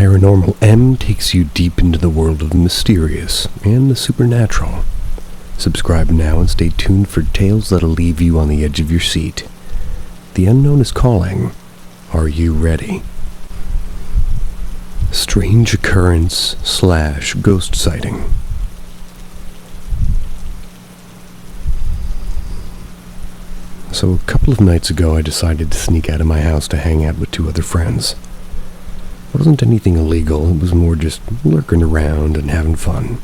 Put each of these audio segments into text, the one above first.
Paranormal M takes you deep into the world of the mysterious and the supernatural. Subscribe now and stay tuned for tales that'll leave you on the edge of your seat. The unknown is calling. Are you ready? Strange occurrence / ghost sighting. So a couple of nights ago I decided to sneak out of my house to hang out with 2 other friends. It wasn't anything illegal, it was more just lurking around and having fun.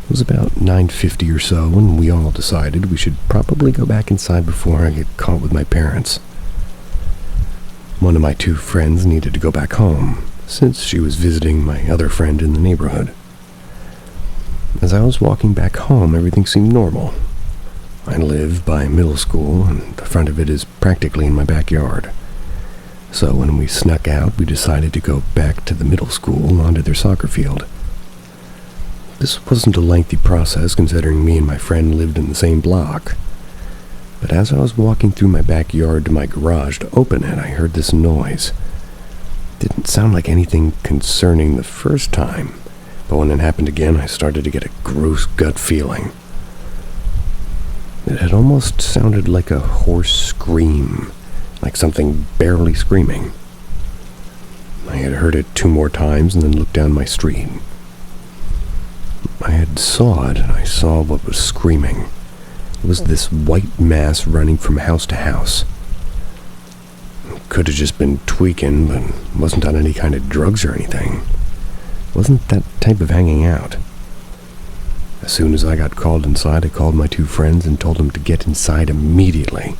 It was about 9:50 or so when we all decided we should probably go back inside before I get caught with my parents. One of my 2 friends needed to go back home, since she was visiting my other friend in the neighborhood. As I was walking back home, everything seemed normal. I live by a middle school, and the front of it is practically in my backyard. So when we snuck out, we decided to go back to the middle school onto their soccer field. This wasn't a lengthy process, considering me and my friend lived in the same block. But as I was walking through my backyard to my garage to open it, I heard this noise. It didn't sound like anything concerning the first time, but when it happened again, I started to get a gross gut feeling. It had almost sounded like a hoarse scream, like something barely screaming. I had heard it 2 more times and then looked down my street. I had sawed and I saw what was screaming. It was this white mass running from house to house. It could have just been tweaking, but wasn't on any kind of drugs or anything. Wasn't that type of hanging out. As soon as I got called inside, I called my 2 friends and told them to get inside immediately.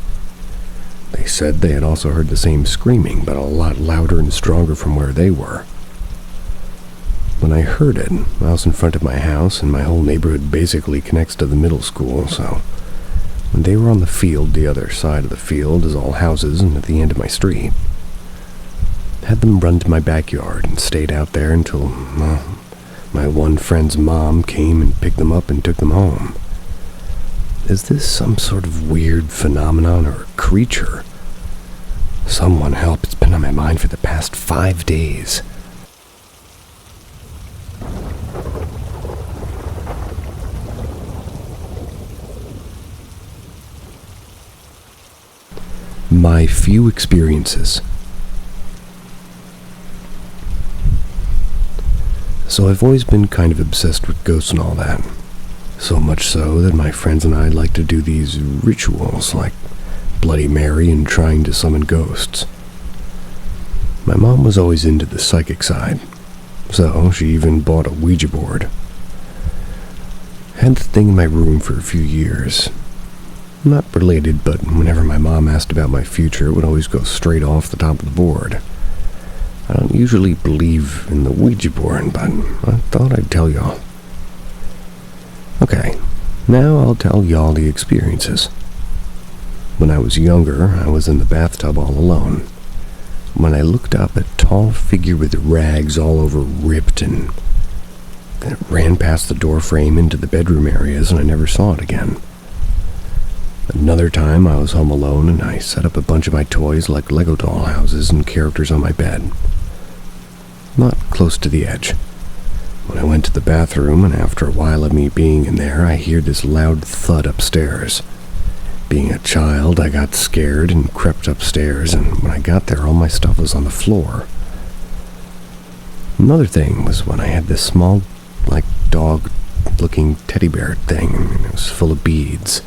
They said they had also heard the same screaming, but a lot louder and stronger from where they were. When I heard it, I was in front of my house, and my whole neighborhood basically connects to the middle school, so when they were on the field, the other side of the field is all houses and at the end of my street. I had them run to my backyard and stayed out there until, my one friend's mom came and picked them up and took them home. Is this some sort of weird phenomenon or creature? Someone help, it's been on my mind for the past 5 days. My few experiences. So I've always been kind of obsessed with ghosts and all that. So much so that my friends and I like to do these rituals like Bloody Mary and trying to summon ghosts. My mom was always into the psychic side, so she even bought a Ouija board. I had the thing in my room for a few years. Not related, but whenever my mom asked about my future, it would always go straight off the top of the board. I don't usually believe in the Ouija board, but I thought I'd tell y'all. Okay, now I'll tell y'all the experiences. When I was younger, I was in the bathtub all alone. When I looked up, a tall figure with rags all over ripped, and then it ran past the door frame into the bedroom areas, and I never saw it again. Another time, I was home alone, and I set up a bunch of my toys like Lego doll houses and characters on my bed. Not close to the edge. When I went to the bathroom, and after a while of me being in there, I hear this loud thud upstairs. Being a child, I got scared and crept upstairs, and when I got there, all my stuff was on the floor. Another thing was when I had this small, like, dog-looking teddy bear thing, and it was full of beads.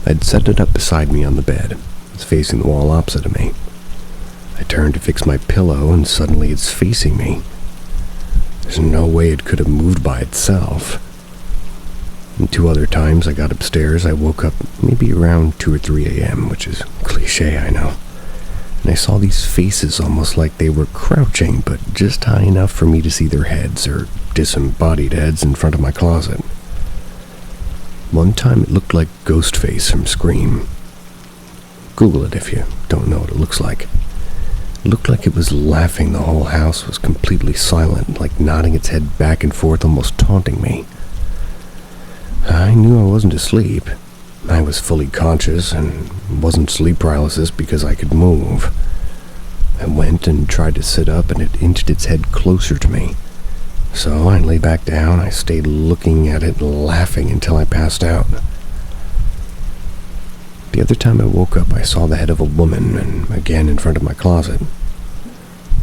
I'd set it up beside me on the bed. It was facing the wall opposite of me. I turned to fix my pillow, and suddenly it's facing me. There's no way it could have moved by itself. And 2 other times I got upstairs, I woke up maybe around 2 or 3 a.m., which is cliche, I know. And I saw these faces almost like they were crouching, but just high enough for me to see their heads, or disembodied heads, in front of my closet. One time it looked like Ghostface from Scream. Google it if you don't know what it looks like. It looked like it was laughing. The whole house was completely silent, like nodding its head back and forth, almost taunting me. I knew I wasn't asleep. I was fully conscious and wasn't sleep paralysis because I could move. I went and tried to sit up, and it inched its head closer to me. So I lay back down. I stayed looking at it and laughing until I passed out. The other time I woke up, I saw the head of a woman, and again in front of my closet.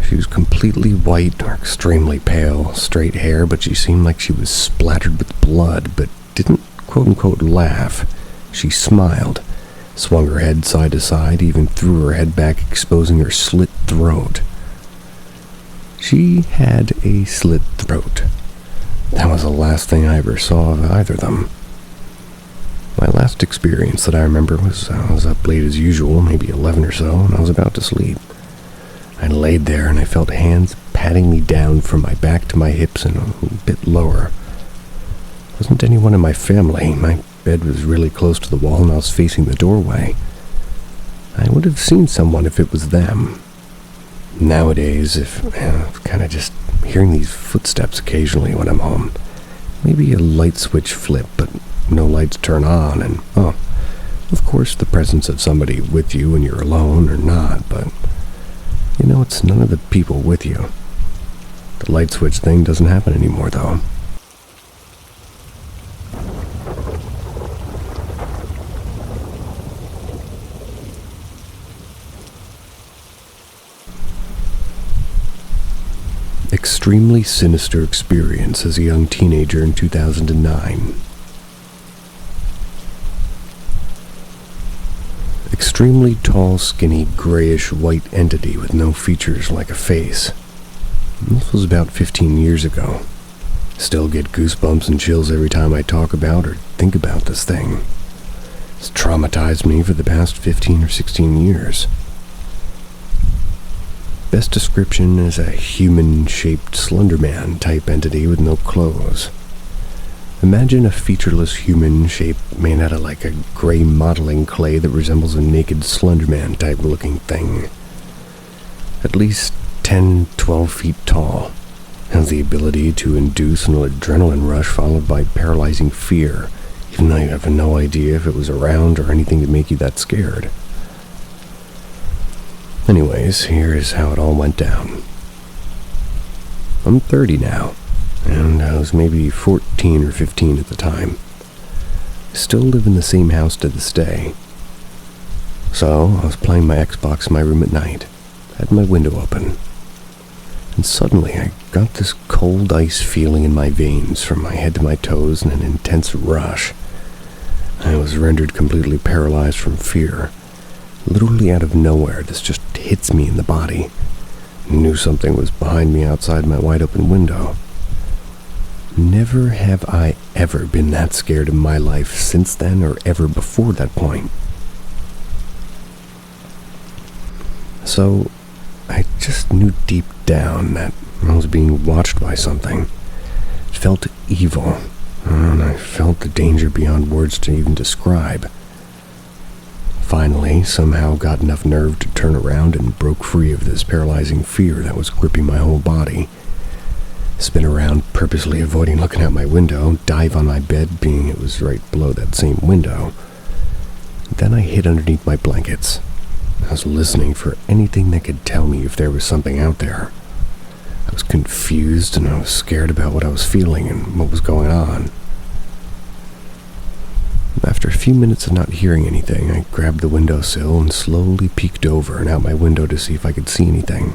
She was completely white or extremely pale, straight hair, but she seemed like she was splattered with blood, but didn't quote-unquote laugh. She smiled, swung her head side to side, even threw her head back, exposing her slit throat. She had a slit throat. That was the last thing I ever saw of either of them. My last experience that I remember was I was up late as usual, maybe 11 or so, and I was about to sleep. I laid there and I felt hands patting me down from my back to my hips and a bit lower. Wasn't anyone in my family. My bed was really close to the wall and I was facing the doorway. I would have seen someone if it was them. Nowadays, kind of just hearing these footsteps occasionally when I'm home. Maybe a light switch flip, but no lights turn on, and, of course the presence of somebody with you when you're alone or not, but, it's none of the people with you. The light switch thing doesn't happen anymore, though. Extremely sinister experience as a young teenager in 2009. Extremely tall, skinny, grayish-white entity with no features like a face. This was about 15 years ago. Still get goosebumps and chills every time I talk about or think about this thing. It's traumatized me for the past 15 or 16 years. Best description is a human-shaped Slender Man type entity with no clothes. Imagine a featureless human shape made out of like a gray modeling clay that resembles a naked Slender Man type looking thing. At least 10-12 feet tall. Has the ability to induce an adrenaline rush followed by paralyzing fear, even though you have no idea if it was around or anything to make you that scared. Anyways, here is how it all went down. I'm 30 now, and I was maybe 14 or 15 at the time. I still live in the same house to this day. So, I was playing my Xbox in my room at night, had my window open, and suddenly I got this cold ice feeling in my veins from my head to my toes and an intense rush. I was rendered completely paralyzed from fear. Literally out of nowhere, this just hits me in the body. I knew something was behind me outside my wide-open window. Never have I ever been that scared in my life since then or ever before that point. So, I just knew deep down that I was being watched by something. It felt evil, and I felt the danger beyond words to even describe. Finally, somehow got enough nerve to turn around and broke free of this paralyzing fear that was gripping my whole body. Spin around, purposely avoiding looking out my window, dive on my bed, being it was right below that same window. Then I hid underneath my blankets. I was listening for anything that could tell me if there was something out there. I was confused and I was scared about what I was feeling and what was going on. After a few minutes of not hearing anything, I grabbed the windowsill and slowly peeked over and out my window to see if I could see anything.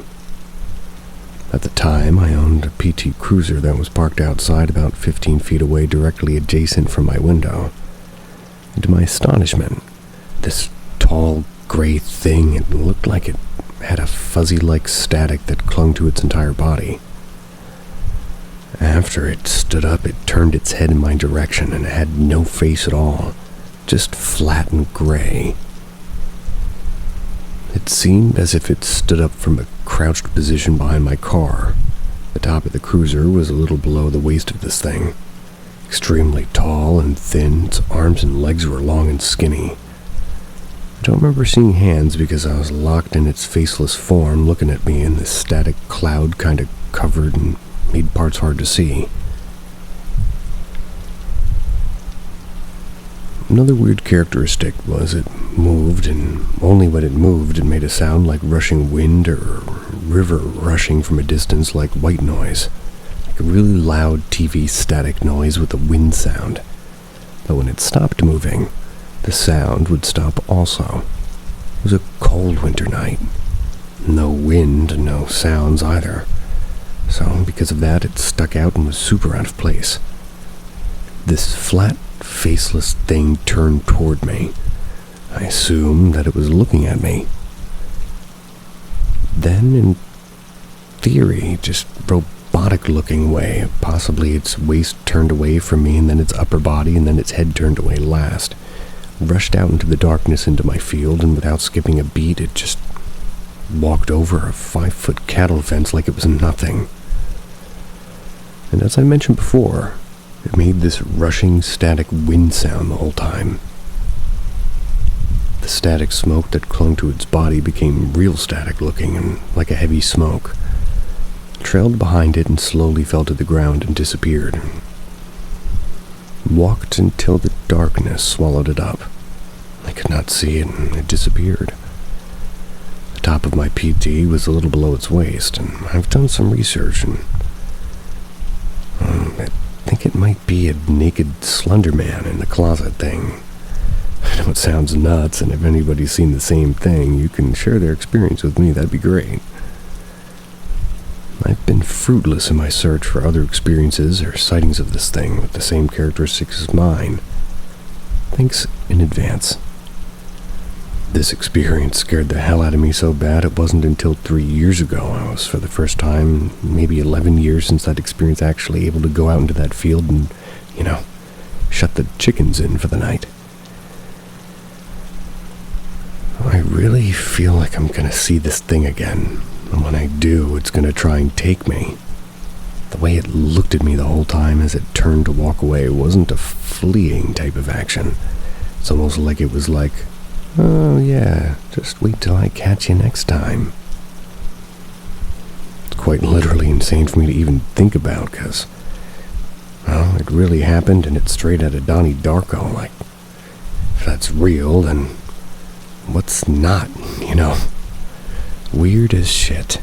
At the time, I owned a PT Cruiser that was parked outside about 15 feet away, directly adjacent from my window. And to my astonishment, this tall, gray thing, it looked like it had a fuzzy-like static that clung to its entire body. After it stood up, it turned its head in my direction and it had no face at all, just flat and gray. It seemed as if it stood up from a crouched position behind my car. The top of the cruiser was a little below the waist of this thing. Extremely tall and thin, its arms and legs were long and skinny. I don't remember seeing hands because I was locked in its faceless form looking at me in this static cloud kind of covered and made parts hard to see. Another weird characteristic was it moved, and only when it moved it made a sound like rushing wind or river rushing from a distance, like white noise. Like a really loud TV static noise with a wind sound. But when it stopped moving, the sound would stop also. It was a cold winter night. No wind, no sounds either. So because of that, it stuck out and was super out of place. This flat, faceless thing turned toward me. I assumed that it was looking at me. Then, in theory, just robotic-looking way, possibly its waist turned away from me, and then its upper body, and then its head turned away last, rushed out into the darkness into my field, and without skipping a beat, it just walked over a 5-foot cattle fence like it was nothing. And as I mentioned before, it made this rushing static wind sound the whole time. The static smoke that clung to its body became real static looking and like a heavy smoke. It trailed behind it and slowly fell to the ground and disappeared. Walked until the darkness swallowed it up. I could not see it and it disappeared. The top of my PT was a little below its waist, and I've done some research, and I think it might be a naked slender man in the closet thing. I know it sounds nuts, and if anybody's seen the same thing, you can share their experience with me. That'd be great. I've been fruitless in my search for other experiences or sightings of this thing with the same characteristics as mine. Thanks in advance. This experience scared the hell out of me so bad it wasn't until 3 years ago I was, for the first time, maybe 11 years since that experience, actually able to go out into that field and, shut the chickens in for the night. I really feel like I'm gonna see this thing again, and when I do, it's gonna try and take me. The way it looked at me the whole time as it turned to walk away wasn't a fleeing type of action. It's almost like it was like, oh yeah, just wait till I catch you next time. It's quite literally insane for me to even think about, because, well, it really happened and it's straight out of Donnie Darko. Like, if that's real, then what's not, Weird as shit.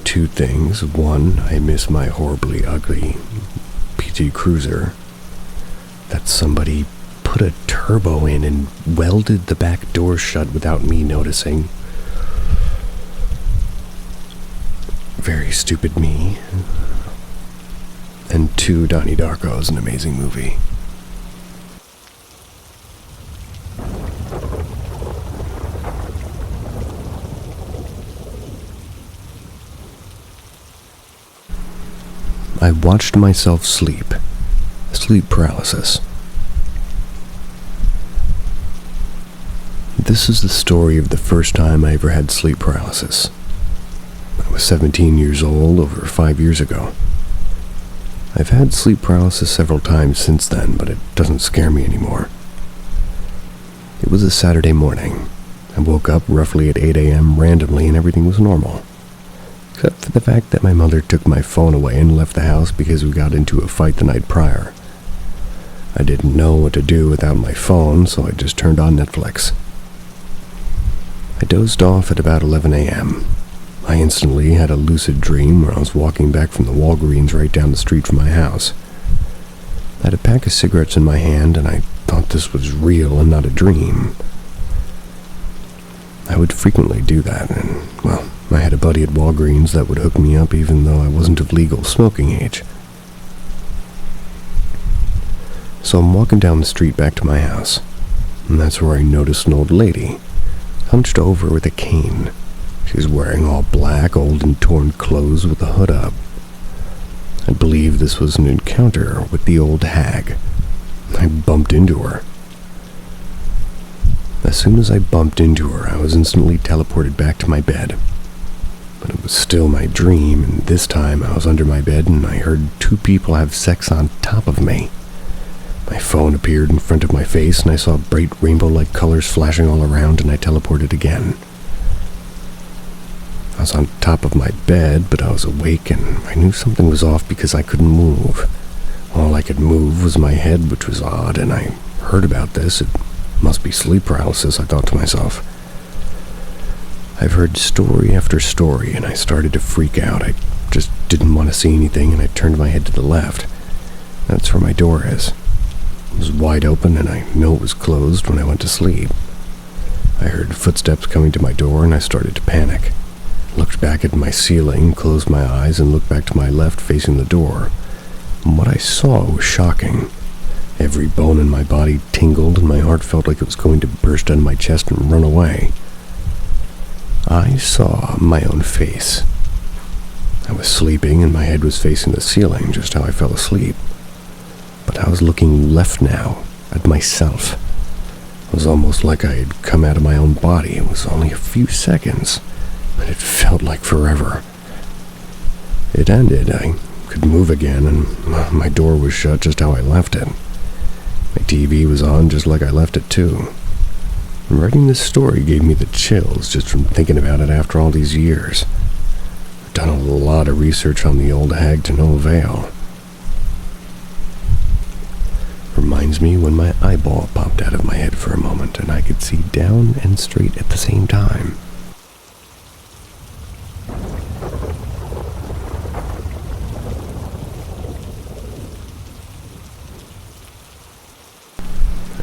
Two things. One, I miss my horribly ugly PT Cruiser that somebody put a turbo in and welded the back door shut without me noticing. Very stupid me. And two, Donnie Darko is an amazing movie. I watched myself sleep paralysis. This is the story of the first time I ever had sleep paralysis. I was 17 years old, over 5 years ago. I've had sleep paralysis several times since then, but it doesn't scare me anymore. It was a Saturday morning. I woke up roughly at 8 a.m. randomly and everything was normal. Except for the fact that my mother took my phone away and left the house because we got into a fight the night prior. I didn't know what to do without my phone, so I just turned on Netflix. I dozed off at about 11 a.m. I instantly had a lucid dream where I was walking back from the Walgreens right down the street from my house. I had a pack of cigarettes in my hand, and I thought this was real and not a dream. I would frequently do that, and, well, I had a buddy at Walgreens that would hook me up even though I wasn't of legal smoking age. So I'm walking down the street back to my house, and that's where I noticed an old lady, hunched over with a cane. She was wearing all black, old and torn clothes with a hood up. I believe this was an encounter with the old hag. I bumped into her. As soon as I bumped into her, I was instantly teleported back to my bed. But it was still my dream, and this time I was under my bed and I heard two people have sex on top of me. My phone appeared in front of my face and I saw bright rainbow-like colors flashing all around, and I teleported again. I was on top of my bed, but I was awake and I knew something was off because I couldn't move. All I could move was my head, which was odd, and I heard about this. It must be sleep paralysis, I thought to myself. I've heard story after story, and I started to freak out. I just didn't want to see anything, and I turned my head to the left. That's where my door is. It was wide open, and I know it was closed when I went to sleep. I heard footsteps coming to my door, and I started to panic. Looked back at my ceiling, closed my eyes, and looked back to my left facing the door. And what I saw was shocking. Every bone in my body tingled, and my heart felt like it was going to burst out of my chest and run away. I saw my own face. I was sleeping, and my head was facing the ceiling, just how I fell asleep. But I was looking left now, at myself. It was almost like I had come out of my own body. It was only a few seconds, but it felt like forever. It ended. I could move again, and my door was shut just how I left it. My TV was on just like I left it too. Writing this story gave me the chills just from thinking about it after all these years. I've done a lot of research on the old hag to no avail. Reminds me when my eyeball popped out of my head for a moment and I could see down and straight at the same time.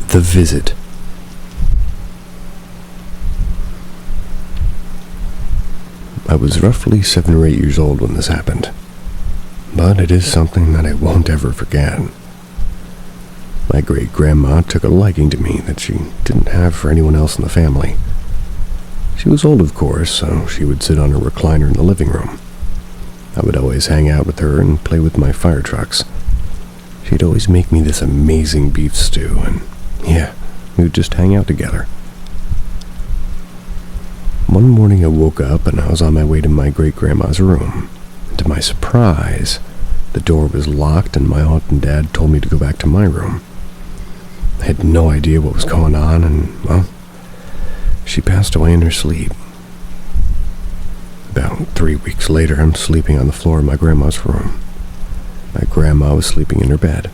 The Visit. I was roughly 7 or 8 years old when this happened, but it is something that I won't ever forget. My great-grandma took a liking to me that she didn't have for anyone else in the family. She was old, of course, so she would sit on her recliner in the living room. I would always hang out with her and play with my fire trucks. She'd always make me this amazing beef stew, and yeah, we would just hang out together. One morning I woke up and I was on my way to my great-grandma's room. And to my surprise, the door was locked and my aunt and dad told me to go back to my room. I had no idea what was going on and, well, she passed away in her sleep. About 3 weeks later, I'm sleeping on the floor in my grandma's room. My grandma was sleeping in her bed,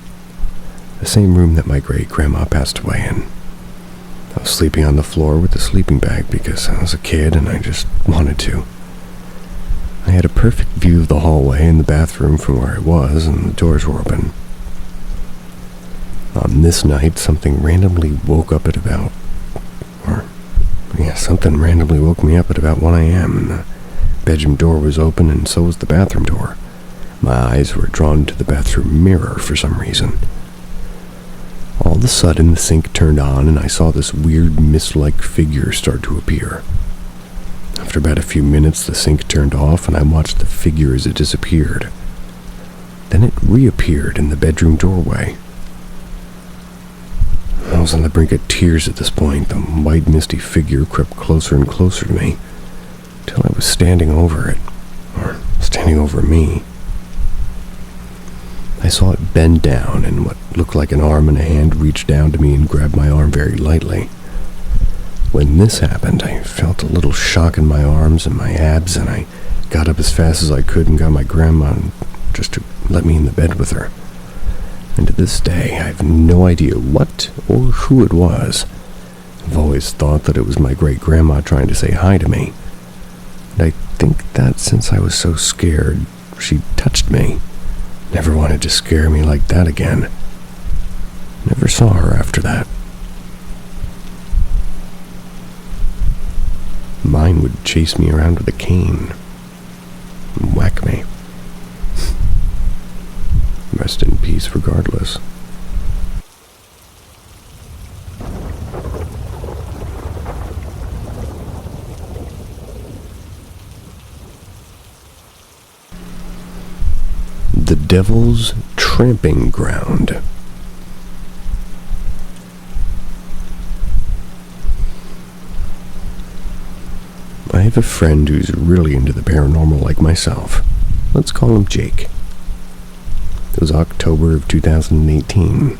the same room that my great-grandma passed away in. I was sleeping on the floor with a sleeping bag because I was a kid and I just wanted to. I had a perfect view of the hallway and the bathroom from where I was, and the doors were open. On this night, something randomly woke me up at about 1 a.m. and the bedroom door was open and so was the bathroom door. My eyes were drawn to the bathroom mirror for some reason. All of a sudden, the sink turned on and I saw this weird mist-like figure start to appear. After about a few minutes, the sink turned off and I watched the figure as it disappeared. Then it reappeared in the bedroom doorway. I was on the brink of tears at this point. The white, misty figure crept closer and closer to me, till I was standing over it, or standing over me. I saw it bend down, and what looked like an arm and a hand reached down to me and grabbed my arm very lightly. When this happened, I felt a little shock in my arms and my abs, and I got up as fast as I could and got my grandma just to let me in the bed with her. And to this day, I have no idea what or who it was. I've always thought that it was my great-grandma trying to say hi to me. And I think that since I was so scared, she touched me. Never wanted to scare me like that again. Never saw her after that. Mine would chase me around with a cane and whack me. Rest in peace regardless. The Devil's Tramping Ground. I have a friend who's really into the paranormal like myself. Let's call him Jake. It was October of 2018.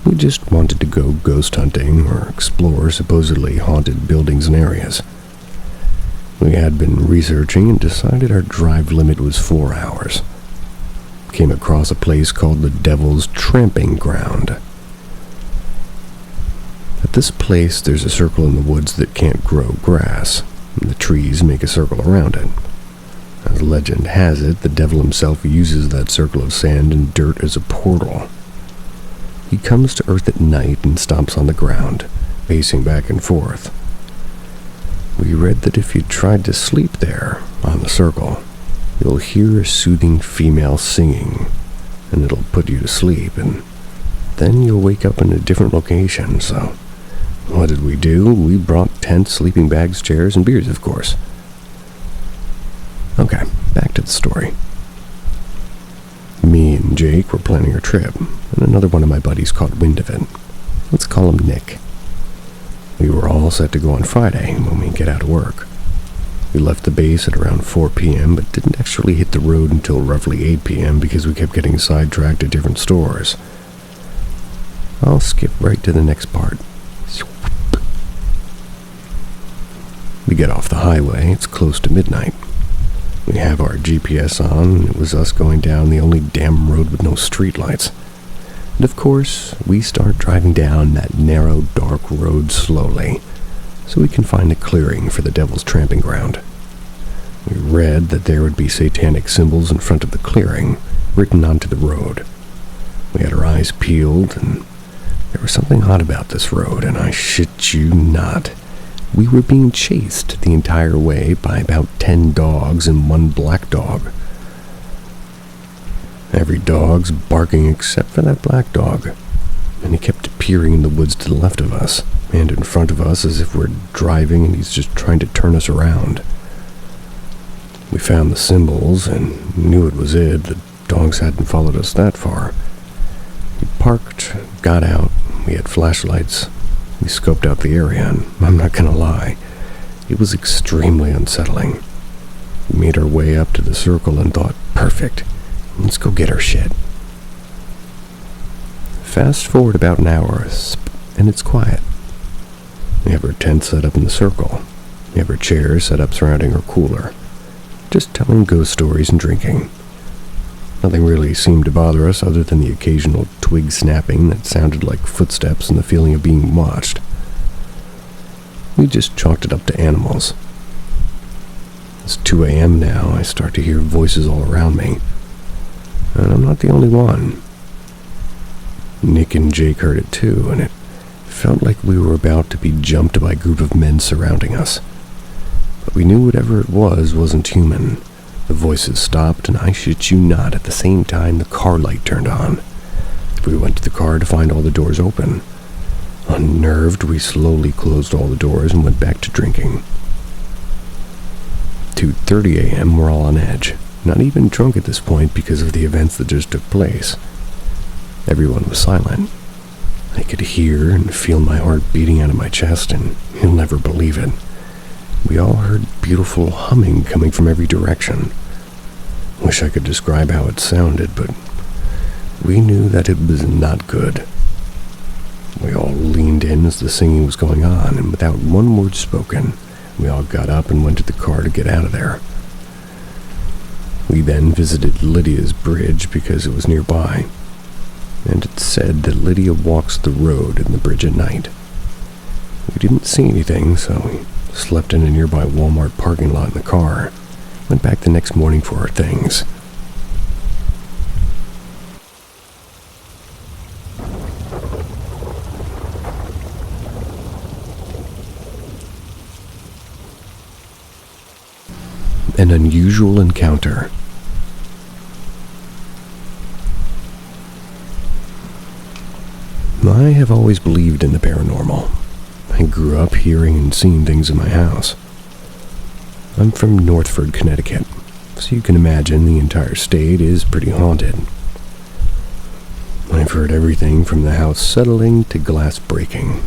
We just wanted to go ghost hunting or explore supposedly haunted buildings and areas. We had been researching and decided our drive limit was 4 hours. Came across a place called the Devil's Tramping Ground. At this place, there's a circle in the woods that can't grow grass, and the trees make a circle around it. As legend has it, the devil himself uses that circle of sand and dirt as a portal. He comes to Earth at night and stomps on the ground, pacing back and forth. We read that if you tried to sleep there, on the circle, you'll hear a soothing female singing, and it'll put you to sleep, and then you'll wake up in a different location. So what did we do? We brought tents, sleeping bags, chairs, and beers, of course. Okay, back to the story. Me and Jake were planning our trip, and another one of my buddies caught wind of it. Let's call him Nick. We were all set to go on Friday when we get out of work. We left the base at around 4 p.m., but didn't actually hit the road until roughly 8 p.m. because we kept getting sidetracked at different stores. I'll skip right to the next part. We get off the highway. It's close to midnight. We have our GPS on, and it was us going down the only damn road with no streetlights. And of course, we start driving down that narrow, dark road slowly, so we can find a clearing for the Devil's Tramping Ground. We read that there would be satanic symbols in front of the clearing, written onto the road. We had our eyes peeled, and there was something odd about this road, and I shit you not. We were being chased the entire way by about 10 dogs and one black dog. Every dog's barking except for that black dog, and he kept appearing in the woods to the left of us and in front of us as if we're driving and he's just trying to turn us around. We found the symbols and knew it was it. The dogs hadn't followed us that far. We parked, got out, we had flashlights. We scoped out the area, and I'm not gonna lie, it was extremely unsettling. We made our way up to the circle and thought, perfect, let's go get our shit. Fast forward about an hour, and it's quiet. We have our tent set up in the circle. We have our chairs set up surrounding our cooler, just telling ghost stories and drinking. Nothing really seemed to bother us other than the occasional twig snapping that sounded like footsteps and the feeling of being watched. We just chalked it up to animals. It's 2 a.m. now. I start to hear voices all around me. And I'm not the only one. Nick and Jake heard it too, and it felt like we were about to be jumped by a group of men surrounding us. But we knew whatever it was wasn't human. The voices stopped, and I shit you not, at the same time the car light turned on. We went to the car to find all the doors open. Unnerved, we slowly closed all the doors and went back to drinking. 2:30 a.m., we're all on edge. Not even drunk at this point because of the events that just took place. Everyone was silent. I could hear and feel my heart beating out of my chest, and you'll never believe it. We all heard beautiful humming coming from every direction. Wish I could describe how it sounded, but we knew that it was not good. We all leaned in as the singing was going on, and without one word spoken, we all got up and went to the car to get out of there. We then visited Lydia's bridge because it was nearby, and it said that Lydia walks the road and the bridge at night. We didn't see anything, so we slept in a nearby Walmart parking lot in the car. Went back the next morning for our things. An unusual encounter. I have always believed in the paranormal. I grew up hearing and seeing things in my house. I'm from Northford, Connecticut, so you can imagine the entire state is pretty haunted. I've heard everything from the house settling to glass breaking,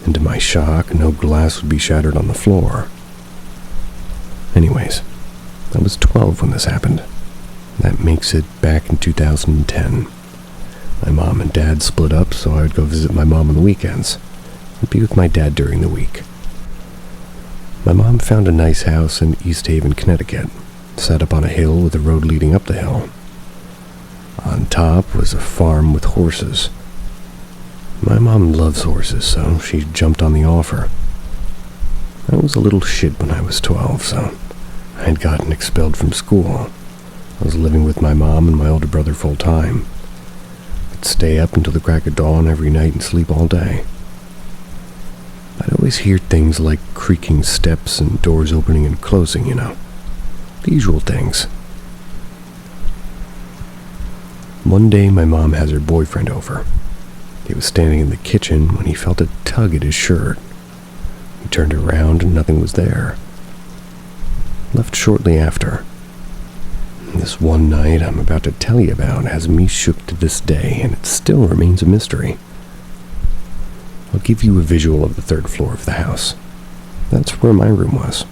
and to my shock, no glass would be shattered on the floor. Anyways, I was 12 when this happened. That makes it back in 2010. My mom and dad split up, so I would go visit my mom on the weekends and be with my dad during the week. My mom found a nice house in East Haven, Connecticut, set up on a hill with a road leading up the hill. On top was a farm with horses. My mom loves horses, so she jumped on the offer. I was a little shit when I was 12, so I had gotten expelled from school. I was living with my mom and my older brother full time. I'd stay up until the crack of dawn every night and sleep all day. I'd always hear things like creaking steps and doors opening and closing, the usual things. One day my mom has her boyfriend over. He was standing in the kitchen when he felt a tug at his shirt. He turned around and nothing was there. Left shortly after. This one night I'm about to tell you about has me shook to this day, and it still remains a mystery. I'll give you a visual of the third floor of the house. That's where my room was.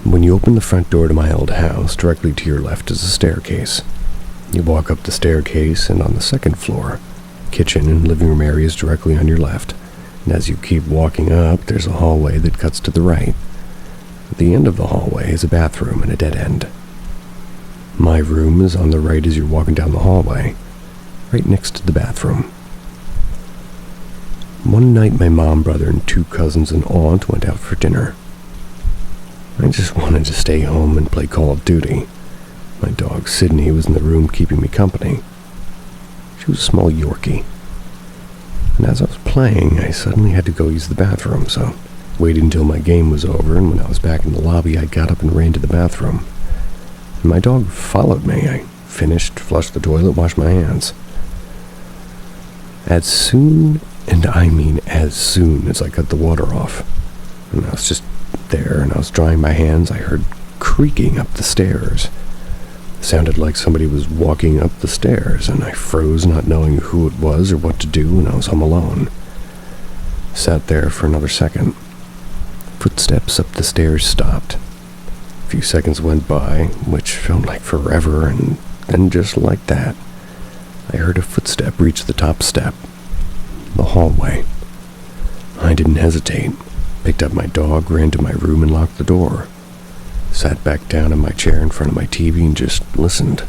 When you open the front door to my old house, directly to your left is a staircase. You walk up the staircase, and on the second floor, kitchen and living room areas directly on your left. And as you keep walking up, there's a hallway that cuts to the right. At the end of the hallway is a bathroom and a dead end. My room is on the right as you're walking down the hallway, right next to the bathroom. One night my mom, brother, and 2 cousins and aunt went out for dinner. I just wanted to stay home and play Call of Duty. My dog Sydney was in the room keeping me company. She was a small Yorkie. And as I was playing, I suddenly had to go use the bathroom, so I waited until my game was over, and when I was back in the lobby, I got up and ran to the bathroom. And my dog followed me. I finished, flushed the toilet, washed my hands. As soon, and I mean as soon as I cut the water off, and I was just there and I was drying my hands, I heard creaking up the stairs. It sounded like somebody was walking up the stairs, and I froze, not knowing who it was or what to do, and I was home alone. Sat there for another second. Footsteps up the stairs stopped. A few seconds went by, which felt like forever, and then just like that, I heard a footstep reach the top step. The hallway. I didn't hesitate. Picked up my dog, ran to my room, and locked the door. Sat back down in my chair in front of my TV and just listened.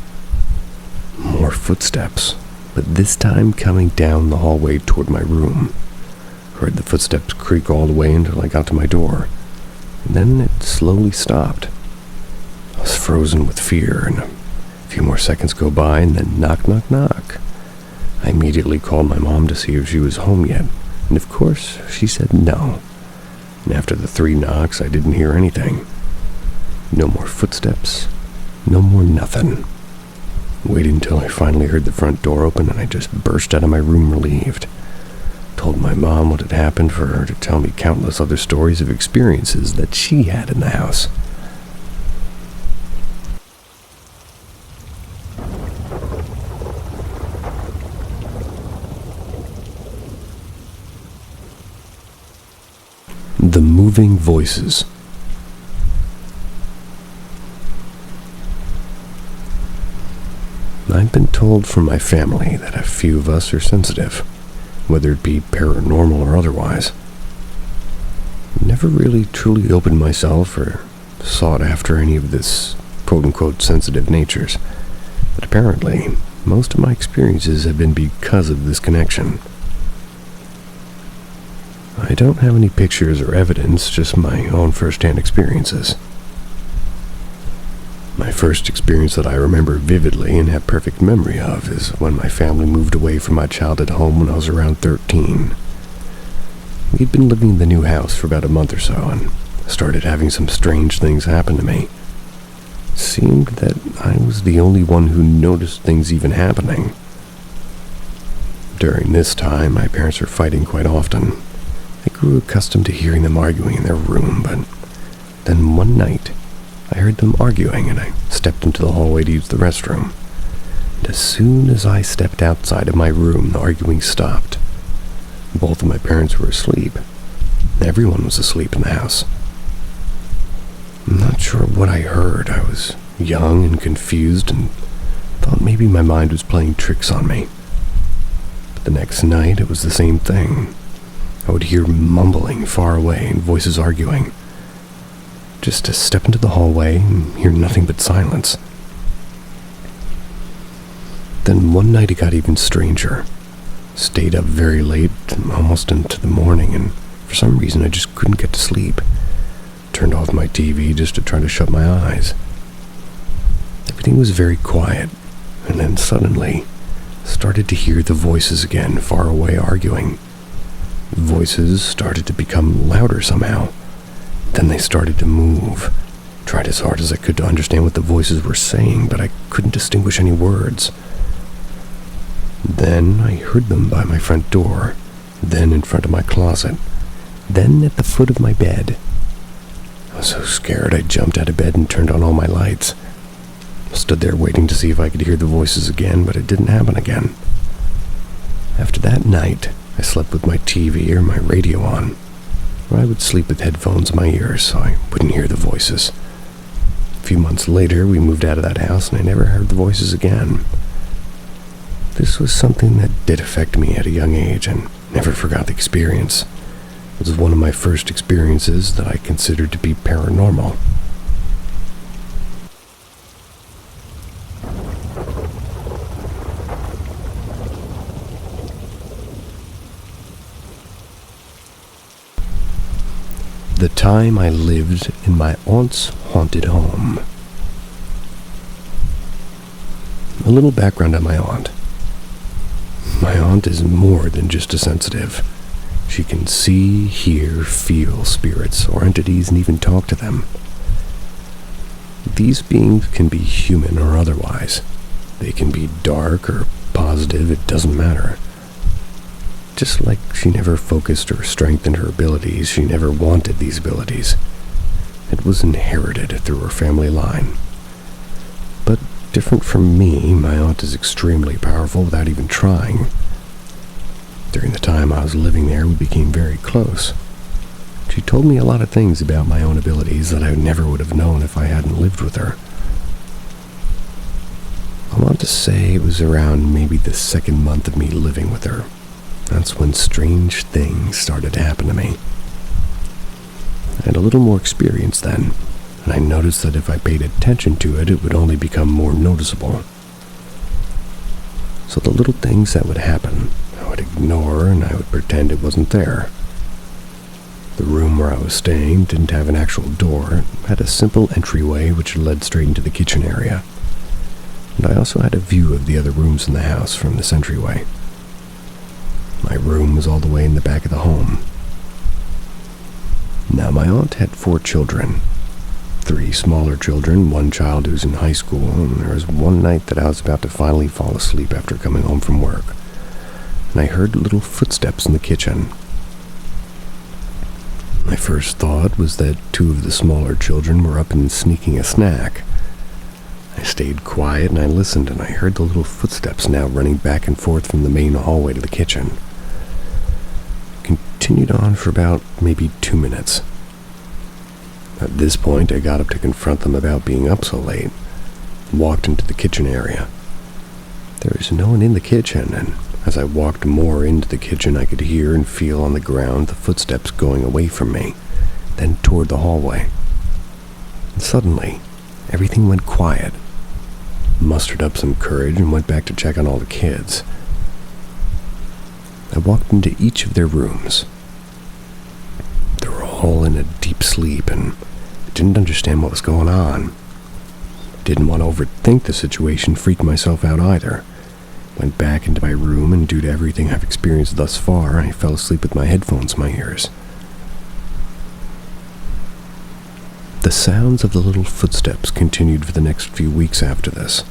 More footsteps, but this time coming down the hallway toward my room. Heard the footsteps creak all the way until I got to my door. And then it slowly stopped. I was frozen with fear, and a few more seconds go by, and then knock, knock, knock. I immediately called my mom to see if she was home yet, and of course, she said no. And after the 3 knocks, I didn't hear anything. No more footsteps, no more nothing. Waited until I finally heard the front door open, and I just burst out of my room relieved. Told my mom what had happened for her to tell me countless other stories of experiences that she had in the house. The moving voices. I've been told from my family that a few of us are sensitive, whether it be paranormal or otherwise. Never really truly opened myself or sought after any of this quote-unquote sensitive natures, but apparently most of my experiences have been because of this connection. I don't have any pictures or evidence, just my own first-hand experiences. My first experience that I remember vividly and have perfect memory of is when my family moved away from my childhood home when I was around 13. We'd been living in the new house for about a month or so and started having some strange things happen to me. It seemed that I was the only one who noticed things even happening. During this time, my parents were fighting quite often. I grew accustomed to hearing them arguing in their room, but then one night, I heard them arguing, and I stepped into the hallway to use the restroom. And as soon as I stepped outside of my room, the arguing stopped. Both of my parents were asleep. Everyone was asleep in the house. I'm not sure what I heard. I was young and confused and thought maybe my mind was playing tricks on me. But the next night, it was the same thing. I would hear mumbling far away and voices arguing. Just to step into the hallway and hear nothing but silence. Then one night it got even stranger. Stayed up very late, almost into the morning, and for some reason I just couldn't get to sleep. Turned off my TV just to try to shut my eyes. Everything was very quiet, and then suddenly started to hear the voices again far away arguing. The voices started to become louder somehow. Then they started to move. Tried as hard as I could to understand what the voices were saying, but I couldn't distinguish any words. Then I heard them by my front door, then in front of my closet, then at the foot of my bed. I was so scared I jumped out of bed and turned on all my lights. Stood there waiting to see if I could hear the voices again, but it didn't happen again. After that night, I slept with my TV or my radio on, or I would sleep with headphones in my ears so I wouldn't hear the voices. A few months later, we moved out of that house and I never heard the voices again. This was something that did affect me at a young age and never forgot the experience. It was one of my first experiences that I considered to be paranormal. The time I lived in my aunt's haunted home. A little background on my aunt. My aunt is more than just a sensitive. She can see, hear, feel spirits or entities and even talk to them. These beings can be human or otherwise. They can be dark or positive, it doesn't matter. Just like she never focused or strengthened her abilities, she never wanted these abilities. It was inherited through her family line. But different from me, my aunt is extremely powerful without even trying. During the time I was living there, we became very close. She told me a lot of things about my own abilities that I never would have known if I hadn't lived with her. I want to say it was around maybe the second month of me living with her. That's when strange things started to happen to me. I had a little more experience then, and I noticed that if I paid attention to it, it would only become more noticeable. So the little things that would happen, I would ignore and I would pretend it wasn't there. The room where I was staying didn't have an actual door. It had a simple entryway which led straight into the kitchen area. And I also had a view of the other rooms in the house from this entryway. My room was all the way in the back of the home. Now, my aunt had 4 children. 3 smaller children, 1 child who's in high school, and there was one night that I was about to finally fall asleep after coming home from work, and I heard little footsteps in the kitchen. My first thought was that 2 of the smaller children were up and sneaking a snack. I stayed quiet and I listened, and I heard the little footsteps now running back and forth from the main hallway to the kitchen. Continued on for about maybe 2 minutes. At this point, I got up to confront them about being up so late, and walked into the kitchen area. There was no one in the kitchen, and as I walked more into the kitchen, I could hear and feel on the ground the footsteps going away from me, then toward the hallway. And suddenly, everything went quiet. Mustered up some courage and went back to check on all the kids. I walked into each of their rooms. They were all in a deep sleep, and I didn't understand what was going on. Didn't want to overthink the situation, freak myself out either. Went back into my room, and due to everything I've experienced thus far, I fell asleep with my headphones in my ears. The sounds of the little footsteps continued for the next few weeks after this.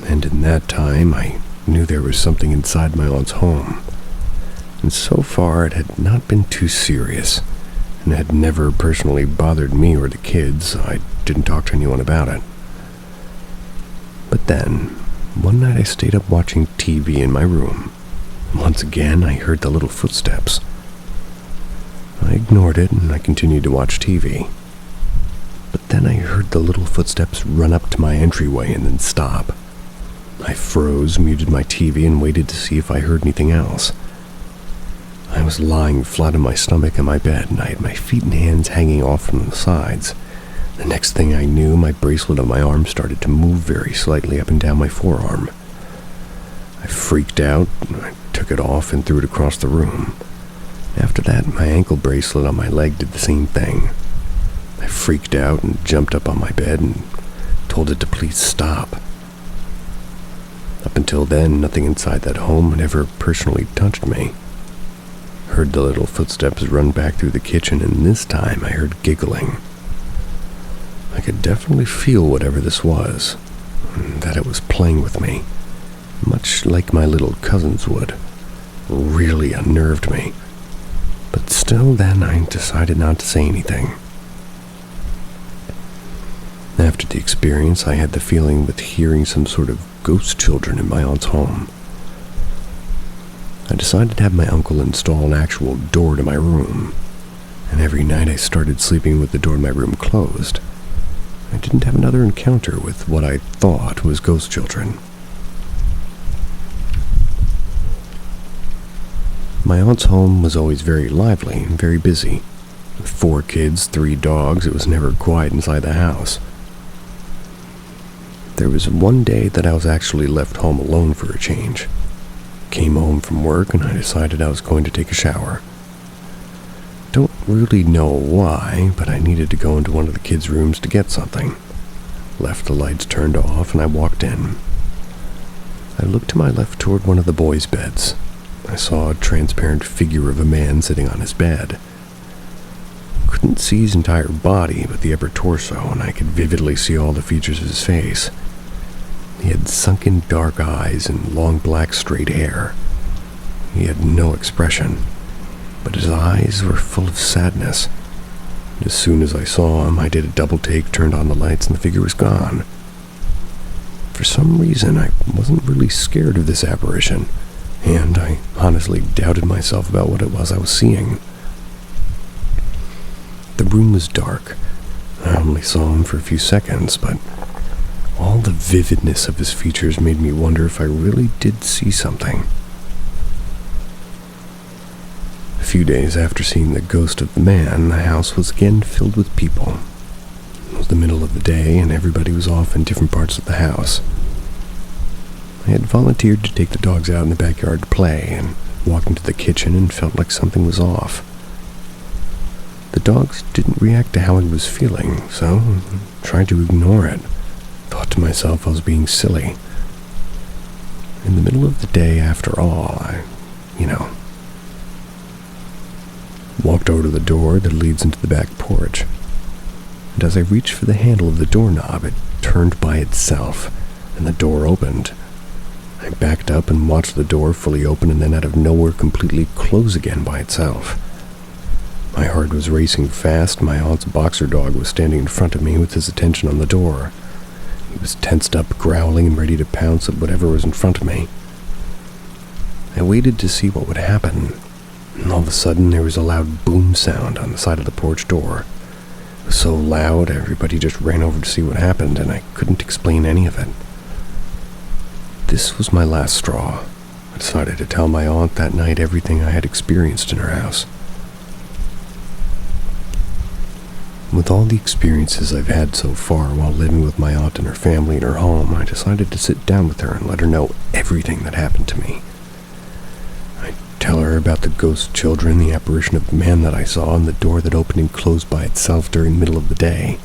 And in that time, I knew there was something inside my aunt's home. And so far, it had not been too serious, and had never personally bothered me or the kids, so I didn't talk to anyone about it. But then, one night I stayed up watching TV in my room. Once again, I heard the little footsteps. I ignored it, and I continued to watch TV. But then I heard the little footsteps run up to my entryway and then stop. I froze, muted my TV, and waited to see if I heard anything else. I was lying flat on my stomach in my bed, and I had my feet and hands hanging off from the sides. The next thing I knew, my bracelet on my arm started to move very slightly up and down my forearm. I freaked out, and I took it off and threw it across the room. After that, my ankle bracelet on my leg did the same thing. I freaked out and jumped up on my bed and told it to please stop. Up until then, nothing inside that home had ever personally touched me. Heard the little footsteps run back through the kitchen, and this time I heard giggling. I could definitely feel whatever this was, and that it was playing with me, much like my little cousins would. Really unnerved me. But still, then I decided not to say anything. After the experience, I had the feeling with hearing some sort of ghost children in my aunt's home. I decided to have my uncle install an actual door to my room, and every night I started sleeping with the door to my room closed. I didn't have another encounter with what I thought was ghost children. My aunt's home was always very lively and very busy. With 4 kids, 3 dogs, it was never quiet inside the house. There was one day that I was actually left home alone for a change. Came home from work and I decided I was going to take a shower. Don't really know why, but I needed to go into one of the kids' rooms to get something. Left the lights turned off and I walked in. I looked to my left toward one of the boys' beds. I saw a transparent figure of a man sitting on his bed. Couldn't see his entire body, but the upper torso, and I could vividly see all the features of his face. He had sunken dark eyes and long black straight hair. He had no expression, but his eyes were full of sadness. As soon as I saw him, I did a double take, turned on the lights, and the figure was gone. For some reason, I wasn't really scared of this apparition, and I honestly doubted myself about what it was I was seeing. The room was dark. I only saw him for a few seconds, but all the vividness of his features made me wonder if I really did see something. A few days after seeing the ghost of the man, the house was again filled with people. It was the middle of the day, and everybody was off in different parts of the house. I had volunteered to take the dogs out in the backyard to play, and walked into the kitchen and felt like something was off. The dogs didn't react to how I was feeling, so I tried to ignore it. Thought to myself I was being silly. In the middle of the day, after all, I walked over to the door that leads into the back porch. And as I reached for the handle of the doorknob, it turned by itself, and the door opened. I backed up and watched the door fully open and then out of nowhere completely close again by itself. My heart was racing fast. My aunt's boxer dog was standing in front of me with his attention on the door. He was tensed up, growling, and ready to pounce at whatever was in front of me. I waited to see what would happen, and all of a sudden there was a loud boom sound on the side of the porch door. It was so loud, everybody just ran over to see what happened, and I couldn't explain any of it. This was my last straw. I decided to tell my aunt that night everything I had experienced in her house. With all the experiences I've had so far while living with my aunt and her family in her home, I decided to sit down with her and let her know everything that happened to me. I'd tell her about the ghost children, the apparition of the man that I saw, and the door that opened and closed by itself during the middle of the day.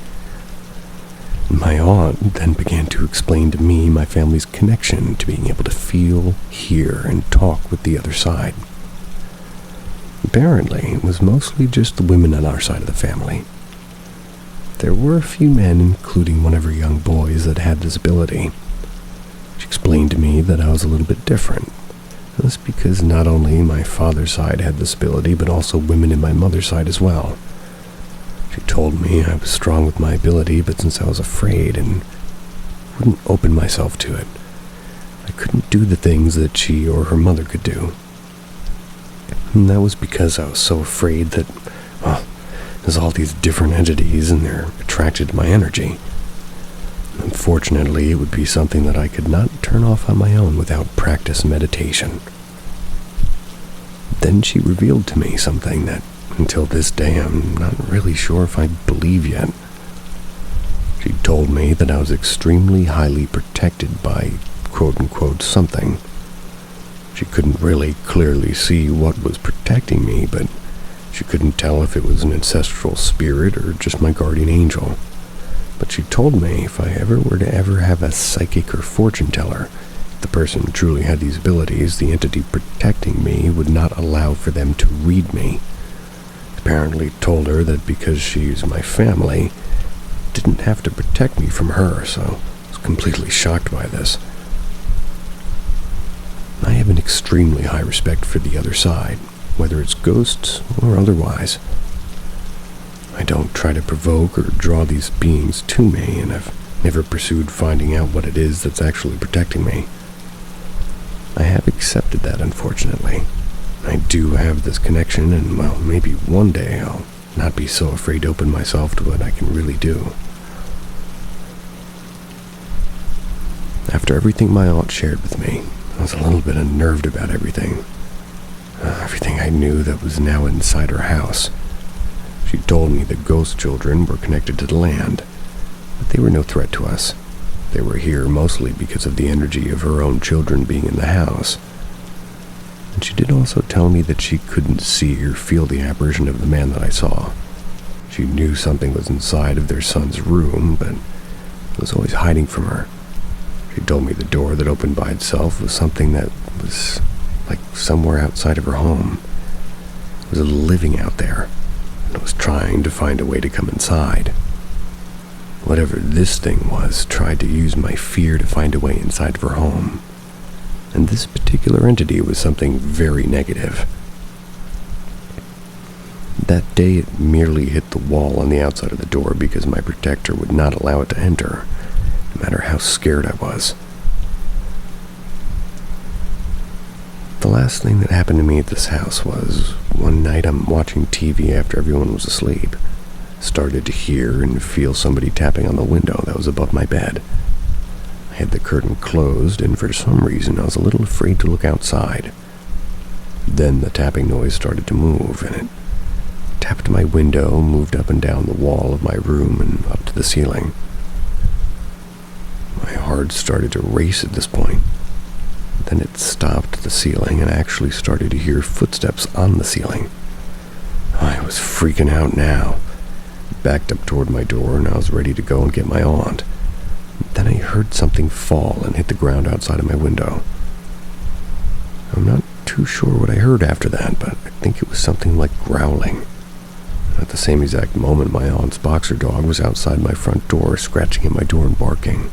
My aunt then began to explain to me my family's connection to being able to feel, hear, and talk with the other side. Apparently, it was mostly just the women on our side of the family. There were a few men, including one of her young boys, that had this ability. She explained to me that I was a little bit different. That's because not only my father's side had this ability, but also women in my mother's side as well. She told me I was strong with my ability, but since I was afraid and wouldn't open myself to it, I couldn't do the things that she or her mother could do. And that was because I was so afraid that, there's all these different entities and they're attracted to my energy. Unfortunately, it would be something that I could not turn off on my own without practice and meditation. Then she revealed to me something that, until this day, I'm not really sure if I believe yet. She told me that I was extremely highly protected by quote-unquote something. She couldn't really clearly see what was protecting me, but she couldn't tell if it was an ancestral spirit or just my guardian angel. But she told me if I were to ever have a psychic or fortune teller, if the person truly had these abilities, the entity protecting me would not allow for them to read me. Apparently told her that because she's my family, didn't have to protect me from her, so I was completely shocked by this. I have an extremely high respect for the other side, whether it's ghosts or otherwise. I don't try to provoke or draw these beings to me, and I've never pursued finding out what it is that's actually protecting me. I have accepted that, unfortunately. I do have this connection, and, well, maybe one day I'll not be so afraid to open myself to what I can really do. After everything my aunt shared with me, I was a little bit unnerved about everything. Everything I knew that was now inside her house. She told me the ghost children were connected to the land, but they were no threat to us. They were here mostly because of the energy of her own children being in the house. And she did also tell me that she couldn't see or feel the apparition of the man that I saw. She knew something was inside of their son's room, but it was always hiding from her. She told me the door that opened by itself was something that was like somewhere outside of her home. It was living out there, and it was trying to find a way to come inside. Whatever this thing was tried to use my fear to find a way inside of her home. And this particular entity was something very negative. That day it merely hit the wall on the outside of the door because my protector would not allow it to enter, no matter how scared I was. The last thing that happened to me at this house was one night I'm watching TV after everyone was asleep. Started to hear and feel somebody tapping on the window that was above my bed. I had the curtain closed, and for some reason I was a little afraid to look outside. Then the tapping noise started to move, and it tapped my window, moved up and down the wall of my room and up to the ceiling. My heart started to race at this point. Then it stopped at the ceiling, and I actually started to hear footsteps on the ceiling. I was freaking out now. Backed up toward my door, and I was ready to go and get my aunt. Then I heard something fall and hit the ground outside of my window. I'm not too sure what I heard after that, but I think it was something like growling. At the same exact moment, my aunt's boxer dog was outside my front door, scratching at my door and barking.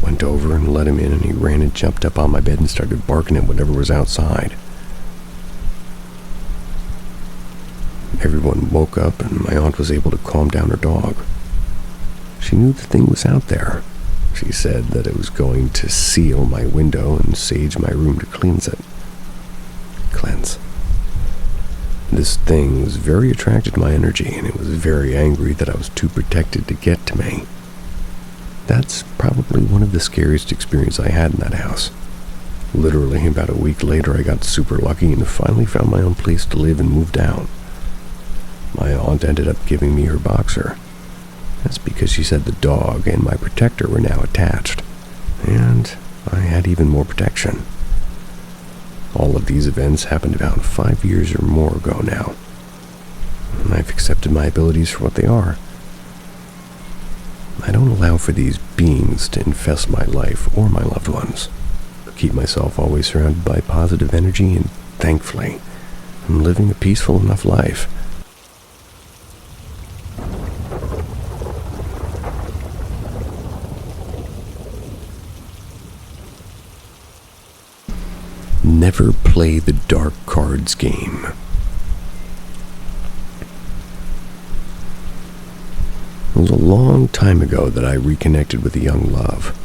Went over and let him in, and he ran and jumped up on my bed and started barking at whatever was outside. Everyone woke up, and my aunt was able to calm down her dog. She knew the thing was out there. She said that it was going to seal my window and sage my room to cleanse. This thing was very attracted to my energy, and it was very angry that I was too protected to get to me. That's probably one of the scariest experiences I had in that house. Literally, about a week later, I got super lucky and finally found my own place to live and moved out. My aunt ended up giving me her boxer. That's because she said the dog and my protector were now attached, and I had even more protection. All of these events happened about 5 years or more ago now, and I've accepted my abilities for what they are. I don't allow for these beings to infest my life or my loved ones. I keep myself always surrounded by positive energy, and thankfully, I'm living a peaceful enough life. Never play the dark cards game. It was a long time ago that I reconnected with a young love.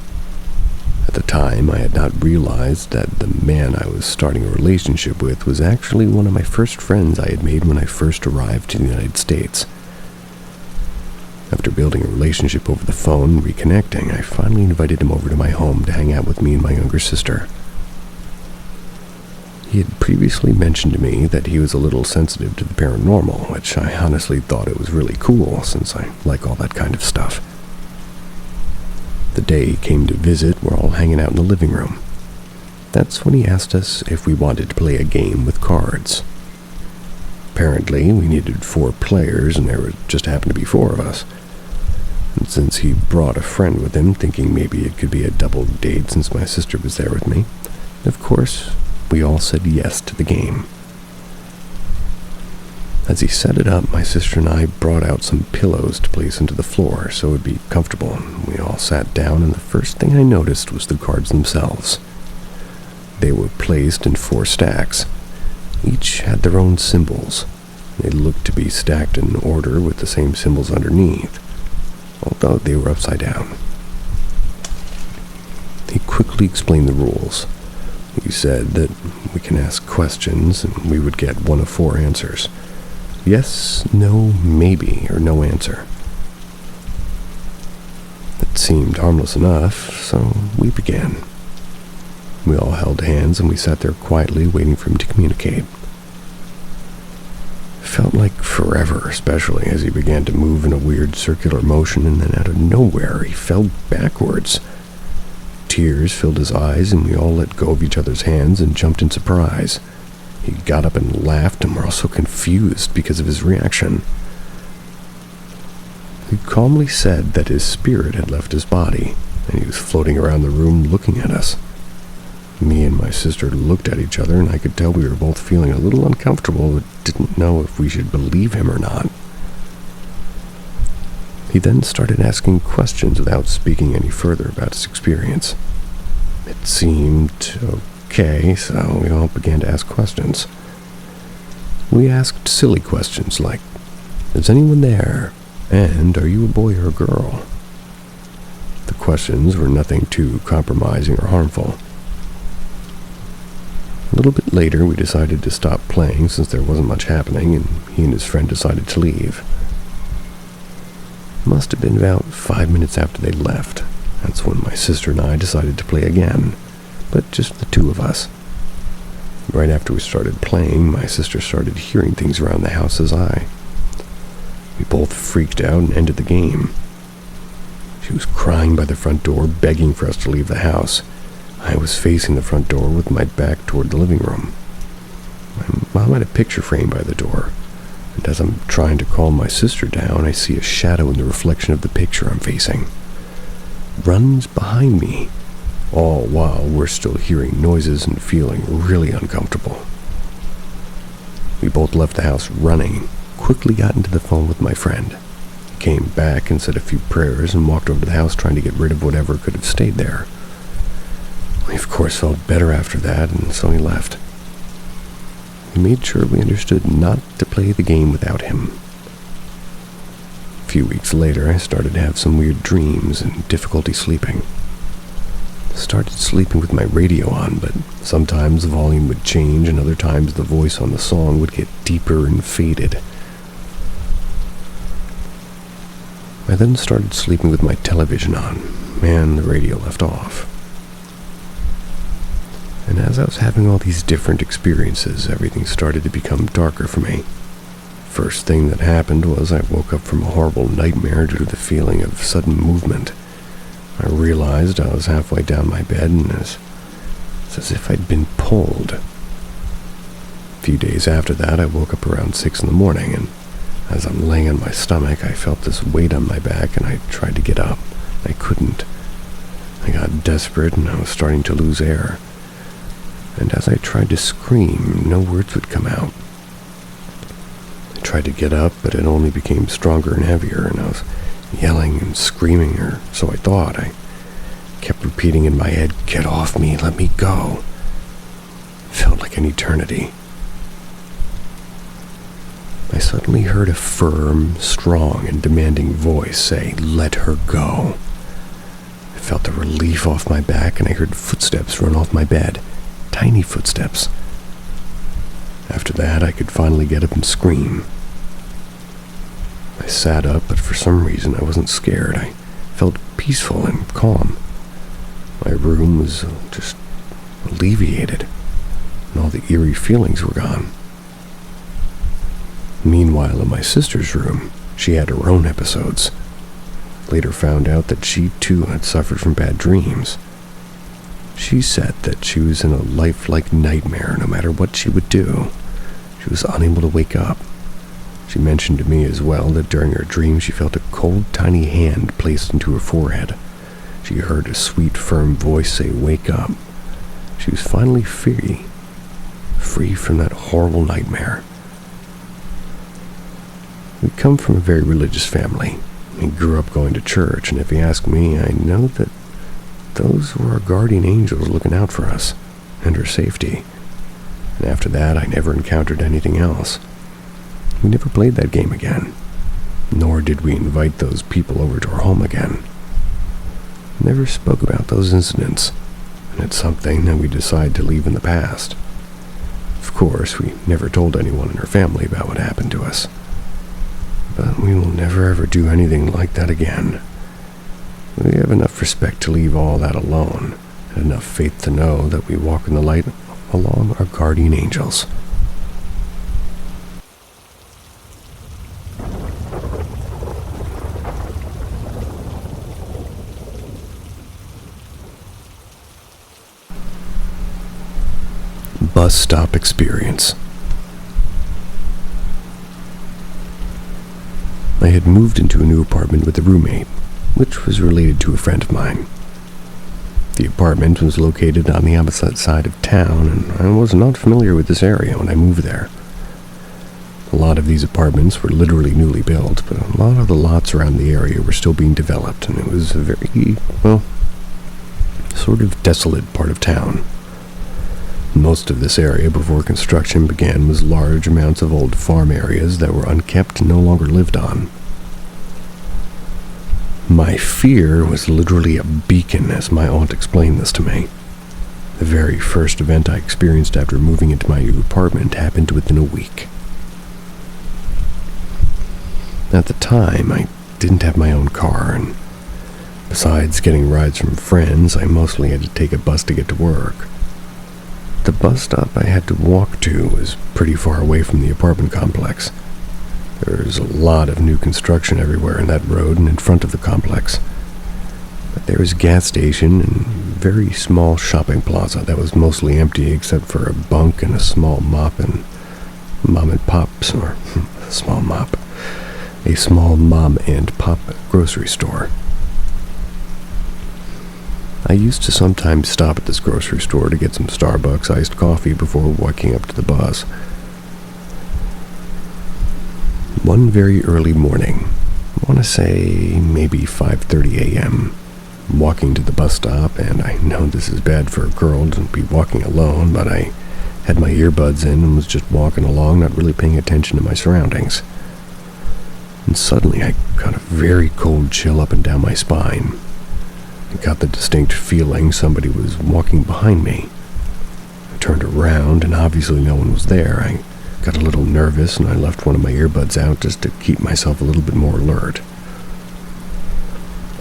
At the time, I had not realized that the man I was starting a relationship with was actually one of my first friends I had made when I first arrived to the United States. After building a relationship over the phone and reconnecting, I finally invited him over to my home to hang out with me and my younger sister. He had previously mentioned to me that he was a little sensitive to the paranormal, which I honestly thought it was really cool since I like all that kind of stuff. The day he came to visit, we're all hanging out in the living room. That's when he asked us if we wanted to play a game with cards. Apparently, we needed 4 players, and there just happened to be 4 of us. And since he brought a friend with him, thinking maybe it could be a double date since my sister was there with me, of course, we all said yes to the game. As he set it up, my sister and I brought out some pillows to place into the floor so it would be comfortable. We all sat down, and the first thing I noticed was the cards themselves. They were placed in 4 stacks. Each had their own symbols. They looked to be stacked in order with the same symbols underneath, although they were upside down. He quickly explained the rules. He said that we can ask questions and we would get 1 of 4 answers. Yes, no, maybe, or no answer. It seemed harmless enough, so we began. We all held hands and we sat there quietly waiting for him to communicate. It felt like forever, especially as he began to move in a weird circular motion, and then out of nowhere he fell backwards. Tears filled his eyes, and we all let go of each other's hands and jumped in surprise. He got up and laughed, and we're all so confused because of his reaction. He calmly said that his spirit had left his body, and he was floating around the room looking at us. Me and my sister looked at each other, and I could tell we were both feeling a little uncomfortable, but didn't know if we should believe him or not. He then started asking questions without speaking any further about his experience. It seemed okay, so we all began to ask questions. We asked silly questions like, "Is anyone there? And are you a boy or a girl?" The questions were nothing too compromising or harmful. A little bit later, we decided to stop playing since there wasn't much happening, and he and his friend decided to leave. It must have been about 5 minutes after they left. That's when my sister and I decided to play again, but just the 2 of us. Right after we started playing, my sister started hearing things around the house as I. We both freaked out and ended the game. She was crying by the front door, begging for us to leave the house. I was facing the front door with my back toward the living room. My mom had a picture frame by the door, and as I'm trying to calm my sister down, I see a shadow in the reflection of the picture I'm facing. Runs behind me, all while we're still hearing noises and feeling really uncomfortable. We both left the house running, quickly got into the phone with my friend, came back and said a few prayers and walked over to the house trying to get rid of whatever could have stayed there. We of course felt better after that, and so he left. We made sure we understood not to play the game without him. A few weeks later, I started to have some weird dreams and difficulty sleeping. Started sleeping with my radio on, but sometimes the volume would change and other times the voice on the song would get deeper and faded. I then started sleeping with my television on, and the radio left off. And as I was having all these different experiences, everything started to become darker for me. First thing that happened was I woke up from a horrible nightmare due to the feeling of sudden movement. I realized I was halfway down my bed, and it's as if I'd been pulled. A few days after that, I woke up around 6 in the morning, and as I'm laying on my stomach, I felt this weight on my back, and I tried to get up. I couldn't. I got desperate, and I was starting to lose air. And as I tried to scream, no words would come out. I tried to get up, but it only became stronger and heavier, and I was yelling and screaming, or so I thought. I kept repeating in my head, "Get off me, let me go." It felt like an eternity. I suddenly heard a firm, strong, and demanding voice say, "Let her go." I felt the relief off my back, and I heard footsteps run off my bed. Tiny footsteps. After that, I could finally get up and scream. I sat up, but for some reason I wasn't scared. I felt peaceful and calm. My room was just alleviated. and all the eerie feelings were gone. Meanwhile, in my sister's room, she had her own episodes. Later found out that she too had suffered from bad dreams. She said that she was in a lifelike nightmare no matter what she would do. She was unable to wake up. She mentioned to me as well that during her dream she felt a cold, tiny hand placed into her forehead. She heard a sweet, firm voice say, "Wake up." She was finally free from that horrible nightmare. We come from a very religious family. We grew up going to church, and if you ask me, I know that those were our guardian angels looking out for us and our safety. And after that, I never encountered anything else. We never played that game again, nor did we invite those people over to our home again. Never spoke about those incidents, and it's something that we decided to leave in the past. Of course, we never told anyone in our family about what happened to us. But we will never ever do anything like that again. We have enough respect to leave all that alone, and enough faith to know that we walk in the light along our guardian angels. Bus stop experience. I had moved into a new apartment with a roommate, which was related to a friend of mine. The apartment was located on the opposite side of town, and I was not familiar with this area when I moved there. A lot of these apartments were literally newly built, but a lot of the lots around the area were still being developed, and it was a very, sort of desolate part of town. Most of this area before construction began was large amounts of old farm areas that were unkept and no longer lived on. My fear was literally a beacon as my aunt explained this to me. The very first event I experienced after moving into my new apartment happened within a week. At the time, I didn't have my own car, and besides getting rides from friends, I mostly had to take a bus to get to work. The bus stop I had to walk to was pretty far away from the apartment complex. There's a lot of new construction everywhere in that road and in front of the complex. But there was a gas station and a very small shopping plaza that was mostly empty except for a bunk and a small mop and mom and pop's, or a small mom and pop grocery store. I used to sometimes stop at this grocery store to get some Starbucks iced coffee before walking up to the bus. One very early morning, I want to say maybe 5:30 a.m., walking to the bus stop, and I know this is bad for a girl to be walking alone, but I had my earbuds in and was just walking along, not really paying attention to my surroundings. And suddenly I got a very cold chill up and down my spine. I got the distinct feeling somebody was walking behind me. I turned around, and obviously no one was there. I got a little nervous, and I left one of my earbuds out just to keep myself a little bit more alert.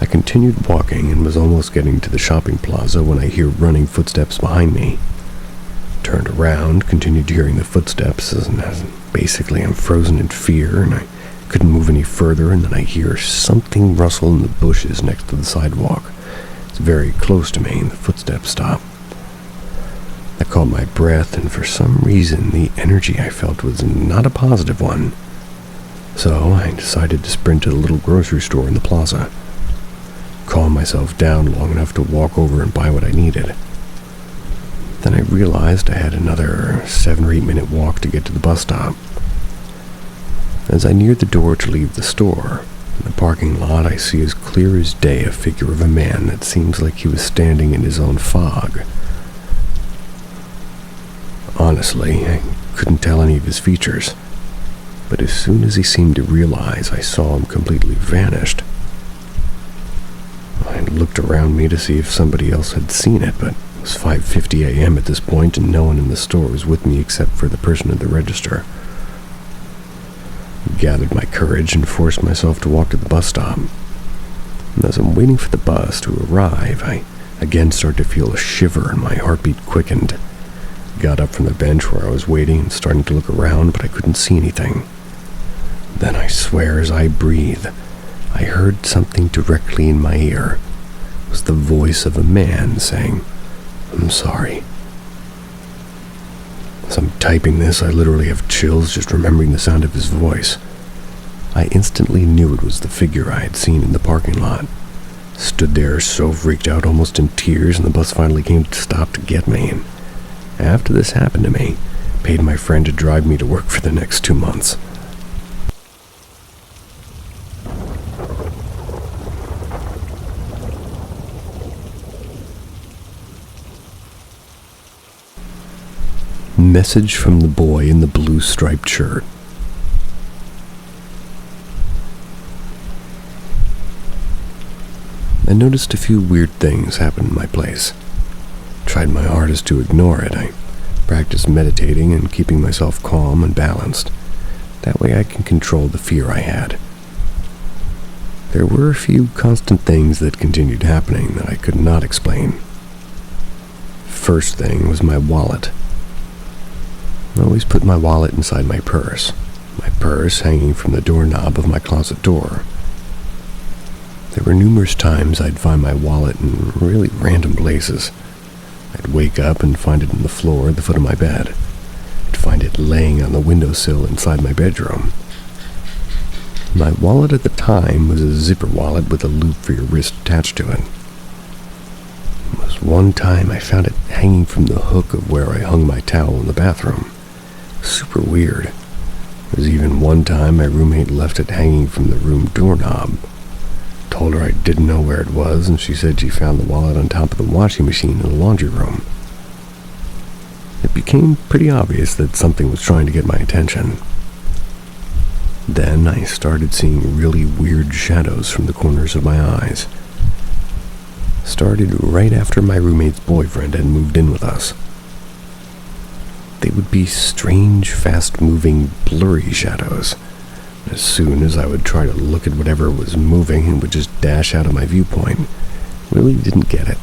I continued walking and was almost getting to the shopping plaza when I hear running footsteps behind me. Turned around, continued hearing the footsteps, and basically I'm frozen in fear, and I couldn't move any further, and then I hear something rustle in the bushes next to the sidewalk. It's very close to me, and the footsteps stop. I caught my breath, and for some reason, the energy I felt was not a positive one. So I decided to sprint to the little grocery store in the plaza. Calm myself down long enough to walk over and buy what I needed. Then I realized I had another 7 or 8 minute walk to get to the bus stop. As I neared the door to leave the store, in the parking lot, I see as clear as day a figure of a man that seems like he was standing in his own fog. Honestly, I couldn't tell any of his features, but as soon as he seemed to realize I saw him completely vanished. I looked around me to see if somebody else had seen it, but it was 5:50 a.m. at this point, and no one in the store was with me except for the person at the register. I gathered my courage and forced myself to walk to the bus stop. And as I'm waiting for the bus to arrive, I again start to feel a shiver and my heartbeat quickened. got up from the bench where I was waiting and starting to look around, but I couldn't see anything. Then I swear as I breathe, I heard something directly in my ear. It was the voice of a man saying, "I'm sorry." As I'm typing this, I literally have chills just remembering the sound of his voice. I instantly knew it was the figure I had seen in the parking lot. Stood there so freaked out, almost in tears, and the bus finally came to stop to get me. And after this happened to me, paid my friend to drive me to work for the next 2 months. Message from the boy in the blue striped shirt. I noticed a few weird things happen in my place. Tried my hardest to ignore it. I practiced meditating and keeping myself calm and balanced. That way I can control the fear I had. There were a few constant things that continued happening that I could not explain. First thing was my wallet. I always put my wallet inside my purse hanging from the doorknob of my closet door. There were numerous times I'd find my wallet in really random places. I'd wake up and find it on the floor at the foot of my bed. I'd find it laying on the windowsill inside my bedroom. My wallet at the time was a zipper wallet with a loop for your wrist attached to it. There was one time I found it hanging from the hook of where I hung my towel in the bathroom. Super weird. There was even one time my roommate left it hanging from the room doorknob. Told her I didn't know where it was, and she said she found the wallet on top of the washing machine in the laundry room. It became pretty obvious that something was trying to get my attention. Then I started seeing really weird shadows from the corners of my eyes. Started right after my roommate's boyfriend had moved in with us. They would be strange, fast-moving, blurry shadows. As soon as I would try to look at whatever was moving, it would just dash out of my viewpoint. Really didn't get it.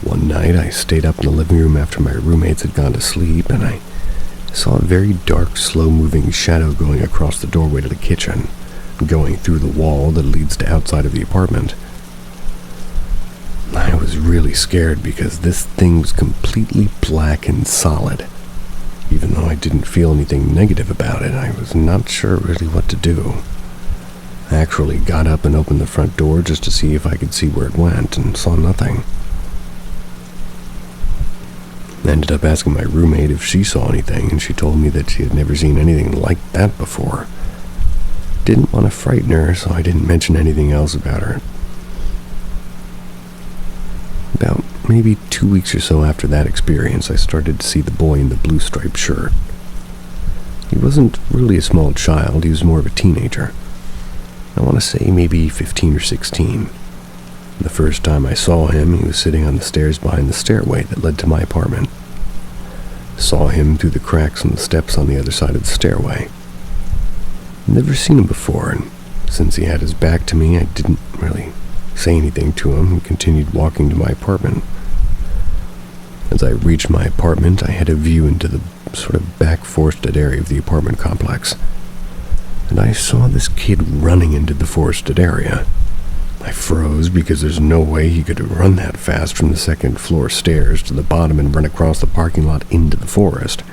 One night, I stayed up in the living room after my roommates had gone to sleep, and I saw a very dark, slow-moving shadow going across the doorway to the kitchen, going through the wall that leads to outside of the apartment. I was really scared because this thing was completely black and solid. Even though I didn't feel anything negative about it, I was not sure really what to do. I actually got up and opened the front door just to see if I could see where it went, and saw nothing. I ended up asking my roommate if she saw anything, and she told me that she had never seen anything like that before. Didn't want to frighten her, so I didn't mention anything else about her. About maybe 2 weeks or so after that experience, I started to see the boy in the blue striped shirt. He wasn't really a small child, he was more of a teenager. I want to say maybe 15 or 16. The first time I saw him, he was sitting on the stairs behind the stairway that led to my apartment. Saw him through the cracks on the steps on the other side of the stairway. Never seen him before, and since he had his back to me, I didn't really say anything to him and continued walking to my apartment. As I reached my apartment, I had a view into the sort of back forested area of the apartment complex, and I saw this kid running into the forested area. I froze because there's no way he could run that fast from the second floor stairs to the bottom and run across the parking lot into the forest.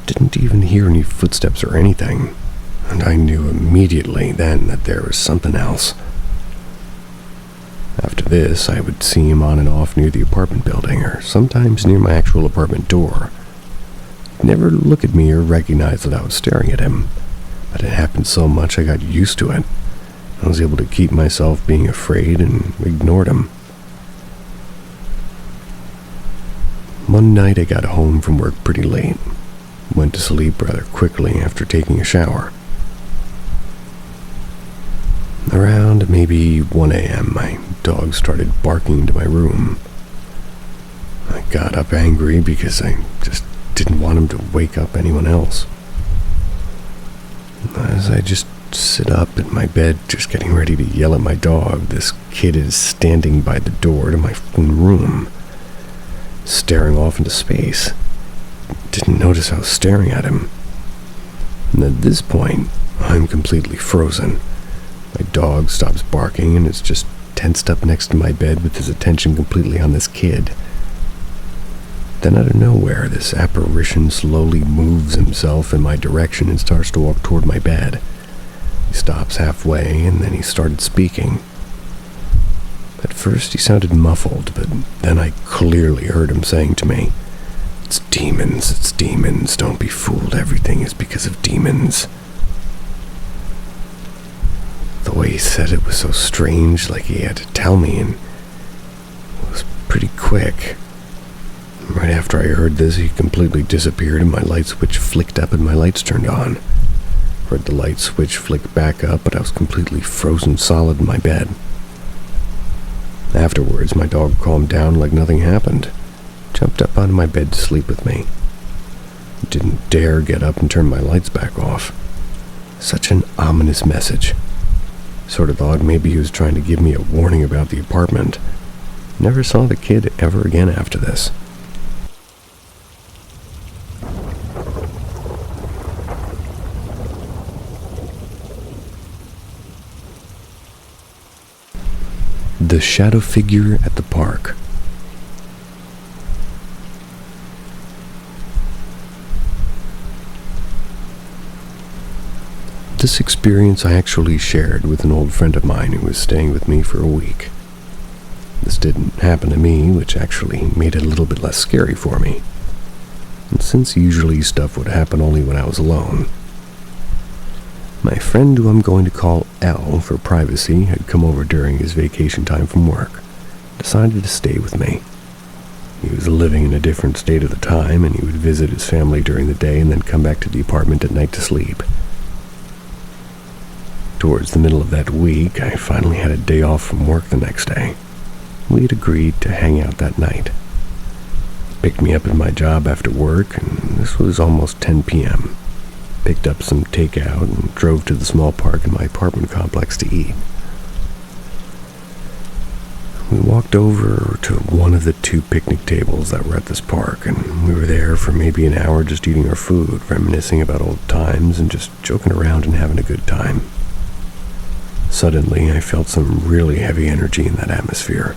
Didn't even hear any footsteps or anything, and I knew immediately then that there was something else. After this, I would see him on and off near the apartment building, or sometimes near my actual apartment door. He'd never look at me or recognize that I was staring at him, but it happened so much I got used to it. I was able to keep myself being afraid and ignored him. One night I got home from work pretty late. Went to sleep rather quickly after taking a shower. Around maybe 1 a.m., my dog started barking into my room. I got up angry because I just didn't want him to wake up anyone else. As I just sit up in my bed, just getting ready to yell at my dog, this kid is standing by the door to my own room. staring off into space. Didn't notice I was staring at him. And at this point, I'm completely frozen. My dog stops barking and is just tensed up next to my bed with his attention completely on this kid. Then out of nowhere, this apparition slowly moves himself in my direction and starts to walk toward my bed. He stops halfway and then he started speaking. At first he sounded muffled, but then I clearly heard him saying to me, it's demons, don't be fooled, everything is because of demons." The way he said it was so strange, like he had to tell me, and it was pretty quick. Right after I heard this, he completely disappeared and my light switch flicked up and my lights turned on. Heard the light switch flick back up, but I was completely frozen solid in my bed. Afterwards, my dog calmed down like nothing happened. Jumped up onto my bed to sleep with me. Didn't dare get up and turn my lights back off. Such an ominous message. Sort of thought maybe he was trying to give me a warning about the apartment. Never saw the kid ever again after this. The shadow figure at the park. This experience I actually shared with an old friend of mine who was staying with me for a week. This didn't happen to me, which actually made it a little bit less scary for me. And since usually stuff would happen only when I was alone, my friend, who I'm going to call L for privacy, had come over during his vacation time from work, decided to stay with me. He was living in a different state at the time, and he would visit his family during the day and then come back to the apartment at night to sleep. Towards the middle of that week, I finally had a day off from work the next day. We had agreed to hang out that night. He picked me up at my job after work, and this was almost 10 p.m. Picked up some takeout and drove to the small park in my apartment complex to eat. We walked over to one of the 2 picnic tables that were at this park, and we were there for maybe an hour just eating our food, reminiscing about old times, and just joking around and having a good time. Suddenly, I felt some really heavy energy in that atmosphere.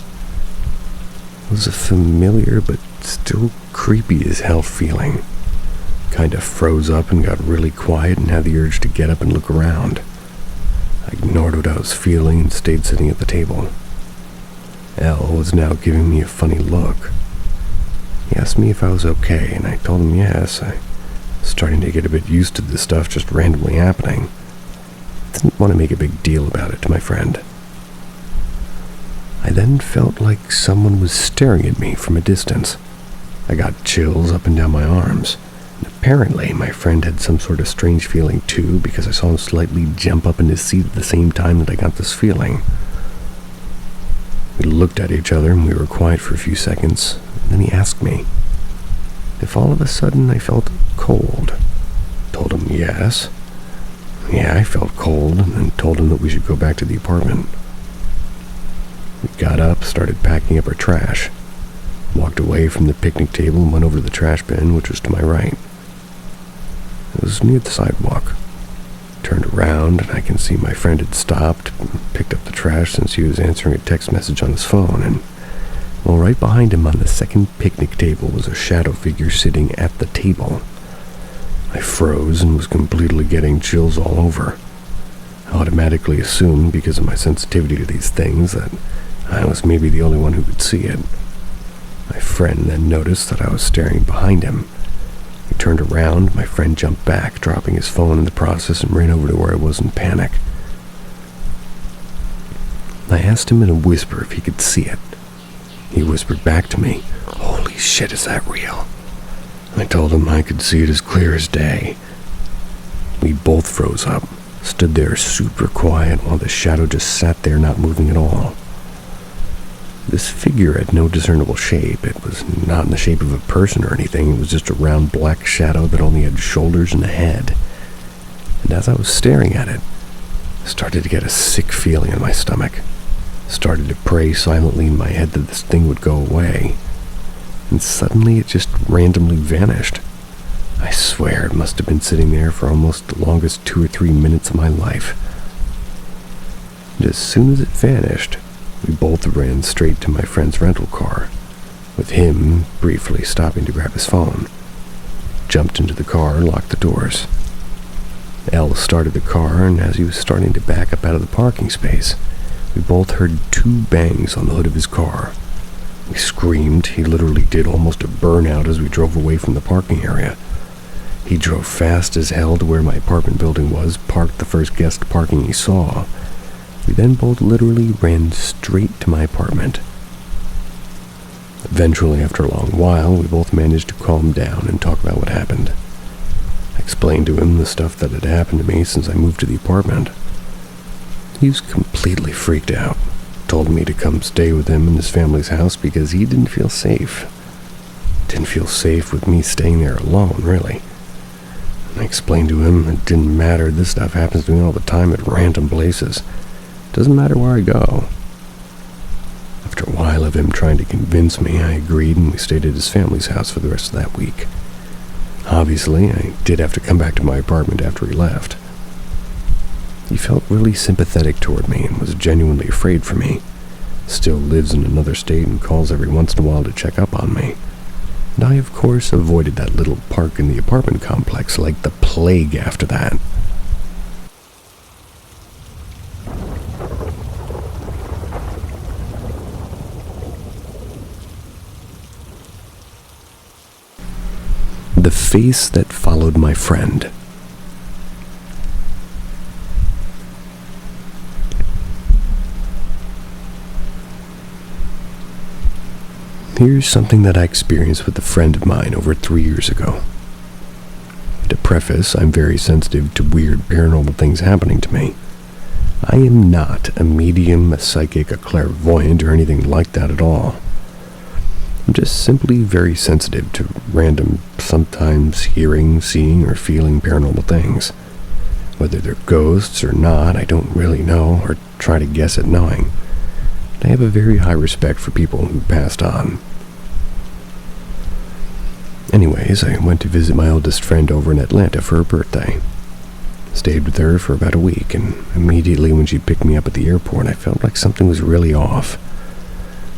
It was a familiar but still creepy as hell feeling. Kind of froze up and got really quiet and had the urge to get up and look around. I ignored what I was feeling and stayed sitting at the table. L was now giving me a funny look. He asked me if I was okay, and I told him yes. I was starting to get a bit used to this stuff just randomly happening. Didn't want to make a big deal about it to my friend. I then felt like someone was staring at me from a distance. I got chills up and down my arms. Apparently, my friend had some sort of strange feeling too, because I saw him slightly jump up in his seat at the same time that I got this feeling. We looked at each other and we were quiet for a few seconds, and then he asked me if all of a sudden I felt cold. Told him yes. Yeah, I felt cold, and then told him that we should go back to the apartment. We got up, started packing up our trash, walked away from the picnic table and went over to the trash bin, which was to my right. It was near the sidewalk. Turned around, and I can see my friend had stopped, picked up the trash since he was answering a text message on his phone, and well, right behind him on the second picnic table was a shadow figure sitting at the table. I froze and was completely getting chills all over. I automatically assumed, because of my sensitivity to these things, that I was maybe the only one who could see it. My friend then noticed that I was staring behind him. He turned around, my friend jumped back, dropping his phone in the process, and ran over to where I was in panic. I asked him in a whisper if he could see it. He whispered back to me, "Holy shit, is that real?" I told him I could see it as clear as day. We both froze up, stood there super quiet while the shadow just sat there not moving at all. This figure had no discernible shape. It was not in the shape of a person or anything. It was just a round black shadow that only had shoulders and a head. And as I was staring at it, I started to get a sick feeling in my stomach. Started to pray silently in my head that this thing would go away. and suddenly it just randomly vanished. I swear it must have been sitting there for almost the longest 2 or 3 minutes of my life. And as soon as it vanished, we both ran straight to my friend's rental car, with him briefly stopping to grab his phone. Jumped into the car and locked the doors. Elle started the car, and as he was starting to back up out of the parking space, we both heard 2 bangs on the hood of his car. We screamed. He literally did almost a burnout as we drove away from the parking area. He drove fast as hell to where my apartment building was, parked the first guest parking he saw. We then both literally ran straight to my apartment. Eventually, after a long while, we both managed to calm down and talk about what happened. I explained to him the stuff that had happened to me since I moved to the apartment. He was completely freaked out, told me to come stay with him in his family's house because he didn't feel safe. Didn't feel safe with me staying there alone, really. And I explained to him it didn't matter, this stuff happens to me all the time at random places. Doesn't matter where I go. After a while of him trying to convince me, I agreed and we stayed at his family's house for the rest of that week. Obviously, I did have to come back to my apartment after he left. He felt really sympathetic toward me and was genuinely afraid for me. Still lives in another state and calls every once in a while to check up on me. And I, of course, avoided that little park in the apartment complex like the plague after that. The face that followed my friend. Here's something that I experienced with a friend of mine over 3 years ago. To preface, I'm very sensitive to weird paranormal things happening to me. I am not a medium, a psychic, a clairvoyant, or anything like that at all. I'm just simply very sensitive to random, sometimes hearing, seeing, or feeling paranormal things. Whether they're ghosts or not, I don't really know, or try to guess at knowing. I have a very high respect for people who passed on. Anyways, I went to visit my oldest friend over in Atlanta for her birthday. Stayed with her for about a week, and immediately when she picked me up at the airport, I felt like something was really off.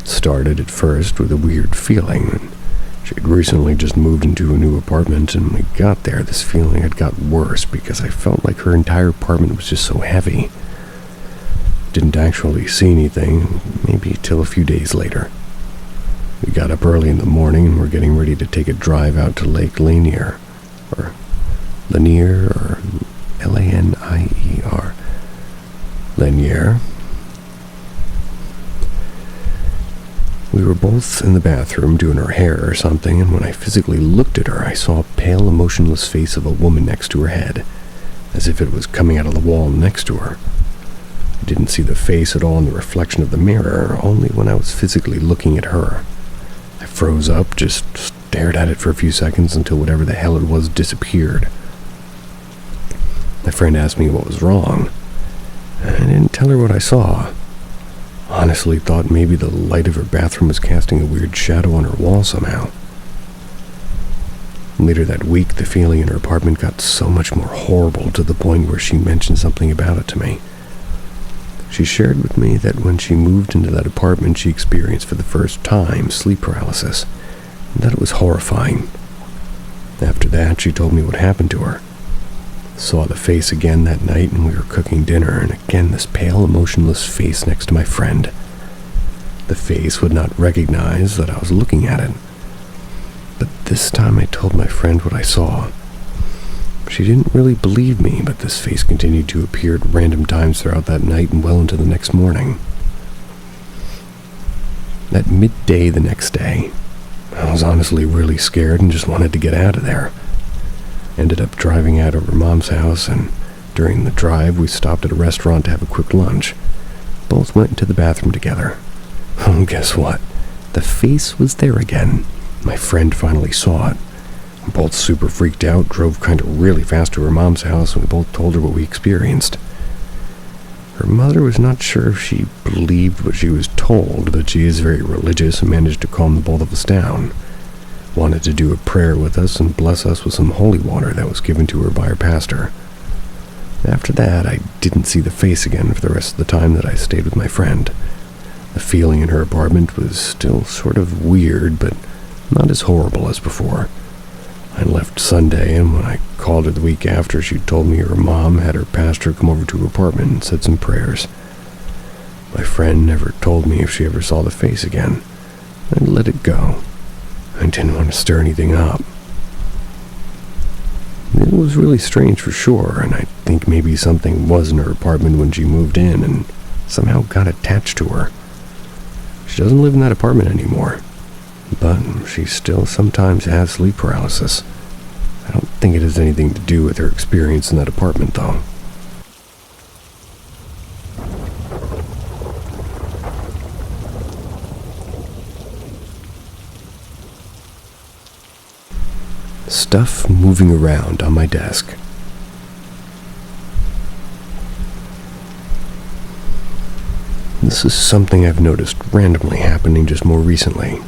Started at first with a weird feeling. She had recently just moved into a new apartment, and when we got there, this feeling had got worse because I felt like her entire apartment was just so heavy. Didn't actually see anything, maybe till a few days later. We got up early in the morning and were getting ready to take a drive out to Lake Lanier, or Lanier, or Lanier. Lanier. We were both in the bathroom doing her hair or something, and when I physically looked at her, I saw a pale, emotionless face of a woman next to her head, as if it was coming out of the wall next to her. I didn't see the face at all in the reflection of the mirror, only when I was physically looking at her. I froze up, just stared at it for a few seconds until whatever the hell it was disappeared. My friend asked me what was wrong. I didn't tell her what I saw. Honestly thought maybe the light of her bathroom was casting a weird shadow on her wall somehow. Later that week, the feeling in her apartment got so much more horrible to the point where she mentioned something about it to me. She shared with me that when she moved into that apartment, she experienced for the first time sleep paralysis, and that it was horrifying. After that, she told me what happened to her. Saw the face again that night when we were cooking dinner, and again this pale, emotionless face next to my friend. The face would not recognize that I was looking at it. But this time I told my friend what I saw. She didn't really believe me, but this face continued to appear at random times throughout that night and well into the next morning. At midday the next day, I was honestly really scared and just wanted to get out of there. Ended up driving out of her mom's house, and during the drive we stopped at a restaurant to have a quick lunch. Both went into the bathroom together. Oh, guess what? The face was there again. My friend finally saw it. We both super freaked out, drove kind of really fast to her mom's house, and we both told her what we experienced. Her mother was not sure if she believed what she was told, but she is very religious and managed to calm the both of us down. wanted to do a prayer with us and bless us with some holy water that was given to her by her pastor. After that, I didn't see the face again for the rest of the time that I stayed with my friend. The feeling in her apartment was still sort of weird, but not as horrible as before. I left Sunday, and when I called her the week after, she told me her mom had her pastor come over to her apartment and said some prayers. My friend never told me if she ever saw the face again. I let it go. I didn't want to stir anything up. It was really strange for sure, and I think maybe something was in her apartment when she moved in and somehow got attached to her. She doesn't live in that apartment anymore, but she still sometimes has sleep paralysis. I don't think it has anything to do with her experience in that apartment, though. Stuff moving around on my desk. This is something I've noticed randomly happening just more recently,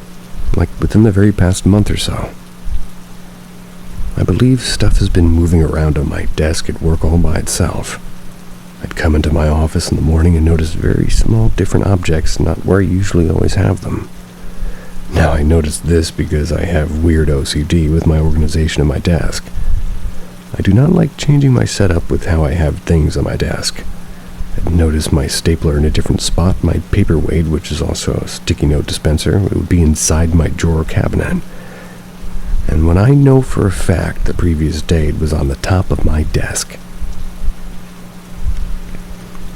like within the very past month or so. I believe stuff has been moving around on my desk at work all by itself. I'd come into my office in the morning and notice very small different objects not where I usually always have them. Now I noticed this because I have weird OCD with my organization of my desk. I do not like changing my setup with how I have things on my desk. I'd noticed my stapler in a different spot, my paperweight, which is also a sticky note dispenser, it would be inside my drawer cabinet. And when I know for a fact the previous day it was on the top of my desk.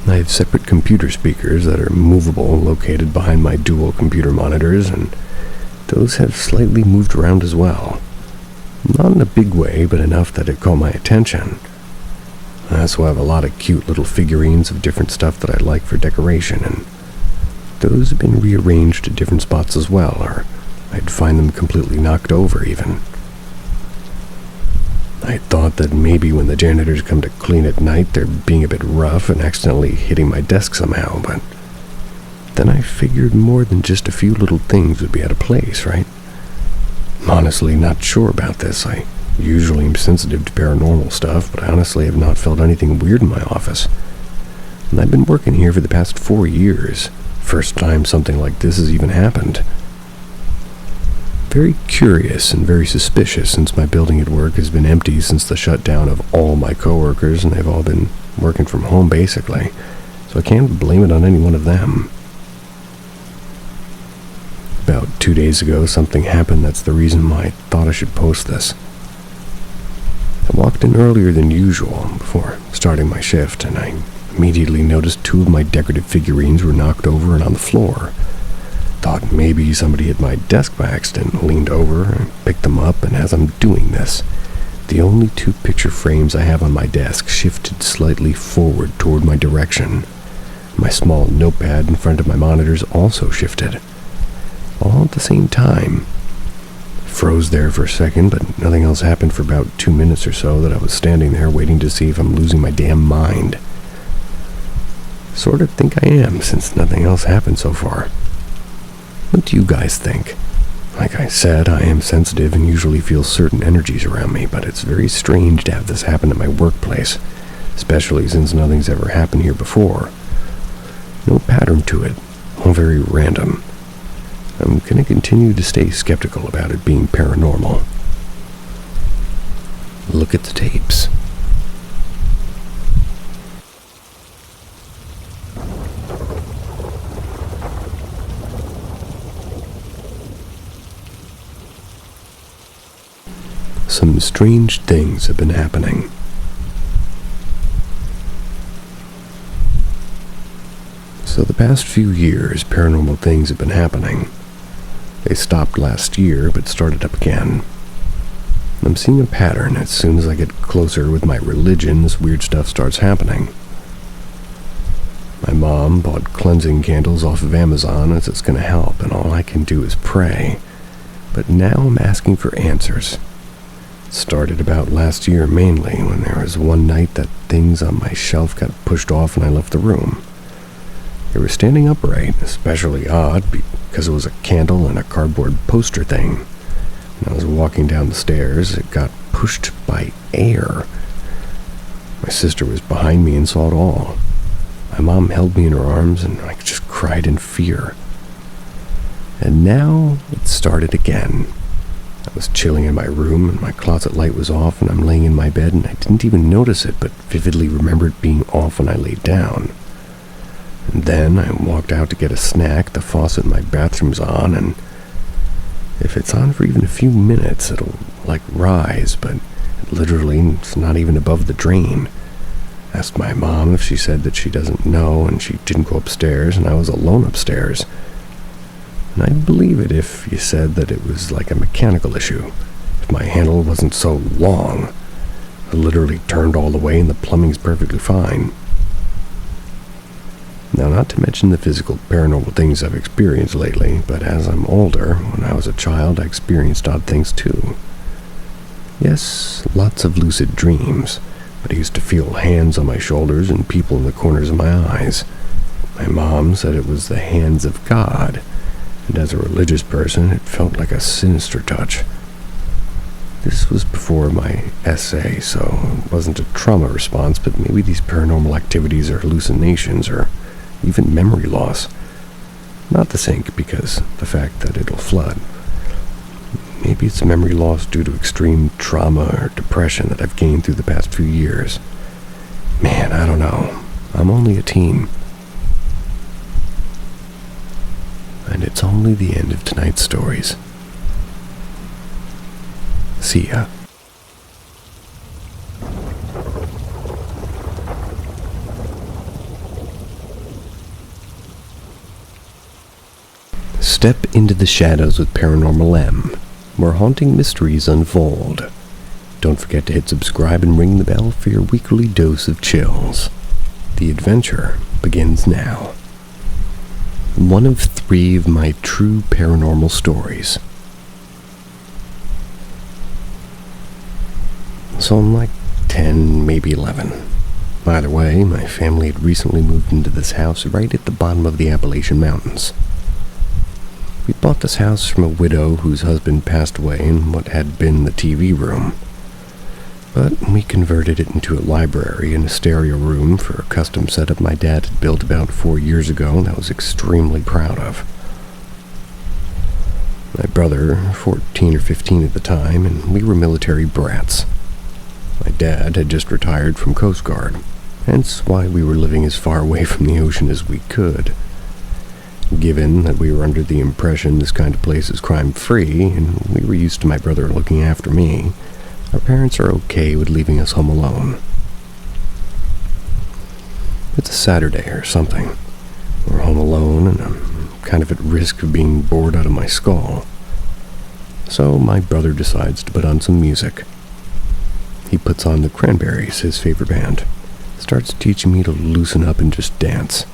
I have separate computer speakers that are movable located behind my dual computer monitors, and those have slightly moved around as well. Not in a big way, but enough that it caught my attention. I also have a lot of cute little figurines of different stuff that I like for decoration, and those have been rearranged to different spots as well, or I'd find them completely knocked over even. I thought that maybe when the janitors come to clean at night they're being a bit rough and accidentally hitting my desk somehow, but then I figured more than just a few little things would be out of place, right? I'm honestly not sure about this. I usually am sensitive to paranormal stuff, but I honestly have not felt anything weird in my office. And I've been working here for the past 4 years. First time something like this has even happened. Very curious and very suspicious since my building at work has been empty since the shutdown of all my coworkers, and they've all been working from home basically, so I can't blame it on any one of them. About 2 days ago, something happened that's the reason why I thought I should post this. I walked in earlier than usual before starting my shift, and I immediately noticed 2 of my decorative figurines were knocked over and on the floor. Thought maybe somebody hit my desk by accident, leaned over and picked them up, and as I'm doing this, the only 2 picture frames I have on my desk shifted slightly forward toward my direction. My small notepad in front of my monitors also shifted. All at the same time. Froze there for a second, but nothing else happened for about 2 minutes or so that I was standing there waiting to see if I'm losing my damn mind. Sort of think I am, since nothing else happened so far. What do you guys think? Like I said, I am sensitive and usually feel certain energies around me, but it's very strange to have this happen at my workplace, especially since nothing's ever happened here before. No pattern to it, all very random. I'm going to continue to stay skeptical about it being paranormal. Look at the tapes. Some strange things have been happening. So the past few years, paranormal things have been happening. They stopped last year, but started up again. I'm seeing a pattern. As soon as I get closer with my religion, this weird stuff starts happening. My mom bought cleansing candles off of Amazon as it's going to help, and all I can do is pray. But now I'm asking for answers. It started about last year mainly, when there was one night that things on my shelf got pushed off and I left the room. They were standing upright, especially odd because it was a candle and a cardboard poster thing. When I was walking down the stairs, it got pushed by air. My sister was behind me and saw it all. My mom held me in her arms, and I just cried in fear. And now it started again. I was chilling in my room, and my closet light was off, and I'm laying in my bed, and I didn't even notice it, but vividly remember it being off when I laid down. And then I walked out to get a snack. The faucet in my bathroom's on, and if it's on for even a few minutes, it'll, rise, but literally it's not even above the drain. Asked my mom if she said that she doesn't know, and she didn't go upstairs, and I was alone upstairs. And I'd believe it if you said that it was like a mechanical issue. If my handle wasn't so long, it literally turned all the way and the plumbing's perfectly fine. Now, not to mention the physical paranormal things I've experienced lately, but as I'm older, when I was a child, I experienced odd things too. Yes, lots of lucid dreams, but I used to feel hands on my shoulders and people in the corners of my eyes. My mom said it was the hands of God, and as a religious person, it felt like a sinister touch. This was before my essay, so it wasn't a trauma response, but maybe these paranormal activities are hallucinations or even memory loss. Not the sink, because the fact that it'll flood. Maybe it's memory loss due to extreme trauma or depression that I've gained through the past few years. Man, I don't know. I'm only a teen. And it's only the end of tonight's stories. See ya. Step into the shadows with Paranormal M, where haunting mysteries unfold. Don't forget to hit subscribe and ring the bell for your weekly dose of chills. The adventure begins now. One of 3 of my true paranormal stories. So I'm like 10, maybe 11. Either way, my family had recently moved into this house right at the bottom of the Appalachian Mountains. We bought this house from a widow whose husband passed away in what had been the TV room. But we converted it into a library and a stereo room for a custom setup my dad had built about 4 years ago that I was extremely proud of. My brother, 14 or 15 at the time, and we were military brats. My dad had just retired from Coast Guard, hence why we were living as far away from the ocean as we could. Given that we were under the impression this kind of place is crime-free, and we were used to my brother looking after me, our parents are okay with leaving us home alone. It's a Saturday or something. We're home alone, and I'm kind of at risk of being bored out of my skull. So my brother decides to put on some music. He puts on the Cranberries, his favorite band, starts teaching me to loosen up and just dance.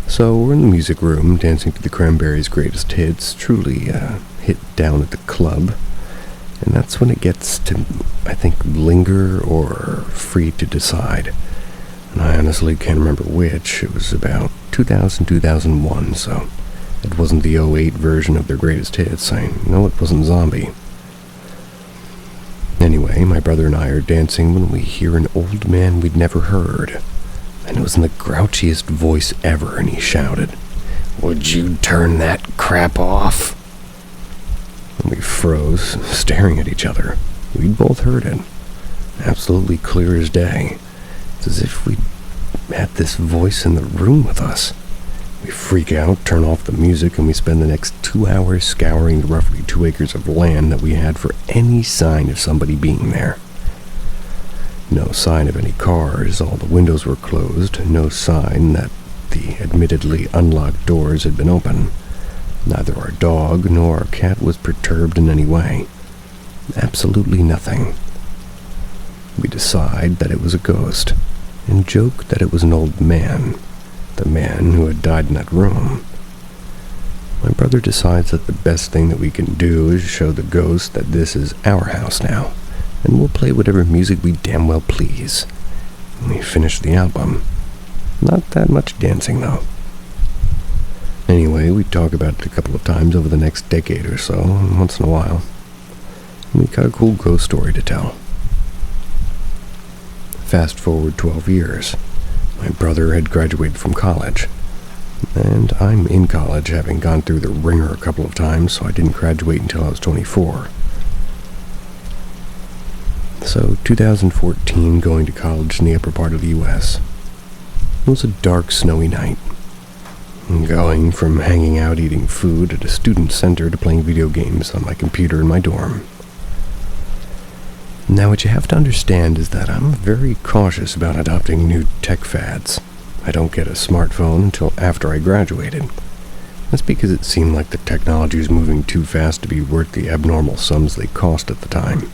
So we're in the music room, dancing to the Cranberries' greatest hits, truly a hit down at the club. And that's when it gets to, I think, Linger or Free to Decide. And I honestly can't remember which. It was about 2000, 2001, so it wasn't the '08 version of their greatest hits. I know it wasn't Zombie. Anyway, my brother and I are dancing when we hear an old man we'd never heard. And it was in the grouchiest voice ever, and he shouted, "Would you turn that crap off?" And we froze, staring at each other. We'd both heard it. Absolutely clear as day. It's as if we'd had this voice in the room with us. We freak out, turn off the music, and we spend the next 2 hours scouring the roughly 2 acres of land that we had for any sign of somebody being there. No sign of any cars, all the windows were closed, no sign that the admittedly unlocked doors had been open. Neither our dog nor our cat was perturbed in any way. Absolutely nothing. We decide that it was a ghost, and joke that it was an old man, the man who had died in that room. My brother decides that the best thing that we can do is show the ghost that this is our house now, and we'll play whatever music we damn well please. And we finished the album. Not that much dancing, though. Anyway, we'd talk about it a couple of times over the next decade or so, and once in a while. And we got a cool ghost story to tell. Fast forward 12 years. My brother had graduated from college. And I'm in college, having gone through the ringer a couple of times, so I didn't graduate until I was 24. So, 2014, going to college in the upper part of the U.S. It was a dark, snowy night. Going from hanging out eating food at a student center to playing video games on my computer in my dorm. Now, what you have to understand is that I'm very cautious about adopting new tech fads. I don't get a smartphone until after I graduated. That's because it seemed like the technology was moving too fast to be worth the abnormal sums they cost at the time.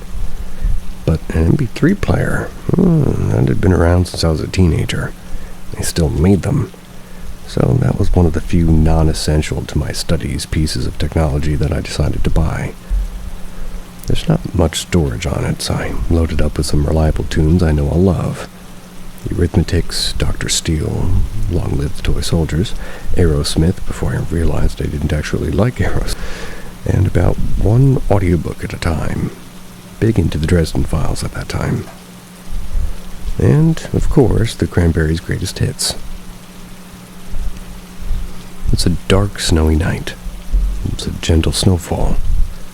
But an MP3 player, that had been around since I was a teenager. They still made them. So that was one of the few non-essential to my studies pieces of technology that I decided to buy. There's not much storage on it, so I loaded up with some reliable tunes I know I'll love. Eurythmics, Dr. Steele, Long Live the Toy Soldiers, Aerosmith, before I realized I didn't actually like Aerosmith, and about one audiobook at a time. Big into the Dresden Files at that time. And, of course, the Cranberries' greatest hits. It's a dark, snowy night. It's a gentle snowfall.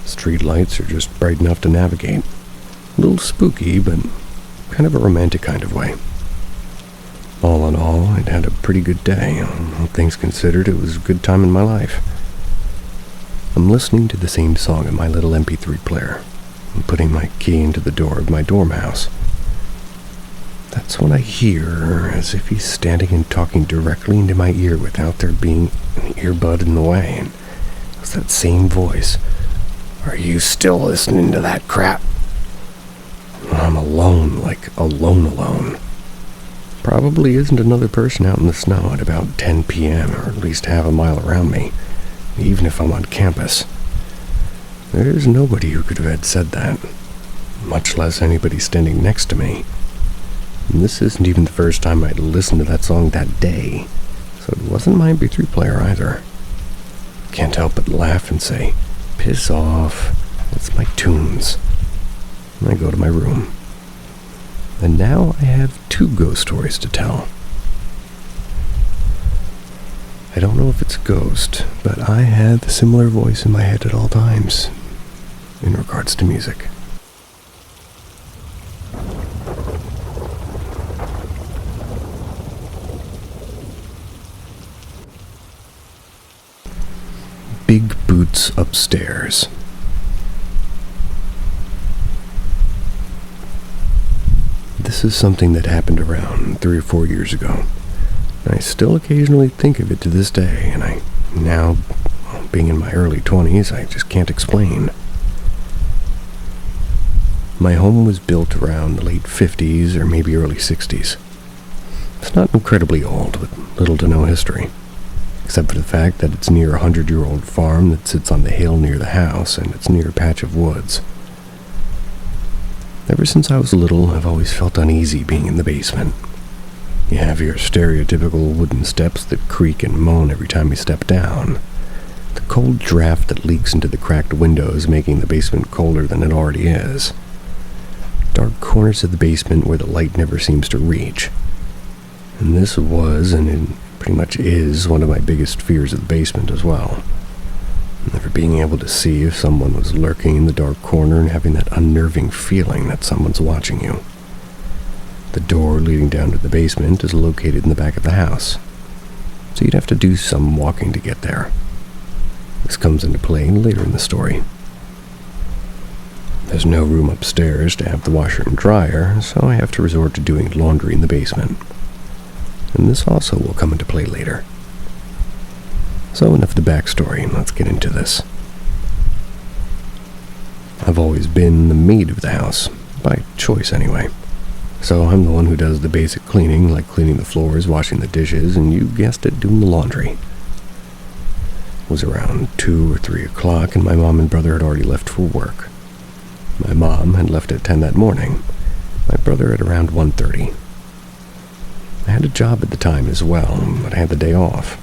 Street lights are just bright enough to navigate. A little spooky, but kind of a romantic kind of way. All in all, I'd had a pretty good day. All things considered, it was a good time in my life. I'm listening to the same song in my little MP3 player. I'm putting my key into the door of my dorm house. That's when I hear as if he's standing and talking directly into my ear without there being an earbud in the way. And it's that same voice. Are you still listening to that crap? I'm alone, like alone. Probably isn't another person out in the snow at about 10 p.m. or at least half a mile around me, even if I'm on campus. There's nobody who could have had said that, much less anybody standing next to me. And this isn't even the first time I'd listened to that song that day, so it wasn't my MP3 player either. Can't help but laugh and say, piss off, it's my tunes. And I go to my room. And now I have 2 ghost stories to tell. I don't know if it's a ghost, but I have a similar voice in my head at all times, in regards to music. Big Boots Upstairs. This is something that happened around 3 or 4 years ago. I still occasionally think of it to this day, and I now, being in my early 20s, I just can't explain. My home was built around the late 50s or maybe early 60s. It's not incredibly old, with little to no history, except for the fact that it's near a 100-year-old farm that sits on the hill near the house, and it's near a patch of woods. Ever since I was little, I've always felt uneasy being in the basement. You have your stereotypical wooden steps that creak and moan every time you step down. The cold draft that leaks into the cracked windows, making the basement colder than it already is. Dark corners of the basement where the light never seems to reach. And this was, and it pretty much is, one of my biggest fears of the basement as well. Never being able to see if someone was lurking in the dark corner and having that unnerving feeling that someone's watching you. The door leading down to the basement is located in the back of the house, so you'd have to do some walking to get there. This comes into play later in the story. There's no room upstairs to have the washer and dryer, so I have to resort to doing laundry in the basement. And this also will come into play later. So enough of the backstory, let's get into this. I've always been the maid of the house, by choice anyway. So I'm the one who does the basic cleaning, like cleaning the floors, washing the dishes, and you guessed it, doing the laundry. It was around 2 or 3 o'clock, and my mom and brother had already left for work. My mom had left at 10 that morning, my brother at around 1:30. I had a job at the time as well, but I had the day off.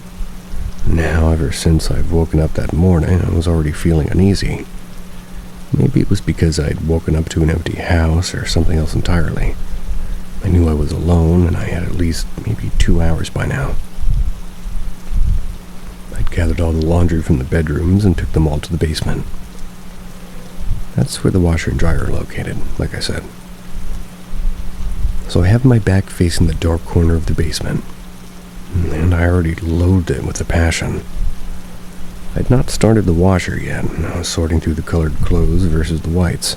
Now, ever since I'd woken up that morning, I was already feeling uneasy. Maybe it was because I'd woken up to an empty house or something else entirely. I knew I was alone, and I had at least maybe 2 hours by now. I'd gathered all the laundry from the bedrooms and took them all to the basement. That's where the washer and dryer are located, like I said. So I have my back facing the dark corner of the basement, and I already loathed it with a passion. I'd not started the washer yet, and I was sorting through the colored clothes versus the whites.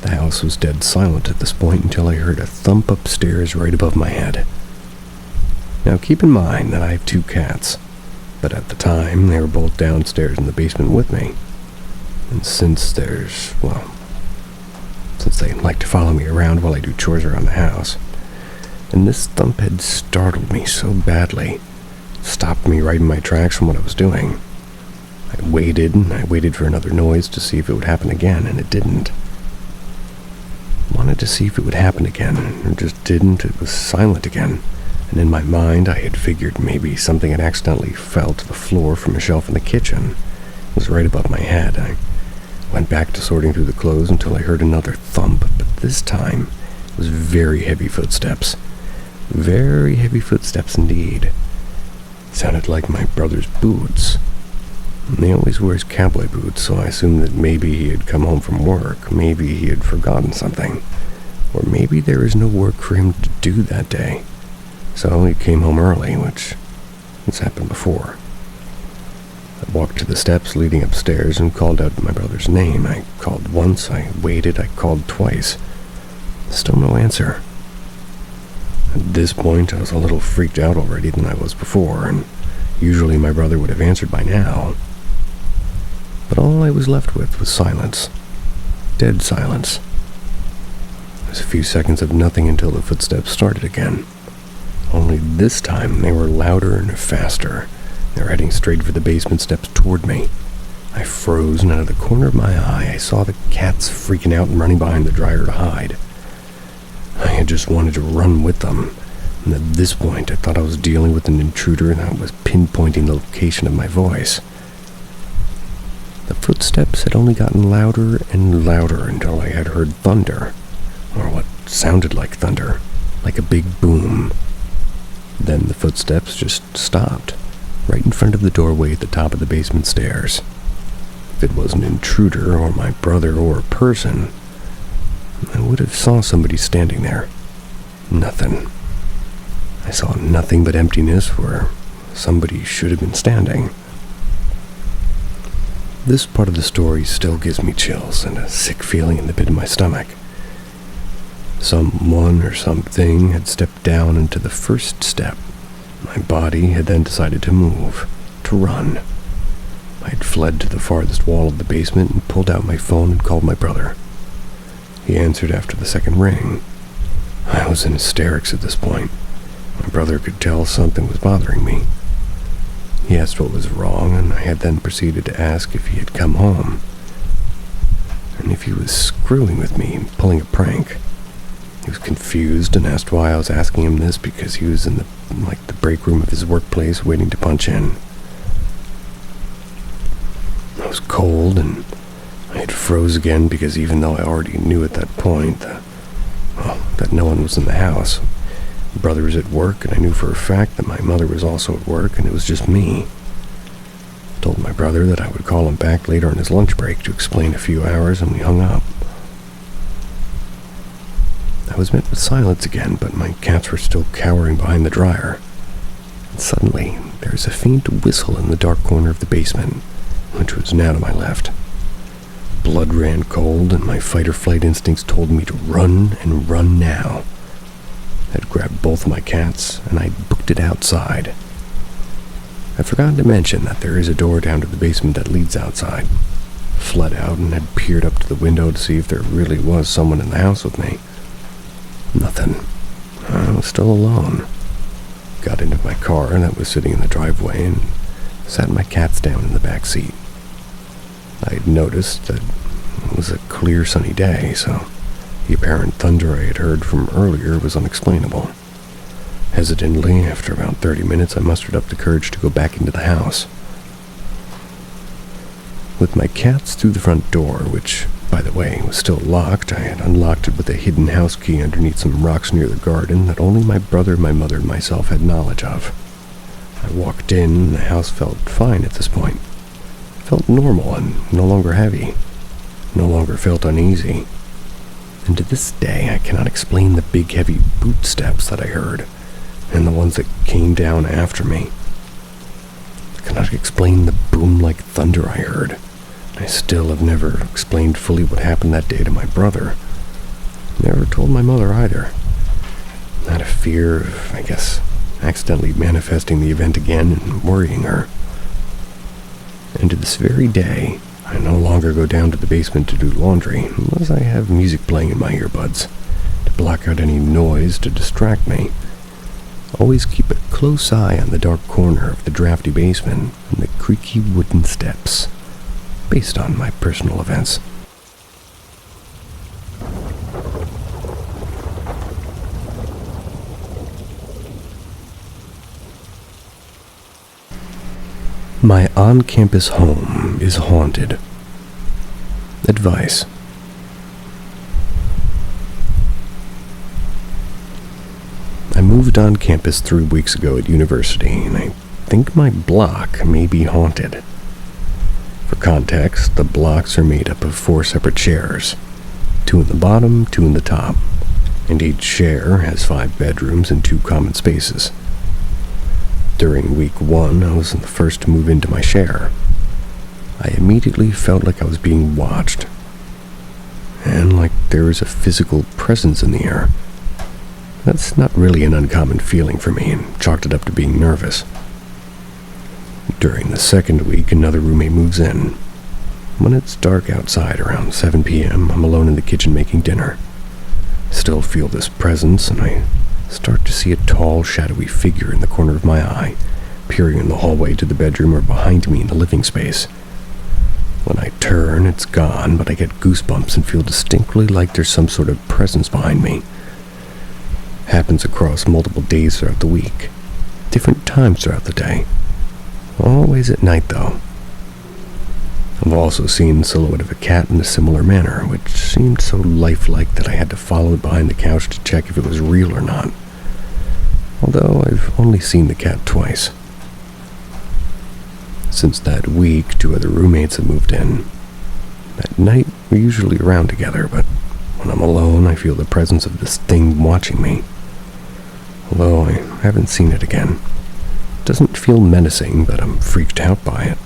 The house was dead silent at this point until I heard a thump upstairs right above my head. Now keep in mind that I have 2 cats, but at the time they were both downstairs in the basement with me. And since they like to follow me around while I do chores around the house, and this thump had startled me so badly, stopped me right in my tracks from what I was doing. I waited for another noise to see if it would happen again, and it didn't. Wanted to see if it would happen again, and it just didn't. It was silent again, and in my mind I had figured maybe something had accidentally fell to the floor from a shelf in the kitchen. It was right above my head. I went back to sorting through the clothes until I heard another thump, but this time it was very heavy footsteps. Very heavy footsteps indeed. It sounded like my brother's boots. And he always wears cowboy boots, so I assumed that maybe he had come home from work, maybe he had forgotten something, or maybe there was no work for him to do that day. So he came home early, which has happened before. I walked to the steps leading upstairs and called out my brother's name. I called once, I waited, I called twice. Still no answer. At this point, I was a little freaked out already than I was before, and usually my brother would have answered by now. But all I was left with was silence. Dead silence. It was a few seconds of nothing until the footsteps started again. Only this time they were louder and faster. They were heading straight for the basement steps toward me. I froze, and out of the corner of my eye, I saw the cats freaking out and running behind the dryer to hide. I had just wanted to run with them, and at this point I thought I was dealing with an intruder that was pinpointing the location of my voice. The footsteps had only gotten louder and louder until I had heard thunder, or what sounded like thunder, like a big boom. Then the footsteps just stopped, right in front of the doorway at the top of the basement stairs. If it was an intruder, or my brother, or a person, I would have saw somebody standing there. Nothing. I saw nothing but emptiness where somebody should have been standing. This part of the story still gives me chills and a sick feeling in the pit of my stomach. Someone or something had stepped down into the first step. My body had then decided to move, to run. I had fled to the farthest wall of the basement and pulled out my phone and called my brother. He answered after the second ring. I was in hysterics at this point. My brother could tell something was bothering me. He asked what was wrong, and I had then proceeded to ask if he had come home, and if he was screwing with me and pulling a prank. He was confused and asked why I was asking him this, because he was in the break room of his workplace waiting to punch in. I was cold, and I had froze again because even though I already knew at that point that no one was in the house, my brother was at work, and I knew for a fact that my mother was also at work, and it was just me. I told my brother that I would call him back later on his lunch break to explain a few hours, and we hung up. I was met with silence again, but my cats were still cowering behind the dryer. And suddenly, there was a faint whistle in the dark corner of the basement, which was now to my left. Blood ran cold, and my fight-or-flight instincts told me to run and run now. I'd grabbed both of my cats, and I booked it outside. I'd forgotten to mention that there is a door down to the basement that leads outside. Fled out and had peered up to the window to see if there really was someone in the house with me. Nothing. I was still alone. Got into my car that was sitting in the driveway and sat my cats down in the back seat. I had noticed that it was a clear sunny day, so the apparent thunder I had heard from earlier was unexplainable. Hesitantly, after about 30 minutes, I mustered up the courage to go back into the house. With my cats through the front door, which, by the way, was still locked, I had unlocked it with a hidden house key underneath some rocks near the garden that only my brother, my mother, and myself had knowledge of. I walked in, and the house felt fine at this point. It felt normal and no longer heavy. No longer felt uneasy. And to this day, I cannot explain the big heavy boot steps that I heard, and the ones that came down after me. I cannot explain the boom like thunder I heard. I still have never explained fully what happened that day to my brother. Never told my mother either. Out of fear of, I guess, accidentally manifesting the event again and worrying her. And to this very day, I no longer go down to the basement to do laundry unless I have music playing in my earbuds to block out any noise to distract me. Always keep a close eye on the dark corner of the drafty basement and the creaky wooden steps, based on my personal events. My on-campus home is haunted. Advice. I moved on campus 3 weeks ago at university, and I think my block may be haunted. For context, the blocks are made up of 4 separate shares, 2 in the bottom, 2 in the top, and each share has 5 bedrooms and 2 common spaces. During week 1, I was the first to move into my share. I immediately felt like I was being watched, and like there was a physical presence in the air. That's not really an uncommon feeling for me, and chalked it up to being nervous. During the second week, another roommate moves in. When it's dark outside around 7 p.m., I'm alone in the kitchen making dinner. I still feel this presence, and I start to see a tall, shadowy figure in the corner of my eye, peering in the hallway to the bedroom or behind me in the living space. When I turn, it's gone, but I get goosebumps and feel distinctly like there's some sort of presence behind me. Happens across multiple days throughout the week, different times throughout the day. Always at night, though. I've also seen the silhouette of a cat in a similar manner, which seemed so lifelike that I had to follow it behind the couch to check if it was real or not. Although I've only seen the cat twice. Since that week, 2 other roommates have moved in. At night, we're usually around together, but when I'm alone, I feel the presence of this thing watching me. Although I haven't seen it again. It doesn't feel menacing, but I'm freaked out by it.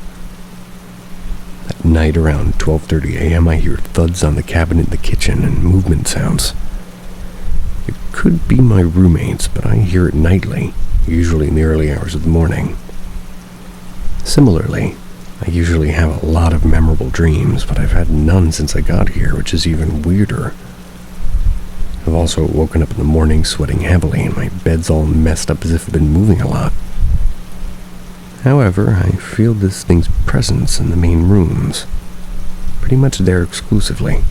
At night, around 12:30 a.m., I hear thuds on the cabinet in the kitchen and movement sounds. It could be my roommates, but I hear it nightly, usually in the early hours of the morning. Similarly, I usually have a lot of memorable dreams, but I've had none since I got here, which is even weirder. I've also woken up in the morning sweating heavily, and my bed's all messed up as if I've been moving a lot. However, I feel this thing's presence in the main rooms, pretty much there exclusively.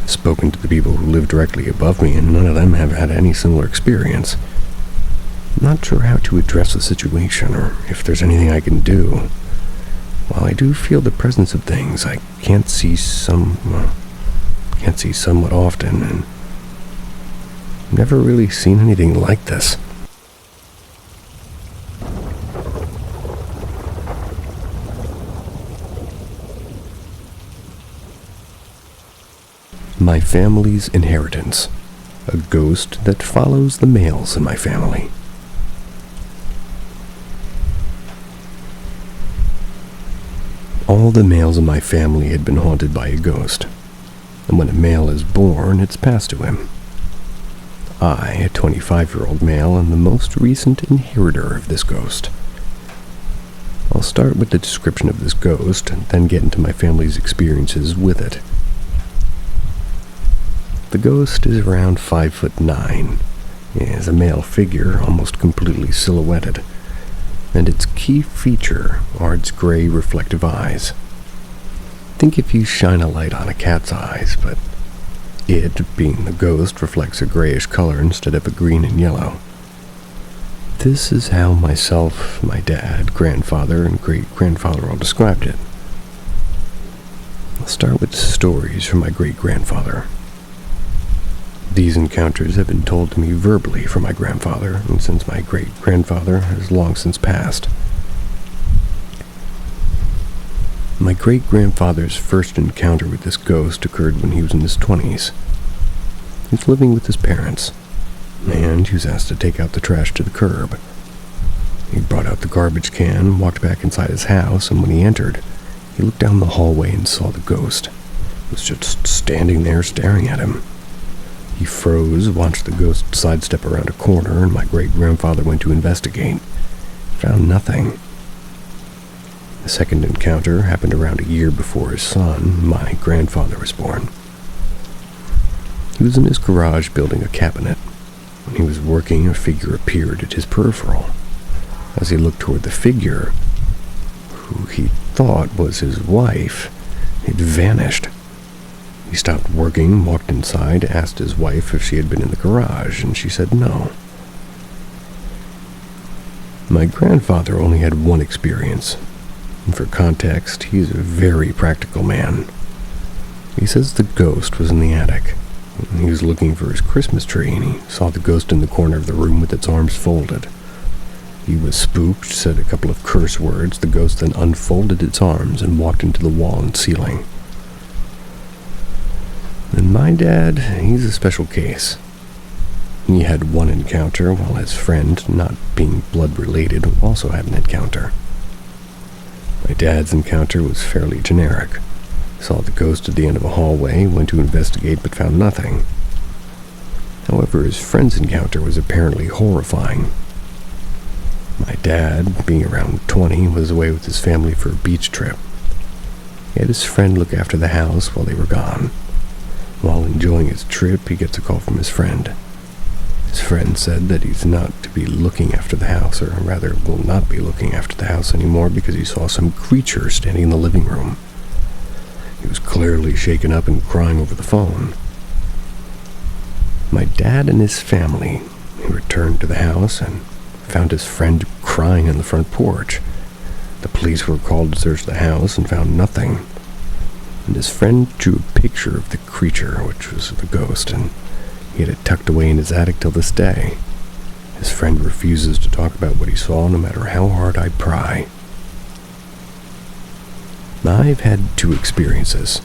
I've spoken to the people who live directly above me, and none of them have had any similar experience. I'm not sure how to address the situation, or if there's anything I can do. While I do feel the presence of things, I can't see somewhat often, and I've never really seen anything like this. My family's inheritance. A ghost that follows the males in my family. All the males in my family had been haunted by a ghost, and when a male is born, it's passed to him. I, a 25-year-old male, am the most recent inheritor of this ghost. I'll start with the description of this ghost, and then get into my family's experiences with it. The ghost is around 5'9", is a male figure almost completely silhouetted, and its key feature are its gray reflective eyes. Think if you shine a light on a cat's eyes, but it, being the ghost, reflects a grayish color instead of a green and yellow. This is how myself, my dad, grandfather, and great-grandfather all described it. I'll start with stories from my great-grandfather. These encounters have been told to me verbally from my grandfather, and since my great-grandfather has long since passed. My great-grandfather's first encounter with this ghost occurred when he was in his 20s. He was living with his parents, and he was asked to take out the trash to the curb. He brought out the garbage can, walked back inside his house, and when he entered, he looked down the hallway and saw the ghost. It was just standing there staring at him. He froze, watched the ghost sidestep around a corner, and my great-grandfather went to investigate. Found nothing. The second encounter happened around a year before his son, my grandfather, was born. He was in his garage building a cabinet. When he was working, a figure appeared at his peripheral. As he looked toward the figure, who he thought was his wife, it vanished. He stopped working, walked inside, asked his wife if she had been in the garage, and she said no. My grandfather only had one experience, and for context, he's a very practical man. He says the ghost was in the attic. He was looking for his Christmas tree, and he saw the ghost in the corner of the room with its arms folded. He was spooked, said a couple of curse words. The ghost then unfolded its arms and walked into the wall and ceiling. And my dad, he's a special case. He had one encounter, while his friend, not being blood-related, also had an encounter. My dad's encounter was fairly generic. Saw the ghost at the end of a hallway, went to investigate but found nothing. However, his friend's encounter was apparently horrifying. My dad, being around 20, was away with his family for a beach trip. He had his friend look after the house while they were gone. While enjoying his trip, he gets a call from his friend. His friend said that he's not to be looking after the house, or rather will not be looking after the house anymore because he saw some creature standing in the living room. He was clearly shaken up and crying over the phone. My dad and his family, he returned to the house and found his friend crying on the front porch. The police were called to search the house and found nothing. And his friend drew a picture of the creature, which was the ghost, and he had it tucked away in his attic till this day. His friend refuses to talk about what he saw, no matter how hard I pry. I've had two experiences.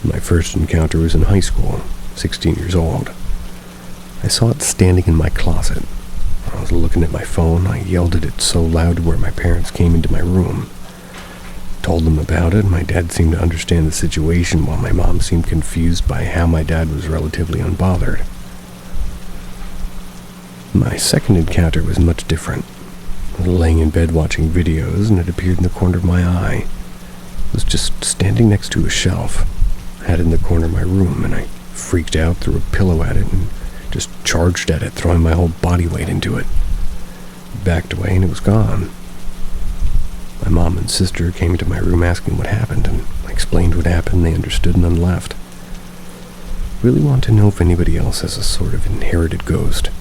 My first encounter was in high school, 16 years old. I saw it standing in my closet. I was looking at my phone. I yelled at it so loud where my parents came into my room. Told them about it. My dad seemed to understand the situation, while my mom seemed confused by how my dad was relatively unbothered. My second encounter was much different. I was laying in bed watching videos, and it appeared in the corner of my eye. It was just standing next to a shelf. I had it in the corner of my room, and I freaked out, threw a pillow at it, and just charged at it, throwing my whole body weight into it. Backed away, and it was gone. My mom and sister came into my room asking what happened, and I explained what happened. They understood and then left. Really want to know if anybody else has a sort of inherited ghost.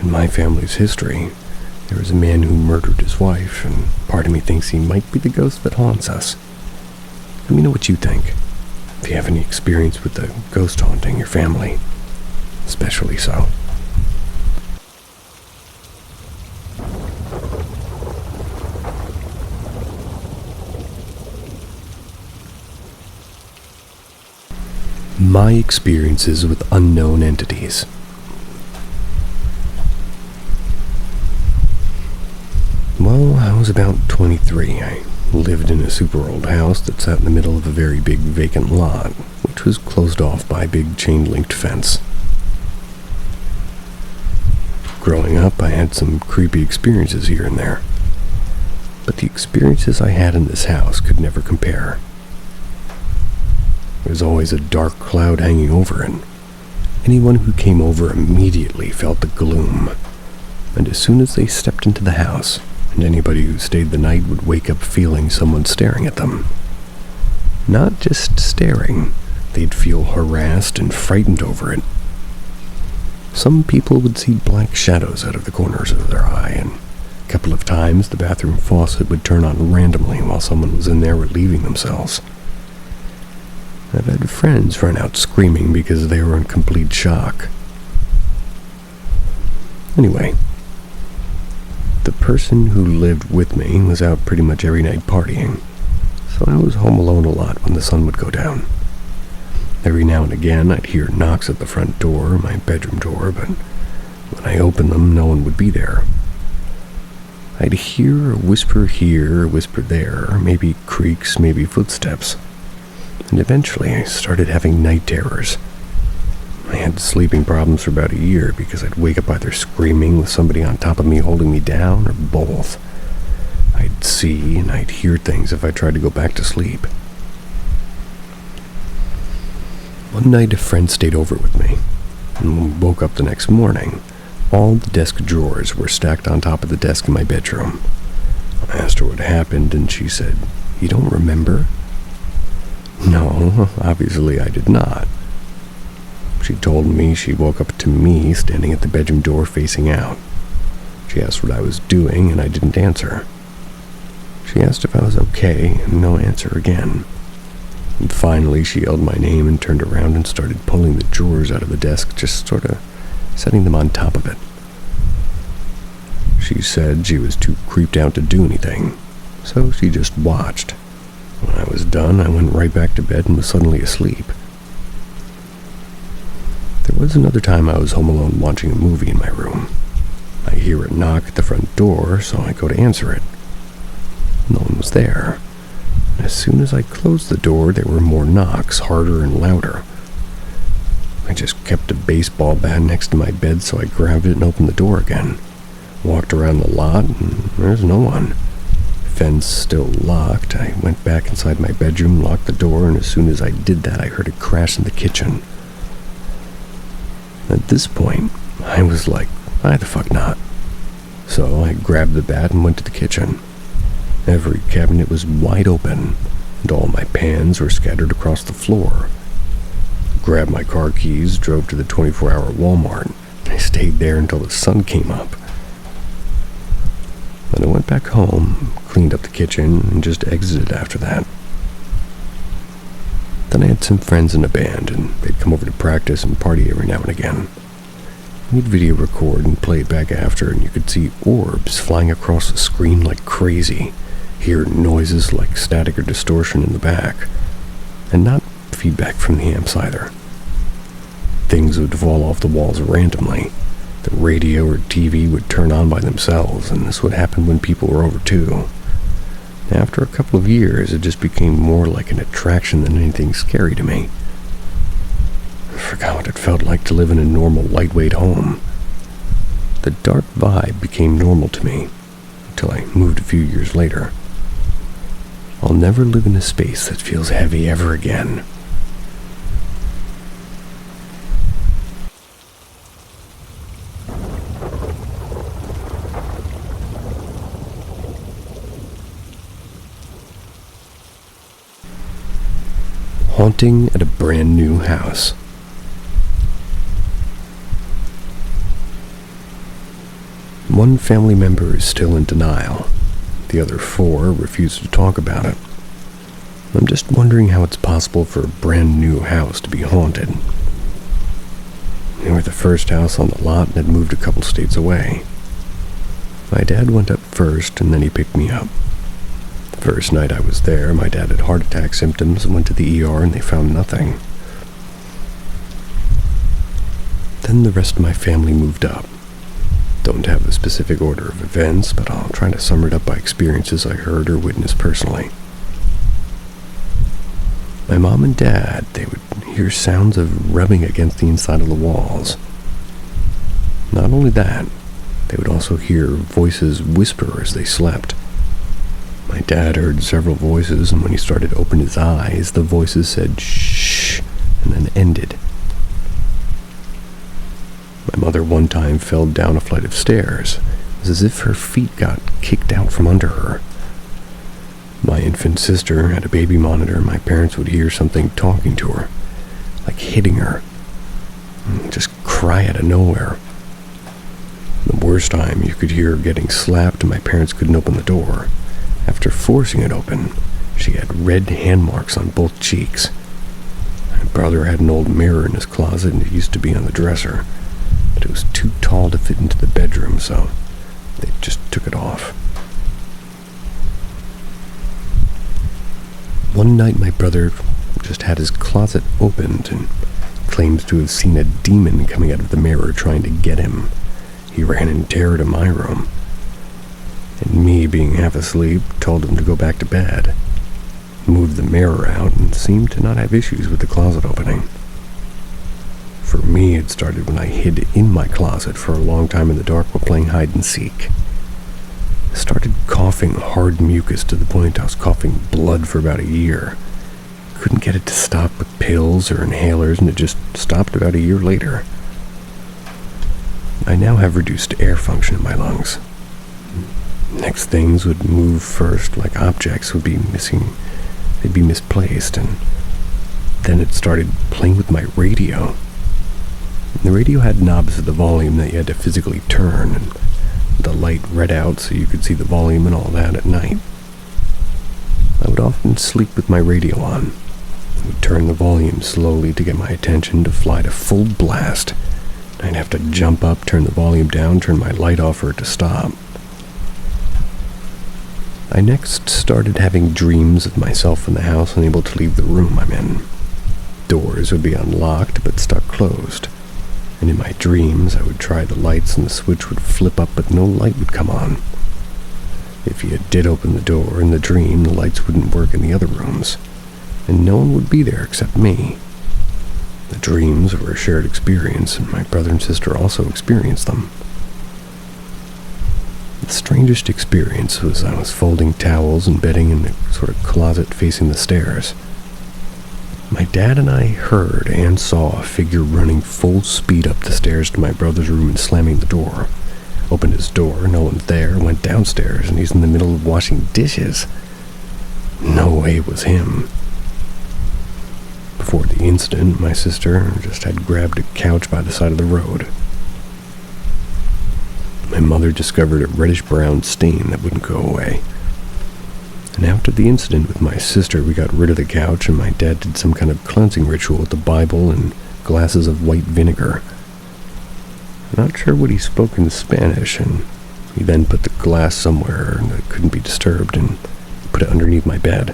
In my family's history, there was a man who murdered his wife, and part of me thinks he might be the ghost that haunts us. Let me know what you think. If you have any experience with the ghost haunting your family, especially so. My experiences with unknown entities. Well, I was about 23. I lived in a super old house that sat in the middle of a very big vacant lot, which was closed off by a big chain-linked fence. Growing up, I had some creepy experiences here and there, but the experiences I had in this house could never compare. There was always a dark cloud hanging over it. Anyone who came over immediately felt the gloom, and as soon as they stepped into the house, and anybody who stayed the night would wake up feeling someone staring at them. Not just staring, they'd feel harassed and frightened over it. Some people would see black shadows out of the corners of their eye, and a couple of times the bathroom faucet would turn on randomly while someone was in there relieving themselves. I've had friends run out screaming because they were in complete shock. Anyway, the person who lived with me was out pretty much every night partying, so I was home alone a lot when the sun would go down. Every now and again I'd hear knocks at the front door, my bedroom door, but when I opened them, no one would be there. I'd hear a whisper here, a whisper there, maybe creaks, maybe footsteps. And eventually I started having night terrors. I had sleeping problems for about a year because I'd wake up either screaming with somebody on top of me holding me down, or both. I'd see and I'd hear things if I tried to go back to sleep. One night a friend stayed over with me, and when we woke up the next morning, all the desk drawers were stacked on top of the desk in my bedroom. I asked her what happened, and she said, "You don't remember?" No, obviously I did not. She told me she woke up to me standing at the bedroom door facing out. She asked what I was doing, and I didn't answer. She asked if I was okay, and no answer again. And finally, she yelled my name and turned around and started pulling the drawers out of the desk, just sort of setting them on top of it. She said she was too creeped out to do anything, so she just watched. When I was done, I went right back to bed and was suddenly asleep. There was another time I was home alone watching a movie in my room. I hear a knock at the front door, so I go to answer it. No one was there. As soon as I closed the door, there were more knocks, harder and louder. I just kept a baseball bat next to my bed, so I grabbed it and opened the door again. Walked around the lot, and there's no one. Fence still locked. I went back inside my bedroom, locked the door, and as soon as I did that, I heard a crash in the kitchen. At this point, I was like, why the fuck not? So I grabbed the bat and went to the kitchen. Every cabinet was wide open, and all my pans were scattered across the floor. Grabbed my car keys, drove to the 24-hour Walmart. I stayed there until the sun came up. Then I went back home, cleaned up the kitchen, and just exited after that. Then I had some friends in a band, and they'd come over to practice and party every now and again. We'd video record and play it back after, and you could see orbs flying across the screen like crazy. Hear noises like static or distortion in the back, and not feedback from the amps either. Things would fall off the walls randomly. The radio or TV would turn on by themselves, and this would happen when people were over too. After a couple of years, it just became more like an attraction than anything scary to me. I forgot what it felt like to live in a normal, lightweight home. The dark vibe became normal to me, until I moved a few years later. I'll never live in a space that feels heavy ever again. Haunting at a brand new house. One family member is still in denial. The other 4 refuse to talk about it. I'm just wondering how it's possible for a brand new house to be haunted. They were the first house on the lot and had moved a couple states away. My dad went up first, and then he picked me up. The first night I was there, my dad had heart attack symptoms and went to the ER, and they found nothing. Then the rest of my family moved up. Don't have a specific order of events, but I'll try to sum it up by experiences I heard or witnessed personally. My mom and dad, they would hear sounds of rubbing against the inside of the walls. Not only that, they would also hear voices whisper as they slept. My dad heard several voices, and when he started to open his eyes, the voices said shh, and then ended. My mother one time fell down a flight of stairs. It was as if her feet got kicked out from under her. My infant sister had a baby monitor. My parents would hear something talking to her, like hitting her. Just cry out of nowhere. The worst time, you could hear her getting slapped and my parents couldn't open the door. After forcing it open, she had red hand marks on both cheeks. My brother had an old mirror in his closet and it used to be on the dresser, but it was too tall to fit into the bedroom, so they just took it off. One night my brother just had his closet opened and claims to have seen a demon coming out of the mirror trying to get him. He ran in terror to my room, and me, being half asleep, told him to go back to bed. Moved the mirror out and seemed to not have issues with the closet opening. For me, it started when I hid in my closet for a long time in the dark while playing hide and seek. I started coughing hard mucus to the point I was coughing blood for about a year. Couldn't get it to stop with pills or inhalers, and it just stopped about a year later. I now have reduced air function in my lungs. Next things would move first, like objects would be missing. They'd be misplaced, and then it started playing with my radio. The radio had knobs of the volume that you had to physically turn, and the light read out so you could see the volume and all that at night. I would often sleep with my radio on. I would turn the volume slowly to get my attention to fly to full blast. I'd have to jump up, turn the volume down, turn my light off for it to stop. I next started having dreams of myself in the house unable to leave the room I'm in. Doors would be unlocked but stuck closed. And in my dreams, I would try the lights and the switch would flip up but no light would come on. If you did open the door in the dream, the lights wouldn't work in the other rooms, and no one would be there except me. The dreams were a shared experience, and my brother and sister also experienced them. The strangest experience was I was folding towels and bedding in a sort of closet facing the stairs. My dad and I heard and saw a figure running full speed up the stairs to my brother's room and slamming the door. Opened his door, no one's there, went downstairs, and he's in the middle of washing dishes. No way it was him. Before the incident, my sister just had grabbed a couch by the side of the road. My mother discovered a reddish-brown stain that wouldn't go away. And after the incident with my sister, we got rid of the couch, and my dad did some kind of cleansing ritual with the Bible and glasses of white vinegar. I'm not sure what he spoke in Spanish, and he then put the glass somewhere that couldn't be disturbed and put it underneath my bed.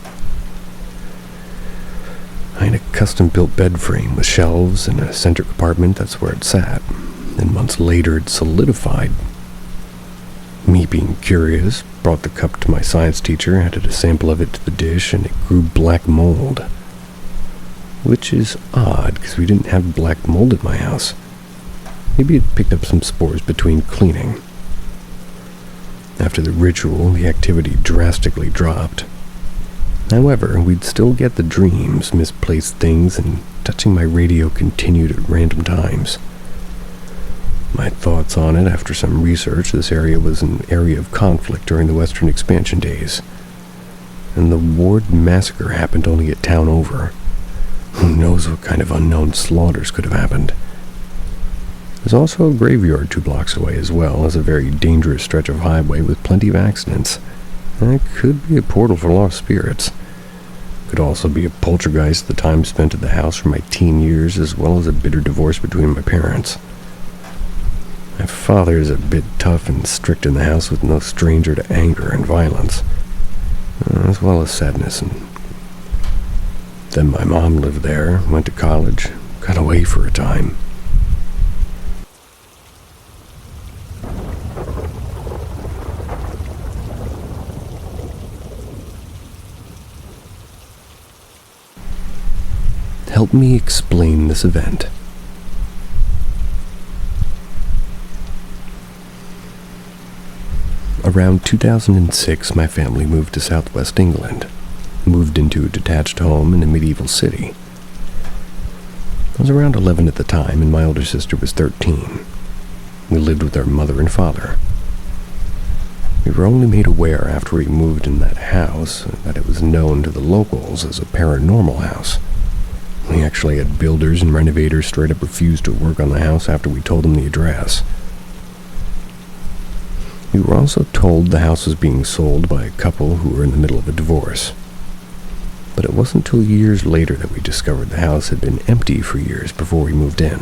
I had a custom-built bed frame with shelves and a center compartment. That's where it sat. And months later, it solidified. Me, being curious, brought the cup to my science teacher, added a sample of it to the dish, and it grew black mold. Which is odd, because we didn't have black mold at my house. Maybe it picked up some spores between cleaning. After the ritual, the activity drastically dropped. However, we'd still get the dreams, misplaced things, and touching my radio continued at random times. My thoughts on it, after some research, this area was an area of conflict during the Western expansion days. And the Ward massacre happened only a town over. Who knows what kind of unknown slaughters could have happened. There's also a graveyard 2 blocks away, as well as a very dangerous stretch of highway with plenty of accidents. That could be a portal for lost spirits. Could also be a poltergeist, the time spent at the house for my teen years, as well as a bitter divorce between my parents. My father is a bit tough and strict in the house, with no stranger to anger and violence, as well as sadness. And then my mom lived there, went to college, got away for a time. Help me explain this event. Around 2006, my family moved to southwest England, moved into a detached home in a medieval city. I was around 11 at the time, and my older sister was 13. We lived with our mother and father. We were only made aware after we moved in that house that it was known to the locals as a paranormal house. We actually had builders and renovators straight up refuse to work on the house after we told them the address. We were also told the house was being sold by a couple who were in the middle of a divorce. But it wasn't until years later that we discovered the house had been empty for years before we moved in.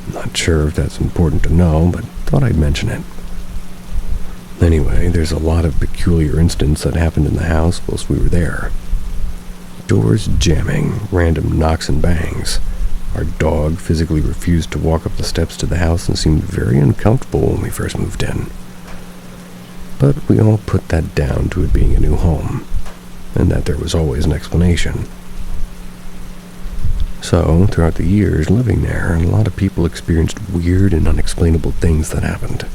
I'm not sure if that's important to know, but thought I'd mention it. Anyway, there's a lot of peculiar incidents that happened in the house whilst we were there. Doors jamming, random knocks and bangs. Our dog physically refused to walk up the steps to the house and seemed very uncomfortable when we first moved in. But we all put that down to it being a new home, and that there was always an explanation. So, throughout the years living there, a lot of people experienced weird and unexplainable things that happened.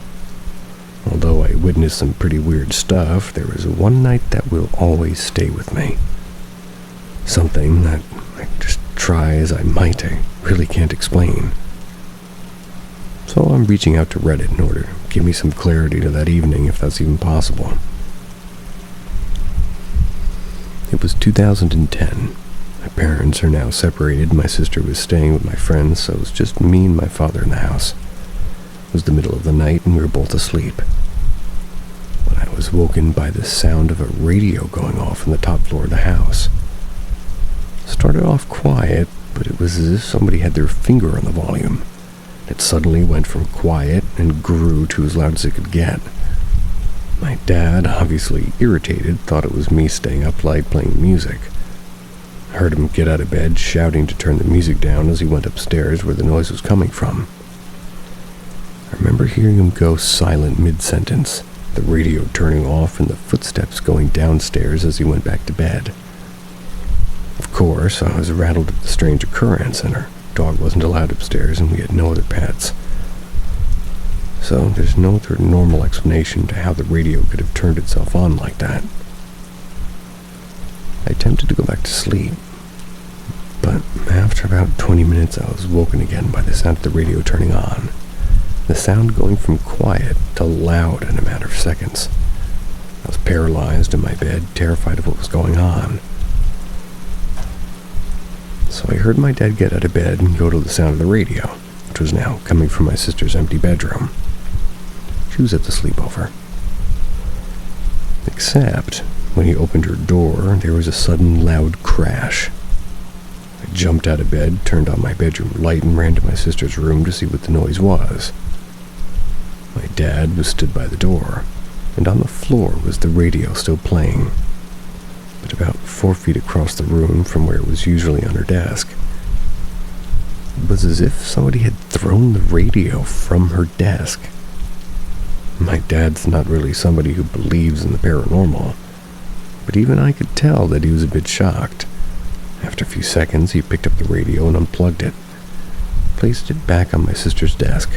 Although I witnessed some pretty weird stuff, there was one night that will always stay with me. Something that I just try as I might, I really can't explain. So I'm reaching out to Reddit in order to give me some clarity to that evening, if that's even possible. It was 2010. My parents are now separated. My sister was staying with my friends, so it was just me and my father in the house. It was the middle of the night and we were both asleep. When I was woken by the sound of a radio going off on the top floor of the house. It started off quiet, but it was as if somebody had their finger on the volume. It suddenly went from quiet and grew to as loud as it could get. My dad, obviously irritated, thought it was me staying up late playing music. I heard him get out of bed, shouting to turn the music down as he went upstairs where the noise was coming from. I remember hearing him go silent mid-sentence, the radio turning off and the footsteps going downstairs as he went back to bed. Of course, I was rattled at the strange occurrence, and our dog wasn't allowed upstairs and we had no other pets. So there's no other normal explanation to how the radio could have turned itself on like that. I attempted to go back to sleep, but after about 20 minutes I was woken again by the sound of the radio turning on, the sound going from quiet to loud in a matter of seconds. I was paralyzed in my bed, terrified of what was going on. So I heard my dad get out of bed and go to the sound of the radio, which was now coming from my sister's empty bedroom. She was at the sleepover. Except, when he opened her door, there was a sudden loud crash. I jumped out of bed, turned on my bedroom light, and ran to my sister's room to see what the noise was. My dad was stood by the door, and on the floor was the radio still playing, but about 4 feet across the room from where it was usually on her desk. It was as if somebody had thrown the radio from her desk. My dad's not really somebody who believes in the paranormal, but even I could tell that he was a bit shocked. After a few seconds, he picked up the radio and unplugged it, placed it back on my sister's desk,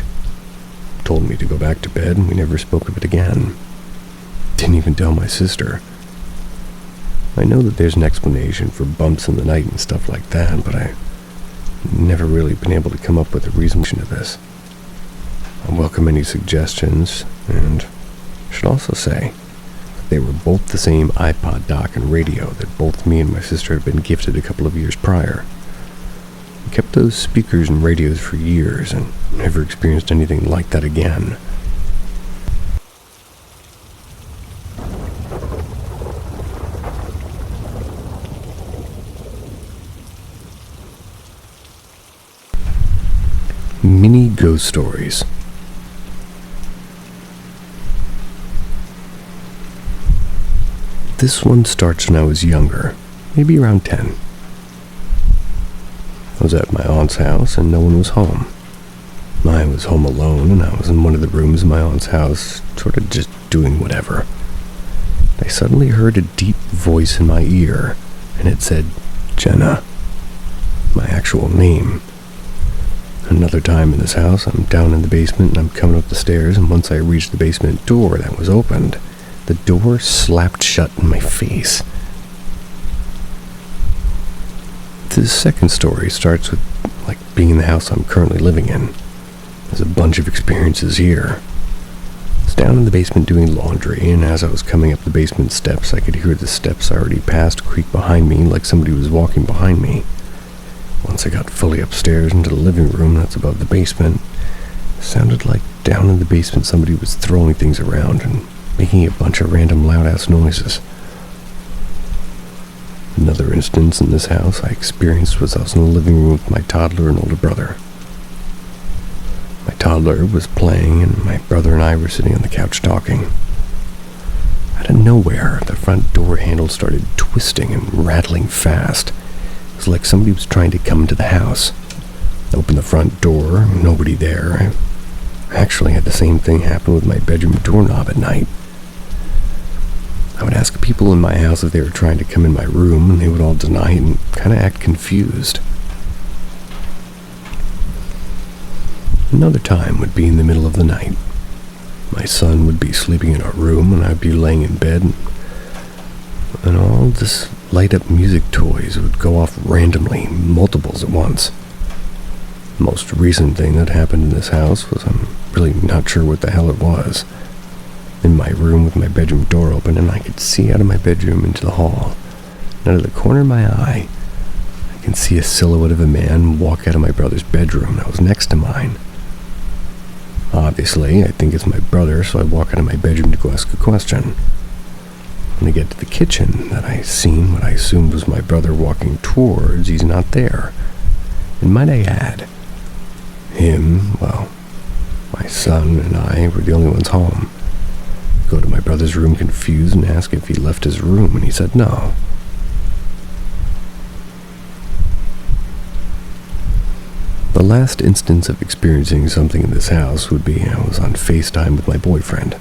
told me to go back to bed, and we never spoke of it again. Didn't even tell my sister. I know that there's an explanation for bumps in the night and stuff like that, but I've never really been able to come up with a reason to this. I welcome any suggestions, and should also say that they were both the same iPod dock and radio that both me and my sister had been gifted a couple of years prior. We kept those speakers and radios for years and never experienced anything like that again. Mini ghost stories. This one starts when I was younger, maybe around 10. I was at my aunt's house and no one was home. I was home alone and I was in one of the rooms in my aunt's house, sort of just doing whatever. I suddenly heard a deep voice in my ear, and it said, "Jenna," my actual name. Another time in this house, I'm down in the basement and I'm coming up the stairs, and once I reached the basement door that was opened, the door slapped shut in my face. The second story starts with, being in the house I'm currently living in. There's a bunch of experiences here. I was down in the basement doing laundry, and as I was coming up the basement steps, I could hear the steps I already passed creak behind me like somebody was walking behind me. Once I got fully upstairs into the living room that's above the basement, it sounded like down in the basement somebody was throwing things around and making a bunch of random loud-ass noises. Another instance in this house I experienced was I was in the living room with my toddler and older brother. My toddler was playing and my brother and I were sitting on the couch talking. Out of nowhere, the front door handle started twisting and rattling fast. It was like somebody was trying to come into the house. I opened the front door, nobody there. I actually had the same thing happen with my bedroom doorknob at night. I would ask people in my house if they were trying to come in my room, and they would all deny it and kind of act confused. Another time would be in the middle of the night. My son would be sleeping in our room, and I'd be laying in bed, and all this light-up music toys would go off randomly, multiples at once. The most recent thing that happened in this house was I'm really not sure what the hell it was. In my room with my bedroom door open, and I could see out of my bedroom into the hall. And out of the corner of my eye, I can see a silhouette of a man walk out of my brother's bedroom that was next to mine. Obviously, I think it's my brother, so I walk out of my bedroom to go ask a question. When I get to the kitchen, that I seen what I assumed was my brother walking towards, he's not there. And might I add, my son and I were the only ones home. Go to my brother's room confused and ask if he left his room, and he said no. The last instance of experiencing something in this house would be I was on FaceTime with my boyfriend.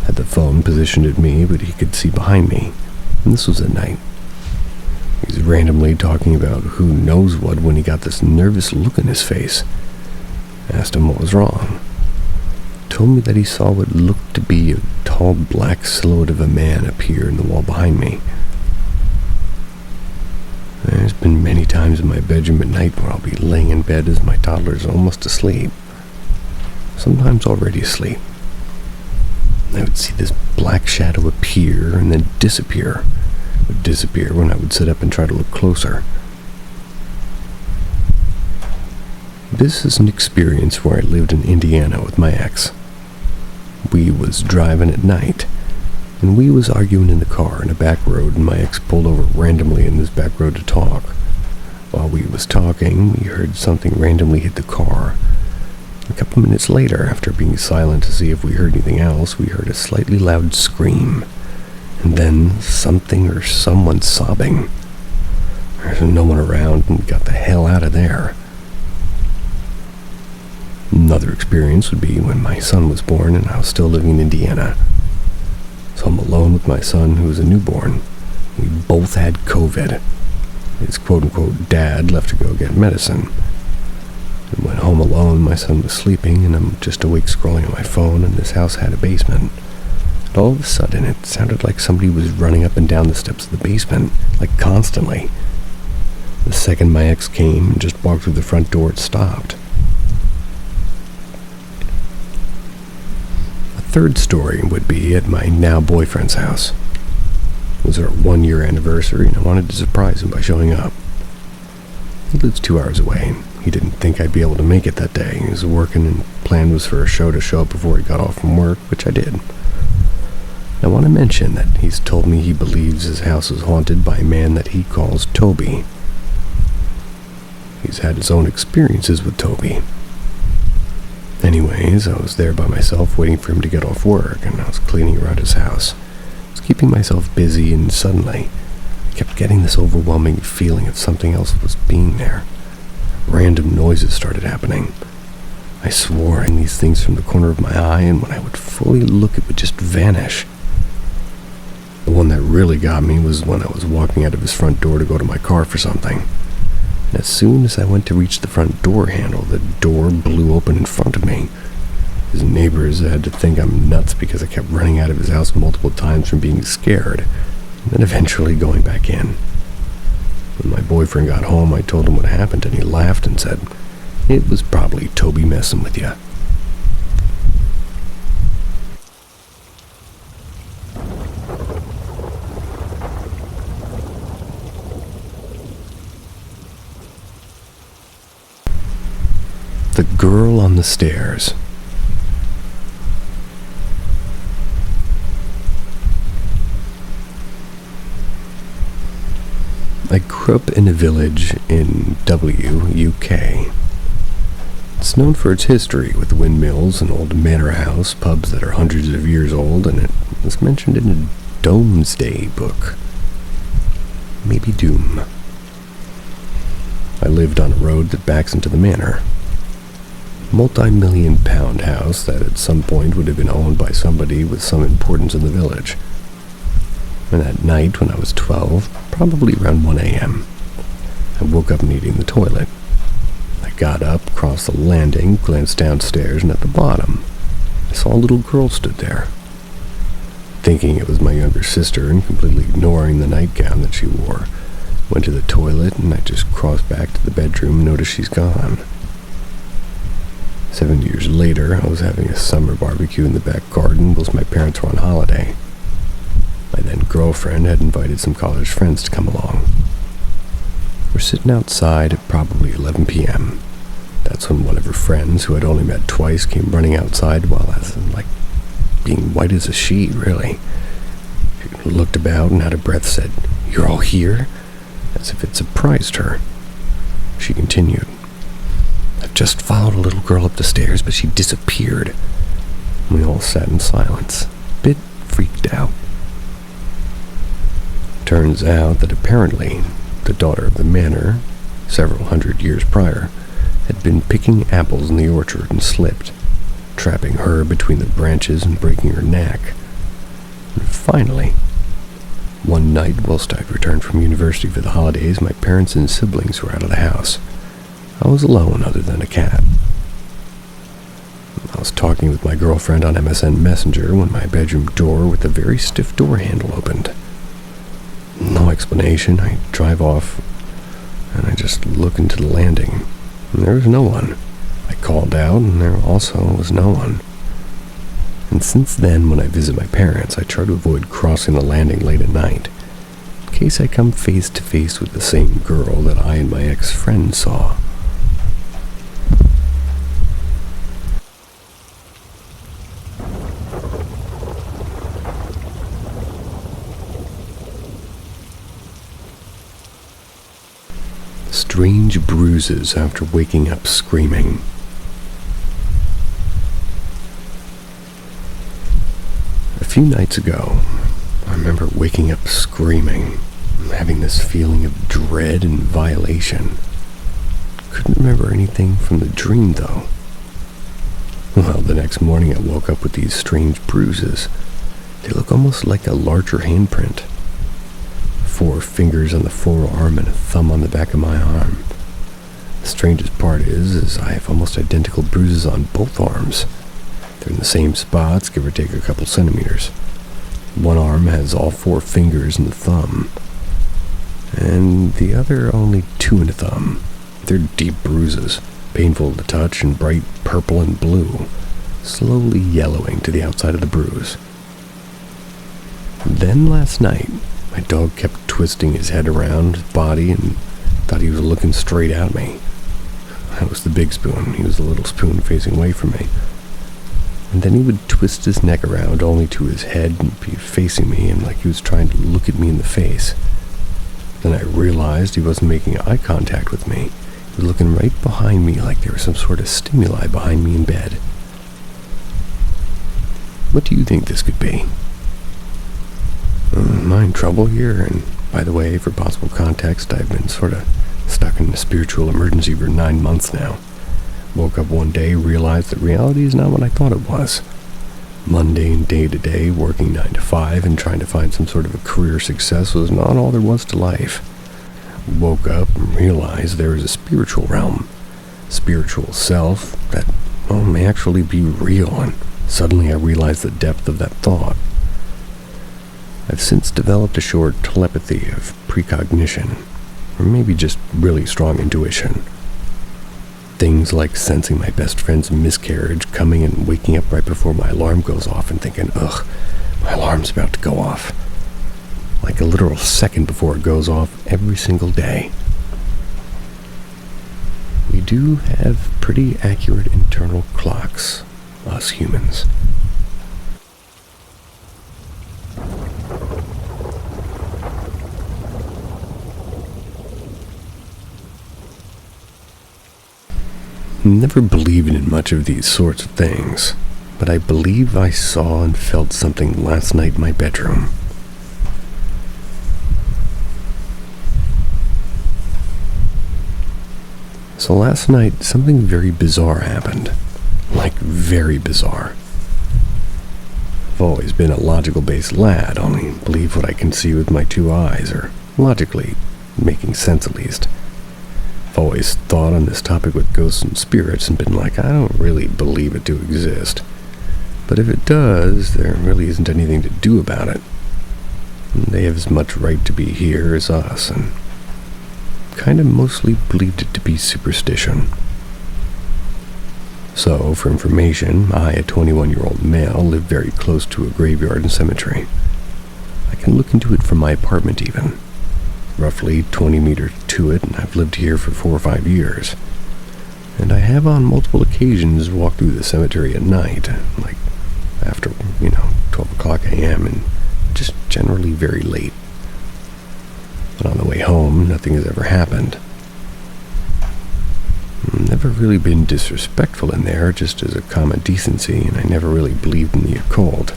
Had the phone positioned at me, but he could see behind me, and this was at night. He's randomly talking about who knows what when he got this nervous look in his face. I asked him what was wrong. Told me that he saw what looked to be a tall black silhouette of a man appear in the wall behind me. There's been many times in my bedroom at night where I'll be laying in bed as my toddler is almost asleep, sometimes already asleep. I would see this black shadow appear and then disappear. It would disappear when I would sit up and try to look closer. This is an experience where I lived in Indiana with my ex. We was driving at night, and we was arguing in the car in a back road, and my ex pulled over randomly in this back road to talk. While we was talking, we heard something randomly hit the car. A couple minutes later, after being silent to see if we heard anything else, we heard a slightly loud scream, and then something or someone sobbing. There's no one around, and we got the hell out of there. Another experience would be when my son was born and I was still living in Indiana. So I'm alone with my son, who was a newborn. We both had COVID. His quote-unquote dad left to go get medicine. I went home alone. My son was sleeping, and I'm just awake scrolling on my phone, and this house had a basement. And all of a sudden, it sounded like somebody was running up and down the steps of the basement, like constantly. The second my ex came and just walked through the front door, it stopped. Third story would be at my now boyfriend's house. It was our 1-year anniversary, and I wanted to surprise him by showing up. He lives 2 hours away, and he didn't think I'd be able to make it that day. He was working, and plan was for a show to show up before he got off from work, which I did. I want to mention that he's told me he believes his house is haunted by a man that he calls Toby. He's had his own experiences with Toby. Anyways, I was there by myself waiting for him to get off work, and I was cleaning around his house. I was keeping myself busy, and suddenly I kept getting this overwhelming feeling of something else was being there. Random noises started happening. I swore in these things from the corner of my eye, and when I would fully look, it would just vanish. The one that really got me was when I was walking out of his front door to go to my car for something. And as soon as I went to reach the front door handle, the door blew open in front of me. His neighbors had to think I'm nuts because I kept running out of his house multiple times from being scared, and then eventually going back in. When my boyfriend got home, I told him what happened, and he laughed and said, "It was probably Toby messing with you." Girl on the Stairs. I grew up in a village in UK. It's known for its history, with windmills, an old manor house, pubs that are hundreds of years old, and it was mentioned in a Domesday book. Maybe Doom. I lived on a road that backs into the manor. Multi-million-pound house that at some point would have been owned by somebody with some importance in the village. And that night when I was 12, probably around 1 a.m., I woke up needing the toilet. I got up, crossed the landing, glanced downstairs, and at the bottom, I saw a little girl stood there. Thinking it was my younger sister and completely ignoring the nightgown that she wore, went to the toilet, and I just crossed back to the bedroom and noticed she's gone. 7 years later, I was having a summer barbecue in the back garden whilst my parents were on holiday. My then girlfriend had invited some college friends to come along. We're sitting outside at probably 11 p.m. That's when one of her friends, who I'd only met twice, came running outside while I was being white as a sheet, really. She looked about and out of breath said, "You're all here?" as if it surprised her. She continued, "I've just followed a little girl up the stairs, but she disappeared." We all sat in silence, a bit freaked out. Turns out that apparently the daughter of the manor, several hundred years prior, had been picking apples in the orchard and slipped, trapping her between the branches and breaking her neck. And finally, one night whilst I returned from university for the holidays, my parents and siblings were out of the house. I was alone other than a cat. I was talking with my girlfriend on MSN Messenger when my bedroom door with a very stiff door handle opened. No explanation. I drive off and I just look into the landing, and there was no one. I called out and there also was no one. And since then, when I visit my parents, I try to avoid crossing the landing late at night, in case I come face to face with the same girl that I and my ex-friend saw. Strange bruises after waking up screaming. A few nights ago, I remember waking up screaming, having this feeling of dread and violation. Couldn't remember anything from the dream, though. Well, the next morning I woke up with these strange bruises. They look almost like a larger handprint. 4 fingers on the forearm and a thumb on the back of my arm. The strangest part is I have almost identical bruises on both arms. They're in the same spots, give or take a couple centimeters. One arm has all 4 fingers and the thumb, and the other only 2 and a thumb. They're deep bruises, painful to touch and bright purple and blue, slowly yellowing to the outside of the bruise. Then last night, my dog kept twisting his head around his body and thought he was looking straight at me. I was the big spoon, he was the little spoon facing away from me. And then he would twist his neck around only to his head and be facing me and like he was trying to look at me in the face. Then I realized he wasn't making eye contact with me. He was looking right behind me like there was some sort of stimuli behind me in bed. What do you think this could be? Am I in trouble here? And by the way, for possible context, I've been sort of stuck in a spiritual emergency for 9 months now. Woke up one day, realized that reality is not what I thought it was. Mundane day to day, working 9 to 5 and trying to find some sort of a career success was not all there was to life. Woke up and realized there is a spiritual realm, spiritual self that, may actually be real, and suddenly I realized the depth of that thought. I've since developed a short telepathy of precognition, or maybe just really strong intuition. Things like sensing my best friend's miscarriage, coming and waking up right before my alarm goes off and thinking, ugh, my alarm's about to go off. Like a literal second before it goes off every single day. We do have pretty accurate internal clocks, us humans. Never believed in much of these sorts of things, but I believe I saw and felt something last night in my bedroom. So last night, something very bizarre happened. Like, very bizarre. I've always been a logical-based lad, only believe what I can see with my two eyes, or logically making sense at least. I've always thought on this topic with ghosts and spirits and been like, I don't really believe it to exist. But if it does, there really isn't anything to do about it. They have as much right to be here as us, and kind of mostly believed it to be superstition. So, for information, I, a 21-year-old male, live very close to a graveyard and cemetery. I can look into it from my apartment even. Roughly 20 meters to it, and I've lived here for 4 or 5 years. And I have on multiple occasions walked through the cemetery at night, like after, 12 o'clock a.m., and just generally very late. But on the way home, nothing has ever happened. Never really been disrespectful in there, just as a common decency, and I never really believed in the occult.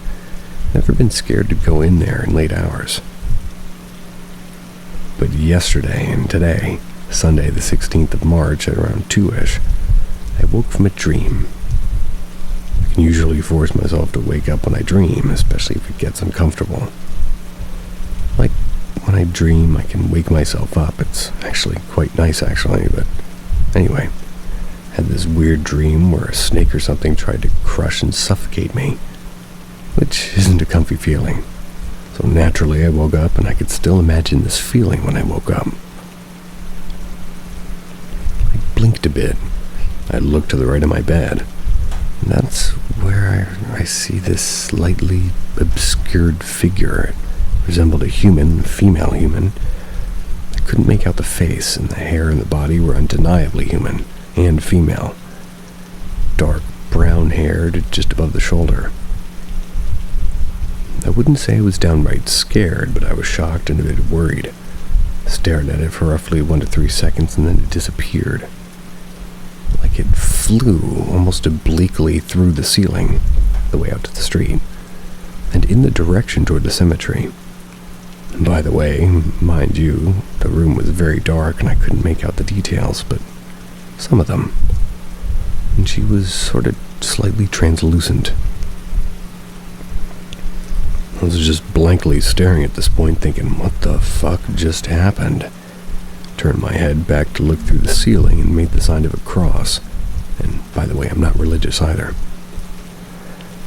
Never been scared to go in there in late hours. But yesterday and today, Sunday the 16th of March at around 2-ish, I woke from a dream. I can usually force myself to wake up when I dream, especially if it gets uncomfortable. Like, when I dream, I can wake myself up. It's actually quite nice, but anyway, I had this weird dream where a snake or something tried to crush and suffocate me, which isn't a comfy feeling. So naturally, I woke up, and I could still imagine this feeling when I woke up. I blinked a bit. I looked to the right of my bed, and that's where I see this slightly obscured figure. It resembled a female human. I couldn't make out the face, and the hair and the body were undeniably human and female. Dark brown hair to just above the shoulder. I wouldn't say I was downright scared, but I was shocked and a bit worried. I stared at it for roughly 1 to 3 seconds, and then it disappeared. Like it flew almost obliquely through the ceiling, the way out to the street, and in the direction toward the cemetery. And by the way, mind you, the room was very dark and I couldn't make out the details, but some of them. And she was sort of slightly translucent. I was just blankly staring at this point, thinking, what the fuck just happened? Turned my head back to look through the ceiling and made the sign of a cross. And by the way, I'm not religious either.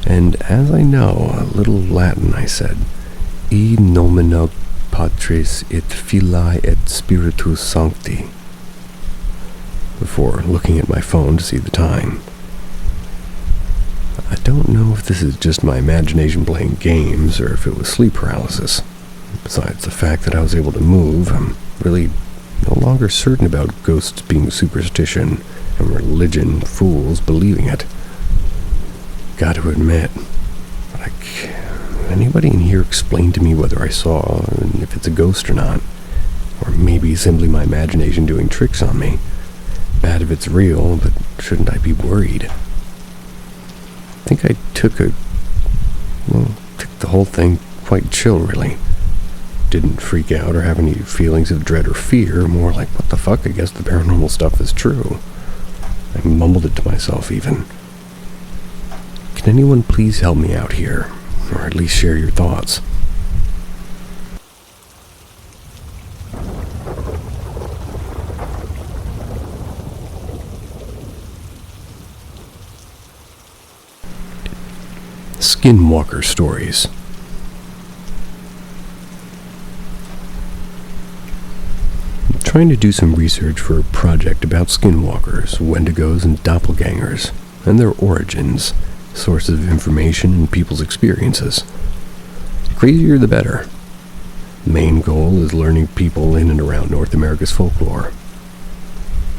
And as I know a little Latin, I said, E nomine Patris et Filii et Spiritus Sancti, before looking at my phone to see the time. I don't know if this is just my imagination playing games or if it was sleep paralysis. Besides the fact that I was able to move, I'm really no longer certain about ghosts being superstition and religion fools believing it. Got to admit, but anybody in here explain to me whether I saw and if it's a ghost or not? Or maybe simply my imagination doing tricks on me. Bad if it's real, but shouldn't I be worried? I think I took the whole thing quite chill, really. Didn't freak out or have any feelings of dread or fear, more like, what the fuck, I guess the paranormal stuff is true. I mumbled it to myself, even. Can anyone please help me out here, or at least share your thoughts? Skinwalker stories. I'm trying to do some research for a project about skinwalkers, wendigos, and doppelgangers, and their origins, sources of information, and people's experiences. The crazier the better. The main goal is learning people in and around North America's folklore.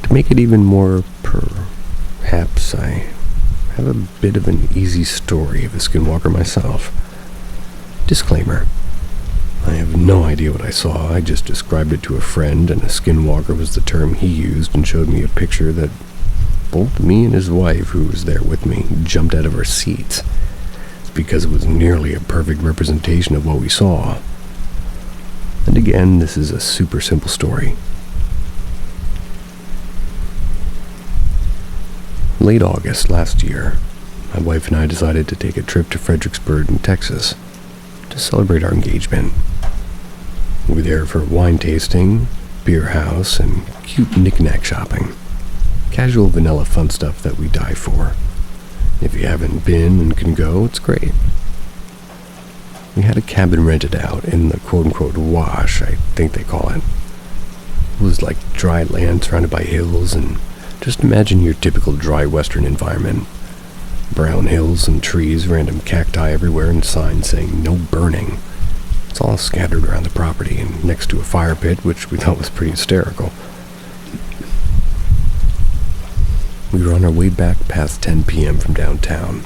To make it even more perhaps, I have a bit of an easy story of a skinwalker myself. Disclaimer. I have no idea what I saw. I just described it to a friend, and a skinwalker was the term he used, and showed me a picture that both me and his wife, who was there with me, jumped out of our seats. It's because it was nearly a perfect representation of what we saw. And again, this is a super simple story. Late August last year, my wife and I decided to take a trip to Fredericksburg in Texas to celebrate our engagement. We were there for wine tasting, beer house, and cute knick-knack shopping. Casual vanilla fun stuff that we die for. If you haven't been and can go, it's great. We had a cabin rented out in the quote-unquote wash, I think they call it. It was like dry land surrounded by hills, and just imagine your typical dry western environment. Brown hills and trees, random cacti everywhere, and signs saying no burning. It's all scattered around the property and next to a fire pit, which we thought was pretty hysterical. We were on our way back past 10 p.m. from downtown.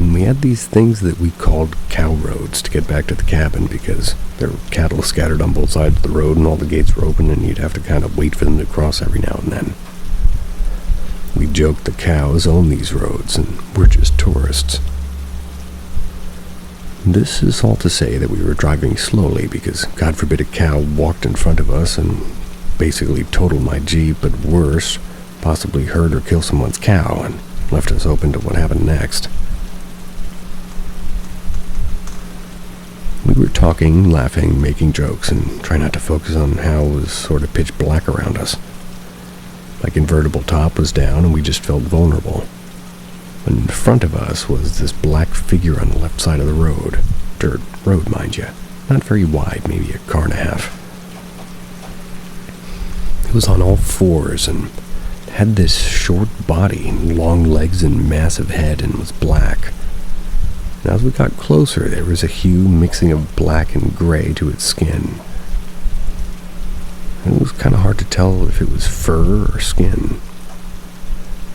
And we had these things that we called cow roads to get back to the cabin because there were cattle scattered on both sides of the road and all the gates were open and you'd have to kind of wait for them to cross every now and then. We joked the cows own these roads and we're just tourists. This is all to say that we were driving slowly because God forbid a cow walked in front of us and basically totaled my Jeep, but worse, possibly hurt or kill someone's cow and left us open to what happened next. We were talking, laughing, making jokes, and trying not to focus on how it was sort of pitch black around us. My convertible top was down and we just felt vulnerable. And in front of us was this black figure on the left side of the road. Dirt road, mind you. Not very wide, maybe a car and a half. It was on all fours and had this short body, long legs and massive head, and was black. And as we got closer, there was a hue mixing of black and gray to its skin. And it was kind of hard to tell if it was fur or skin.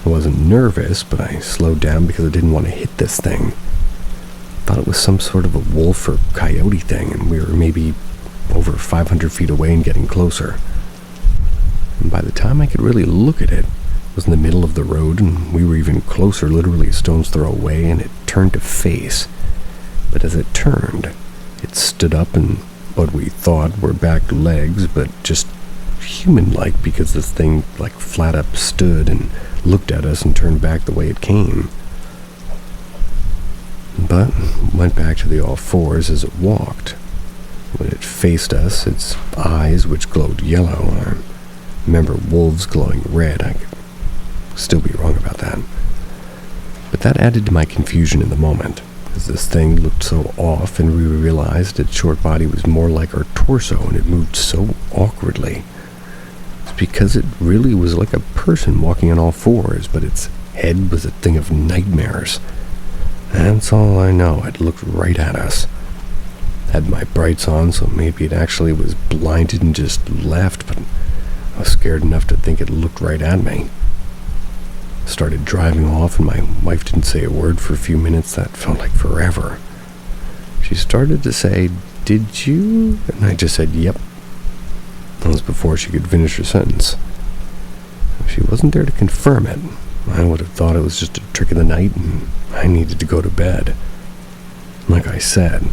I wasn't nervous, but I slowed down because I didn't want to hit this thing. I thought it was some sort of a wolf or coyote thing, and we were maybe over 500 feet away and getting closer. And by the time I could really look at it, it was in the middle of the road, and we were even closer, literally a stone's throw away, and it turned to face. But as it turned, it stood up and what we thought were back legs, but just human-like because this thing like flat up stood and looked at us and turned back the way it came. But went back to the all fours as it walked. When it faced us, its eyes, which glowed yellow, I remember wolves glowing red. I could still be wrong about that. But that added to my confusion in the moment, as this thing looked so off and we realized its short body was more like our torso and it moved so awkwardly. It's because it really was like a person walking on all fours, but its head was a thing of nightmares. That's all I know. It looked right at us. Had my brights on, so maybe it actually was blinded and just left, but I was scared enough to think it looked right at me. Started driving off, and my wife didn't say a word for a few minutes. That felt like forever. She started to say, "Did you?" And I just said, "Yep." That was before she could finish her sentence. If she wasn't there to confirm it, I would have thought it was just a trick of the night and I needed to go to bed. Like I said,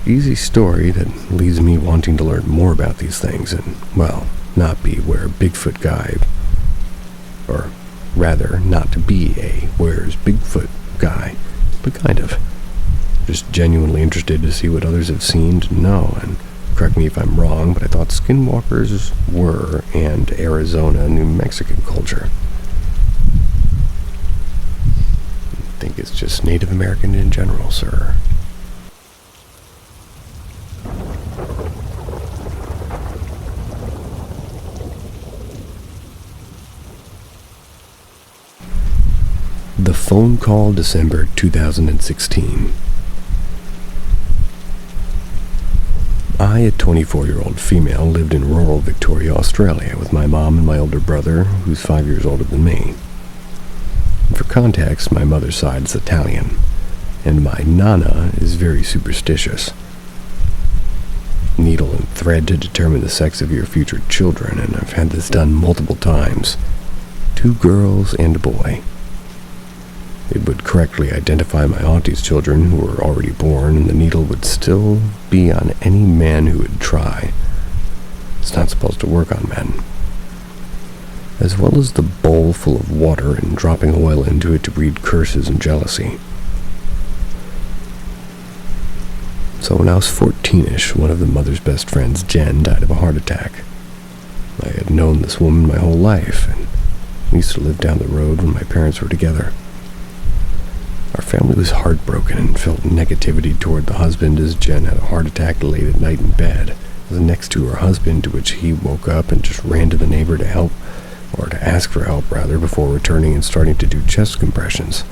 easy story that leaves me wanting to learn more about these things and, well, not be where Bigfoot guy, or rather, not to be a where's Bigfoot guy, but kind of. Just genuinely interested to see what others have seen to know, and correct me if I'm wrong, but I thought skinwalkers were and Arizona, New Mexican culture. I think it's just Native American in general, sir. The phone call, December 2016. I, a 24-year-old female, lived in rural Victoria, Australia, with my mom and my older brother, who's 5 years older than me. For context, my mother's side is Italian, and my nana is very superstitious. Needle and thread to determine the sex of your future children, and I've had this done multiple times. 2 girls and a boy. It would correctly identify my auntie's children who were already born, and the needle would still be on any man who would try. It's not supposed to work on men. As well as the bowl full of water and dropping oil into it to breed curses and jealousy. So when I was 14-ish, one of the mother's best friends, Jen, died of a heart attack. I had known this woman my whole life, and we used to live down the road when my parents were together. Our family was heartbroken and felt negativity toward the husband as Jen had a heart attack late at night in bed, next to her husband, to which he woke up and just ran to the neighbor to help, or to ask for help rather, before returning and starting to do chest compressions.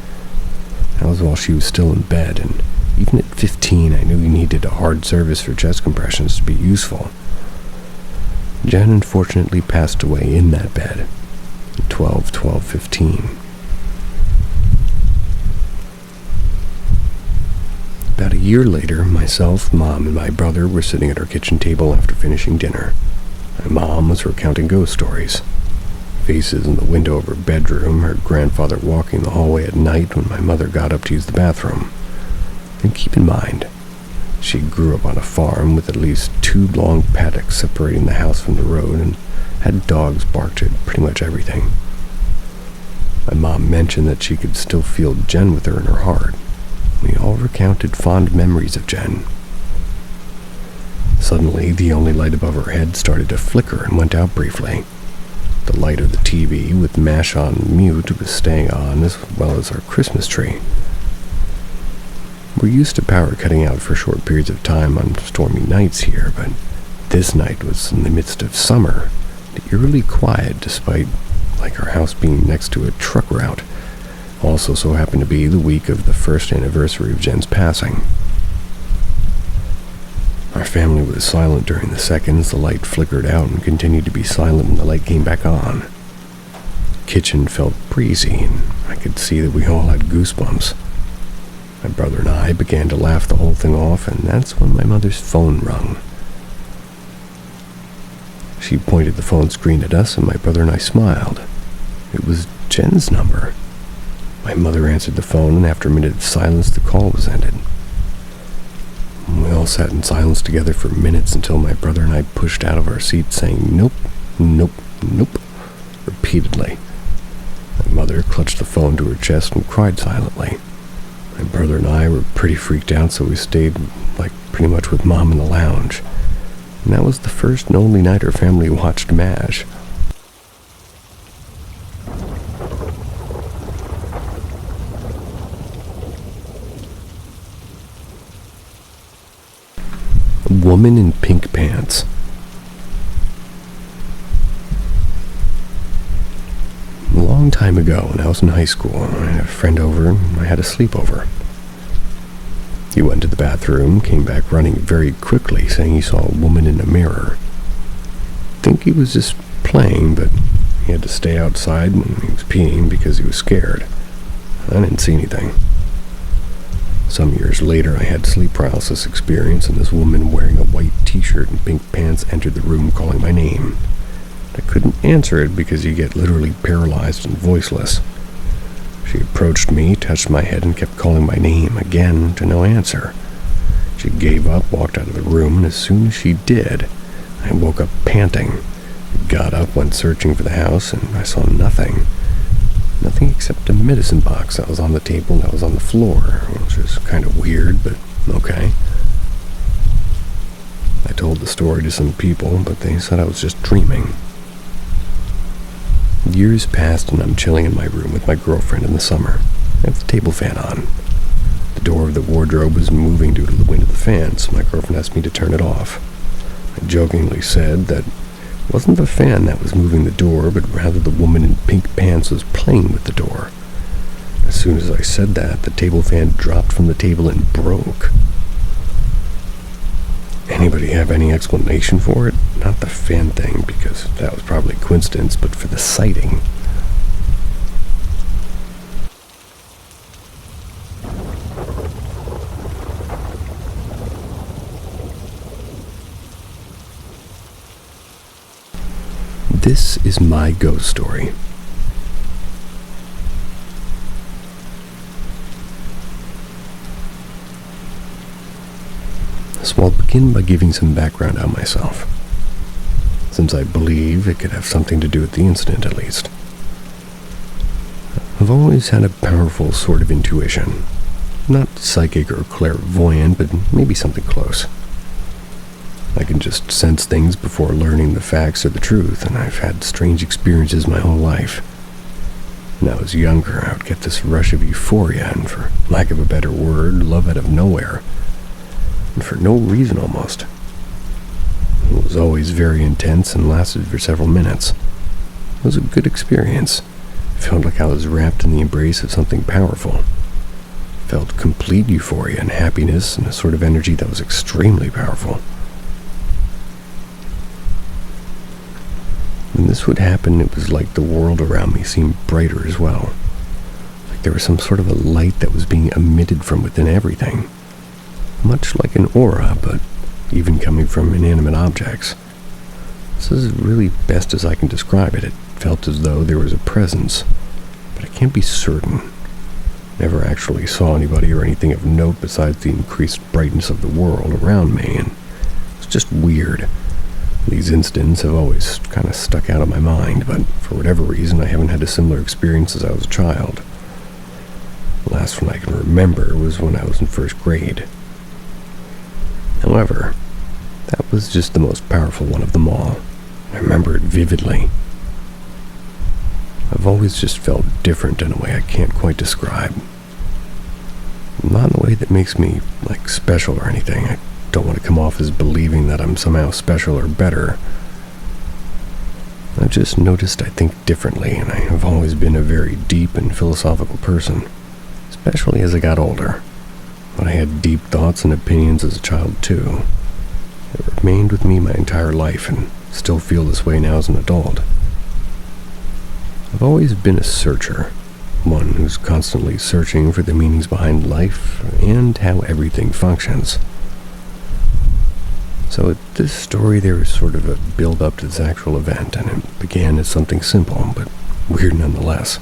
That was while she was still in bed, and even at 15 I knew he needed a hard service for chest compressions to be useful. Jen unfortunately passed away in that bed at 12/12/15. About a year later, myself, Mom, and my brother were sitting at our kitchen table after finishing dinner. My mom was recounting ghost stories. Faces in the window of her bedroom, her grandfather walking the hallway at night when my mother got up to use the bathroom. And keep in mind, she grew up on a farm with at least 2 long paddocks separating the house from the road, and had dogs barked at pretty much everything. My mom mentioned that she could still feel Jen with her in her heart. We all recounted fond memories of Jen. Suddenly, the only light above her head started to flicker and went out briefly. The light of the TV, with MASH on mute, was staying on, as well as our Christmas tree. We're used to power cutting out for short periods of time on stormy nights here, but this night was in the midst of summer, and eerily quiet despite our house being next to a truck route. Also so happened to be the week of the first anniversary of Jen's passing. Our family was silent during the seconds the light flickered out, and continued to be silent when the light came back on. The kitchen felt breezy, and I could see that we all had goosebumps. My brother and I began to laugh the whole thing off, and that's when my mother's phone rung. She pointed the phone screen at us, and my brother and I smiled. It was Jen's number. My mother answered the phone, and after a minute of silence, the call was ended. We all sat in silence together for minutes until my brother and I pushed out of our seats saying, "Nope, nope, nope," repeatedly. My mother clutched the phone to her chest and cried silently. My brother and I were pretty freaked out, so we stayed, pretty much with Mom in the lounge. And that was the first and only night our family watched MASH. Woman in pink pants. A long time ago, when I was in high school, I had a friend over and I had a sleepover. He went to the bathroom, came back running very quickly, saying he saw a woman in a mirror. I think he was just playing, but he had to stay outside when he was peeing because he was scared. I didn't see anything. Some years later, I had sleep paralysis experience, and this woman wearing a white t-shirt and pink pants entered the room calling my name. I couldn't answer it because you get literally paralyzed and voiceless. She approached me, touched my head, and kept calling my name again to no answer. She gave up, walked out of the room, and as soon as she did, I woke up panting. Got up, went searching for the house, and I saw nothing. Nothing except a medicine box that was on the table and that was on the floor, which is kind of weird, but okay. I told the story to some people, but they said I was just dreaming. Years passed, and I'm chilling in my room with my girlfriend in the summer. I have the table fan on. The door of the wardrobe was moving due to the wind of the fan, so my girlfriend asked me to turn it off. I jokingly said that it wasn't the fan that was moving the door, but rather the woman in pink pants was playing with the door. As soon as I said that, the table fan dropped from the table and broke. anybody have any explanation for it? Not the fan thing, because that was probably coincidence, but for the sighting. This is my ghost story. So I'll begin by giving some background on myself, since I believe it could have something to do with the incident at least. I've always had a powerful sort of intuition. Not psychic or clairvoyant, but maybe something close. I can just sense things before learning the facts or the truth, and I've had strange experiences my whole life. When I was younger, I would get this rush of euphoria, and for lack of a better word, love out of nowhere. And for no reason almost. It was always very intense and lasted for several minutes. It was a good experience. It felt like I was wrapped in the embrace of something powerful. Felt complete euphoria and happiness and a sort of energy that was extremely powerful. When this would happen, it was like the world around me seemed brighter as well. Like there was some sort of a light that was being emitted from within everything. Much like an aura, but even coming from inanimate objects. This is really best as I can describe it. It felt as though there was a presence, but I can't be certain. Never actually saw anybody or anything of note besides the increased brightness of the world around me, and it's just weird. These incidents have always kind of stuck out of my mind, but for whatever reason I haven't had a similar experience as I was a child. The last one I can remember was when I was in first grade. However, that was just the most powerful one of them all. I remember it vividly. I've always just felt different in a way I can't quite describe. Not in a way that makes me, special or anything. I don't want to come off as believing that I'm somehow special or better. I've just noticed I think differently, and I have always been a very deep and philosophical person, especially as I got older. But I had deep thoughts and opinions as a child too. They remained with me my entire life and still feel this way now as an adult. I've always been a searcher, one who's constantly searching for the meanings behind life and how everything functions. So with this story there was sort of a build-up to this actual event, and it began as something simple, but weird nonetheless.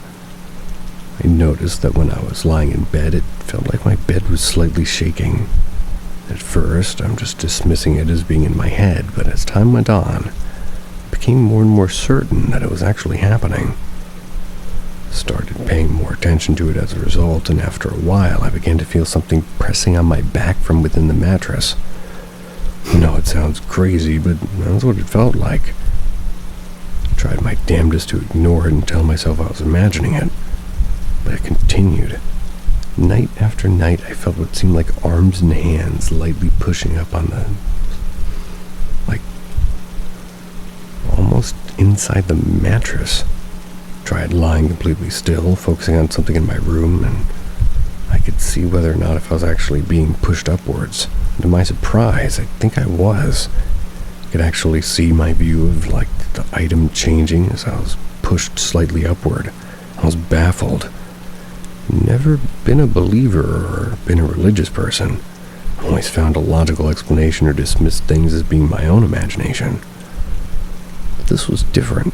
I noticed that when I was lying in bed, it felt like my bed was slightly shaking. At first, I'm just dismissing it as being in my head, but as time went on, I became more and more certain that it was actually happening. Started paying more attention to it as a result, and after a while, I began to feel something pressing on my back from within the mattress. I know it sounds crazy, but that's what it felt like. I tried my damnedest to ignore it and tell myself I was imagining it. But it continued. Night after night, I felt what seemed like arms and hands lightly pushing up on the... almost inside the mattress. Tried lying completely still, focusing on something in my room, and I could see whether or not if I was actually being pushed upwards. And to my surprise, I think I was. I could actually see my view of, the item changing as I was pushed slightly upward. I was baffled. Never been a believer or been a religious person. Always found a logical explanation or dismissed things as being my own imagination. But this was different.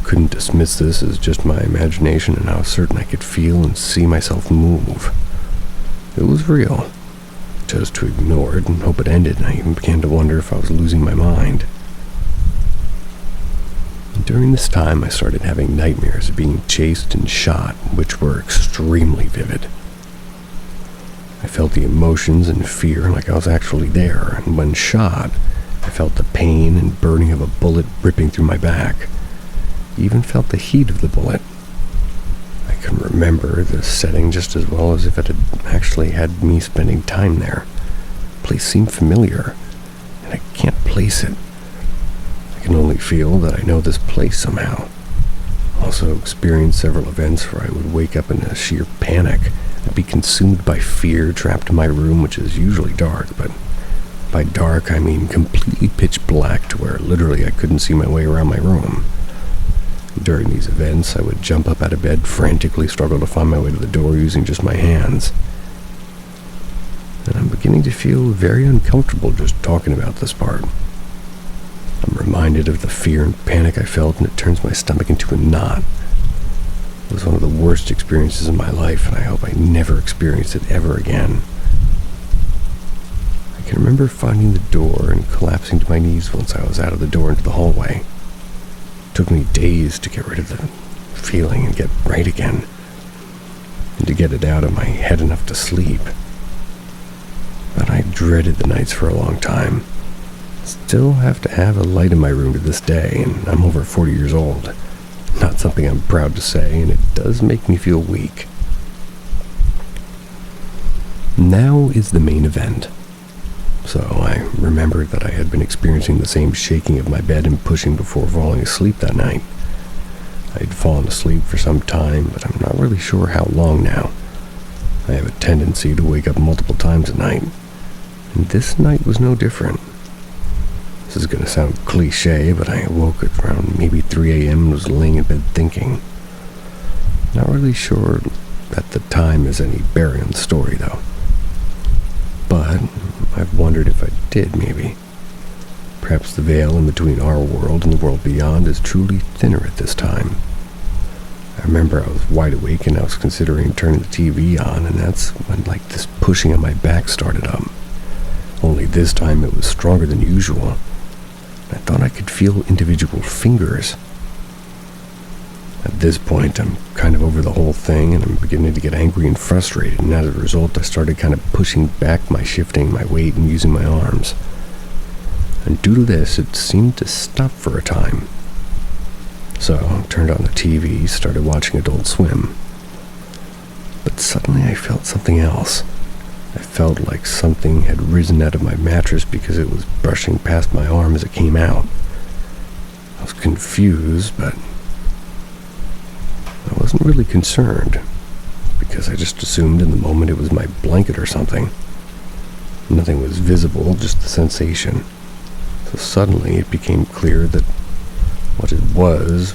Couldn't dismiss this as just my imagination, and I was certain I could feel and see myself move. It was real. I chose to ignore it and hope it ended, and I even began to wonder if I was losing my mind. During this time, I started having nightmares of being chased and shot, which were extremely vivid. I felt the emotions and fear like I was actually there, and when shot, I felt the pain and burning of a bullet ripping through my back. I even felt the heat of the bullet. I can remember the setting just as well as if it had actually had me spending time there. The place seemed familiar, and I can't place it. I can only feel that I know this place somehow. Also experienced several events where I would wake up in a sheer panic. I'd be consumed by fear, trapped in my room, which is usually dark, but by dark, I mean completely pitch black to where literally I couldn't see my way around my room. During these events, I would jump up out of bed, frantically struggle to find my way to the door using just my hands. And I'm beginning to feel very uncomfortable just talking about this part. I'm reminded of the fear and panic I felt, and it turns my stomach into a knot. It was one of the worst experiences in my life, and I hope I never experience it ever again. I can remember finding the door and collapsing to my knees once I was out of the door into the hallway. It took me days to get rid of the feeling and get right again, and to get it out of my head enough to sleep. But I dreaded the nights for a long time. Still have to have a light in my room to this day, and I'm over 40 years old. Not something I'm proud to say, and it does make me feel weak. Now is the main event. So I remembered that I had been experiencing the same shaking of my bed and pushing before falling asleep that night. I had fallen asleep for some time, but I'm not really sure how long now. I have a tendency to wake up multiple times a night, and this night was no different. This is going to sound cliche, but I awoke at around maybe 3 a.m. and was laying in bed thinking. Not really sure that the time has any bearing on the story, though. But I've wondered if I did, maybe. Perhaps the veil in between our world and the world beyond is truly thinner at this time. I remember I was wide awake and I was considering turning the TV on, and that's when this pushing on my back started up. Only this time it was stronger than usual. I thought I could feel individual fingers. At this point, I'm kind of over the whole thing, and I'm beginning to get angry and frustrated, and as a result, I started kind of pushing back by shifting my weight and using my arms. And due to this, it seemed to stop for a time. So I turned on the TV, started watching Adult Swim. But suddenly I felt something else. I felt like something had risen out of my mattress because it was brushing past my arm as it came out. I was confused, but I wasn't really concerned, because I just assumed in the moment it was my blanket or something. Nothing was visible, just the sensation. So suddenly it became clear that what it was,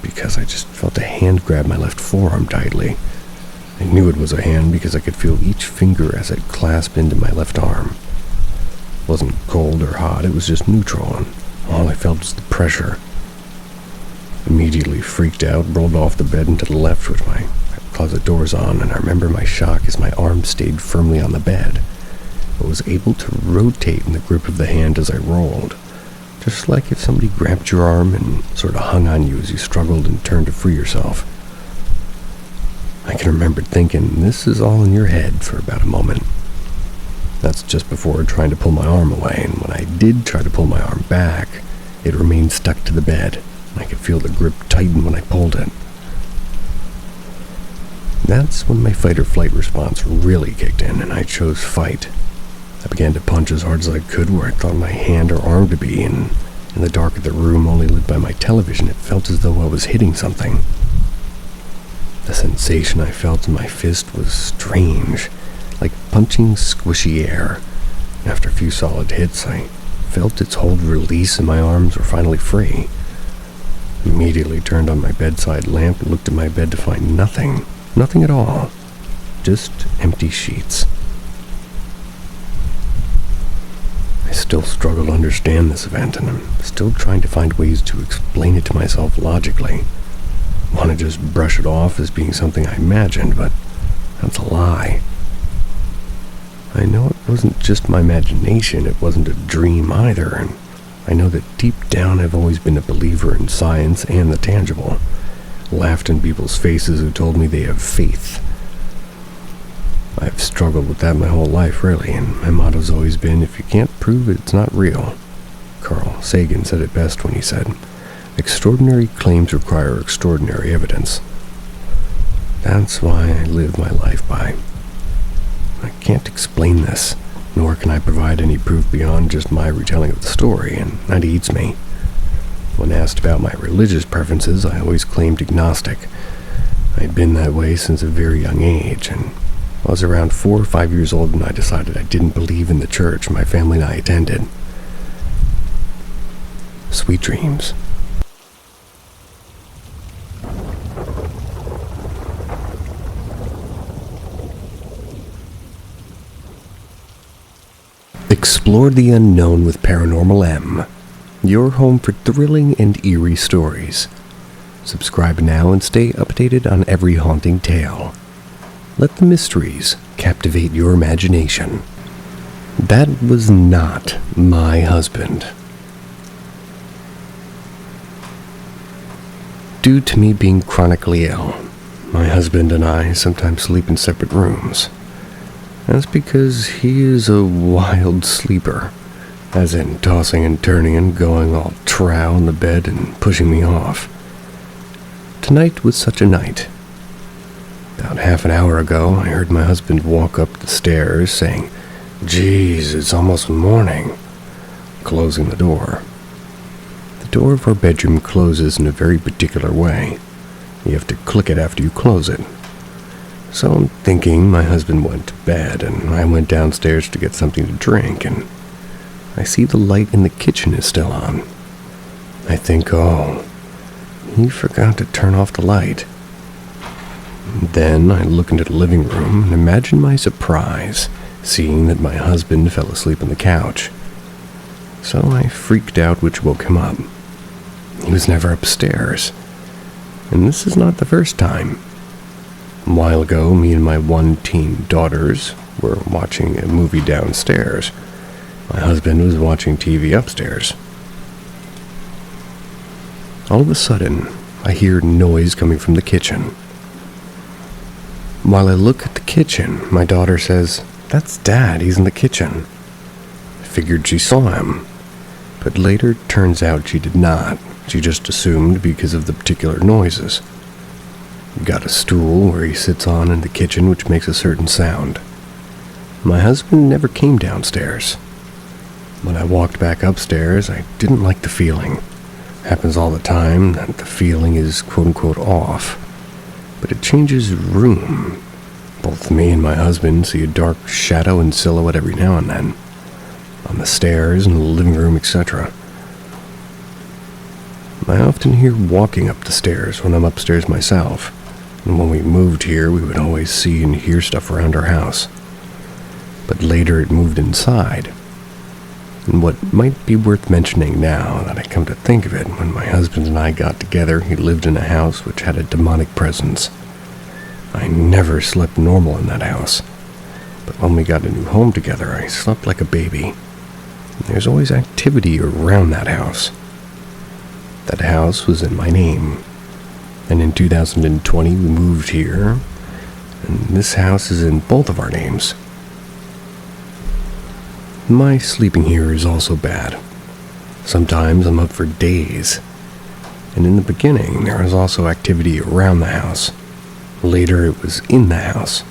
because I just felt a hand grab my left forearm tightly. I knew it was a hand because I could feel each finger as it clasped into my left arm. It wasn't cold or hot, it was just neutral, and all I felt was the pressure. Immediately freaked out, rolled off the bed and to the left with my closet doors on, and I remember my shock as my arm stayed firmly on the bed, but was able to rotate in the grip of the hand as I rolled, just like if somebody grabbed your arm and sort of hung on you as you struggled and turned to free yourself. I can remember thinking, this is all in your head, for about a moment. That's just before trying to pull my arm away, and when I did try to pull my arm back, it remained stuck to the bed, and I could feel the grip tighten when I pulled it. That's when my fight or flight response really kicked in, and I chose fight. I began to punch as hard as I could where I thought my hand or arm to be, and in the dark of the room only lit by my television, it felt as though I was hitting something. The sensation I felt in my fist was strange, like punching squishy air. After a few solid hits, I felt its hold release and my arms were finally free. Immediately turned on my bedside lamp and looked at my bed to find nothing. Nothing at all. Just empty sheets. I still struggle to understand this event, and I'm still trying to find ways to explain it to myself logically. I want to just brush it off as being something I imagined, but that's a lie. I know it wasn't just my imagination, it wasn't a dream either, and I know that deep down I've always been a believer in science and the tangible. Laughed in people's faces who told me they have faith. I've struggled with that my whole life, really, and my motto's always been, if you can't prove it, it's not real. Carl Sagan said it best when he said, extraordinary claims require extraordinary evidence. That's why I live my life by. I can't explain this, nor can I provide any proof beyond just my retelling of the story, and that eats me. When asked about my religious preferences, I always claimed agnostic. I'd been that way since a very young age, and I was around 4 or 5 years old and I decided I didn't believe in the church my family and I attended. Sweet dreams. Explore the unknown with Paranormal M, your home for thrilling and eerie stories. Subscribe now and stay updated on every haunting tale. Let the mysteries captivate your imagination. That was not my husband. Due to me being chronically ill, my husband and I sometimes sleep in separate rooms. That's because he is a wild sleeper, as in tossing and turning and going all trow in the bed and pushing me off. Tonight was such a night. About half an hour ago, I heard my husband walk up the stairs saying, "Geez, it's almost morning," closing the door. The door of our bedroom closes in a very particular way. You have to click it after you close it. So I'm thinking my husband went to bed, and I went downstairs to get something to drink, and I see the light in the kitchen is still on. I think, oh, he forgot to turn off the light. Then I look into the living room and imagine my surprise, seeing that my husband fell asleep on the couch. So I freaked out, which woke him up. He was never upstairs, and this is not the first time. A while ago, me and my 1 teen daughters were watching a movie downstairs. My husband was watching TV upstairs. All of a sudden, I hear noise coming from the kitchen. While I look at the kitchen, my daughter says, "That's Dad, he's in the kitchen." I figured she saw him, but later it turns out she did not. She just assumed because of the particular noises. We got a stool where he sits on in the kitchen which makes a certain sound. My husband never came downstairs. When I walked back upstairs, I didn't like the feeling. Happens all the time that the feeling is quote-unquote off, but it changes room. Both me and my husband see a dark shadow and silhouette every now and then, on the stairs, in the living room, etc. I often hear walking up the stairs when I'm upstairs myself, and when we moved here, we would always see and hear stuff around our house. But later it moved inside. And what might be worth mentioning now that I come to think of it, when my husband and I got together, he lived in a house which had a demonic presence. I never slept normal in that house, but when we got a new home together, I slept like a baby. There's always activity around that house. That house was in my name, and in 2020 we moved here, and this house is in both of our names. My sleeping here is also bad. Sometimes I'm up for days, and in the beginning there was also activity around the house. Later it was in the house.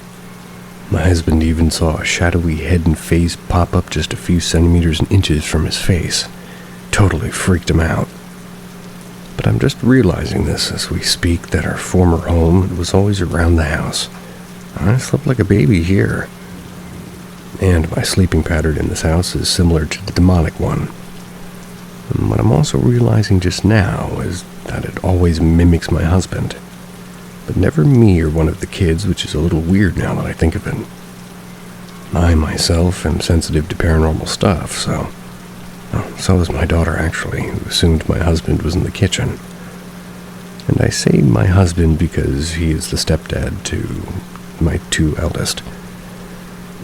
My husband even saw a shadowy head and face pop up just a few centimeters and inches from his face. Totally freaked him out. But I'm just realizing this as we speak, that our former home was always around the house. I slept like a baby here. And my sleeping pattern in this house is similar to the demonic one. And what I'm also realizing just now is that it always mimics my husband, but never me or one of the kids, which is a little weird now that I think of it. I myself am sensitive to paranormal stuff, so is my daughter actually, who assumed my husband was in the kitchen. And I say my husband because he is the stepdad to my 2 eldest.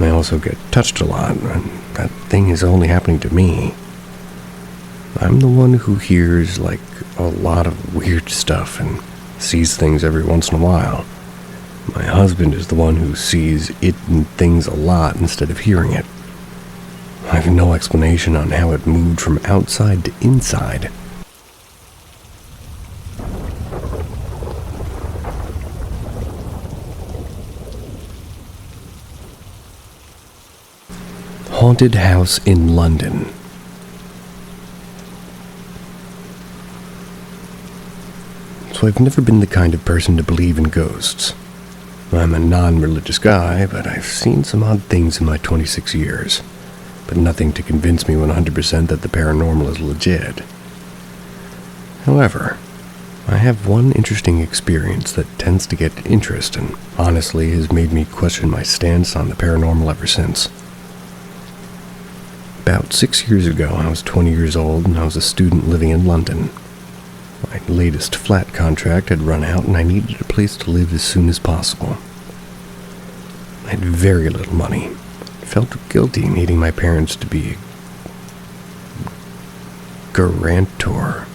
I also get touched a lot, and that thing is only happening to me. I'm the one who hears, like, a lot of weird stuff and sees things every once in a while. My husband is the one who sees it and things a lot instead of hearing it. I have no explanation on how it moved from outside to inside. Haunted house in London. So I've never been the kind of person to believe in ghosts. I'm a non-religious guy, but I've seen some odd things in my 26 years, but nothing to convince me 100% that the paranormal is legit. However, I have one interesting experience that tends to get interest and honestly has made me question my stance on the paranormal ever since. About 6 years ago, I was 20 years old and I was a student living in London. My latest flat contract had run out and I needed a place to live as soon as possible. I had very little money. I felt guilty needing my parents to be a guarantor.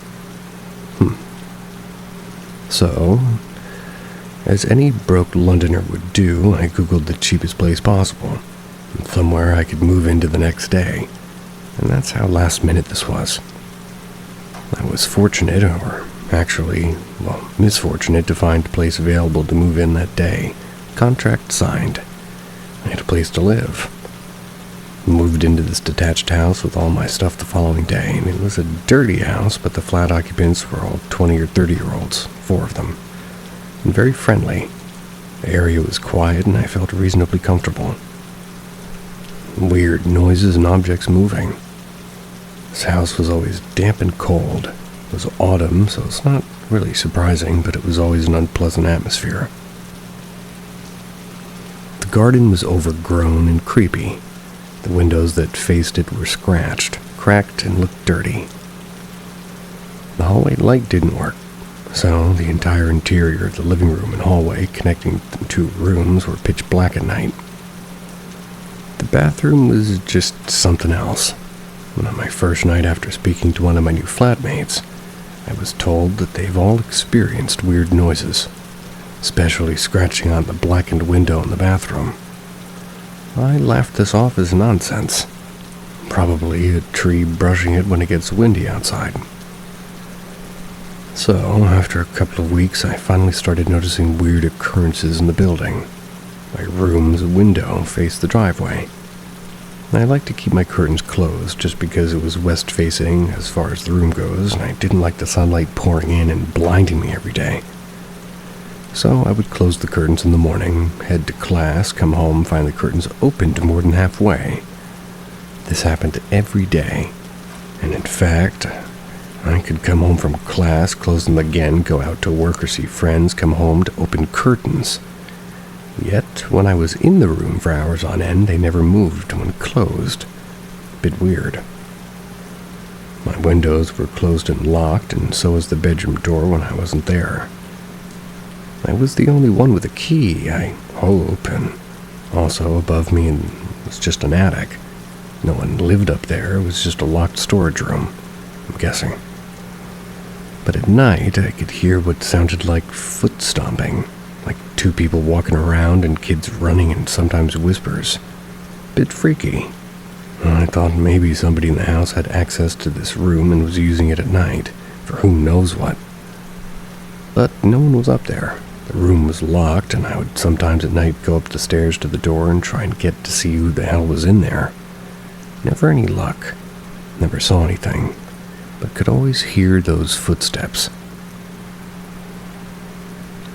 So, as any broke Londoner would do, I googled the cheapest place possible, somewhere I could move into the next day, and that's how last minute this was. I was fortunate, or actually, misfortunate to find a place available to move in that day. Contract signed. I had a place to live. Moved into this detached house with all my stuff the following day, and it was a dirty house, but the flat occupants were all 20 or 30-year-olds, 4 of them, and very friendly. The area was quiet, and I felt reasonably comfortable. Weird noises and objects moving. This house was always damp and cold. It was autumn, so it's not really surprising, but it was always an unpleasant atmosphere. The garden was overgrown and creepy. The windows that faced it were scratched, cracked, and looked dirty. The hallway light didn't work, so the entire interior of the living room and hallway connecting the 2 rooms were pitch black at night. The bathroom was just something else. On my first night after speaking to one of my new flatmates, I was told that they've all experienced weird noises, especially scratching on the blackened window in the bathroom. I laughed this off as nonsense. Probably a tree brushing it when it gets windy outside. So, after a couple of weeks, I finally started noticing weird occurrences in the building. My room's window faced the driveway. I like to keep my curtains closed just because it was west-facing as far as the room goes, and I didn't like the sunlight pouring in and blinding me every day. So I would close the curtains in the morning, head to class, come home, find the curtains opened more than halfway. This happened every day, and in fact, I could come home from class, close them again, go out to work or see friends, come home to open curtains. Yet, when I was in the room for hours on end, they never moved when closed. A bit weird. My windows were closed and locked, and so was the bedroom door when I wasn't there. I was the only one with a key, I hope, and also above me was just an attic. No one lived up there, it was just a locked storage room, I'm guessing. But at night, I could hear what sounded like foot stomping, like 2 people walking around and kids running and sometimes whispers. Bit freaky. I thought maybe somebody in the house had access to this room and was using it at night, for who knows what. But no one was up there. The room was locked, and I would sometimes at night go up the stairs to the door and try and get to see who the hell was in there. Never any luck. Never saw anything, but could always hear those footsteps.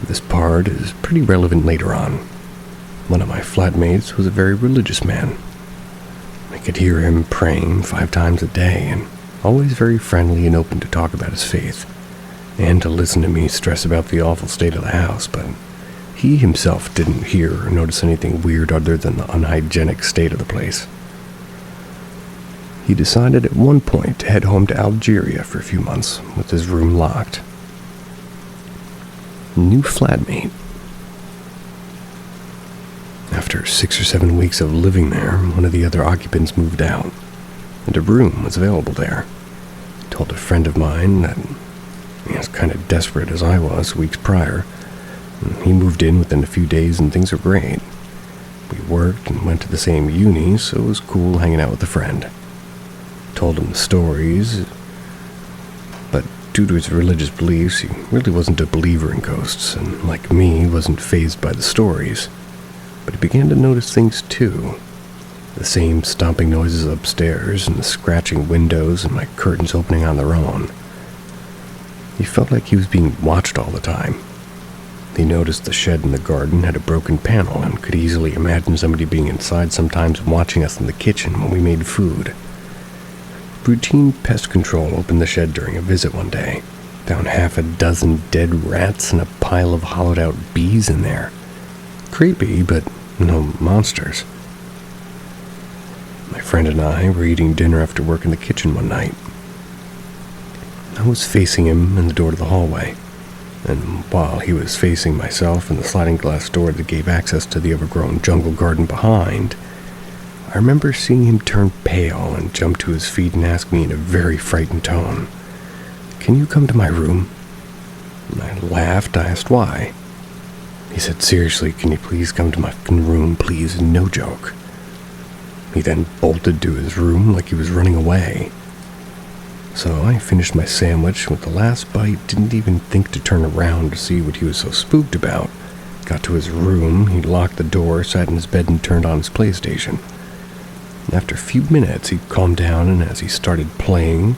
This part is pretty relevant later on. One of my flatmates was a very religious man. I could hear him praying 5 times a day, and always very friendly and open to talk about his faith, and to listen to me stress about the awful state of the house, but he himself didn't hear or notice anything weird other than the unhygienic state of the place. He decided at one point to head home to Algeria for a few months, with his room locked. New flatmate. After 6 or 7 weeks of living there, one of the other occupants moved out, and a room was available there. I told a friend of mine that he was kind of desperate as I was weeks prior. He moved in within a few days and things were great. We worked and went to the same uni, so it was cool hanging out with a friend. Told him the stories, but due to his religious beliefs, he really wasn't a believer in ghosts, and like me, wasn't fazed by the stories. But he began to notice things too. The same stomping noises upstairs, and the scratching windows, and my curtains opening on their own. He felt like he was being watched all the time. He noticed the shed in the garden had a broken panel and could easily imagine somebody being inside sometimes watching us in the kitchen when we made food. Routine pest control opened the shed during a visit one day. Found half a dozen dead rats and a pile of hollowed-out bees in there. Creepy, but no monsters. My friend and I were eating dinner after work in the kitchen one night. I was facing him in the door to the hallway, and while he was facing myself in the sliding glass door that gave access to the overgrown jungle garden behind, I remember seeing him turn pale and jump to his feet and ask me in a very frightened tone, "Can you come to my room?" And I laughed. I asked why. He said, "Seriously, can you please come to my room, please? No joke." He then bolted to his room like he was running away. So I finished my sandwich with the last bite, didn't even think to turn around to see what he was so spooked about. Got to his room, he locked the door, sat in his bed and turned on his PlayStation. After a few minutes, he calmed down, and as he started playing,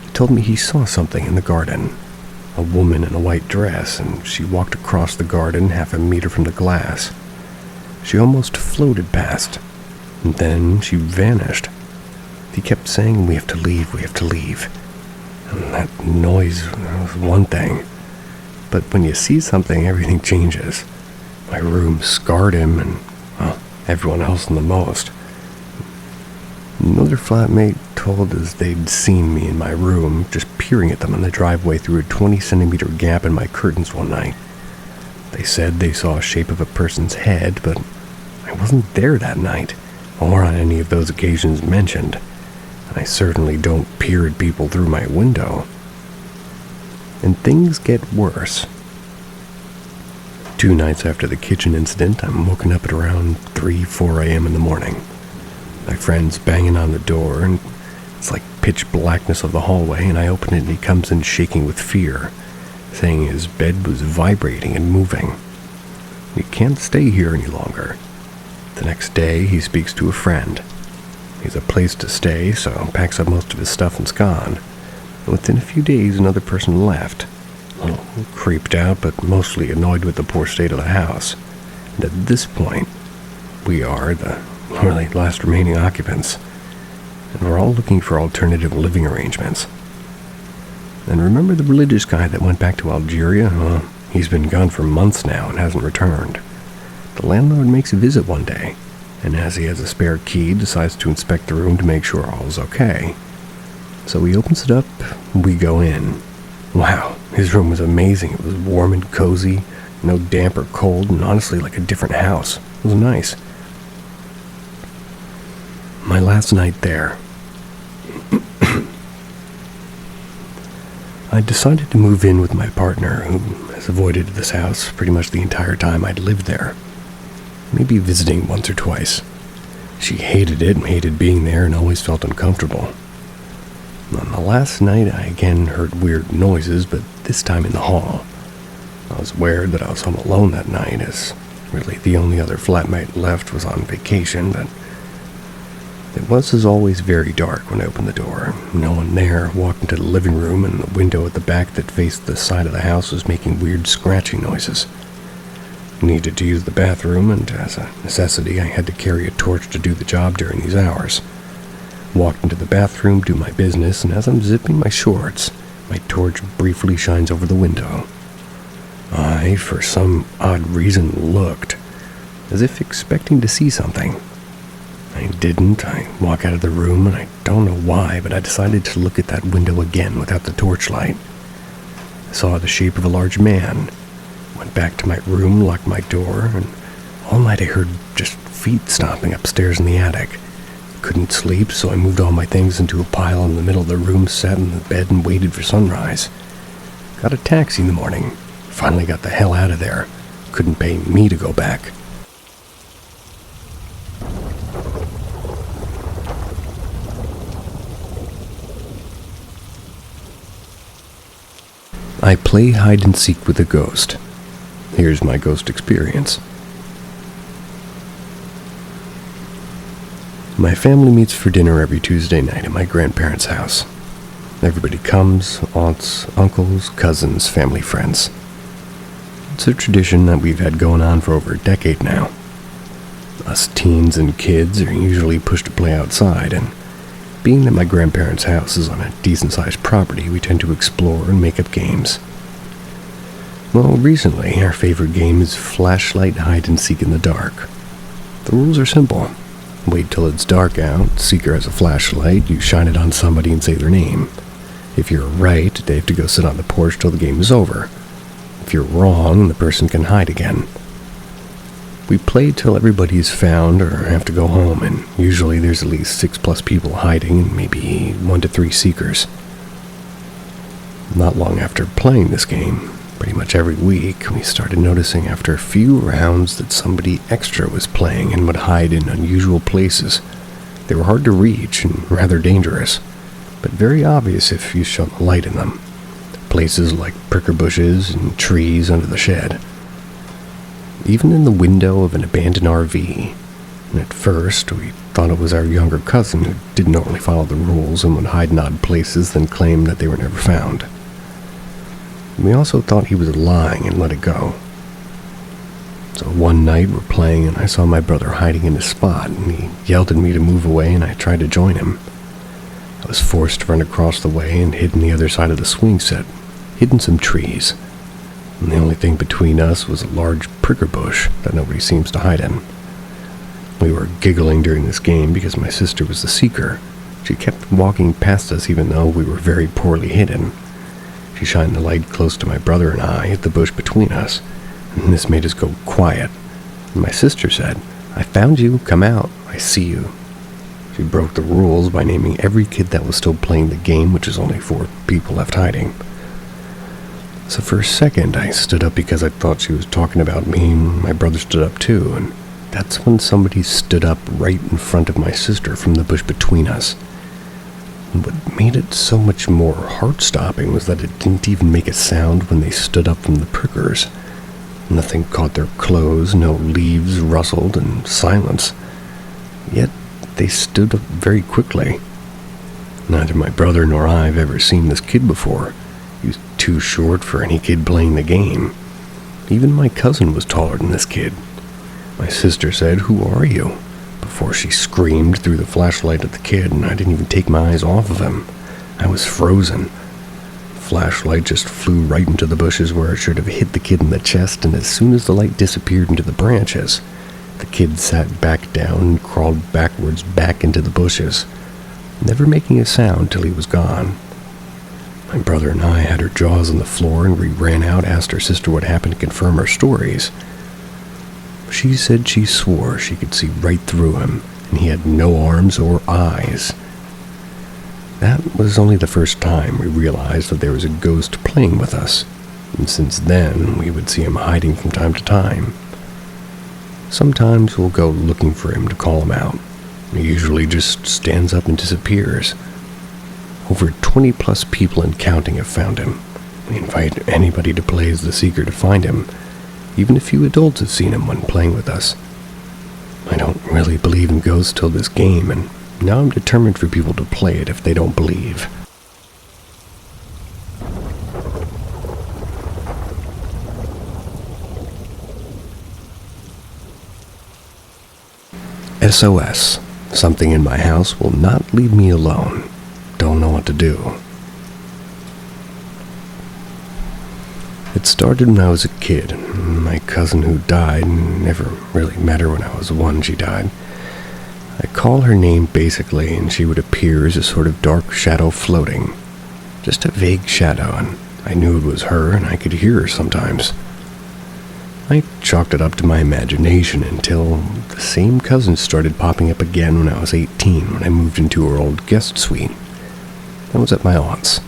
he told me he saw something in the garden. A woman in a white dress, and she walked across the garden half a meter from the glass. She almost floated past, and then she vanished. He kept saying, "We have to leave, we have to leave." And that noise was one thing. But when you see something, everything changes. My room scarred him, and, well, everyone else in the most. Another flatmate told us they'd seen me in my room, just peering at them in the driveway through a 20-centimeter gap in my curtains one night. They said they saw a shape of a person's head, but I wasn't there that night, or on any of those occasions mentioned. And I certainly don't peer at people through my window. And things get worse. 2 nights after the kitchen incident, I'm woken up at around 3, 4 a.m. in the morning. My friend's banging on the door, and it's like pitch blackness of the hallway, and I open it and he comes in shaking with fear, saying his bed was vibrating and moving. We can't stay here any longer. The next day, he speaks to a friend. He's a place to stay, so packs up most of his stuff and's gone. And within a few days, another person left. A little creeped out, but mostly annoyed with the poor state of the house. And at this point, we are the really last remaining occupants, and we're all looking for alternative living arrangements. And remember the religious guy that went back to Algeria? Well, he's been gone for months now and hasn't returned. The landlord makes a visit one day, and as he has a spare key, decides to inspect the room to make sure all is okay. So he opens it up, and we go in. Wow, his room was amazing. It was warm and cozy, no damp or cold, and honestly like a different house. It was nice. My last night there, I decided to move in with my partner, who has avoided this house pretty much the entire time I'd lived there. Maybe visiting once or twice. She hated it and hated being there and always felt uncomfortable. On the last night, I again heard weird noises, but this time in the hall. I was aware that I was home alone that night, as really the only other flatmate left was on vacation, but it was, as always, very dark when I opened the door. No one there. Walked into the living room, and the window at the back that faced the side of the house was making weird scratching noises. Needed to use the bathroom, and as a necessity, I had to carry a torch to do the job during these hours. Walked into the bathroom, do my business, and as I'm zipping my shorts, my torch briefly shines over the window. I, for some odd reason, looked, as if expecting to see something. I didn't. I walk out of the room, and I don't know why, but I decided to look at that window again without the torchlight. I saw the shape of a large man. Went back to my room, locked my door, and all night I heard just feet stomping upstairs in the attic. Couldn't sleep, so I moved all my things into a pile in the middle of the room, sat in the bed, and waited for sunrise. Got a taxi in the morning. Finally got the hell out of there. Couldn't pay me to go back. I play hide and seek with a ghost. Here's my ghost experience. My family meets for dinner every Tuesday night at my grandparents' house. Everybody comes, aunts, uncles, cousins, family, friends. It's a tradition that we've had going on for over a decade now. Us teens and kids are usually pushed to play outside, and being that my grandparents' house is on a decent-sized property, we tend to explore and make up games. Well, recently, our favorite game is flashlight hide-and-seek in the dark. The rules are simple. Wait till it's dark out, seeker has a flashlight, you shine it on somebody and say their name. If you're right, they have to go sit on the porch till the game is over. If you're wrong, the person can hide again. We play till everybody is found or have to go home, and usually there's at least 6+ people hiding and maybe 1 to 3 seekers. Not long after playing this game, pretty much every week, we started noticing after a few rounds that somebody extra was playing and would hide in unusual places. They were hard to reach and rather dangerous, but very obvious if you shone a light in them. Places like pricker bushes and trees under the shed. Even in the window of an abandoned RV. And at first, we thought it was our younger cousin who didn't normally follow the rules and would hide in odd places then claim that they were never found. We also thought he was lying and let it go. So one night we're playing and I saw my brother hiding in his spot, and he yelled at me to move away and I tried to join him. I was forced to run across the way and hid on the other side of the swing set, hid in some trees. And the only thing between us was a large pricker bush that nobody seems to hide in. We were giggling during this game because my sister was the seeker. She kept walking past us even though we were very poorly hidden. She shined the light close to my brother and I at the bush between us, and this made us go quiet. And my sister said, "I found you, come out, I see you." She broke the rules by naming every kid that was still playing the game, which is only 4 people left hiding. So for a second I stood up because I thought she was talking about me, and my brother stood up too, and that's when somebody stood up right in front of my sister from the bush between us. And what made it so much more heart-stopping was that it didn't even make a sound when they stood up from the prickers. Nothing caught their clothes, no leaves rustled, and silence. Yet they stood up very quickly. Neither my brother nor I have ever seen this kid before. He was too short for any kid playing the game. Even my cousin was taller than this kid. My sister said, "Who are you?" before she screamed through the flashlight at the kid, and I didn't even take my eyes off of him. I was frozen. The flashlight just flew right into the bushes where it should have hit the kid in the chest, and as soon as the light disappeared into the branches, the kid sat back down and crawled backwards back into the bushes, never making a sound till he was gone. My brother and I had our jaws on the floor, and we ran out, asked our sister what happened to confirm our stories. She said she swore she could see right through him, and he had no arms or eyes. That was only the first time we realized that there was a ghost playing with us, and since then we would see him hiding from time to time. Sometimes we'll go looking for him to call him out. He usually just stands up and disappears. Over 20+ people and counting have found him. We invite anybody to play as the seeker to find him. Even a few adults have seen him when playing with us. I don't really believe in ghosts till this game, and now I'm determined for people to play it if they don't believe. SOS. Something in my house will not leave me alone. Don't know what to do. It started when I was a kid. My cousin who died, never really met her when I was 1, she died. I'd call her name basically, and she would appear as a sort of dark shadow floating. Just a vague shadow, and I knew it was her, and I could hear her sometimes. I chalked it up to my imagination until the same cousin started popping up again when I was 18, when I moved into her old guest suite. I was at my aunt's.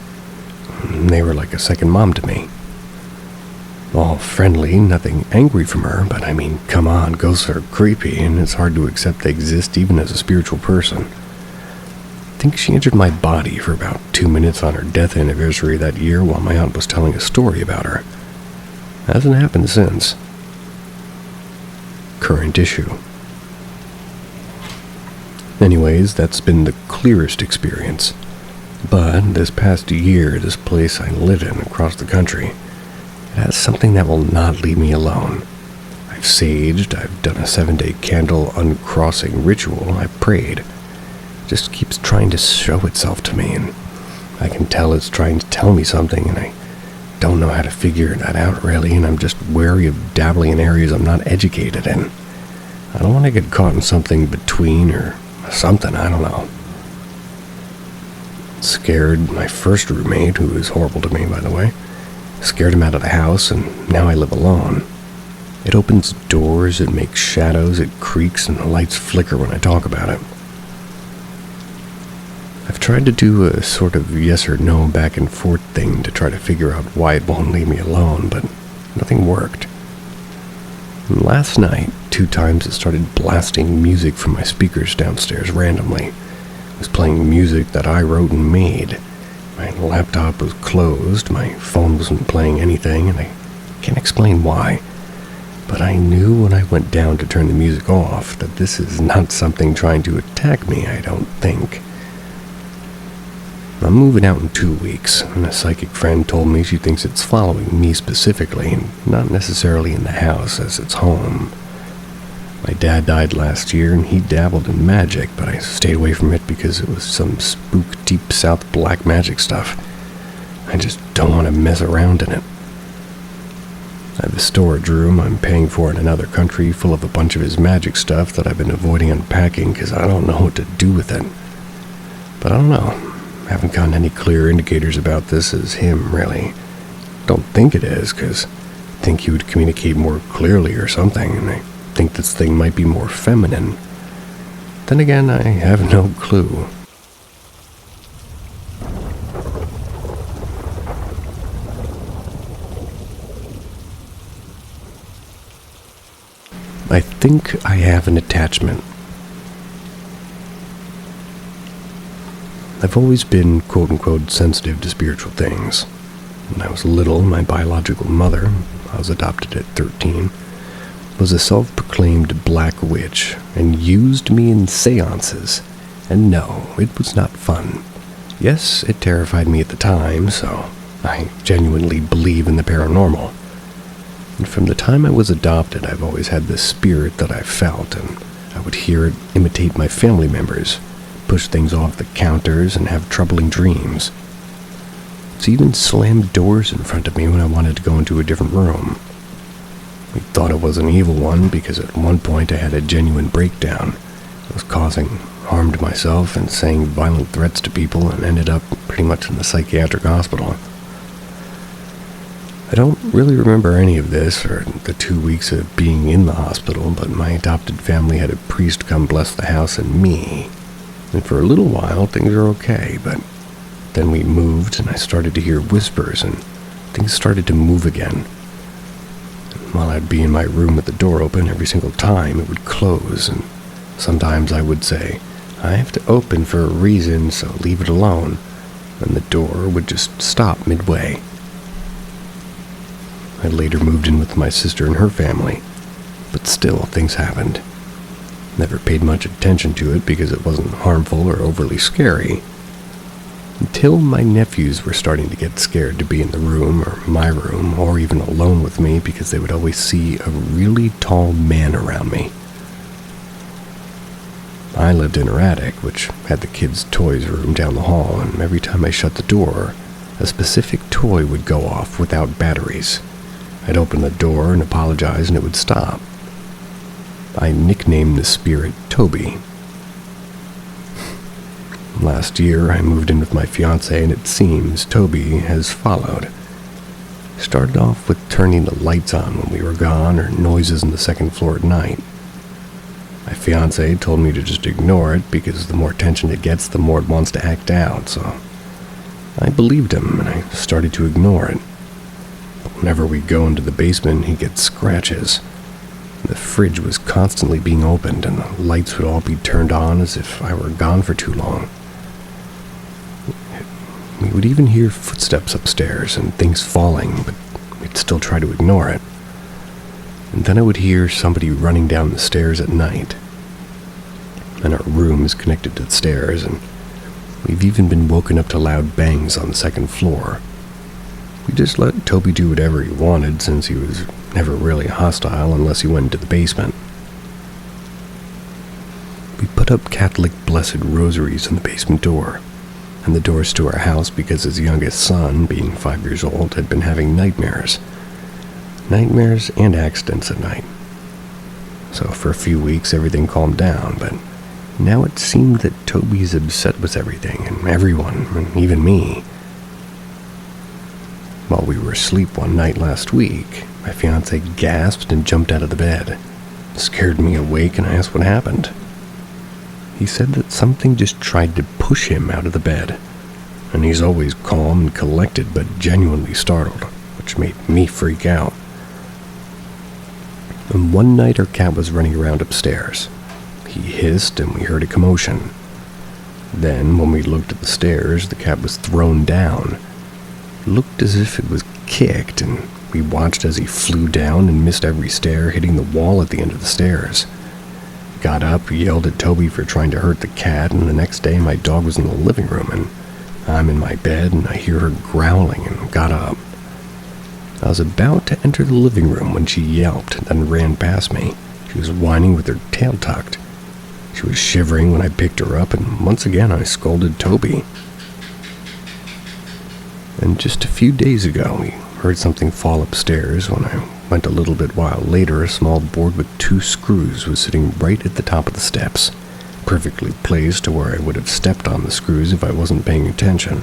They were like a second mom to me. All friendly, nothing angry from her, but I mean, come on, ghosts are creepy, and it's hard to accept they exist even as a spiritual person. I think she entered my body for about 2 minutes on her death anniversary that year while my aunt was telling a story about her. Hasn't happened since. Current issue. Anyways, that's been the clearest experience. But this past year, this place I live in across the country It has something that will not leave me alone. I've saged, I've done a 7-day candle uncrossing ritual, I've prayed. It just keeps trying to show itself to me, and I can tell it's trying to tell me something, and I don't know how to figure that out really, and I'm just wary of dabbling in areas I'm not educated in. I don't want to get caught in something between or something, I don't know. Scared my first roommate, who was horrible to me by the way, scared him out of the house, and now I live alone. It opens doors, it makes shadows, it creaks, and the lights flicker when I talk about it. I've tried to do a sort of yes or no back and forth thing to try to figure out why it won't leave me alone, but nothing worked. And last night, 2 times it started blasting music from my speakers downstairs randomly. It was playing music that I wrote and made. My laptop was closed, my phone wasn't playing anything, and I can't explain why. But I knew when I went down to turn the music off that this is not something trying to attack me, I don't think. I'm moving out in 2 weeks, and a psychic friend told me she thinks it's following me specifically, and not necessarily in the house as its home. My dad died last year, and he dabbled in magic, but I stayed away from it because it was some spook deep south black magic stuff. I just don't want to mess around in it. I have a storage room I'm paying for in another country full of a bunch of his magic stuff that I've been avoiding unpacking because I don't know what to do with it. But I don't know. I haven't gotten any clear indicators about this as him, really. Don't think it is, because I think he would communicate more clearly or something, and I think this thing might be more feminine. Then again, I have no clue. I think I have an attachment. I've always been, quote-unquote, sensitive to spiritual things. When I was little, my biological mother, I was adopted at 13, was a self-proclaimed black witch and used me in seances. And no, it was not fun. Yes, it terrified me at the time, so I genuinely believe in the paranormal. And from the time I was adopted, I've always had this spirit that I felt, and I would hear it imitate my family members, push things off the counters, and have troubling dreams. It's even slammed doors in front of me when I wanted to go into a different room. We thought it was an evil one because at one point I had a genuine breakdown. I was causing harm to myself and saying violent threats to people and ended up pretty much in the psychiatric hospital. I don't really remember any of this or the 2 weeks of being in the hospital, but my adopted family had a priest come bless the house and me. And for a little while, things were okay, but then we moved and I started to hear whispers and things started to move again. And while I'd be in my room with the door open, every single time it would close, and sometimes I would say, "I have to open for a reason, so leave it alone," and the door would just stop midway. I later moved in with my sister and her family, but still things happened. Never paid much attention to it because it wasn't harmful or overly scary. Until my nephews were starting to get scared to be in the room or my room or even alone with me because they would always see a really tall man around me. I lived in her attic, which had the kids' toys room down the hall, and every time I shut the door, a specific toy would go off without batteries. I'd open the door and apologize and it would stop. I nicknamed the spirit Toby. Last year, I moved in with my fiancé, and it seems Toby has followed. Started off with turning the lights on when we were gone or noises on the second floor at night. My fiancé told me to just ignore it because the more attention it gets, the more it wants to act out, so I believed him and I started to ignore it. But whenever we go into the basement, he gets scratches. The fridge was constantly being opened and the lights would all be turned on as if I were gone for too long. We would even hear footsteps upstairs and things falling, but we'd still try to ignore it. And then I would hear somebody running down the stairs at night. And our room is connected to the stairs, and we've even been woken up to loud bangs on the second floor. We just let Toby do whatever he wanted since he was never really hostile unless he went into the basement. We put up Catholic blessed rosaries on the basement door and the doors to our house because his youngest son, being 5 years old, had been having nightmares. Nightmares and accidents at night. So for a few weeks everything calmed down, but now it seemed that Toby's upset with everything and everyone, and even me. While we were asleep one night last week, my fiancé gasped and jumped out of the bed. It scared me awake and I asked what happened. He said that something just tried to push him out of the bed, and he's always calm and collected but genuinely startled, which made me freak out. And one night our cat was running around upstairs. He hissed and we heard a commotion. Then, when we looked at the stairs, the cat was thrown down. It looked as if it was kicked, and we watched as he flew down and missed every stair, hitting the wall at the end of the stairs. Got up, yelled at Toby for trying to hurt the cat, and the next day my dog was in the living room, and I'm in my bed, and I hear her growling, and got up. I was about to enter the living room when she yelped, then ran past me. She was whining with her tail tucked. She was shivering when I picked her up, and once again I scolded Toby. And just a few days ago, we heard something fall upstairs. When I went a little bit while later, a small board with 2 screws was sitting right at the top of the steps, perfectly placed to where I would have stepped on the screws if I wasn't paying attention.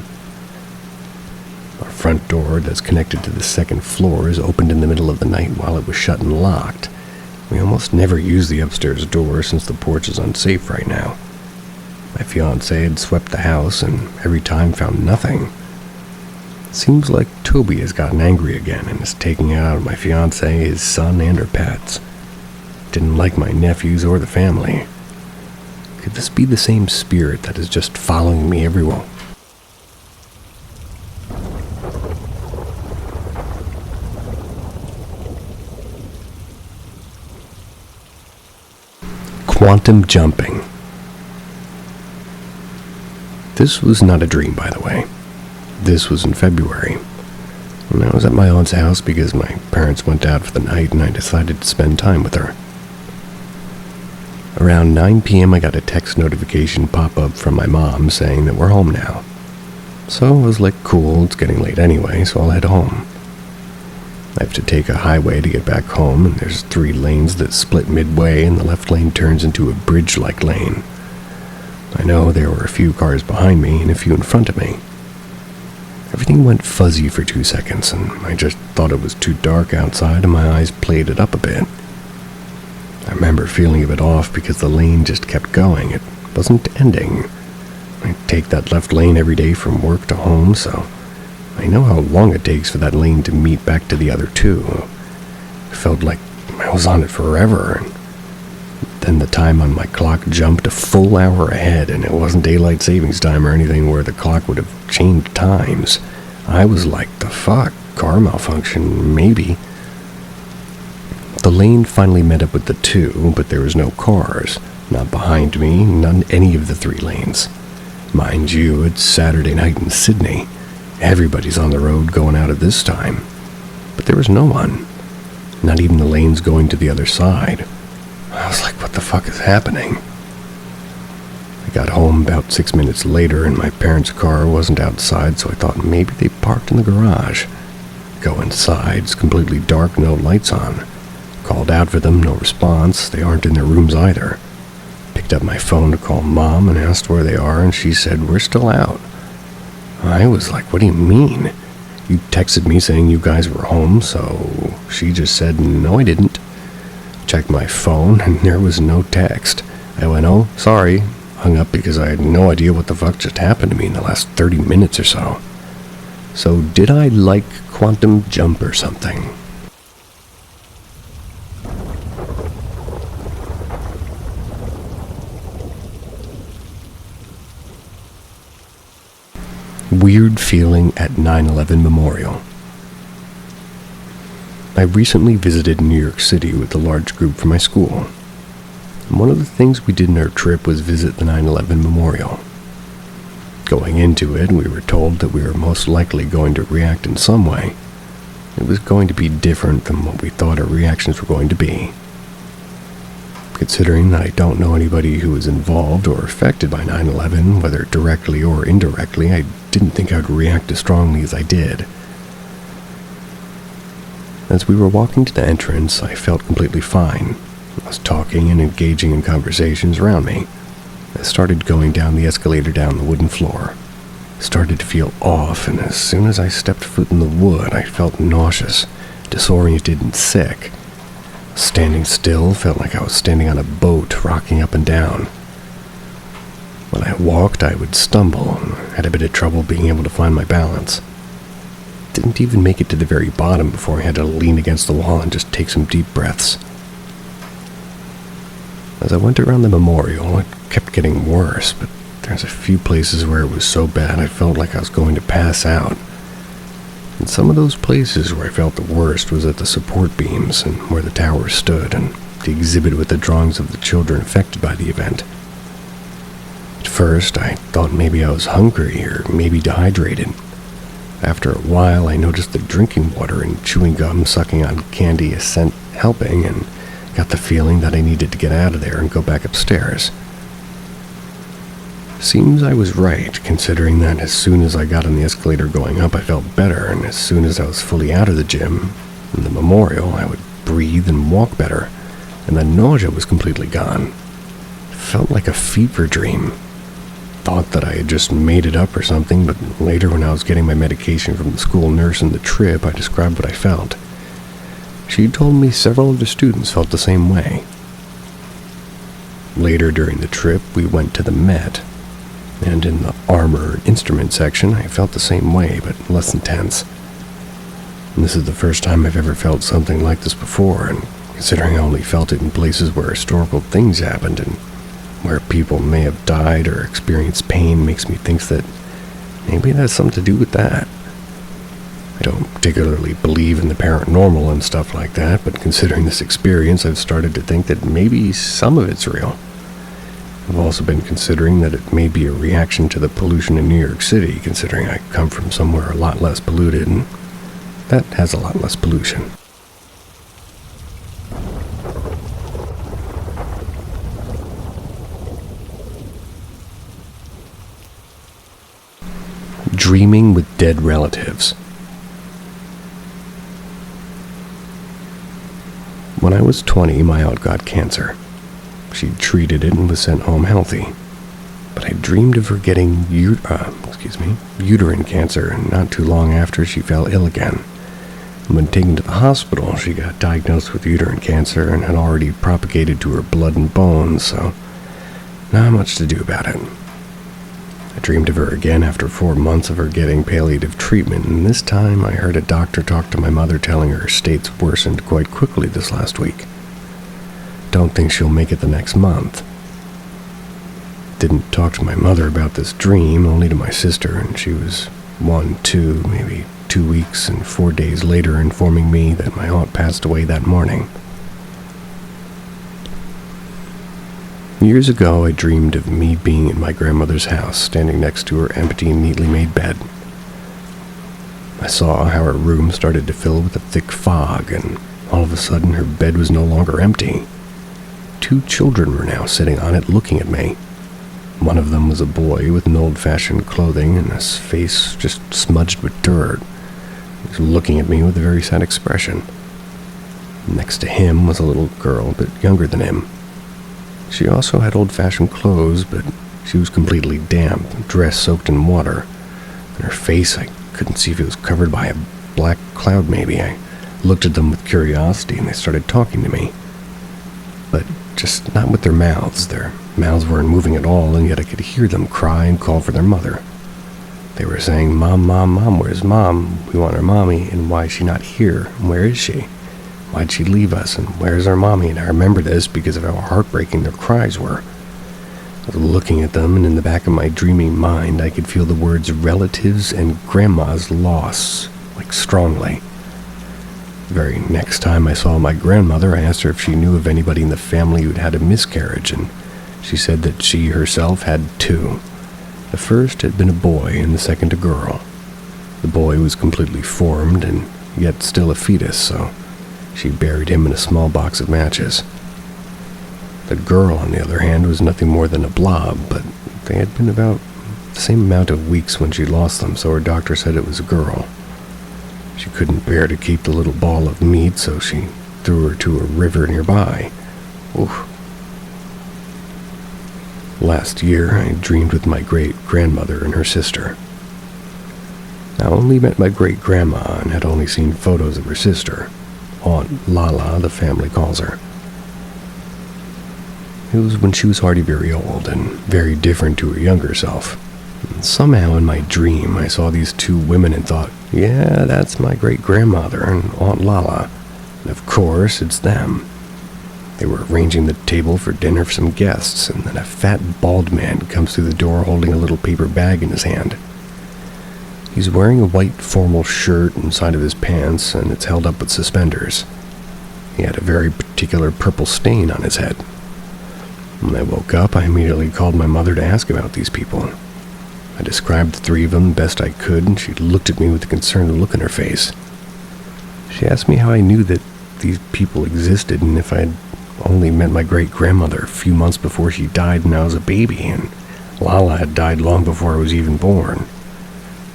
Our front door that's connected to the second floor is opened in the middle of the night while it was shut and locked. We almost never use the upstairs door since the porch is unsafe right now. My fiancé had swept the house and every time found nothing. Seems like Toby has gotten angry again and is taking it out on my fiancé, his son, and her pets. Didn't like my nephews or the family. Could this be the same spirit that is just following me everywhere? Quantum jumping. This was not a dream, by the way. This was in February, and I was at my aunt's house because my parents went out for the night and I decided to spend time with her. Around 9 p.m. I got a text notification pop up from my mom saying that we're home now. So I was like, cool, it's getting late anyway, so I'll head home. I have to take a highway to get back home, and there's 3 lanes that split midway, and the left lane turns into a bridge-like lane. I know there were a few cars behind me and a few in front of me. Everything went fuzzy for 2 seconds, and I just thought it was too dark outside and my eyes played it up a bit. I remember feeling a bit off because the lane just kept going. It wasn't ending. I take that left lane every day from work to home, so I know how long it takes for that lane to meet back to the other 2. It felt like I was on it forever, and then the time on my clock jumped a full hour ahead, and it wasn't daylight savings time or anything where the clock would have changed times. I was like, the fuck? Car malfunction, maybe. The lane finally met up with the 2, but there was no cars. Not behind me, none any of the 3 lanes. Mind you, it's Saturday night in Sydney. Everybody's on the road going out at this time. But there was no one. Not even the lanes going to the other side. I was like, what the fuck is happening? I got home about 6 minutes later and my parents' car wasn't outside, so I thought maybe they parked in the garage. Go inside, it's completely dark, no lights on. Called out for them, no response. They aren't in their rooms either. Picked up my phone to call Mom and asked where they are, and she said, we're still out. I was like, what do you mean? You texted me saying you guys were home, so she just said, no, I didn't. Checked my phone, and there was no text. I went, oh, sorry. Hung up because I had no idea what the fuck just happened to me in the last 30 minutes or so. So did I like quantum jump or something? Weird feeling at 9/11 Memorial. I recently visited New York City with a large group from my school. And one of the things we did in our trip was visit the 9/11 Memorial. Going into it, we were told that we were most likely going to react in some way. It was going to be different than what we thought our reactions were going to be. Considering that I don't know anybody who was involved or affected by 9/11, whether directly or indirectly, I didn't think I would react as strongly as I did. As we were walking to the entrance, I felt completely fine. I was talking and engaging in conversations around me. I started going down the escalator down the wooden floor. I started to feel off, and as soon as I stepped foot in the wood, I felt nauseous, disoriented, and sick. Standing still felt like I was standing on a boat, rocking up and down. When I walked, I would stumble, and had a bit of trouble being able to find my balance. Didn't even make it to the very bottom before I had to lean against the wall and just take some deep breaths. As I went around the memorial, it kept getting worse, but there's a few places where it was so bad I felt like I was going to pass out. And some of those places where I felt the worst was at the support beams and where the tower stood, and the exhibit with the drawings of the children affected by the event. At first, I thought maybe I was hungry or maybe dehydrated. After a while, I noticed the drinking water and chewing gum, sucking on candy isn't helping, and got the feeling that I needed to get out of there and go back upstairs. Seems I was right, considering that as soon as I got on the escalator going up, I felt better, and as soon as I was fully out of the gym, in the memorial, I would breathe and walk better, and the nausea was completely gone. It felt like a fever dream. Thought that I had just made it up or something, but later when I was getting my medication from the school nurse in the trip, I described what I felt. She told me several of the students felt the same way. Later during the trip, we went to the Met, and in the armor and instrument section, I felt the same way, but less intense. And this is the first time I've ever felt something like this before, and considering I only felt it in places where historical things happened and where people may have died or experienced pain, makes me think that maybe it has something to do with that. I don't particularly believe in the paranormal and stuff like that, but considering this experience, I've started to think that maybe some of it's real. I've also been considering that it may be a reaction to the pollution in New York City, considering I come from somewhere a lot less polluted, and that has a lot less pollution. Dreaming with dead relatives. When I was 20, my aunt got cancer. She treated it and was sent home healthy. But I dreamed of her getting uterine cancer, and not too long after, she fell ill again. And when taken to the hospital, she got diagnosed with uterine cancer and had already propagated to her blood and bones, so not much to do about it. I dreamed of her again after 4 months of her getting palliative treatment, and this time I heard a doctor talk to my mother telling her states worsened quite quickly this last week. Don't think she'll make it the next month. Didn't talk to my mother about this dream, only to my sister, and she was maybe 2 weeks and 4 days later informing me that my aunt passed away that morning. Years ago, I dreamed of me being in my grandmother's house, standing next to her empty, neatly made bed. I saw how her room started to fill with a thick fog, and all of a sudden her bed was no longer empty. 2 children were now sitting on it looking at me. One of them was a boy with an old-fashioned clothing and his face just smudged with dirt. He was looking at me with a very sad expression. Next to him was a little girl, a bit younger than him. She also had old-fashioned clothes, but she was completely damp, dress soaked in water. And her face, I couldn't see if it was covered by a black cloud maybe. I looked at them with curiosity, and they started talking to me. But just not with their mouths. Their mouths weren't moving at all, and yet I could hear them cry and call for their mother. They were saying, "Mom, Mom, Mom, where's Mom? We want our mommy, and why is she not here? And where is she? Why'd she leave us, and where's our mommy?" And I remember this because of how heartbreaking their cries were. I was looking at them, and in the back of my dreaming mind, I could feel the words relatives and grandma's loss, like strongly. The very next time I saw my grandmother, I asked her if she knew of anybody in the family who'd had a miscarriage, and she said that she herself had 2. The first had been a boy and the second a girl. The boy was completely formed and yet still a fetus, so she buried him in a small box of matches. The girl, on the other hand, was nothing more than a blob, but they had been about the same amount of weeks when she lost them, so her doctor said it was a girl. She couldn't bear to keep the little ball of meat, so she threw her to a river nearby. Oof. Last year, I dreamed with my great-grandmother and her sister. I only met my great-grandma and had only seen photos of her sister. Aunt Lala, the family calls her. It was when she was already very old and very different to her younger self. And somehow in my dream, I saw these two women and thought, yeah, that's my great-grandmother and Aunt Lala. And of course, it's them. They were arranging the table for dinner for some guests, and then a fat, bald man comes through the door holding a little paper bag in his hand. He's wearing a white formal shirt inside of his pants, and it's held up with suspenders. He had a very particular purple stain on his head. When I woke up, I immediately called my mother to ask about these people. I described the three of them best I could, and she looked at me with a concerned look in her face. She asked me how I knew that these people existed, and if I had only met my great-grandmother a few months before she died when I was a baby, and Lala had died long before I was even born.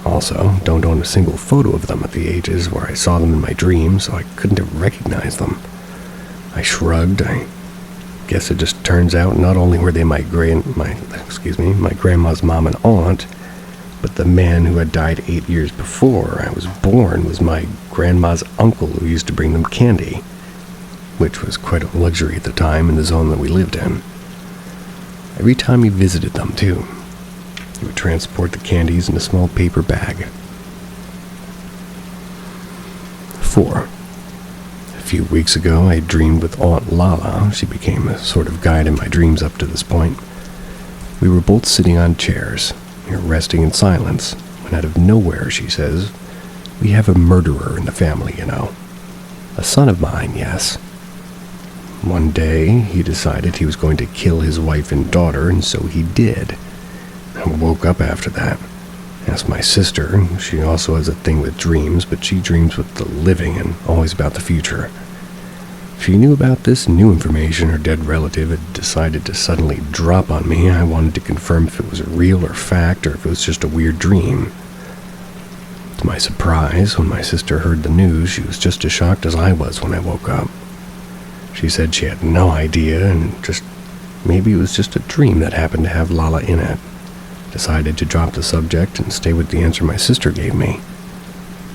Also, don't own a single photo of them at the ages where I saw them in my dreams, so I couldn't have recognized them. I shrugged. I guess it just turns out not only were they my grandma's mom and aunt, but the man who had died 8 years before I was born was my grandma's uncle who used to bring them candy, which was quite a luxury at the time in the zone that we lived in. Every time he visited them, too, he would transport the candies in a small paper bag. 4. A few weeks ago, I dreamed with Aunt Lala. She became a sort of guide in my dreams up to this point. We were both sitting on chairs, resting in silence, when out of nowhere she says, "We have a murderer in the family, you know. A son of mine, yes. One day, he decided he was going to kill his wife and daughter, and so he did. I woke up after that. Asked my sister. She also has a thing with dreams, but she dreams with the living and always about the future. She knew about this new information her dead relative had decided to suddenly drop on me. I wanted to confirm if it was real or fact, or if it was just a weird dream. To my surprise, when my sister heard the news, she was just as shocked as I was when I woke up. She said she had no idea, and maybe it was just a dream that happened to have Lala in it. Decided to drop the subject and stay with the answer my sister gave me.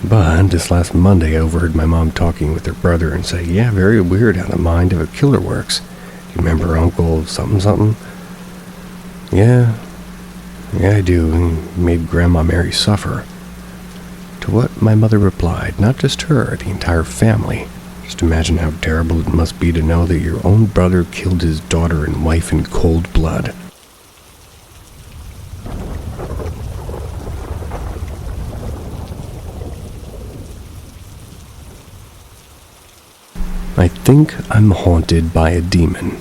But this last Monday, I overheard my mom talking with her brother and say, yeah, very weird how the mind of a killer works. Do you remember Uncle something? Yeah, I do. He made Grandma Mary suffer. To what my mother replied, not just her, the entire family. Just imagine how terrible it must be to know that your own brother killed his daughter and wife in cold blood. I think I'm haunted by a demon.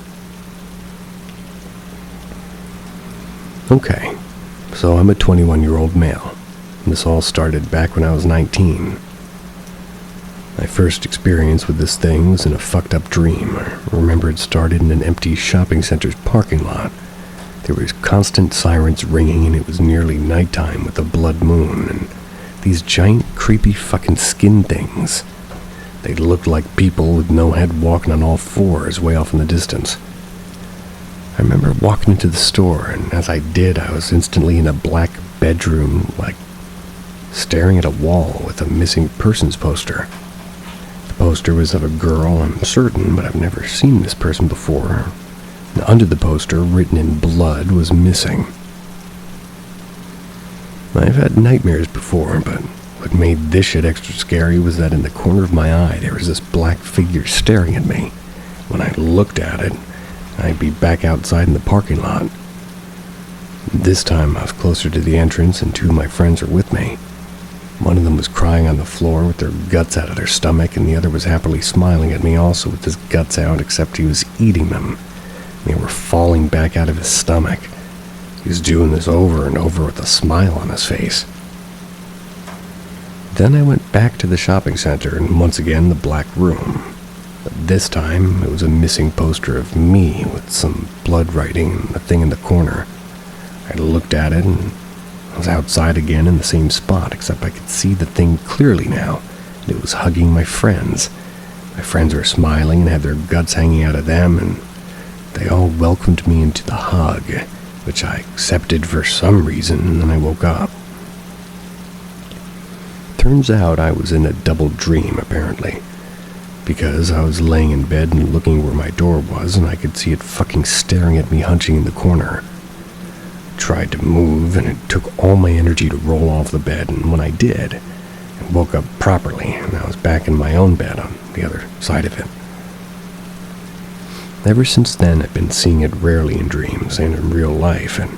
Okay, so I'm a 21-year-old male. This all started back when I was 19. My first experience with this thing was in a fucked up dream. I remember it started in an empty shopping center's parking lot. There was constant sirens ringing, and it was nearly nighttime with a blood moon, and these giant creepy fucking skin things. They looked like people with no head walking on all fours way off in the distance. I remember walking into the store, and as I did, I was instantly in a black bedroom, staring at a wall with a missing persons poster. The poster was of a girl, I'm certain, but I've never seen this person before. And under the poster, written in blood, was missing. I've had nightmares before, but what made this shit extra scary was that in the corner of my eye there was this black figure staring at me. When I looked at it, I'd be back outside in the parking lot. This time I was closer to the entrance and two of my friends were with me. One of them was crying on the floor with their guts out of their stomach, and the other was happily smiling at me also with his guts out, except he was eating them. They were falling back out of his stomach. He's doing this over and over with a smile on his face. Then I went back to the shopping center and once again the black room. But this time it was a missing poster of me with some blood writing and a thing in the corner. I looked at it and I was outside again in the same spot, except I could see the thing clearly now. And it was hugging my friends. My friends were smiling and had their guts hanging out of them, and they all welcomed me into the hug, which I accepted for some reason, and then I woke up. Turns out I was in a double dream, apparently, because I was laying in bed and looking where my door was, and I could see it fucking staring at me, hunching in the corner. I tried to move, and it took all my energy to roll off the bed, and when I did, I woke up properly, and I was back in my own bed on the other side of it. Ever since then, I've been seeing it rarely in dreams and in real life, and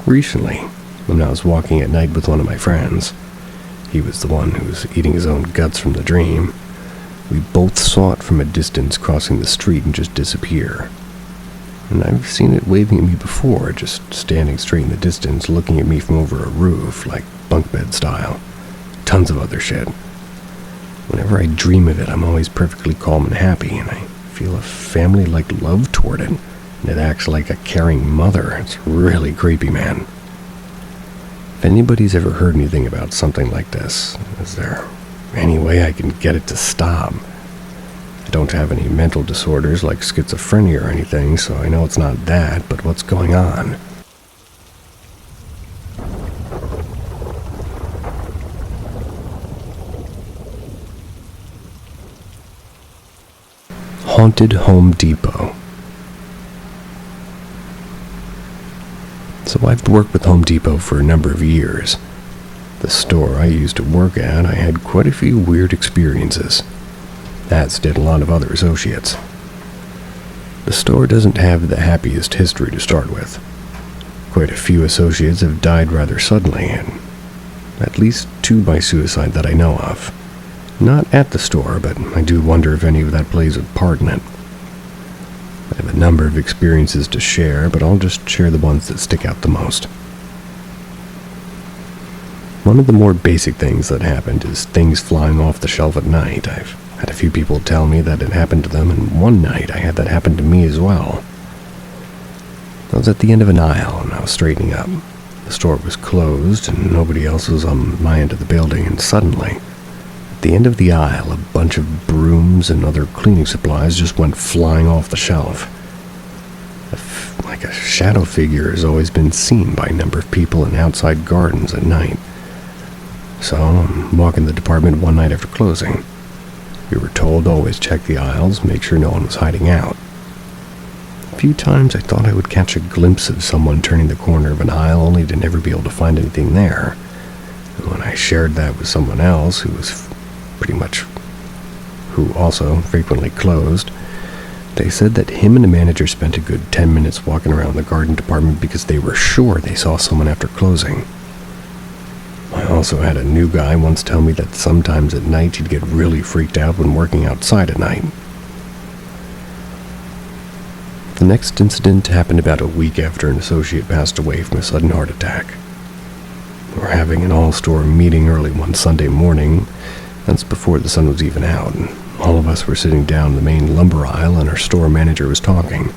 recently, when I was walking at night with one of my friends, he was the one who was eating his own guts from the dream, we both saw it from a distance crossing the street and just disappear. And I've seen it waving at me before, just standing straight in the distance, looking at me from over a roof, like bunk bed style. Tons of other shit. Whenever I dream of it, I'm always perfectly calm and happy, and I feel a family-like love toward it, and it acts like a caring mother. It's really creepy, man. If anybody's ever heard anything about something like this, is there any way I can get it to stop? I don't have any mental disorders like schizophrenia or anything, so I know it's not that, but what's going on? Haunted Home Depot. So I've worked with Home Depot for a number of years. The store I used to work at, I had quite a few weird experiences, as did a lot of other associates. The store doesn't have the happiest history to start with. Quite a few associates have died rather suddenly, and at least 2 by suicide that I know of. Not at the store, but I do wonder if any of that plays a part in it. I have a number of experiences to share, but I'll just share the ones that stick out the most. One of the more basic things that happened is things flying off the shelf at night. I've had a few people tell me that it happened to them, and one night I had that happen to me as well. I was at the end of an aisle, and I was straightening up. The store was closed, and nobody else was on my end of the building, and suddenly, at the end of the aisle, a bunch of brooms and other cleaning supplies just went flying off the shelf. Like a shadow figure has always been seen by a number of people in outside gardens at night. So I'm walking the department one night after closing. We were told to always check the aisles, make sure no one was hiding out. A few times I thought I would catch a glimpse of someone turning the corner of an aisle only to never be able to find anything there. And when I shared that with someone else who also frequently closed, they said that him and the manager spent a good 10 minutes walking around the garden department because they were sure they saw someone after closing. I also had a new guy once tell me that sometimes at night he'd get really freaked out when working outside at night. The next incident happened about a week after an associate passed away from a sudden heart attack. We were having an all-store meeting early one Sunday morning. That's before the sun was even out, and all of us were sitting down in the main lumber aisle, and our store manager was talking.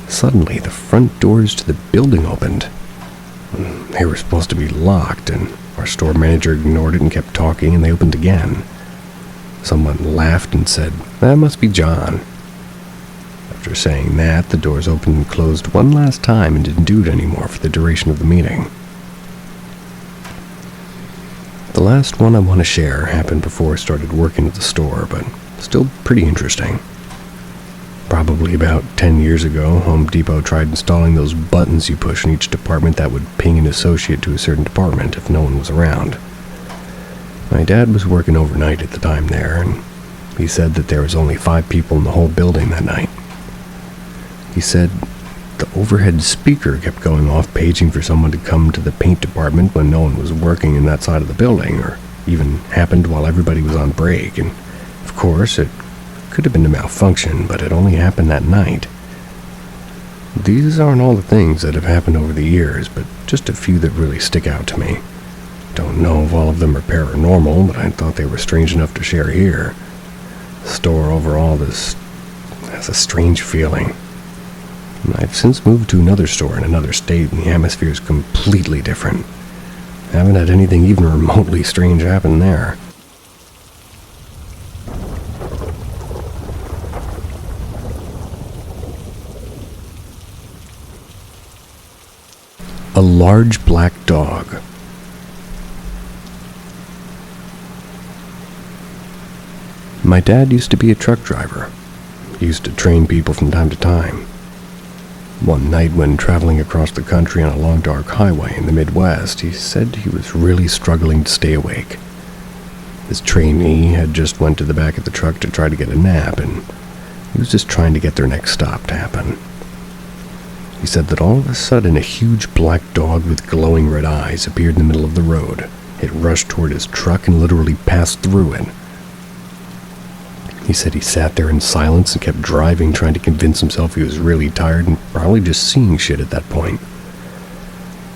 Suddenly, the front doors to the building opened. They were supposed to be locked, and our store manager ignored it and kept talking, and they opened again. Someone laughed and said, "That must be John." After saying that, the doors opened and closed one last time and didn't do it anymore for the duration of the meeting. The last one I want to share happened before I started working at the store, but still pretty interesting. Probably about 10 years ago, Home Depot tried installing those buttons you push in each department that would ping an associate to a certain department if no one was around. My dad was working overnight at the time there, and he said that there was only 5 people in the whole building that night. He said the overhead speaker kept going off, paging for someone to come to the paint department when no one was working in that side of the building, or even happened while everybody was on break, and of course it could have been a malfunction, but it only happened that night. These aren't all the things that have happened over the years, but just a few that really stick out to me. Don't know if all of them are paranormal, but I thought they were strange enough to share here. The store overall has a strange feeling. I've since moved to another store in another state, and the atmosphere is completely different. I haven't had anything even remotely strange happen there. A large black dog. My dad used to be a truck driver. He used to train people from time to time. One night when traveling across the country on a long dark highway in the Midwest, he said he was really struggling to stay awake. His trainee had just went to the back of the truck to try to get a nap, and he was just trying to get their next stop to happen. He said that all of a sudden a huge black dog with glowing red eyes appeared in the middle of the road. It rushed toward his truck and literally passed through it. He said he sat there in silence and kept driving, trying to convince himself he was really tired and probably just seeing shit at that point.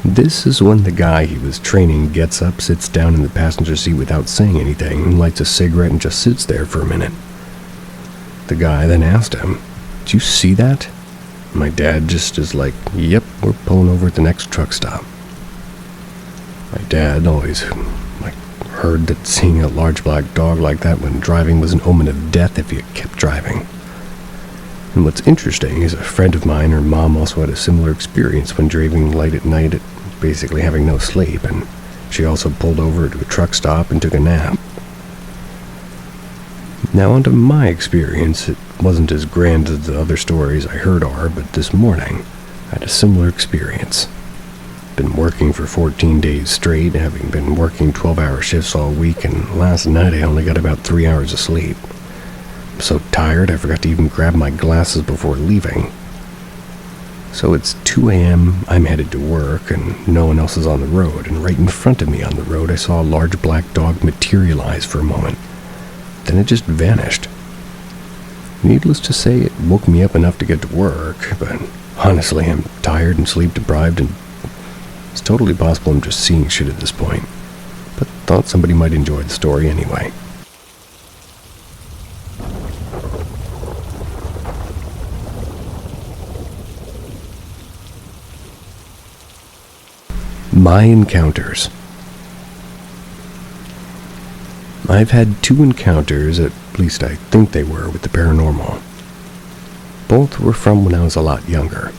This is when the guy he was training gets up, sits down in the passenger seat without saying anything, lights a cigarette and just sits there for a minute. The guy then asked him, "Did you see that?" My dad just is like, "Yep, we're pulling over at the next truck stop." My dad always heard that seeing a large black dog like that when driving was an omen of death if you kept driving. And what's interesting is a friend of mine, her mom also had a similar experience when driving late at night, basically having no sleep, and she also pulled over to a truck stop and took a nap. Now onto my experience. It wasn't as grand as the other stories I heard are, but this morning I had a similar experience. Been working for 14 days straight, having been working 12-hour shifts all week, and last night I only got about 3 hours of sleep. I'm so tired I forgot to even grab my glasses before leaving. So it's 2 a.m., I'm headed to work, and no one else is on the road, and right in front of me on the road I saw a large black dog materialize for a moment. Then it just vanished. Needless to say, it woke me up enough to get to work, but honestly I'm tired and sleep-deprived, and it's totally possible I'm just seeing shit at this point, but thought somebody might enjoy the story anyway. My encounters. I've had 2 encounters, at least I think they were, with the paranormal. Both were from when I was a lot younger.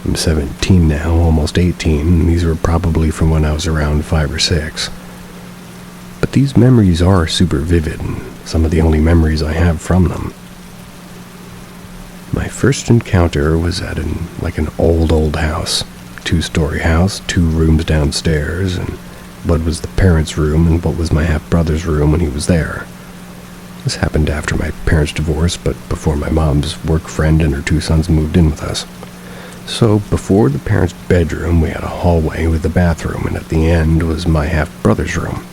I'm 17 now, almost 18, and these were probably from when I was around 5 or 6. But these memories are super vivid, and some of the only memories I have from them. My first encounter was at an old house. 2-story house, 2 rooms downstairs, and what was the parents' room and what was my half-brother's room when he was there. This happened after my parents' divorce, but before my mom's work friend and her 2 sons moved in with us. So before the parents' bedroom, we had a hallway with a bathroom, and at the end was my half-brother's room.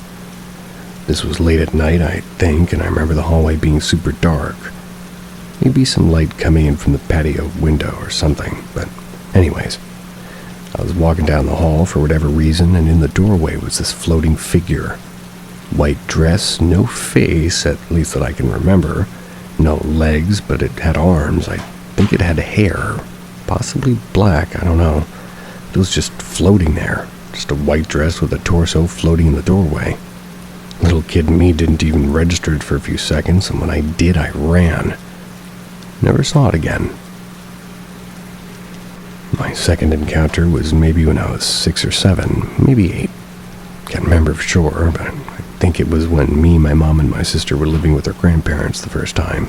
This was late at night, I think, and I remember the hallway being super dark. Maybe some light coming in from the patio window or something, but anyways. I was walking down the hall for whatever reason, and in the doorway was this floating figure. White dress, no face, at least that I can remember. No legs, but it had arms. I think it had hair. Possibly black, I don't know. It was just floating there. Just a white dress with a torso floating in the doorway. Little kid me didn't even register it for a few seconds, and when I did, I ran. Never saw it again. My second encounter was maybe when I was 6 or 7, maybe 8. Can't remember for sure, but I think it was when me, my mom, and my sister were living with our grandparents the first time.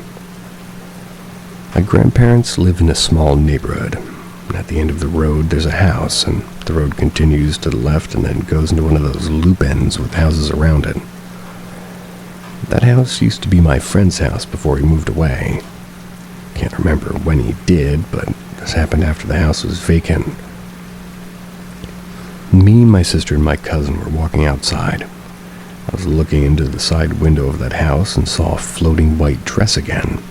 My grandparents live in a small neighborhood, and at the end of the road there's a house, and the road continues to the left and then goes into one of those loop ends with houses around it. That house used to be my friend's house before he moved away. Can't remember when he did, but this happened after the house was vacant. Me, my sister, and my cousin were walking outside. I was looking into the side window of that house and saw a floating white dress again.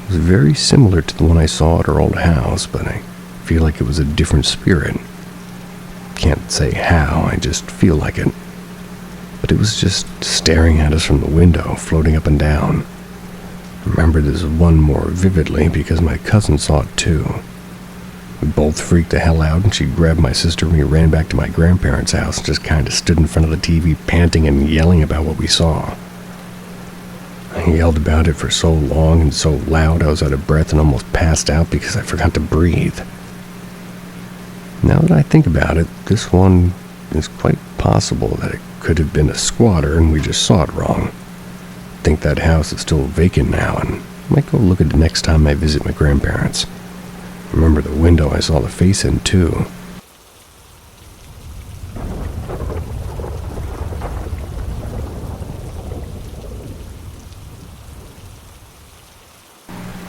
It was very similar to the one I saw at our old house, but I feel like it was a different spirit. Can't say how, I just feel like it. But it was just staring at us from the window, floating up and down. I remember this one more vividly because my cousin saw it too. We both freaked the hell out, and she grabbed my sister and we ran back to my grandparents' house and just kind of stood in front of the TV panting and yelling about what we saw. I yelled about it for so long and so loud I was out of breath and almost passed out because I forgot to breathe. Now that I think about it, this one is quite possible that it could have been a squatter and we just saw it wrong. I think that house is still vacant now, and I might go look at it next time I visit my grandparents. Remember the window I saw the face in, too.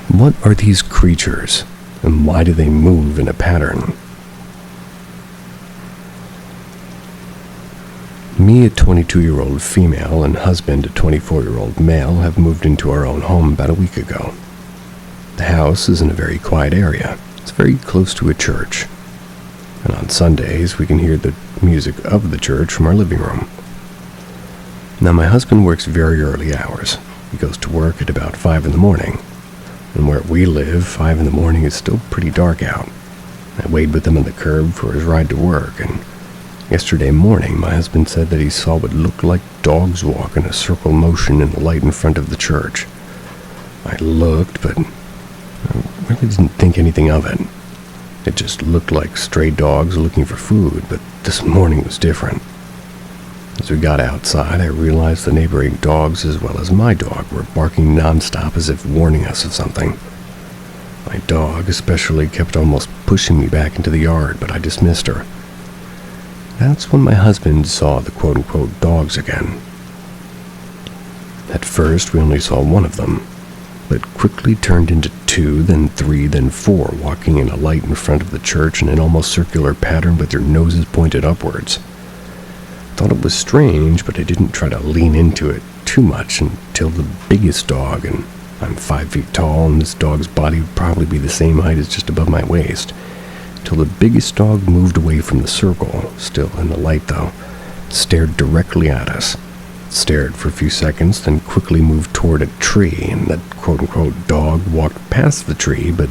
What are these creatures, and why do they move in a pattern? Me, a 22-year-old female, and husband, a 24-year-old male, have moved into our own home about a week ago. The house is in a very quiet area. It's very close to a church. And on Sundays, we can hear the music of the church from our living room. Now, my husband works very early hours. He goes to work at about 5 in the morning. And where we live, 5 in the morning is still pretty dark out. I wait with him on the curb for his ride to work, and yesterday morning, my husband said that he saw what looked like dogs walk in a circle motion in the light in front of the church. I looked, but I really didn't think anything of it. It just looked like stray dogs looking for food, but this morning was different. As we got outside, I realized the neighboring dogs, as well as my dog, were barking nonstop as if warning us of something. My dog especially kept almost pushing me back into the yard, but I dismissed her. That's when my husband saw the quote-unquote dogs again. At first, we only saw one of them, but quickly turned into 2, then 3, then 4, walking in a light in front of the church in an almost circular pattern with their noses pointed upwards. Thought it was strange, but I didn't try to lean into it too much until the biggest dog, and I'm 5 feet tall, and this dog's body would probably be the same height as just above my waist, till the biggest dog moved away from the circle, still in the light though, stared directly at us. Stared for a few seconds, then quickly moved toward a tree, and that quote-unquote dog walked past the tree, but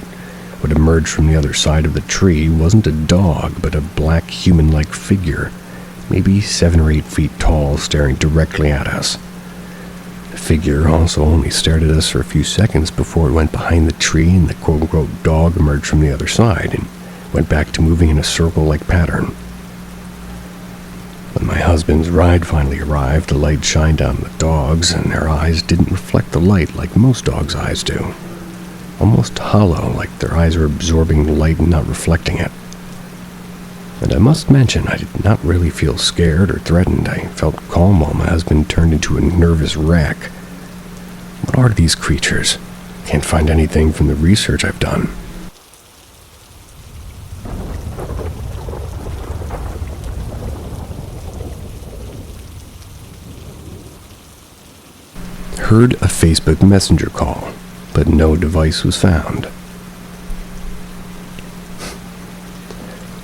what emerged from the other side of the tree wasn't a dog, but a black human-like figure, maybe 7 or 8 feet tall, staring directly at us. The figure also only stared at us for a few seconds before it went behind the tree, and the quote-unquote dog emerged from the other side, and went back to moving in a circle-like pattern. When my husband's ride finally arrived, the light shined on the dogs, and their eyes didn't reflect the light like most dogs' eyes do. Almost hollow, like their eyes are absorbing the light and not reflecting it. And I must mention, I did not really feel scared or threatened. I felt calm while my husband turned into a nervous wreck. What are these creatures? Can't find anything from the research I've done. Heard a Facebook Messenger call, but no device was found.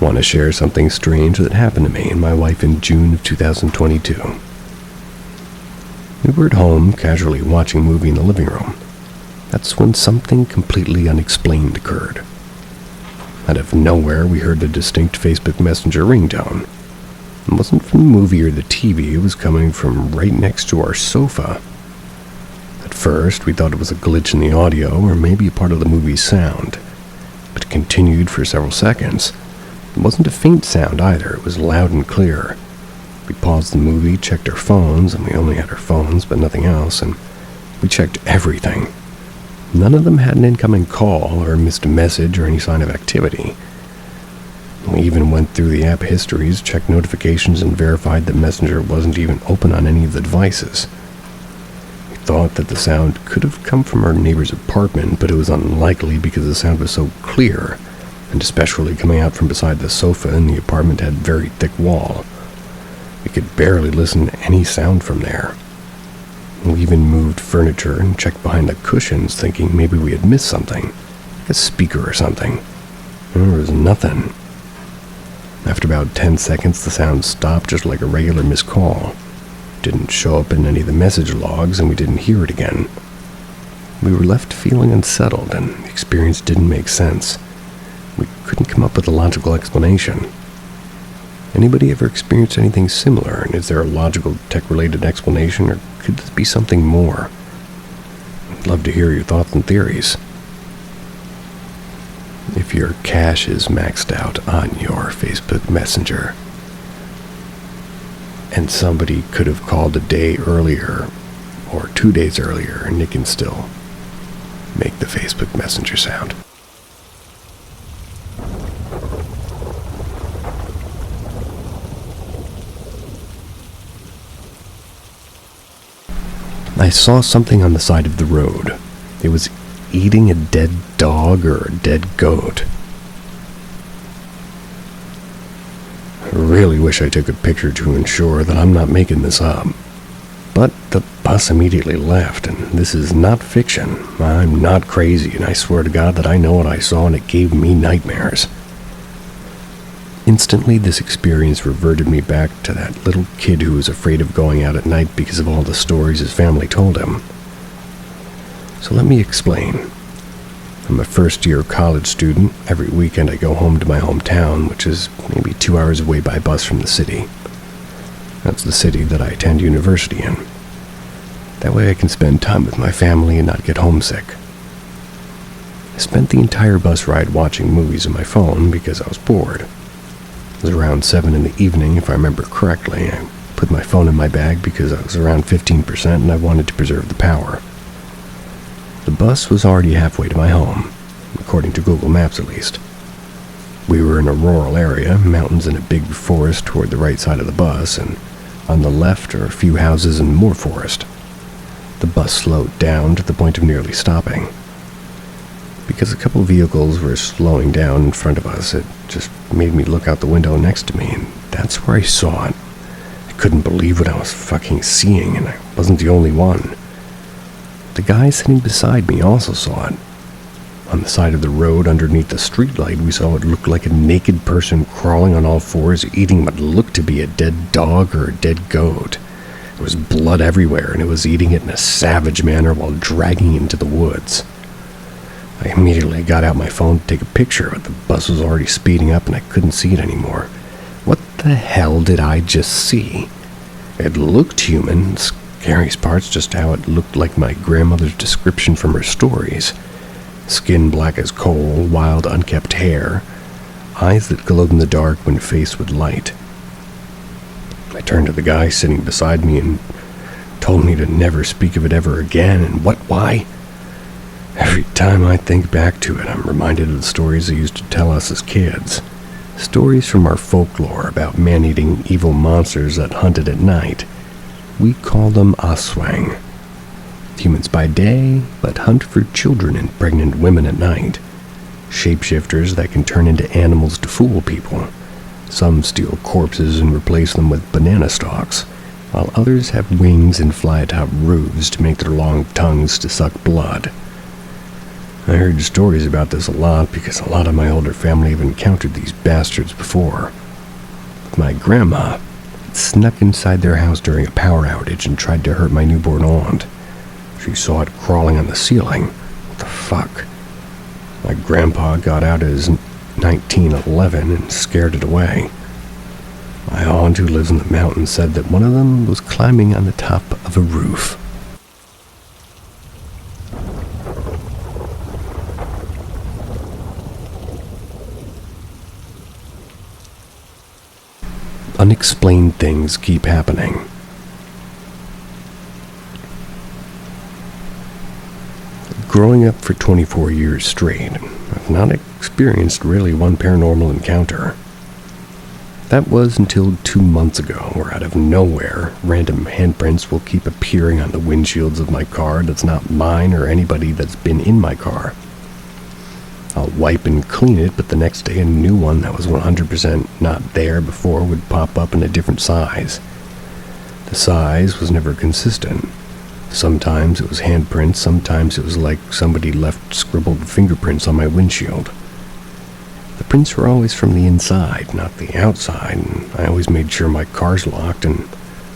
Want to share something strange that happened to me and my wife in June of 2022. We were at home, casually watching a movie in the living room. That's when something completely unexplained occurred. Out of nowhere, we heard a distinct Facebook Messenger ringtone. It wasn't from the movie or the TV, it was coming from right next to our sofa. At first, we thought it was a glitch in the audio or maybe a part of the movie's sound, but it continued for several seconds. It wasn't a faint sound either, it was loud and clear. We paused the movie, checked our phones, and we only had our phones but nothing else, and we checked everything. None of them had an incoming call or missed a message or any sign of activity. We even went through the app histories, checked notifications, and verified that Messenger wasn't even open on any of the devices. We thought that the sound could have come from our neighbor's apartment, but it was unlikely because the sound was so clear, and especially coming out from beside the sofa, and the apartment had a very thick wall. We could barely listen to any sound from there. We even moved furniture and checked behind the cushions, thinking maybe we had missed something, like a speaker or something. There was nothing. After about 10 seconds, the sound stopped just like a regular missed call. Didn't show up in any of the message logs, and we didn't hear it again. We were left feeling unsettled, and the experience didn't make sense. We couldn't come up with a logical explanation. Anybody ever experienced anything similar, and is there a logical tech-related explanation, or could this be something more? I'd love to hear your thoughts and theories. If your cache is maxed out on your Facebook Messenger, and somebody could have called a day earlier, or 2 days earlier, and it can still make the Facebook Messenger sound. I saw something on the side of the road. It was eating a dead dog or a dead goat. I really wish I took a picture to ensure that I'm not making this up. But the bus immediately left, and this is not fiction. I'm not crazy, and I swear to God that I know what I saw, and it gave me nightmares. Instantly, this experience reverted me back to that little kid who was afraid of going out at night because of all the stories his family told him. So let me explain. I'm a first-year college student. Every weekend I go home to my hometown, which is maybe 2 hours away by bus from the city. That's the city that I attend university in. That way I can spend time with my family and not get homesick. I spent the entire bus ride watching movies on my phone because I was bored. It was around 7 in the evening, if I remember correctly. I put my phone in my bag because I was around 15% and I wanted to preserve the power. The bus was already halfway to my home, according to Google Maps at least. We were in a rural area, mountains and a big forest toward the right side of the bus, and on the left are a few houses and more forest. The bus slowed down to the point of nearly stopping. Because a couple vehicles were slowing down in front of us, it just made me look out the window next to me, and that's where I saw it. I couldn't believe what I was fucking seeing, and I wasn't the only one. The guy sitting beside me also saw it. On the side of the road underneath the streetlight, we saw what looked like a naked person crawling on all fours, eating what looked to be a dead dog or a dead goat. There was blood everywhere, and it was eating it in a savage manner while dragging it into the woods. I immediately got out my phone to take a picture, but the bus was already speeding up and I couldn't see it anymore. What the hell did I just see? It looked human. The scariest part's just how it looked like my grandmother's description from her stories. Skin black as coal, wild unkempt hair, eyes that glowed in the dark when faced with light. I turned to the guy sitting beside me and told me to never speak of it ever again, and why? Every time I think back to it, I'm reminded of the stories they used to tell us as kids. Stories from our folklore about man-eating evil monsters that hunted at night. We call them aswang. Humans by day, but hunt for children and pregnant women at night. Shapeshifters that can turn into animals to fool people. Some steal corpses and replace them with banana stalks, while others have wings and fly atop roofs to make their long tongues to suck blood. I heard stories about this a lot because a lot of my older family have encountered these bastards before. My grandma snuck inside their house during a power outage and tried to hurt my newborn aunt. She saw it crawling on the ceiling. What the fuck? My grandpa got out his 1911 and scared it away. My aunt, who lives in the mountains, said that one of them was climbing on the top of a roof. Unexplained things keep happening. Growing up for 24 years straight, I've not experienced really one paranormal encounter. That was until 2 months ago, where out of nowhere, random handprints will keep appearing on the windshields of my car that's not mine or anybody that's been in my car. I'll wipe and clean it, but the next day a new one that was 100% not there before would pop up in a different size. The size was never consistent. Sometimes it was handprints, sometimes it was like somebody left scribbled fingerprints on my windshield. The prints were always from the inside, not the outside, and I always made sure my car's locked and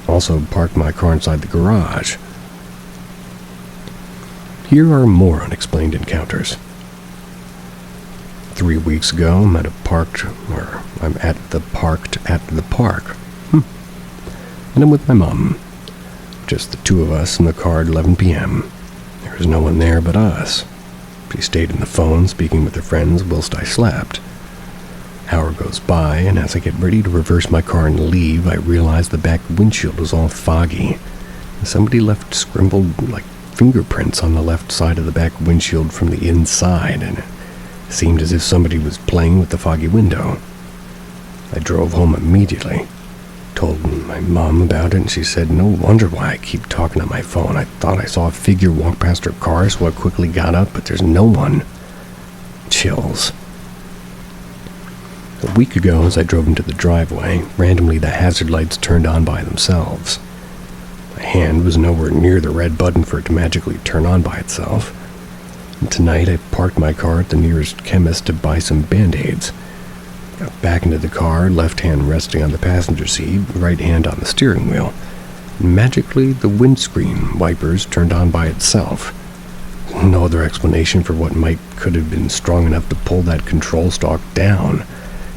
also parked my car inside the garage. Here are more unexplained encounters. 3 weeks ago, I'm at the park. And I'm with my mom. Just the two of us in the car at 11 p.m. There was no one there but us. She stayed on the phone speaking with her friends whilst I slept. Hour goes by, and as I get ready to reverse my car and leave, I realize the back windshield was all foggy. Somebody left scribbled like fingerprints on the left side of the back windshield from the inside, and it seemed as if somebody was playing with the foggy window. I drove home immediately. Told my mom about it, and she said, "No wonder why I keep talking on my phone. I thought I saw a figure walk past her car, so I quickly got up, but there's no one." Chills. A week ago, as I drove into the driveway, randomly the hazard lights turned on by themselves. My hand was nowhere near the red button for it to magically turn on by itself. And tonight, I parked my car at the nearest chemist to buy some Band-Aids. Got back into the car, left hand resting on the passenger seat, right hand on the steering wheel. And magically, the windscreen wipers turned on by itself. No other explanation for what could have been strong enough to pull that control stalk down.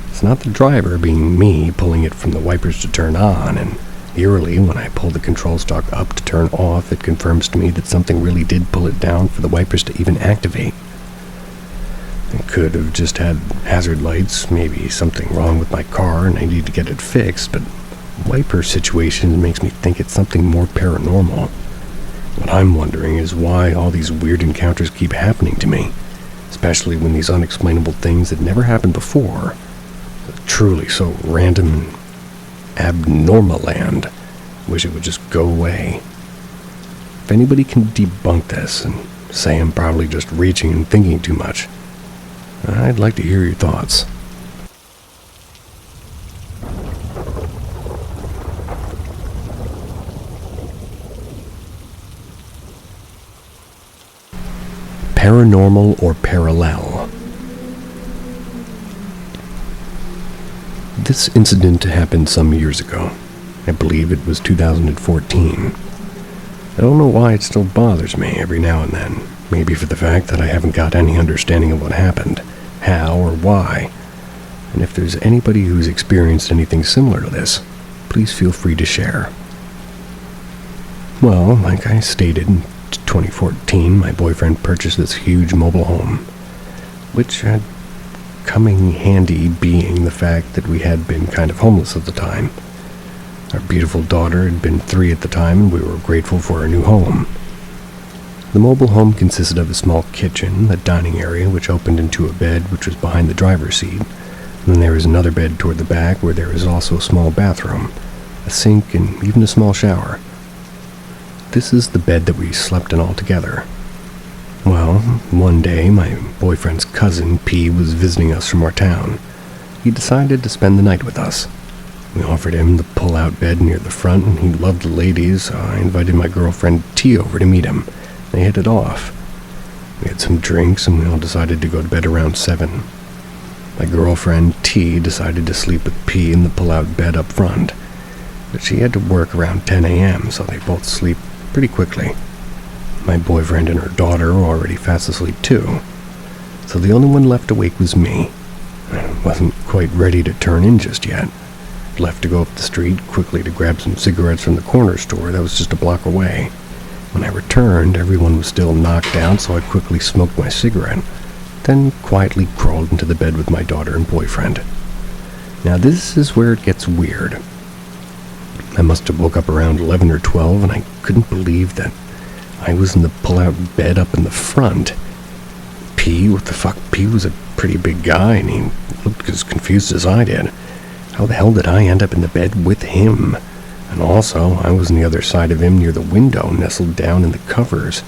It's not the driver, being me, pulling it from the wipers to turn on, and eerily, when I pull the control stalk up to turn off, it confirms to me that something really did pull it down for the wipers to even activate. I could have just had hazard lights, maybe something wrong with my car and I need to get it fixed, but wiper situation makes me think it's something more paranormal. What I'm wondering is why all these weird encounters keep happening to me, especially when these unexplainable things that never happened before are truly so random and abnormal land. Wish it would just go away. If anybody can debunk this and say I'm probably just reaching and thinking too much, I'd like to hear your thoughts. Paranormal or parallel. This incident happened some years ago. I believe it was 2014. I don't know why it still bothers me every now and then. Maybe for the fact that I haven't got any understanding of what happened, how or why. And if there's anybody who's experienced anything similar to this, please feel free to share. Well, like I stated, in 2014, my boyfriend purchased this huge mobile home, which had coming handy being the fact that we had been kind of homeless at the time. Our beautiful daughter had been 3 at the time, and we were grateful for our new home. The mobile home consisted of a small kitchen, a dining area which opened into a bed which was behind the driver's seat, and then there was another bed toward the back where there was also a small bathroom, a sink, and even a small shower. This is the bed that we slept in all together. Well, one day my boyfriend's cousin, P, was visiting us from our town. He decided to spend the night with us. We offered him the pull-out bed near the front, and he loved the ladies, so I invited my girlfriend T over to meet him. They hit it off. We had some drinks, and we all decided to go to bed around 7. My girlfriend T decided to sleep with P in the pull-out bed up front, but she had to work around 10 a.m., so they both sleep pretty quickly. My boyfriend and her daughter were already fast asleep too, so the only one left awake was me. I wasn't quite ready to turn in just yet. Left to go up the street quickly to grab some cigarettes from the corner store that was just a block away. When I returned, everyone was still knocked out, so I quickly smoked my cigarette, then quietly crawled into the bed with my daughter and boyfriend. Now this is where it gets weird. I must have woke up around 11 or 12, and I couldn't believe that I was in the pull-out bed up in the front. P, what the fuck? P was a pretty big guy, and he looked as confused as I did. How the hell did I end up in the bed with him? And also, I was on the other side of him near the window, nestled down in the covers.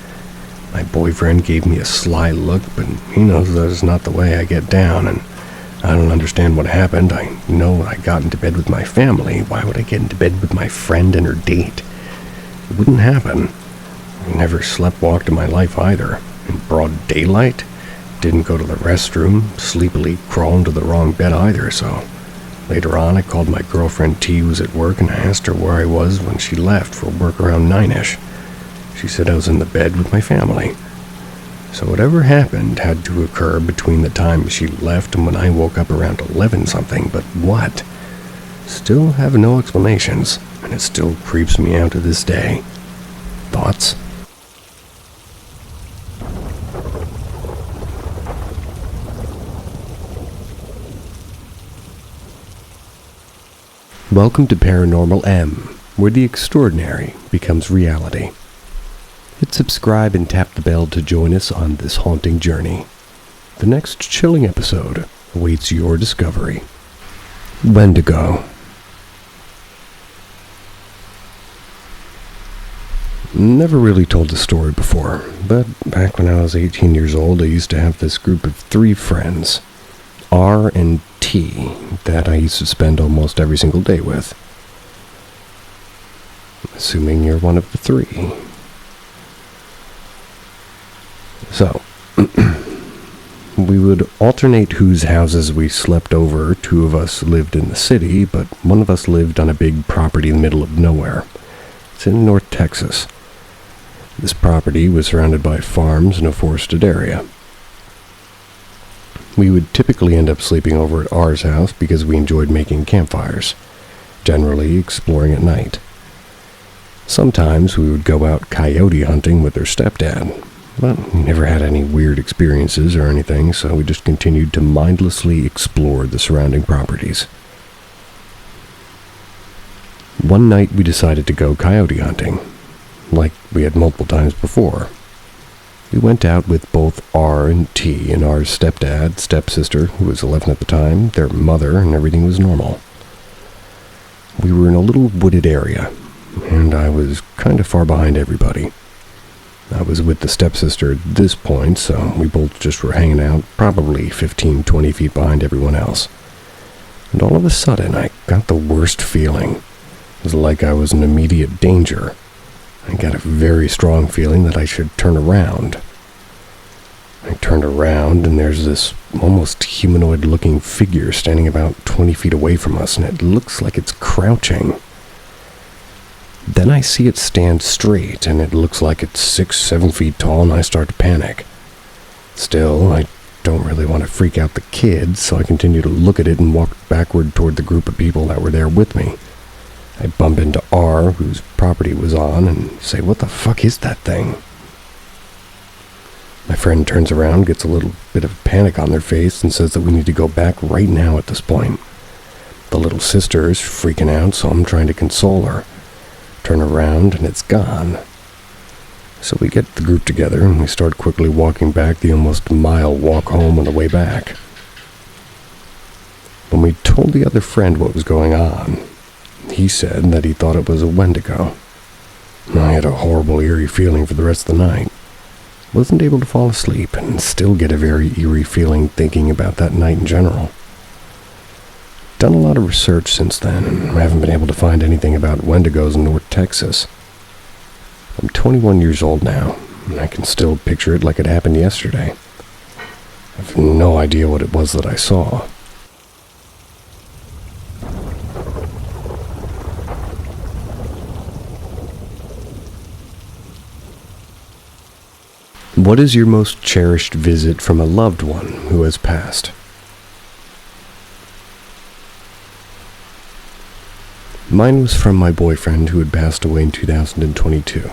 My boyfriend gave me a sly look, but he knows that's not the way I get down, and I don't understand what happened. I know I got into bed with my family. Why would I get into bed with my friend and her date? It wouldn't happen. I never sleptwalked in my life either. In broad daylight? Didn't go to the restroom, sleepily crawl into the wrong bed either, so later on I called my girlfriend T, who was at work, and I asked her where I was when she left for work around 9ish. She said I was in the bed with my family. So whatever happened had to occur between the time she left and when I woke up around 11 something, but what? Still have no explanations, and it still creeps me out to this day. Thoughts? Welcome to Paranormal M, where the extraordinary becomes reality. Hit subscribe and tap the bell to join us on this haunting journey. The next chilling episode awaits your discovery. Wendigo. Never really told the story before, but back when I was 18 years old, I used to have this group of 3 friends, R and T, that I used to spend almost every single day with. Assuming you're one of the 3. So, we would alternate whose houses we slept over. 2 of us lived in the city, but one of us lived on a big property in the middle of nowhere. It's in North Texas. This property was surrounded by farms and a forested area. We would typically end up sleeping over at R's house because we enjoyed making campfires, generally exploring at night. Sometimes we would go out coyote hunting with their stepdad, but we never had any weird experiences or anything, so we just continued to mindlessly explore the surrounding properties. One night we decided to go coyote hunting, like we had multiple times before. We went out with both R and T and R's stepdad, stepsister, who was 11 at the time, their mother, and everything was normal. We were in a little wooded area, and I was kind of far behind everybody. I was with the stepsister at this point, so we both just were hanging out, probably 15-20 feet behind everyone else. And all of a sudden, I got the worst feeling. It was like I was in immediate danger. I got a very strong feeling that I should turn around. I turned around, and there's this almost humanoid-looking figure standing about 20 feet away from us, and it looks like it's crouching. Then I see it stand straight, and it looks like it's 6-7 feet tall, and I start to panic. Still, I don't really want to freak out the kids, so I continue to look at it and walk backward toward the group of people that were there with me. I bump into R, whose property it was on, and say, "What the fuck is that thing?" My friend turns around, gets a little bit of panic on their face, and says that we need to go back right now at this point. The little sister is freaking out, so I'm trying to console her. Turn around, and it's gone. So we get the group together, and we start quickly walking back the almost mile walk home on the way back. When we told the other friend what was going on, he said that he thought it was a Wendigo. I had a horrible eerie feeling for the rest of the night. Wasn't able to fall asleep and still get a very eerie feeling thinking about that night in general. Done a lot of research since then, and I haven't been able to find anything about Wendigos in North Texas. I'm 21 years old now, and I can still picture it like it happened yesterday. I have no idea what it was that I saw. What is your most cherished visit from a loved one who has passed? Mine was from my boyfriend who had passed away in 2022.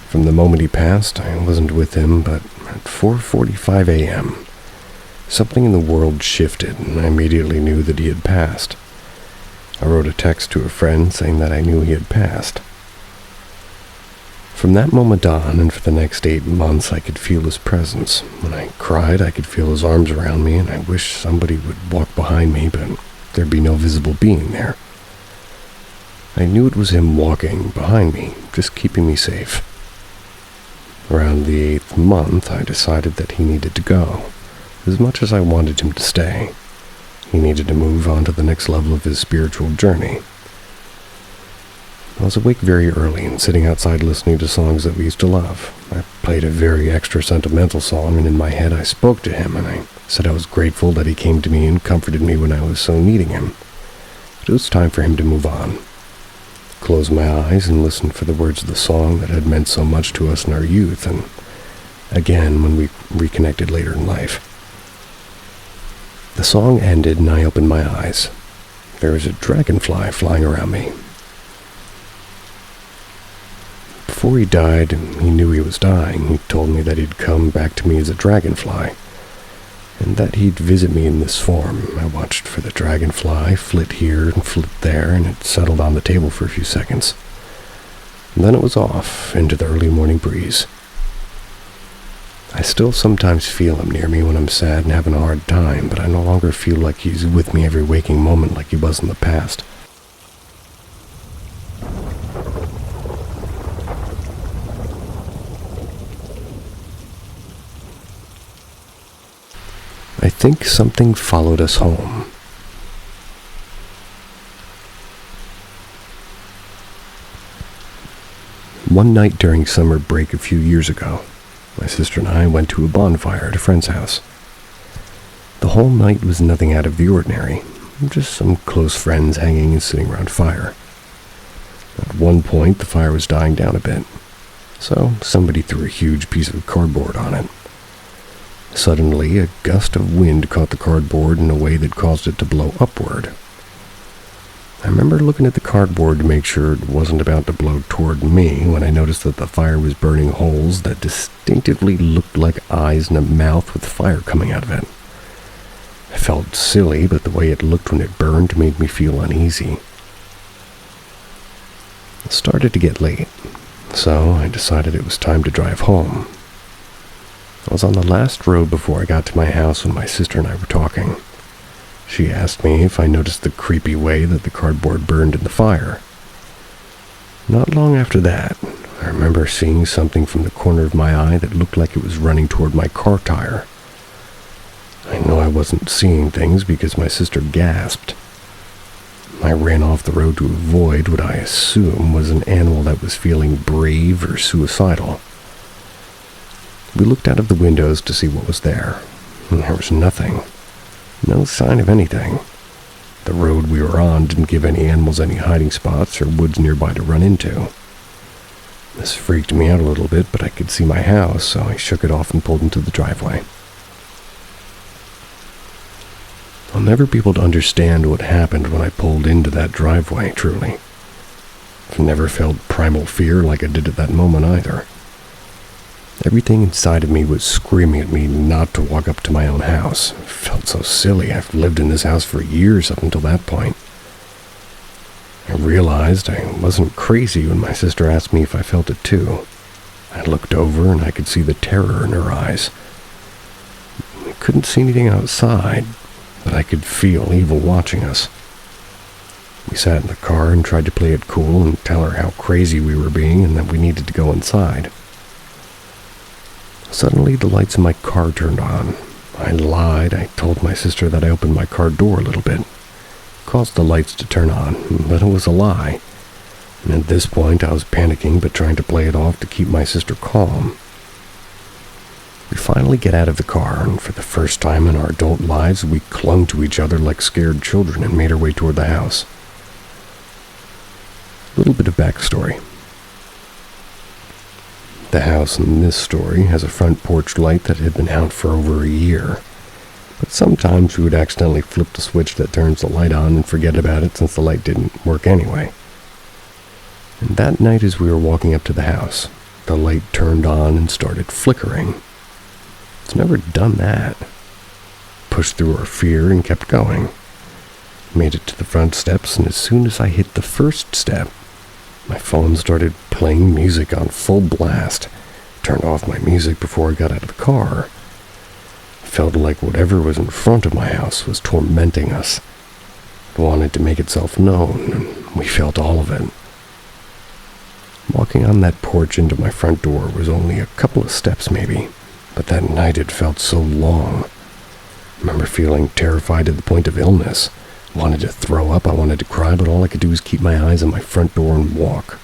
From the moment he passed, I wasn't with him, but at 4:45 a.m., something in the world shifted, and I immediately knew that he had passed. I wrote a text to a friend saying that I knew he had passed. From that moment on, and for the next 8 months, I could feel his presence. When I cried, I could feel his arms around me, and I wished somebody would walk behind me, but there'd be no visible being there. I knew it was him walking behind me, just keeping me safe. Around the 8th month, I decided that he needed to go. As much as I wanted him to stay, he needed to move on to the next level of his spiritual journey. I was awake very early and sitting outside listening to songs that we used to love. I played a very extra sentimental song, and in my head I spoke to him, and I said I was grateful that he came to me and comforted me when I was so needing him. But it was time for him to move on. Closed my eyes and listened for the words of the song that had meant so much to us in our youth, and again when we reconnected later in life. The song ended and I opened my eyes. There was a dragonfly flying around me. Before he died, and he knew he was dying, he told me that he'd come back to me as a dragonfly, and that he'd visit me in this form. I watched for the dragonfly flit here and flit there, and it settled on the table for a few seconds. And then it was off into the early morning breeze. I still sometimes feel him near me when I'm sad and having a hard time, but I no longer feel like he's with me every waking moment like he was in the past. I think something followed us home. One night during summer break a few years ago, my sister and I went to a bonfire at a friend's house. The whole night was nothing out of the ordinary, just some close friends hanging and sitting around a fire. At one point, the fire was dying down a bit, so somebody threw a huge piece of cardboard on it. Suddenly, a gust of wind caught the cardboard in a way that caused it to blow upward. I remember looking at the cardboard to make sure it wasn't about to blow toward me when I noticed that the fire was burning holes that distinctively looked like eyes and a mouth with fire coming out of it. I felt silly, but the way it looked when it burned made me feel uneasy. It started to get late, so I decided it was time to drive home. I was on the last road before I got to my house when my sister and I were talking. She asked me if I noticed the creepy way that the cardboard burned in the fire. Not long after that, I remember seeing something from the corner of my eye that looked like it was running toward my car tire. I know I wasn't seeing things because my sister gasped. I ran off the road to avoid what I assume was an animal that was feeling brave or suicidal. We looked out of the windows to see what was there, and there was nothing. No sign of anything. The road we were on didn't give any animals any hiding spots or woods nearby to run into. This freaked me out a little bit, but I could see my house, so I shook it off and pulled into the driveway. I'll never be able to understand what happened when I pulled into that driveway, truly. I've never felt primal fear like I did at that moment either. Everything inside of me was screaming at me not to walk up to my own house. It felt so silly. I've lived in this house for years up until that point. I realized I wasn't crazy when my sister asked me if I felt it too. I looked over and I could see the terror in her eyes. I couldn't see anything outside, but I could feel evil watching us. We sat in the car and tried to play it cool and tell her how crazy we were being and that we needed to go inside. Suddenly, the lights in my car turned on. I lied. I told my sister that I opened my car door a little bit. Caused the lights to turn on, but it was a lie. And at this point, I was panicking but trying to play it off to keep my sister calm. We finally get out of the car, and for the first time in our adult lives, we clung to each other like scared children and made our way toward the house. A little bit of backstory. The house in this story has a front porch light that had been out for over a year, but sometimes we would accidentally flip the switch that turns the light on and forget about it since the light didn't work anyway. And that night as we were walking up to the house, the light turned on and started flickering. It's never done that. Pushed through our fear and kept going. Made it to the front steps, and as soon as I hit the first step, my phone started playing music on full blast. Turned off my music before I got out of the car. Felt like whatever was in front of my house was tormenting us. It wanted to make itself known, and we felt all of it. Walking on that porch into my front door was only a couple of steps maybe, but that night it felt so long. I remember feeling terrified to the point of illness, wanted to throw up, I wanted to cry, but all I could do was keep my eyes on my front door and walk.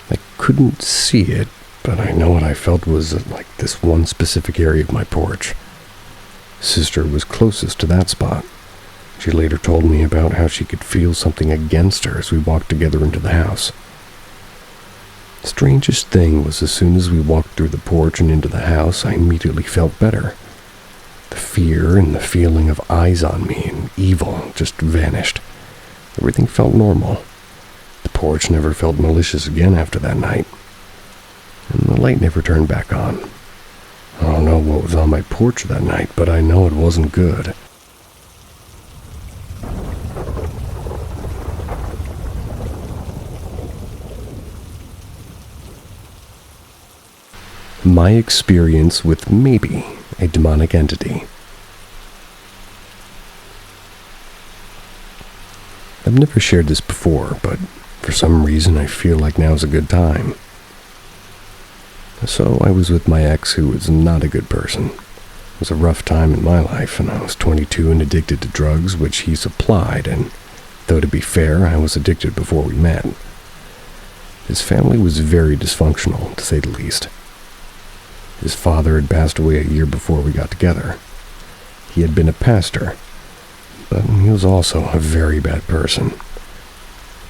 I couldn't see it, but I know what I felt was like this one specific area of my porch. Sister was closest to that spot. She later told me about how she could feel something against her as we walked together into the house. Strangest thing was as soon as we walked through the porch and into the house, I immediately felt better. The fear and the feeling of eyes on me and evil just vanished. Everything felt normal. The porch never felt malicious again after that night. And the light never turned back on. I don't know what was on my porch that night, but I know it wasn't good. My experience with maybe a demonic entity. I've never shared this before, but for some reason I feel like now's a good time. So I was with my ex, who was not a good person. It was a rough time in my life, and I was 22 and addicted to drugs, which he supplied, and though to be fair, I was addicted before we met. His family was very dysfunctional, to say the least. His father had passed away a year before we got together. He had been a pastor, but he was also a very bad person.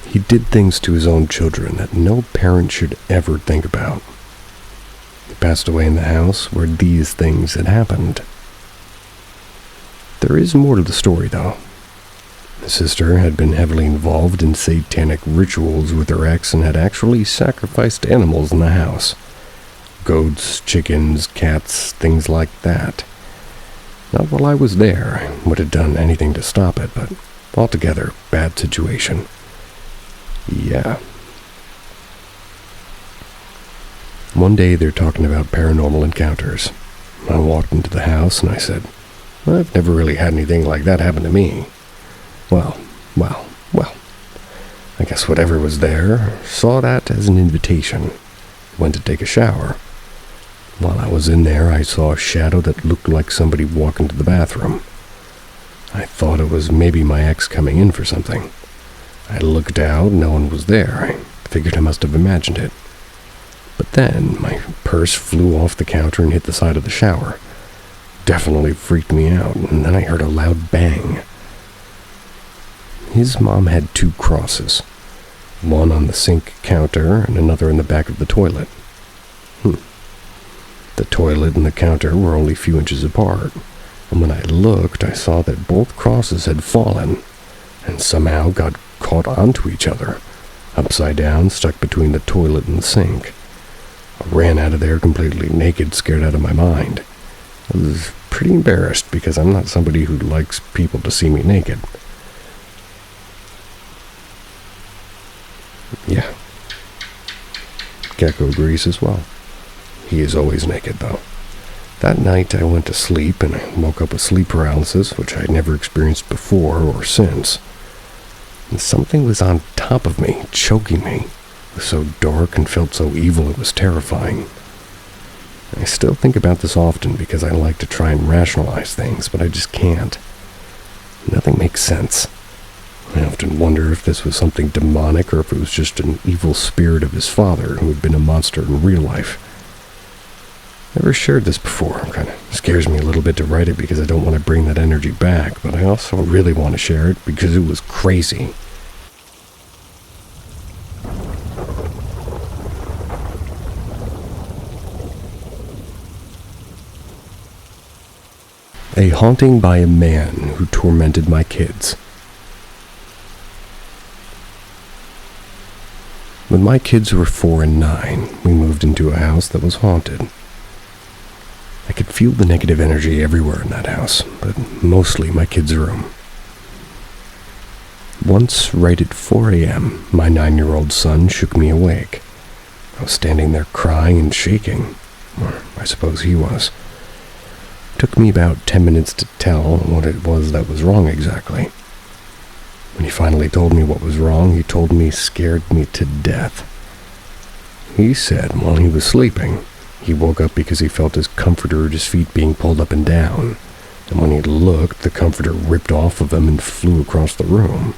He did things to his own children that no parent should ever think about. He passed away in the house where these things had happened. There is more to the story, though. His sister had been heavily involved in satanic rituals with her ex and had actually sacrificed animals in the house. Goats, chickens, cats, things like that. Not while I was there. I would have done anything to stop it, but altogether, bad situation. Yeah. One day they're talking about paranormal encounters. I walked into the house and I said, I've never really had anything like that happen to me. Well. I guess whatever was there saw that as an invitation. Went to take a shower. While I was in there, I saw a shadow that looked like somebody walking to the bathroom. I thought it was maybe my ex coming in for something. I looked out, no one was there. I figured I must have imagined it. But then, my purse flew off the counter and hit the side of the shower. Definitely freaked me out, and then I heard a loud bang. His mom had 2 crosses. One on the sink counter and another in the back of the toilet. The toilet and the counter were only a few inches apart, and when I looked, I saw that both crosses had fallen, and somehow got caught onto each other, upside down, stuck between the toilet and the sink. I ran out of there completely naked, scared out of my mind. I was pretty embarrassed because I'm not somebody who likes people to see me naked. Yeah. Gecko agrees as well. He is always naked, though. That night, I went to sleep, and I woke up with sleep paralysis, which I had never experienced before or since. And something was on top of me, choking me. It was so dark and felt so evil it was terrifying. I still think about this often because I like to try and rationalize things, but I just can't. Nothing makes sense. I often wonder if this was something demonic or if it was just an evil spirit of his father who had been a monster in real life. Never shared this before. Kind of scares me a little bit to write it because I don't want to bring that energy back, but I also really want to share it because it was crazy. A haunting by a man who tormented my kids. When my kids were 4 and 9, we moved into a house that was haunted. I could feel the negative energy everywhere in that house, but mostly my kids' room. Once, right at 4 a.m., my 9-year-old son shook me awake. I was standing there crying and shaking, or I suppose he was. It took me about 10 minutes to tell what it was that was wrong exactly. When he finally told me what was wrong, he told me scared me to death. He said while he was sleeping, he woke up because he felt his comforter at his feet being pulled up and down, and when he looked, the comforter ripped off of him and flew across the room.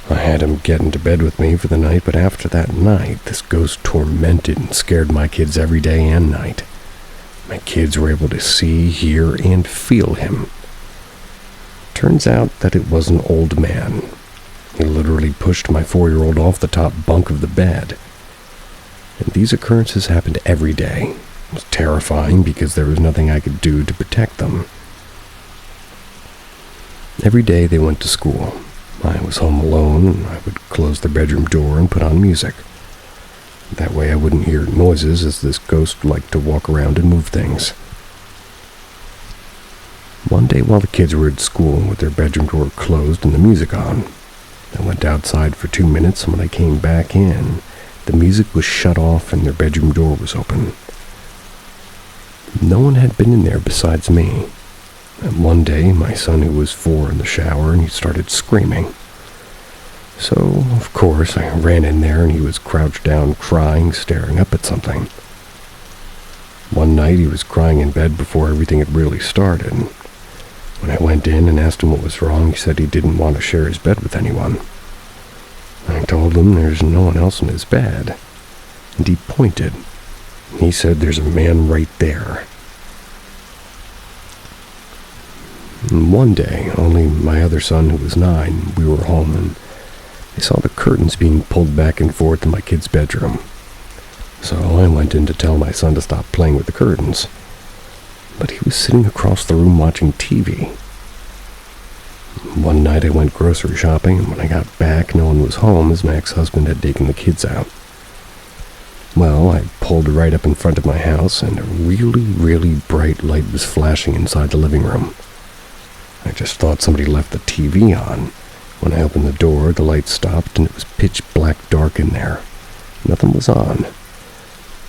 I had him get into bed with me for the night, but after that night, this ghost tormented and scared my kids every day and night. My kids were able to see, hear, and feel him. Turns out that it was an old man. He literally pushed my 4-year-old off the top bunk of the bed. And these occurrences happened every day. It was terrifying because there was nothing I could do to protect them. Every day they went to school. I was home alone, and I would close the bedroom door and put on music. That way I wouldn't hear noises, as this ghost liked to walk around and move things. One day while the kids were at school with their bedroom door closed and the music on, I went outside for 2 minutes, and when I came back in, the music was shut off and their bedroom door was open. No one had been in there besides me. And one day, my son, who was 4, in the shower, and he started screaming. So, of course, I ran in there, and he was crouched down, crying, staring up at something. One night, he was crying in bed before everything had really started. When I went in and asked him what was wrong, he said he didn't want to share his bed with anyone. I told him there's no one else in his bed, and he pointed. He said there's a man right there. And one day, only my other son, who was 9, we were home, and I saw the curtains being pulled back and forth in my kid's bedroom. So I went in to tell my son to stop playing with the curtains. But he was sitting across the room watching TV. One night I went grocery shopping, and when I got back, no one was home, as my ex-husband had taken the kids out. Well, I pulled right up in front of my house, and a really, really bright light was flashing inside the living room. I just thought somebody left the TV on. When I opened the door, the light stopped, and it was pitch black dark in there. Nothing was on.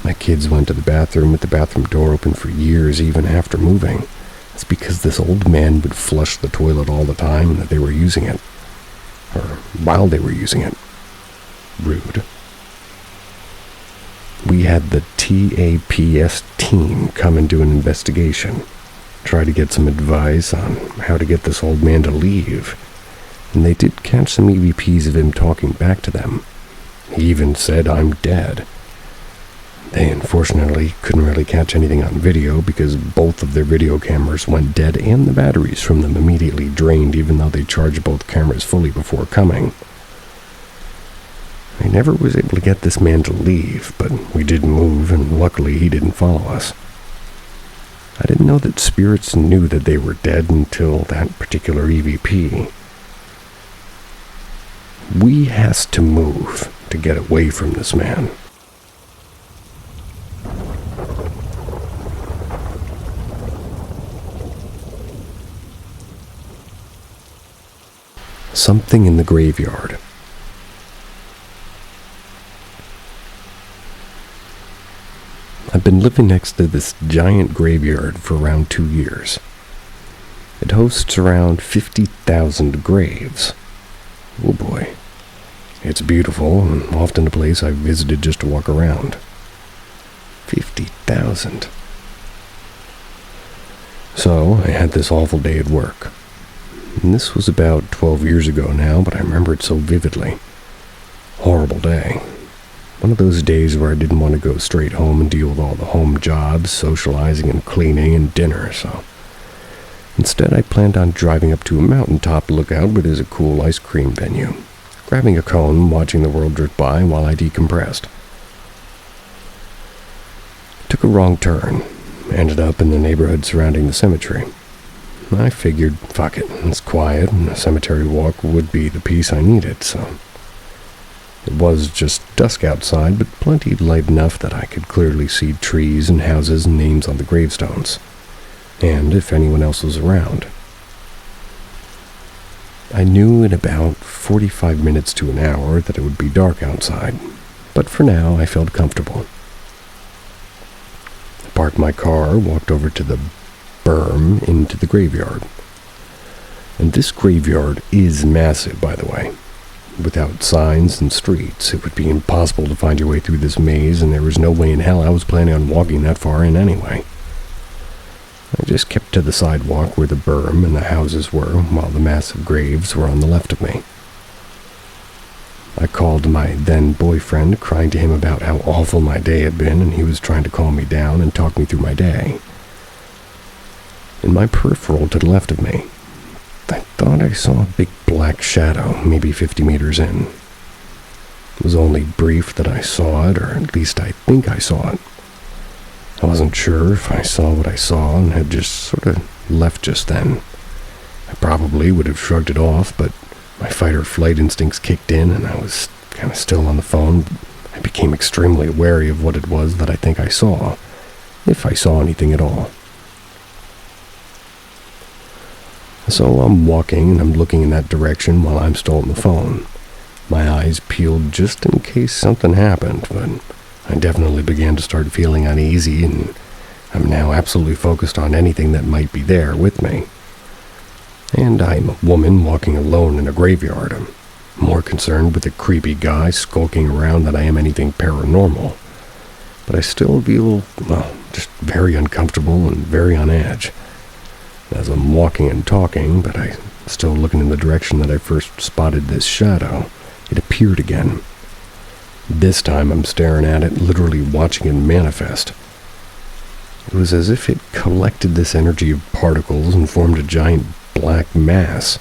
My kids went to the bathroom with the bathroom door open for years, even after moving. It's because this old man would flush the toilet all the time and that they were using it. Or while they were using it. Rude. We had the TAPS team come and do an investigation. Try to get some advice on how to get this old man to leave. And they did catch some EVPs of him talking back to them. He even said, "I'm dead." They unfortunately couldn't really catch anything on video because both of their video cameras went dead and the batteries from them immediately drained, even though they charged both cameras fully before coming. I never was able to get this man to leave, but we did move, and luckily he didn't follow us. I didn't know that spirits knew that they were dead until that particular EVP. We has to move to get away from this man. Something in the graveyard. I've been living next to this giant graveyard for around 2 years. It hosts around 50,000 graves. Oh boy. It's beautiful and often a place I've visited just to walk around. 50,000. So I had this awful day at work. And this was about 12 years ago now, but I remember it so vividly. Horrible day. One of those days where I didn't want to go straight home and deal with all the home jobs, socializing and cleaning and dinner, so instead I planned on driving up to a mountaintop lookout where there's a cool ice cream venue, grabbing a cone and watching the world drift by while I decompressed. Took a wrong turn, ended up in the neighborhood surrounding the cemetery. I figured, fuck it, it's quiet, and a cemetery walk would be the peace I needed, so it was just dusk outside, but plenty light enough that I could clearly see trees and houses and names on the gravestones, and if anyone else was around. I knew in about 45 minutes to an hour that it would be dark outside, but for now I felt comfortable. I parked my car, walked over to the berm into the graveyard. And this graveyard is massive, by the way. Without signs and streets, it would be impossible to find your way through this maze, and there was no way in hell I was planning on walking that far in anyway. I just kept to the sidewalk where the berm and the houses were, while the massive graves were on the left of me. I called my then-boyfriend, crying to him about how awful my day had been, and he was trying to calm me down and talk me through my day. In my peripheral to the left of me, I thought I saw a big black shadow, maybe 50 meters in. It was only brief that I saw it, or at least I think I saw it. I wasn't sure if I saw what I saw and had just sort of left just then. I probably would have shrugged it off, but my fight-or-flight instincts kicked in and I was kind of still on the phone. I became extremely wary of what it was that I think I saw, if I saw anything at all. So I'm walking and I'm looking in that direction while I'm still on the phone. My eyes peeled just in case something happened, but I definitely began to start feeling uneasy, and I'm now absolutely focused on anything that might be there with me. And I'm a woman walking alone in a graveyard. I'm more concerned with a creepy guy skulking around than I am anything paranormal. But I still feel, just very uncomfortable and very on edge. As I'm walking and talking, but I'm still looking in the direction that I first spotted this shadow, it appeared again. This time I'm staring at it, literally watching it manifest. It was as if it collected this energy of particles and formed a giant black mass,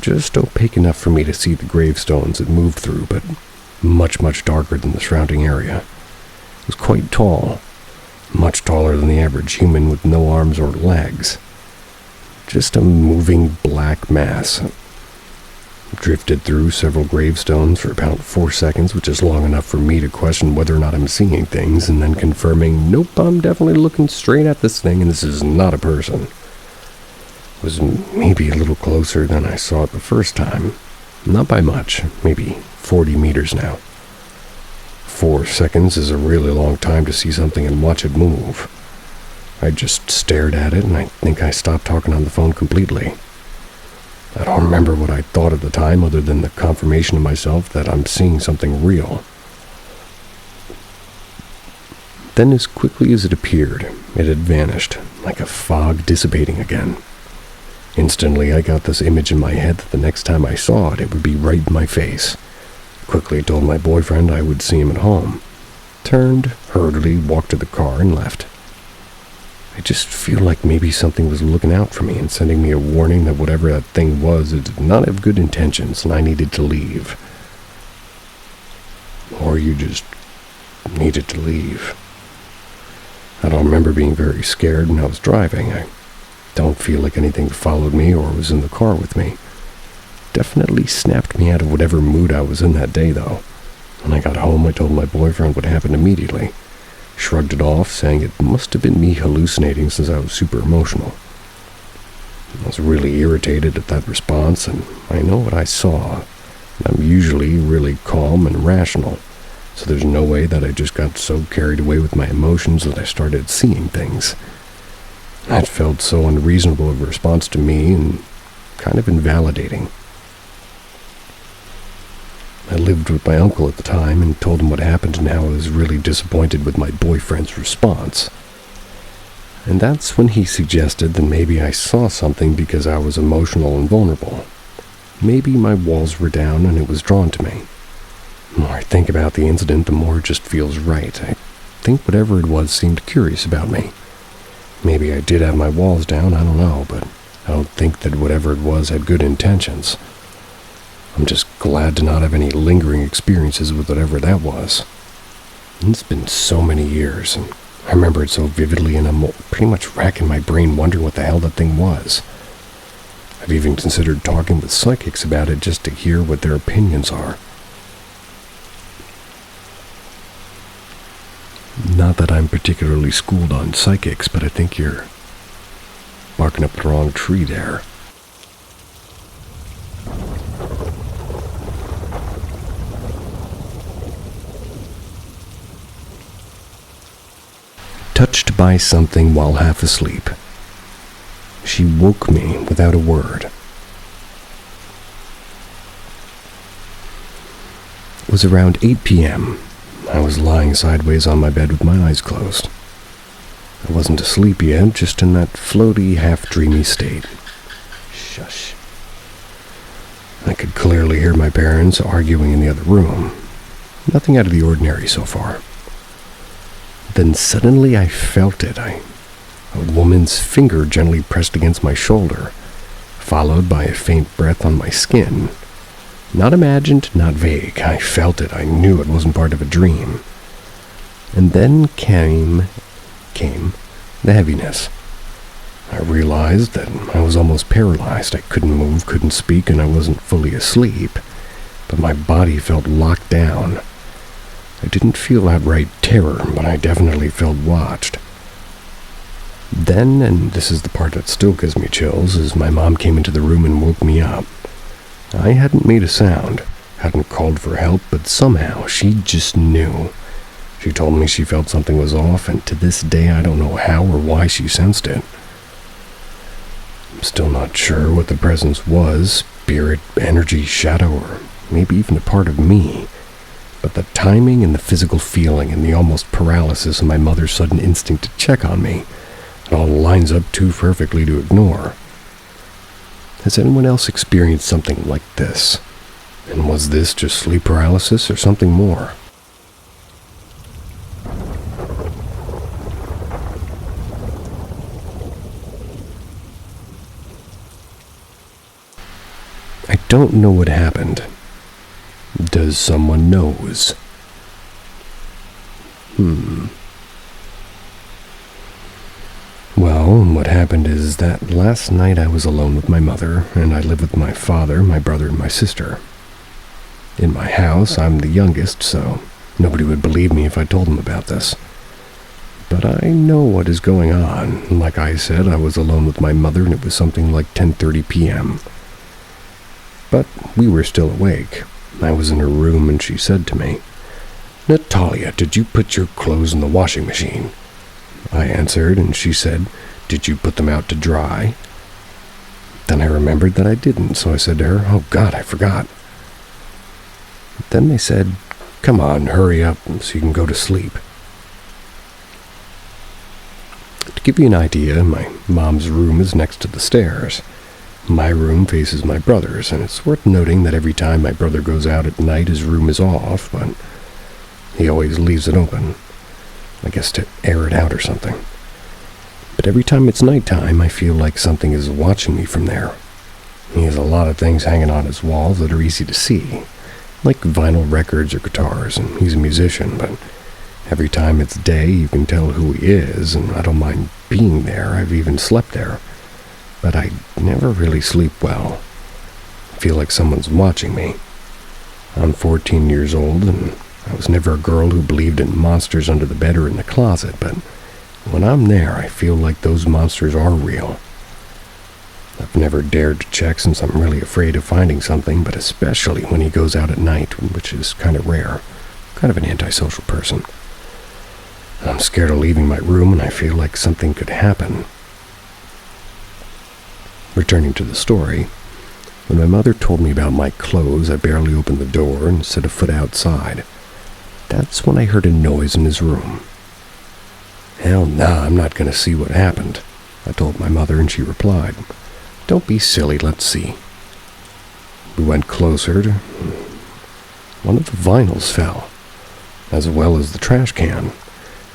just opaque enough for me to see the gravestones it moved through, but much, much darker than the surrounding area. It was quite tall, much taller than the average human with no arms or legs. Just a moving black mass. Drifted through several gravestones for about 4 seconds, which is long enough for me to question whether or not I'm seeing things, and then confirming, nope, I'm definitely looking straight at this thing, and this is not a person. It was maybe a little closer than I saw it the first time. Not by much, maybe 40 meters now. 4 seconds is a really long time to see something and watch it move. I just stared at it, and I think I stopped talking on the phone completely. I don't remember what I thought at the time, other than the confirmation to myself that I'm seeing something real. Then, as quickly as it appeared, it had vanished, like a fog dissipating again. Instantly, I got this image in my head that the next time I saw it, it would be right in my face. Quickly told my boyfriend I would see him at home. Turned, hurriedly walked to the car, and left. I just feel like maybe something was looking out for me and sending me a warning that whatever that thing was, it did not have good intentions and I needed to leave. Or you just needed to leave. I don't remember being very scared when I was driving. I don't feel like anything followed me or was in the car with me. Definitely snapped me out of whatever mood I was in that day, though. When I got home, I told my boyfriend what happened immediately. Shrugged it off, saying it must have been me hallucinating since I was super emotional. I was really irritated at that response, and I know what I saw. I'm usually really calm and rational, so there's no way that I just got so carried away with my emotions that I started seeing things. That felt so unreasonable of a response to me and kind of invalidating. I lived with my uncle at the time and told him what happened and how I was really disappointed with my boyfriend's response. And that's when he suggested that maybe I saw something because I was emotional and vulnerable. Maybe my walls were down and it was drawn to me. The more I think about the incident, the more it just feels right. I think whatever it was seemed curious about me. Maybe I did have my walls down, I don't know, but I don't think that whatever it was had good intentions. I'm just glad to not have any lingering experiences with whatever that was. It's been so many years, and I remember it so vividly, and I'm pretty much racking my brain wondering what the hell that thing was. I've even considered talking with psychics about it just to hear what their opinions are. Not that I'm particularly schooled on psychics, but I think you're barking up the wrong tree there. Touched by something while half asleep. She woke me without a word. It was around 8 p.m. I was lying sideways on my bed with my eyes closed. I wasn't asleep yet, just in that floaty, half-dreamy state. Shush. I could clearly hear my parents arguing in the other room. Nothing out of the ordinary so far. Then suddenly I felt it. A woman's finger gently pressed against my shoulder, followed by a faint breath on my skin. Not imagined, not vague. I felt it. I knew it wasn't part of a dream. And then came the heaviness. I realized that I was almost paralyzed. I couldn't move, couldn't speak, and I wasn't fully asleep, but my body felt locked down. I didn't feel outright terror, but I definitely felt watched. Then, and this is the part that still gives me chills, as my mom came into the room and woke me up. I hadn't made a sound, hadn't called for help, but somehow she just knew. She told me she felt something was off, and to this day I don't know how or why she sensed it. I'm still not sure what the presence was, spirit, energy, shadow, or maybe even a part of me. But the timing and the physical feeling and the almost paralysis of my mother's sudden instinct to check on me, it all lines up too perfectly to ignore. Has anyone else experienced something like this? And was this just sleep paralysis or something more? I don't know what happened. Does someone knows? Well, what happened is that last night I was alone with my mother, and I lived with my father, my brother, and my sister. In my house, I'm the youngest, so nobody would believe me if I told them about this. But I know what is going on. Like I said, I was alone with my mother, and it was something like 10:30 p.m. But we were still awake. I was in her room, and she said to me, "Natalia, did you put your clothes in the washing machine?" I answered, and she said, "Did you put them out to dry?" Then I remembered that I didn't, so I said to her, "Oh God, I forgot." Then they said, "Come on, hurry up so you can go to sleep." To give you an idea, my mom's room is next to the stairs. My room faces my brother's, and it's worth noting that every time my brother goes out at night, his room is off, but he always leaves it open. I guess to air it out or something. But every time it's nighttime, I feel like something is watching me from there. He has a lot of things hanging on his walls that are easy to see, like vinyl records or guitars, and he's a musician, but every time it's day, you can tell who he is, and I don't mind being there. I've even slept there. But I never really sleep well. I feel like someone's watching me. I'm 14 years old, and I was never a girl who believed in monsters under the bed or in the closet, but when I'm there, I feel like those monsters are real. I've never dared to check since I'm really afraid of finding something, but especially when he goes out at night, which is kind of rare. Kind of an antisocial person. I'm scared of leaving my room, and I feel like something could happen. Returning to the story, when my mother told me about my clothes, I barely opened the door and set a foot outside. That's when I heard a noise in his room. "Hell nah, I'm not going to see what happened," I told my mother, and she replied, "Don't be silly, let's see." We went closer. One of the vinyls fell, as well as the trash can.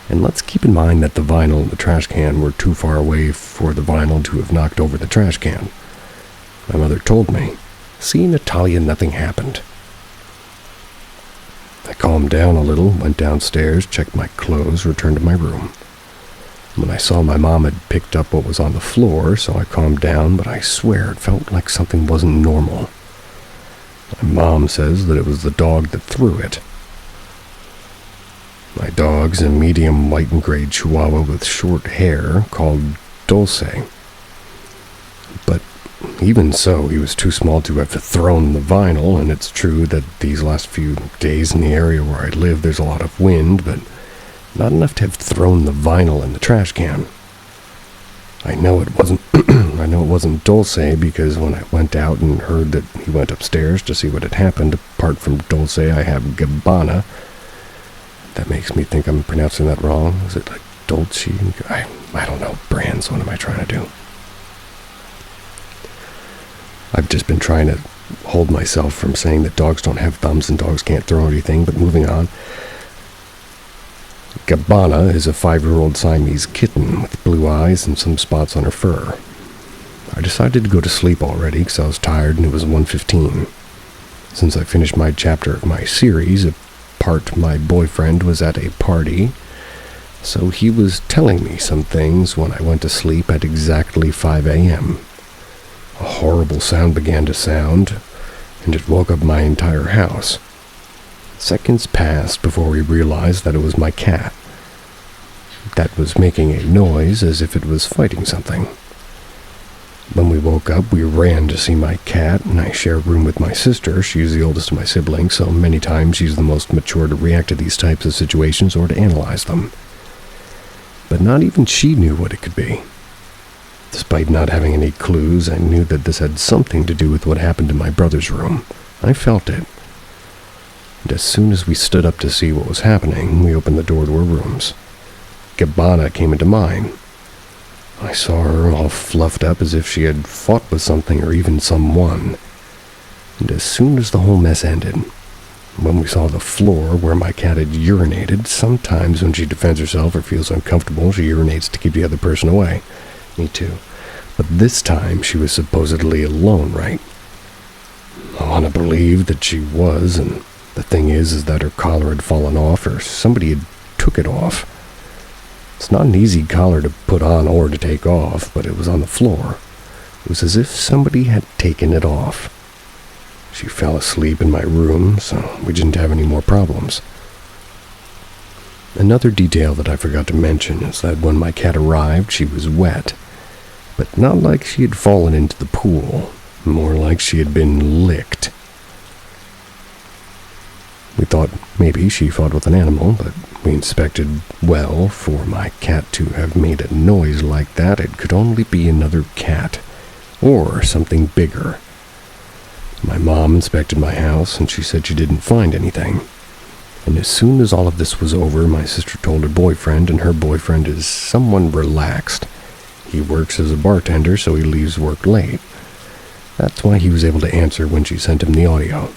And let's keep in mind that the vinyl and the trash can were too far away for the vinyl to have knocked over the trash can. My mother told me, "See, Natalia, nothing happened." I calmed down a little, went downstairs, checked my clothes, returned to my room. When I saw my mom had picked up what was on the floor, so I calmed down, but I swear it felt like something wasn't normal. My mom says that it was the dog that threw it. My dog's a medium white and gray chihuahua with short hair called Dulce. But even so, he was too small to have thrown the vinyl, and it's true that these last few days in the area where I live, there's a lot of wind, but not enough to have thrown the vinyl in the trash can. I know it wasn't Dulce because when I went out and heard that he went upstairs to see what had happened, apart from Dulce, I have Gabbana. That makes me think I'm pronouncing that wrong. Is it like Dolce, I don't know brands. What am I trying to do? I've just been trying to hold myself from saying that dogs don't have thumbs and dogs can't throw anything, but moving on. Gabbana is a 5-year-old Siamese kitten with blue eyes and some spots on her fur. I decided to go to sleep already because I was tired and it was 1:15. Since I finished my chapter of my series, my boyfriend was at a party, so he was telling me some things when I went to sleep at exactly 5 a.m. A horrible sound began to sound, and it woke up my entire house. Seconds passed before we realized that it was my cat. That was making a noise as if it was fighting something. When we woke up, we ran to see my cat, and I share a room with my sister. She's the oldest of my siblings, so many times she's the most mature to react to these types of situations or to analyze them. But not even she knew what it could be. Despite not having any clues, I knew that this had something to do with what happened in my brother's room. I felt it. And as soon as we stood up to see what was happening, we opened the door to our rooms. Gabbana came into mine. I saw her all fluffed up as if she had fought with something or even someone. And as soon as the whole mess ended, when we saw the floor where my cat had urinated, sometimes when she defends herself or feels uncomfortable, she urinates to keep the other person away. Me too. But this time she was supposedly alone, right? I want to believe that she was, and the thing is that her collar had fallen off or somebody had took it off. It's not an easy collar to put on or to take off, but it was on the floor. It was as if somebody had taken it off. She fell asleep in my room, so we didn't have any more problems. Another detail that I forgot to mention is that when my cat arrived, she was wet, but not like she had fallen into the pool, more like she had been licked. We thought maybe she fought with an animal, but we inspected well. For my cat to have made a noise like that, it could only be another cat, or something bigger. My mom inspected my house, and she said she didn't find anything. And as soon as all of this was over, my sister told her boyfriend, and her boyfriend is someone relaxed. He works as a bartender, so he leaves work late. That's why he was able to answer when she sent him the audio.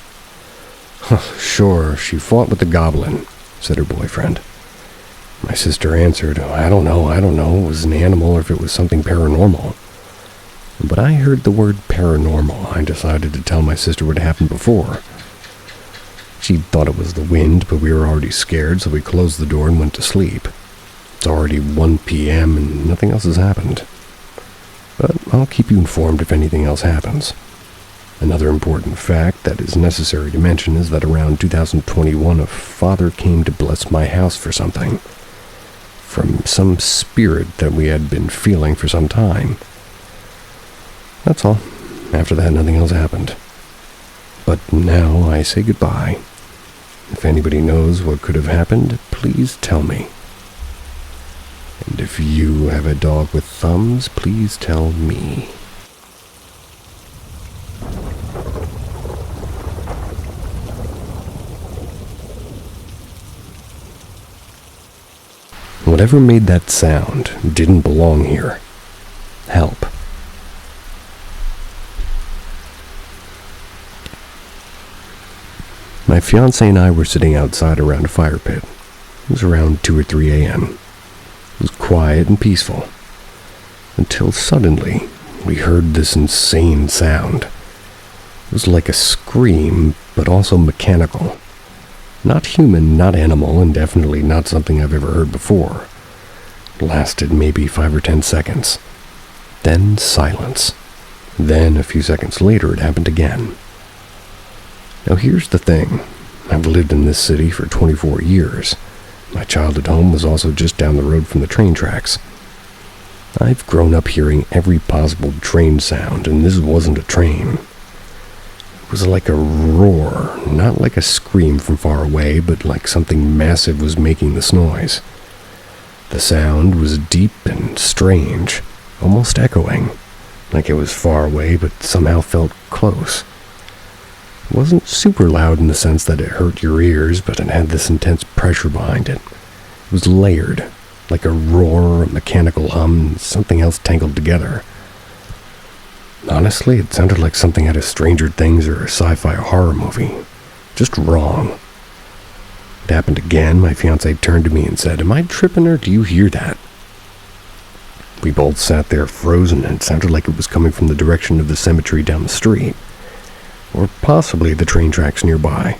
Sure, she fought with the goblin, said her boyfriend. My sister answered, I don't know, it was an animal or if it was something paranormal. But I heard the word paranormal. I decided to tell my sister what happened before. She thought it was the wind, but we were already scared, so we closed the door and went to sleep. It's already 1 p.m. and nothing else has happened. But I'll keep you informed if anything else happens. Another important fact that is necessary to mention is that around 2021, a father came to bless my house for something. From some spirit that we had been feeling for some time. That's all. After that, nothing else happened. But now I say goodbye. If anybody knows what could have happened, please tell me. And if you have a dog with thumbs, please tell me. Whatever made that sound didn't belong here. Help. My fiancé and I were sitting outside around a fire pit. It was around 2 or 3 a.m. It was quiet and peaceful. Until suddenly, we heard this insane sound. It was like a scream, but also mechanical. Not human, not animal, and definitely not something I've ever heard before. It lasted maybe 5 or 10 seconds. Then silence. Then, a few seconds later, it happened again. Now here's the thing. I've lived in this city for 24 years. My childhood home was also just down the road from the train tracks. I've grown up hearing every possible train sound, and this wasn't a train. It was like a roar, not like a scream from far away, but like something massive was making this noise. The sound was deep and strange, almost echoing, like it was far away but somehow felt close. It wasn't super loud in the sense that it hurt your ears, but it had this intense pressure behind it. It was layered, like a roar, a mechanical hum, something else tangled together. Honestly, it sounded like something out of Stranger Things or a sci-fi horror movie. Just wrong. It happened again. My fiancé turned to me and said, "Am I tripping or do you hear that?" We both sat there frozen, and it sounded like it was coming from the direction of the cemetery down the street, or possibly the train tracks nearby.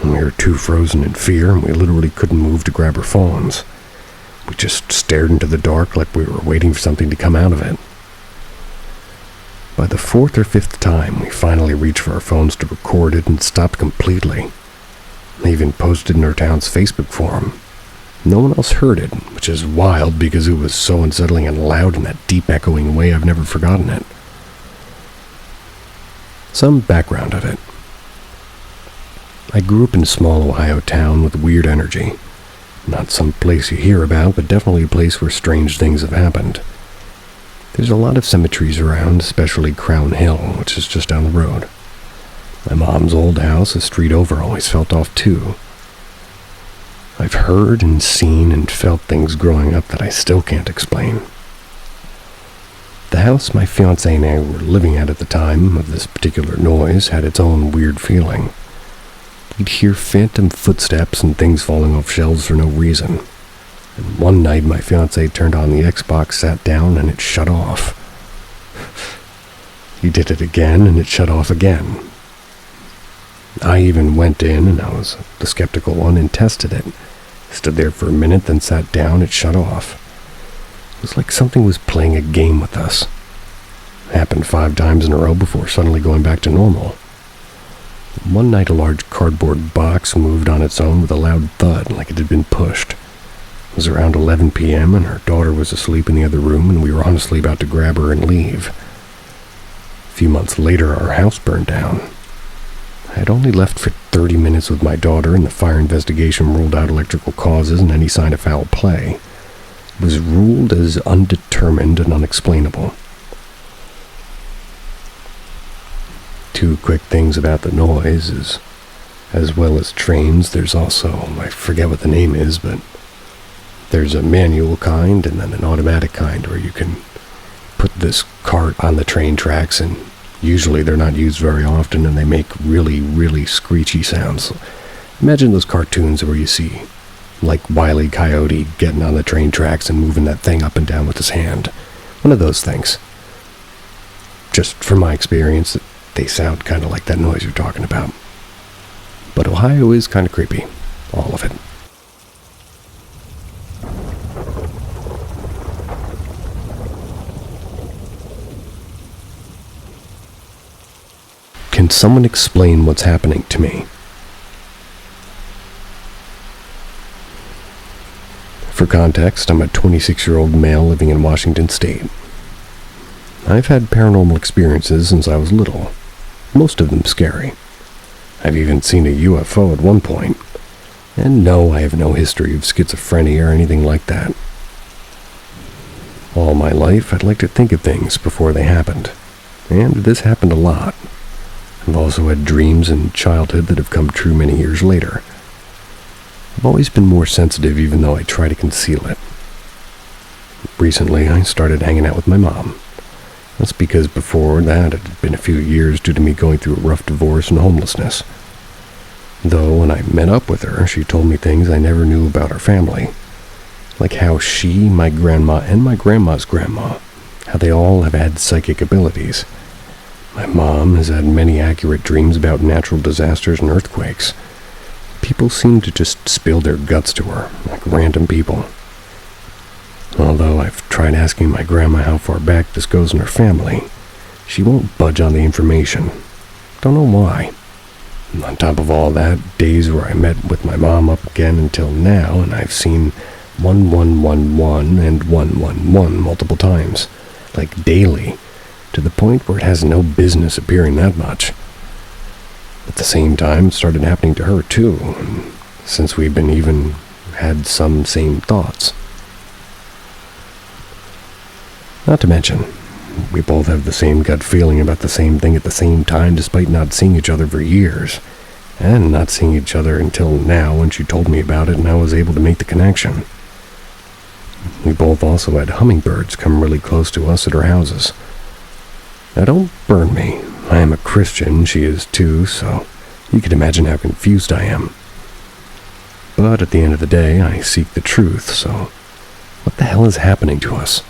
And we were too frozen in fear, and we literally couldn't move to grab our phones. We just stared into the dark like we were waiting for something to come out of it. By the fourth or fifth time, we finally reached for our phones to record it and stopped completely. They even posted in our town's Facebook forum. No one else heard it, which is wild because it was so unsettling and loud in that deep echoing way I've never forgotten it. Some background of it. I grew up in a small Ohio town with weird energy. Not some place you hear about, but definitely a place where strange things have happened. There's a lot of cemeteries around, especially Crown Hill, which is just down the road. My mom's old house, a street over, always felt off too. I've heard and seen and felt things growing up that I still can't explain. The house my fiancé and I were living at the time of this particular noise had its own weird feeling. You'd hear phantom footsteps and things falling off shelves for no reason. And one night my fiancé turned on the Xbox, sat down, and it shut off. He did it again, and it shut off again. I even went in, and I was the skeptical one, and tested it. Stood there for a minute, then sat down, it shut off. It was like something was playing a game with us. It happened 5 times in a row before suddenly going back to normal. One night a large cardboard box moved on its own with a loud thud, like it had been pushed. It was around 11 p.m., and her daughter was asleep in the other room, and we were honestly about to grab her and leave. A few months later, our house burned down. I had only left for 30 minutes with my daughter, and the fire investigation ruled out electrical causes and any sign of foul play. It was ruled as undetermined and unexplainable. 2 quick things about the noise is, as well as trains, there's also, I forget what the name is, but there's a manual kind and then an automatic kind where you can put this cart on the train tracks, and usually they're not used very often, and they make really, really screechy sounds. Imagine those cartoons where you see, like Wile E. Coyote getting on the train tracks and moving that thing up and down with his hand. One of those things. Just from my experience, they sound kind of like that noise you're talking about. But Ohio is kind of creepy. All of it. Can someone explain what's happening to me? For context, I'm a 26-year-old male living in Washington State. I've had paranormal experiences since I was little, most of them scary. I've even seen a UFO at one point. And no, I have no history of schizophrenia or anything like that. All my life, I'd like to think of things before they happened. And this happened a lot. I've also had dreams in childhood that have come true many years later. I've always been more sensitive, even though I try to conceal it. Recently, I started hanging out with my mom. That's because before that, it had been a few years due to me going through a rough divorce and homelessness. Though, when I met up with her, she told me things I never knew about our family. Like how she, my grandma, and my grandma's grandma, how they all have had psychic abilities. My mom has had many accurate dreams about natural disasters and earthquakes. People seem to just spill their guts to her, like random people. Although I've tried asking my grandma how far back this goes in her family, she won't budge on the information. Don't know why. And on top of all that, days where I met with my mom up again until now, and I've seen 1111 and 111 multiple times, like daily, to the point where it has no business appearing that much. At the same time, it started happening to her too, and since we've been even had some same thoughts. Not to mention, we both have the same gut feeling about the same thing at the same time, despite not seeing each other for years, and not seeing each other until now when she told me about it and I was able to make the connection. We both also had hummingbirds come really close to us at our houses. Now don't burn me. I am a Christian, she is too, so you can imagine how confused I am. But at the end of the day, I seek the truth, so what the hell is happening to us?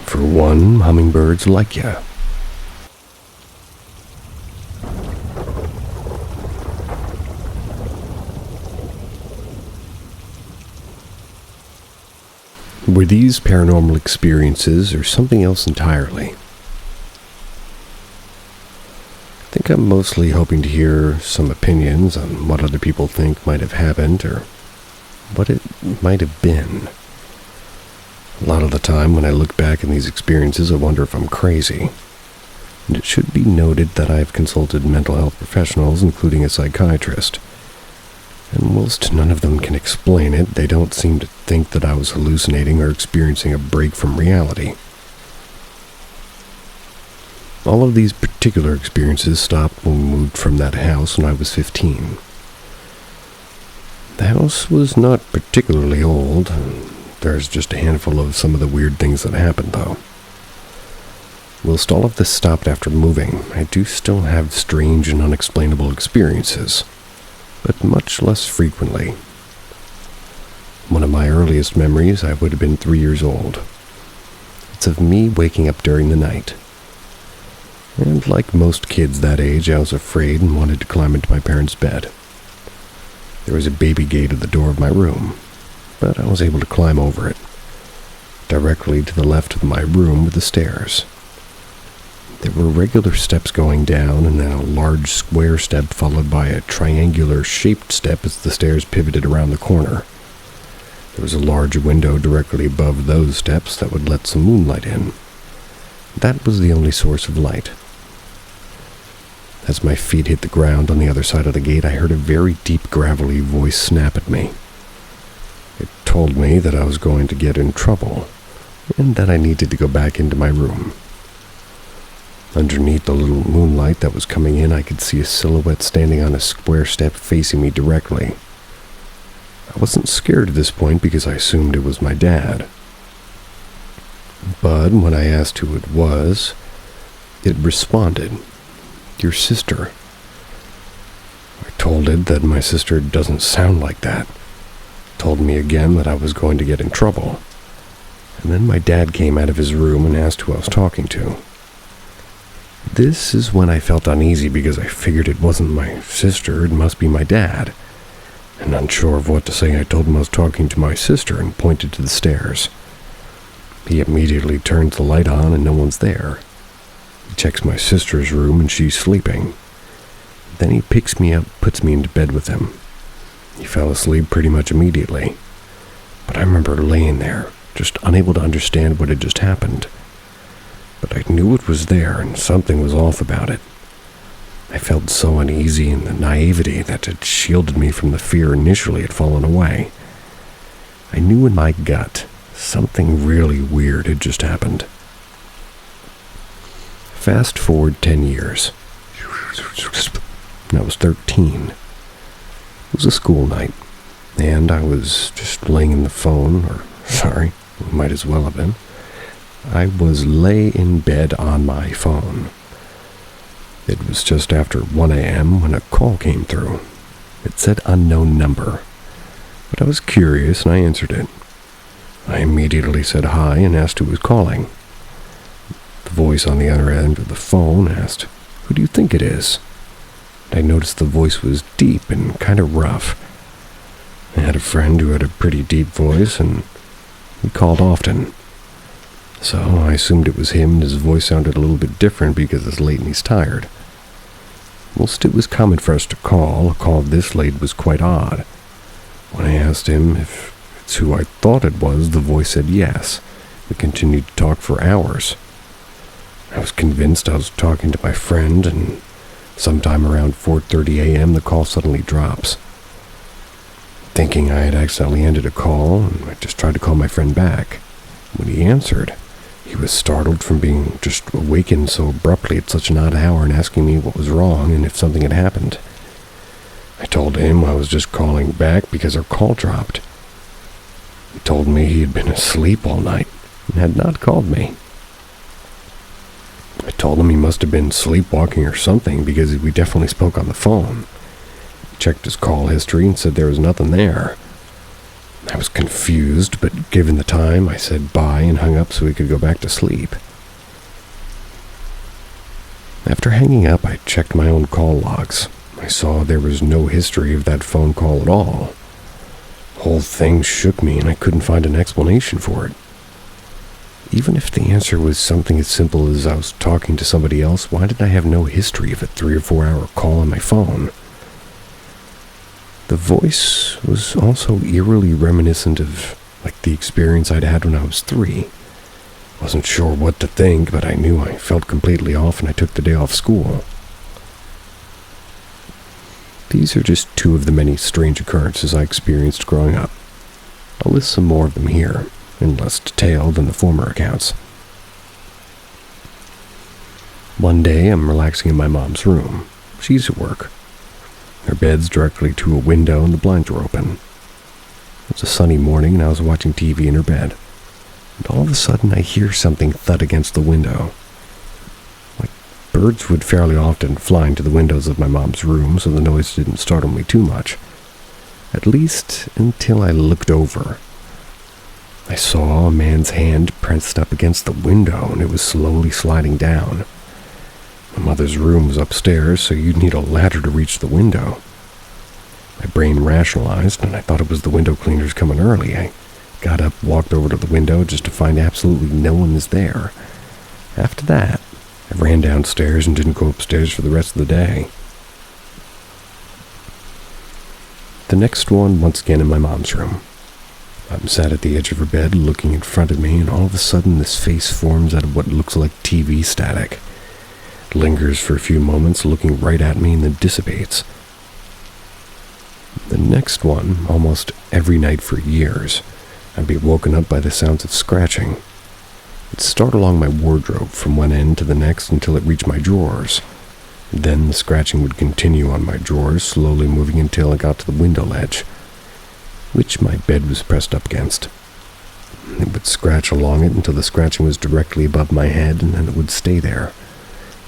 For one, hummingbirds like ya. Were these paranormal experiences or something else entirely? I think I'm mostly hoping to hear some opinions on what other people think might have happened or what it might have been. A lot of the time when I look back on these experiences, I wonder if I'm crazy. And it should be noted that I have consulted mental health professionals, including a psychiatrist. And whilst none of them can explain it, they don't seem to think that I was hallucinating or experiencing a break from reality. All of these particular experiences stopped when we moved from that house when I was 15. The house was not particularly old, and there's just a handful of some of the weird things that happened, though. Whilst all of this stopped after moving, I do still have strange and unexplainable experiences, but much less frequently. One of my earliest memories, I would have been 3 years old. It's of me waking up during the night. And like most kids that age, I was afraid and wanted to climb into my parents' bed. There was a baby gate at the door of my room, but I was able to climb over it. Directly to the left of my room were the stairs. There were regular steps going down, and then a large square step followed by a triangular-shaped step as the stairs pivoted around the corner. There was a large window directly above those steps that would let some moonlight in. That was the only source of light. As my feet hit the ground on the other side of the gate, I heard a very deep, gravelly voice snap at me. It told me that I was going to get in trouble, and that I needed to go back into my room. Underneath the little moonlight that was coming in, I could see a silhouette standing on a square step facing me directly. I wasn't scared at this point because I assumed it was my dad. But when I asked who it was, it responded, "Your sister." I told it that my sister doesn't sound like that. It told me again that I was going to get in trouble. And then my dad came out of his room and asked who I was talking to. This is when I felt uneasy because I figured it wasn't my sister, it must be my dad. And unsure of what to say, I told him I was talking to my sister and pointed to the stairs. He immediately turns the light on and no one's there. He checks my sister's room and she's sleeping. Then he picks me up, puts me into bed with him. He fell asleep pretty much immediately. But I remember laying there, just unable to understand what had just happened. But I knew it was there and something was off about it. I felt so uneasy and the naivety that had shielded me from the fear initially had fallen away. I knew in my gut something really weird had just happened. Fast forward 10 years. I was 13. It was a school night, and I was just laying in the phone, might as well have been. I was lay in bed on my phone. It was just after 1 a.m. when a call came through. It said unknown number, but I was curious and I answered it. I immediately said hi and asked who was calling. The voice on the other end of the phone asked, "Who do you think it is?" I noticed the voice was deep and kind of rough. I had a friend who had a pretty deep voice, and he called often. So I assumed it was him, and his voice sounded a little bit different because it's late and he's tired. Whilst it was common for us to call, a call this late was quite odd. When I asked him if it's who I thought it was, the voice said yes. We continued to talk for hours. I was convinced I was talking to my friend, and sometime around 4:30 a.m. the call suddenly drops. Thinking I had accidentally ended a call, I just tried to call my friend back. When he answered, he was startled from being just awakened so abruptly at such an odd hour and asking me what was wrong and if something had happened. I told him I was just calling back because our call dropped. He told me he had been asleep all night and had not called me. I told him he must have been sleepwalking or something because we definitely spoke on the phone. He checked his call history and said there was nothing there. I was confused, but given the time, I said bye and hung up so he could go back to sleep. After hanging up, I checked my own call logs. I saw there was no history of that phone call at all. The whole thing shook me and I couldn't find an explanation for it. Even if the answer was something as simple as I was talking to somebody else, why did I have no history of a 3 or 4 hour call on my phone? The voice was also eerily reminiscent of the experience I'd had when I was 3. Wasn't sure what to think, but I knew I felt completely off and I took the day off school. These are just 2 of the many strange occurrences I experienced growing up. I'll list some more of them here, in less detail than the former accounts. One day, I'm relaxing in my mom's room. She's at work. Her bed's directly to a window and the blinds were open. It was a sunny morning and I was watching TV in her bed. And all of a sudden I hear something thud against the window. Birds would fairly often fly into the windows of my mom's room, so the noise didn't startle me too much. At least until I looked over. I saw a man's hand pressed up against the window and it was slowly sliding down. My mother's room was upstairs, so you'd need a ladder to reach the window. My brain rationalized, and I thought it was the window cleaners coming early. I got up, walked over to the window just to find absolutely no one was there. After that, I ran downstairs and didn't go upstairs for the rest of the day. The next one, once again in my mom's room. I'm sat at the edge of her bed, looking in front of me, and all of a sudden this face forms out of what looks like TV static. Lingers for a few moments, looking right at me, and then dissipates. The next one, almost every night for years, I'd be woken up by the sounds of scratching. It'd start along my wardrobe from one end to the next until it reached my drawers. Then the scratching would continue on my drawers, slowly moving until it got to the window ledge, which my bed was pressed up against. It would scratch along it until the scratching was directly above my head, and then it would stay there.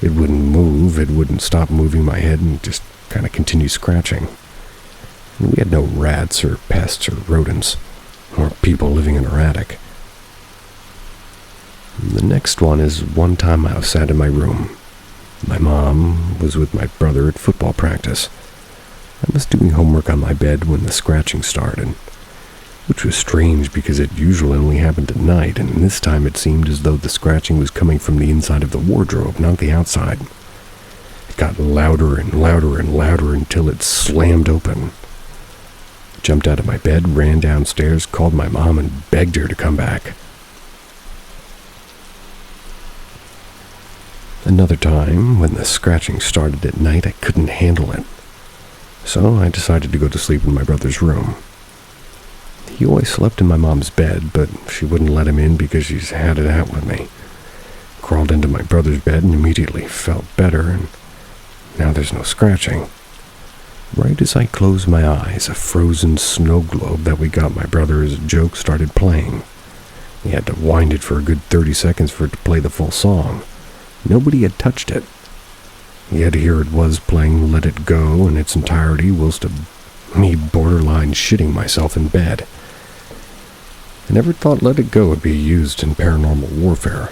It wouldn't move, it wouldn't stop moving my head, and just kind of continue scratching. And we had no rats or pests or rodents, or people living in our attic. The next one is one time I was sat in my room. My mom was with my brother at football practice. I was doing homework on my bed when the scratching started, which was strange because it usually only happened at night, and this time it seemed as though the scratching was coming from the inside of the wardrobe, not the outside. It got louder and louder and louder until it slammed open. I jumped out of my bed, ran downstairs, called my mom, and begged her to come back. Another time, when the scratching started at night, I couldn't handle it. So I decided to go to sleep in my brother's room. He always slept in my mom's bed, but she wouldn't let him in because she's had it out with me. Crawled into my brother's bed and immediately felt better, and now there's no scratching. Right as I closed my eyes, a frozen snow globe that we got my brother as a joke started playing. He had to wind it for a good 30 seconds for it to play the full song. Nobody had touched it. Yet here it was playing Let It Go in its entirety whilst me borderline shitting myself in bed. I never thought Let It Go would be used in paranormal warfare.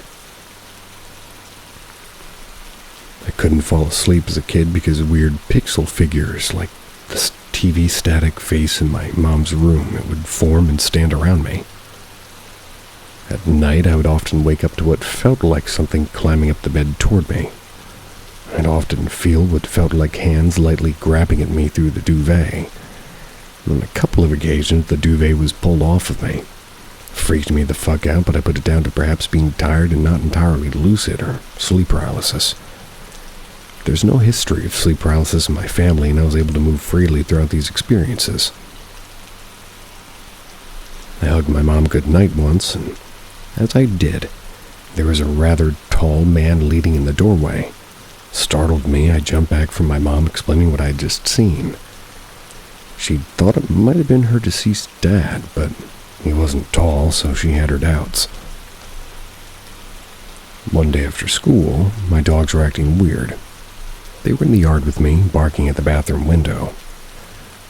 I couldn't fall asleep as a kid because of weird pixel figures like this TV static face in my mom's room. It would form and stand around me. At night, I would often wake up to what felt like something climbing up the bed toward me. I'd often feel what felt like hands lightly grabbing at me through the duvet. On a couple of occasions, the duvet was pulled off of me. It freaked me the fuck out, but I put it down to perhaps being tired and not entirely lucid or sleep paralysis. There's no history of sleep paralysis in my family, and I was able to move freely throughout these experiences. I hugged my mom goodnight once, and as I did, there was a rather tall man leaning in the doorway. Startled me, I jumped back from my mom explaining what I had just seen. She thought it might have been her deceased dad, but He wasn't tall, so she had her doubts. One day after school, my dogs were acting weird. They were in the yard with me, barking at the bathroom window.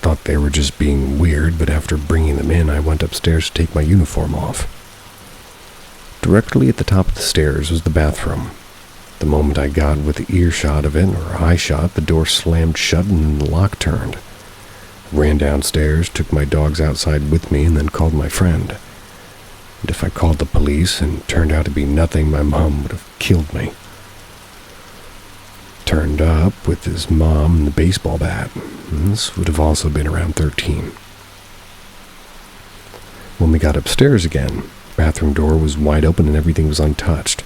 Thought they were just being weird, but after bringing them in, I went upstairs to take my uniform off. Directly at the top of the stairs was the bathroom. The moment I got within earshot of it, or eye shot, the door slammed shut and the lock turned. I ran downstairs, took my dogs outside with me, and then called my friend. And if I called the police and it turned out to be nothing, my mom would have killed me. Turned up with his mom and the baseball bat. And this would have also been around 13. When we got upstairs again, the bathroom door was wide open and everything was untouched.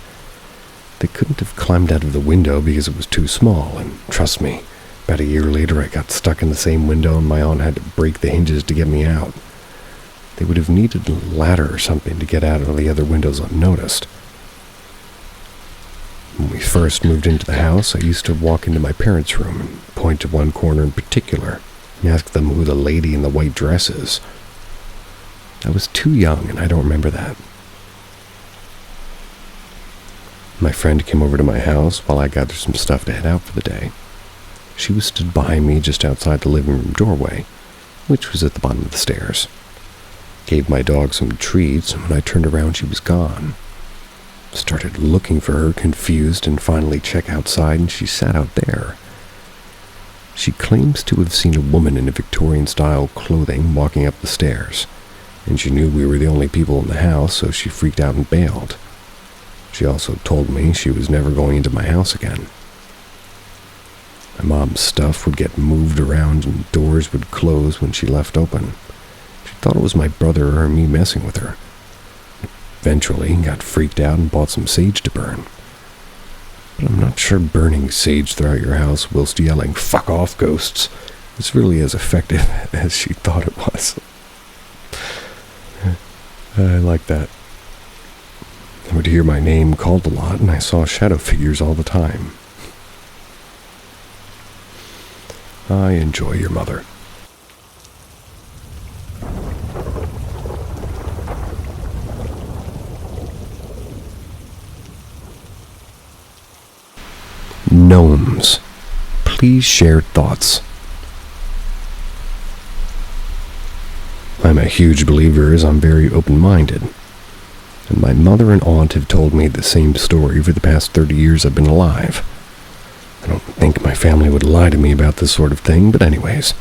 They couldn't have climbed out of the window because it was too small, and trust me, about a year later I got stuck in the same window and my aunt had to break the hinges to get me out. They would have needed a ladder or something to get out of the other windows unnoticed. When we first moved into the house, I used to walk into my parents' room and point to one corner in particular and ask them who the lady in the white dress is. I was too young and I don't remember that. My friend came over to my house while I gathered some stuff to head out for the day. She was stood behind me just outside the living room doorway, which was at the bottom of the stairs. Gave my dog some treats, and when I turned around she was gone. Started looking for her, confused, and finally checked outside, and she sat out there. She claims to have seen a woman in a Victorian-style clothing walking up the stairs, and she knew we were the only people in the house, so she freaked out and bailed. She also told me she was never going into my house again. My mom's stuff would get moved around and doors would close when she left open. She thought it was my brother or me messing with her. Eventually, got freaked out and bought some sage to burn. But I'm not sure burning sage throughout your house whilst yelling, "Fuck off, ghosts," is really as effective as she thought it was. I like that. I would hear my name called a lot, and I saw shadow figures all the time. I enjoy your mother. Gnomes. Please share thoughts. I'm a huge believer as I'm very open-minded. And my mother and aunt have told me the same story for the past 30 years I've been alive. I don't think my family would lie to me about this sort of thing, but anyways.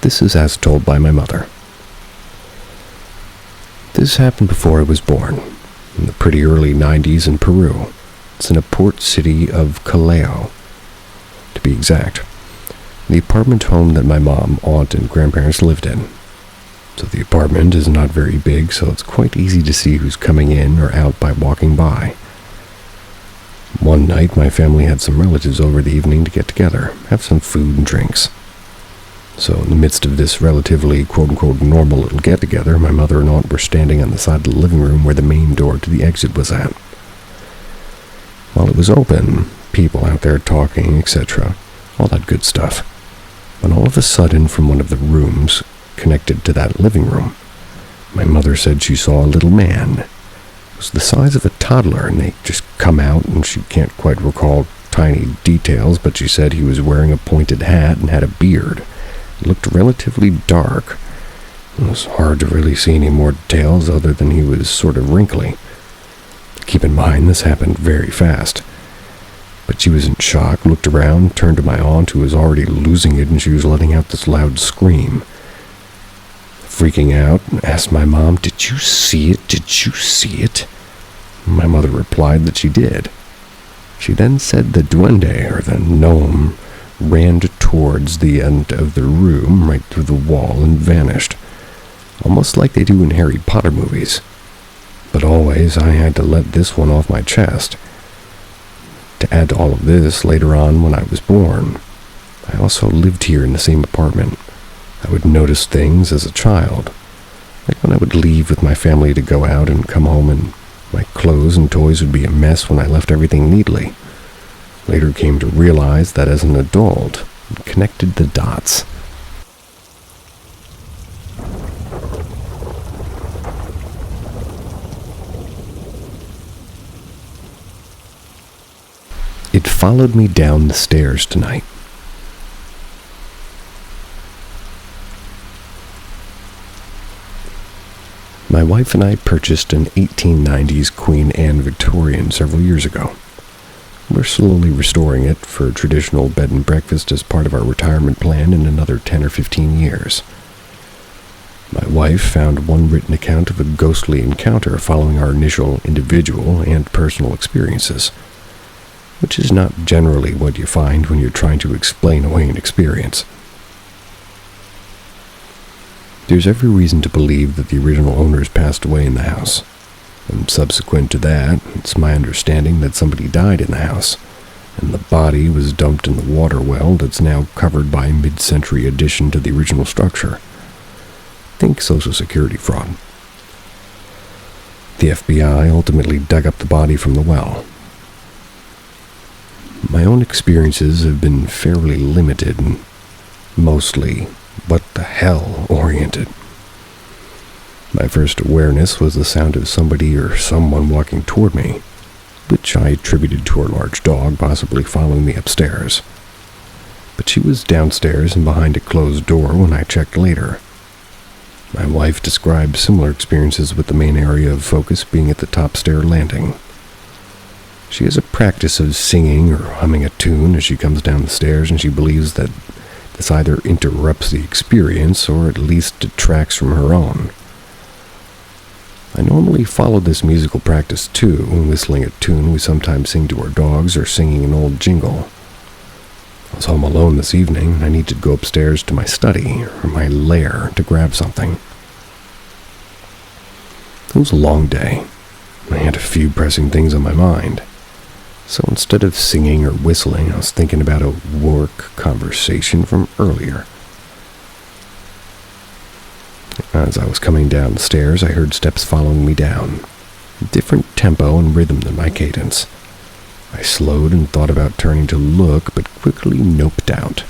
This is as told by my mother. This happened before I was born, in the pretty early 90s in Peru. It's in a port city of Callao, to be exact. The apartment home that my mom, aunt, and grandparents lived in. So the apartment is not very big, so it's quite easy to see who's coming in or out by walking by. One night, my family had some relatives over the evening to get together, have some food and drinks. So in the midst of this relatively quote-unquote normal little get-together, my mother and aunt were standing on the side of the living room where the main door to the exit was at. While it was open, people out there talking, etc., all that good stuff. When all of a sudden, from one of the rooms connected to that living room, my mother said she saw a little man. It was the size of a toddler, and they just come out, and she can't quite recall tiny details, but she said he was wearing a pointed hat and had a beard. It looked relatively dark. It was hard to really see any more details other than he was sort of wrinkly. Keep in mind, this happened very fast. But she was in shock, looked around, turned to my aunt, who was already losing it, and she was letting out this loud scream. Freaking out, and asked my mom, "Did you see it? Did you see it?" My mother replied that she did. She then said the dwende, or the gnome, ran towards the end of the room, right through the wall, and vanished. Almost like they do in Harry Potter movies. But always, I had to let this one off my chest. To add to all of this, later on when I was born, I also lived here in the same apartment. I would notice things as a child, like when I would leave with my family to go out and come home and my clothes and toys would be a mess when I left everything neatly. Later came to realize that as an adult, I connected the dots. It followed me down the stairs tonight. My wife and I purchased an 1890s Queen Anne Victorian several years ago. We're slowly restoring it for a traditional bed and breakfast as part of our retirement plan in another 10 or 15 years. My wife found one written account of a ghostly encounter following our initial individual and personal experiences, which is not generally what you find when you're trying to explain away an experience. There's every reason to believe that the original owners passed away in the house, and subsequent to that, it's my understanding that somebody died in the house, and the body was dumped in the water well that's now covered by a mid-century addition to the original structure. Think Social Security fraud. The FBI ultimately dug up the body from the well. My own experiences have been fairly limited and mostly what the hell oriented. My first awareness was the sound of somebody or someone walking toward me, which I attributed to our large dog possibly following me upstairs. But she was downstairs and behind a closed door when I checked later. My wife described similar experiences with the main area of focus being at the top stair landing. She has a practice of singing or humming a tune as she comes down the stairs, and she believes that this either interrupts the experience or at least detracts from her own. I normally follow this musical practice too, when whistling a tune we sometimes sing to our dogs or singing an old jingle. I was home alone this evening, and I needed to go upstairs to my study or my lair to grab something. It was a long day. I had a few pressing things on my mind. So instead of singing or whistling, I was thinking about a work conversation from earlier. As I was coming down the stairs, I heard steps following me down, a different tempo and rhythm than my cadence. I slowed and thought about turning to look, but quickly noped out,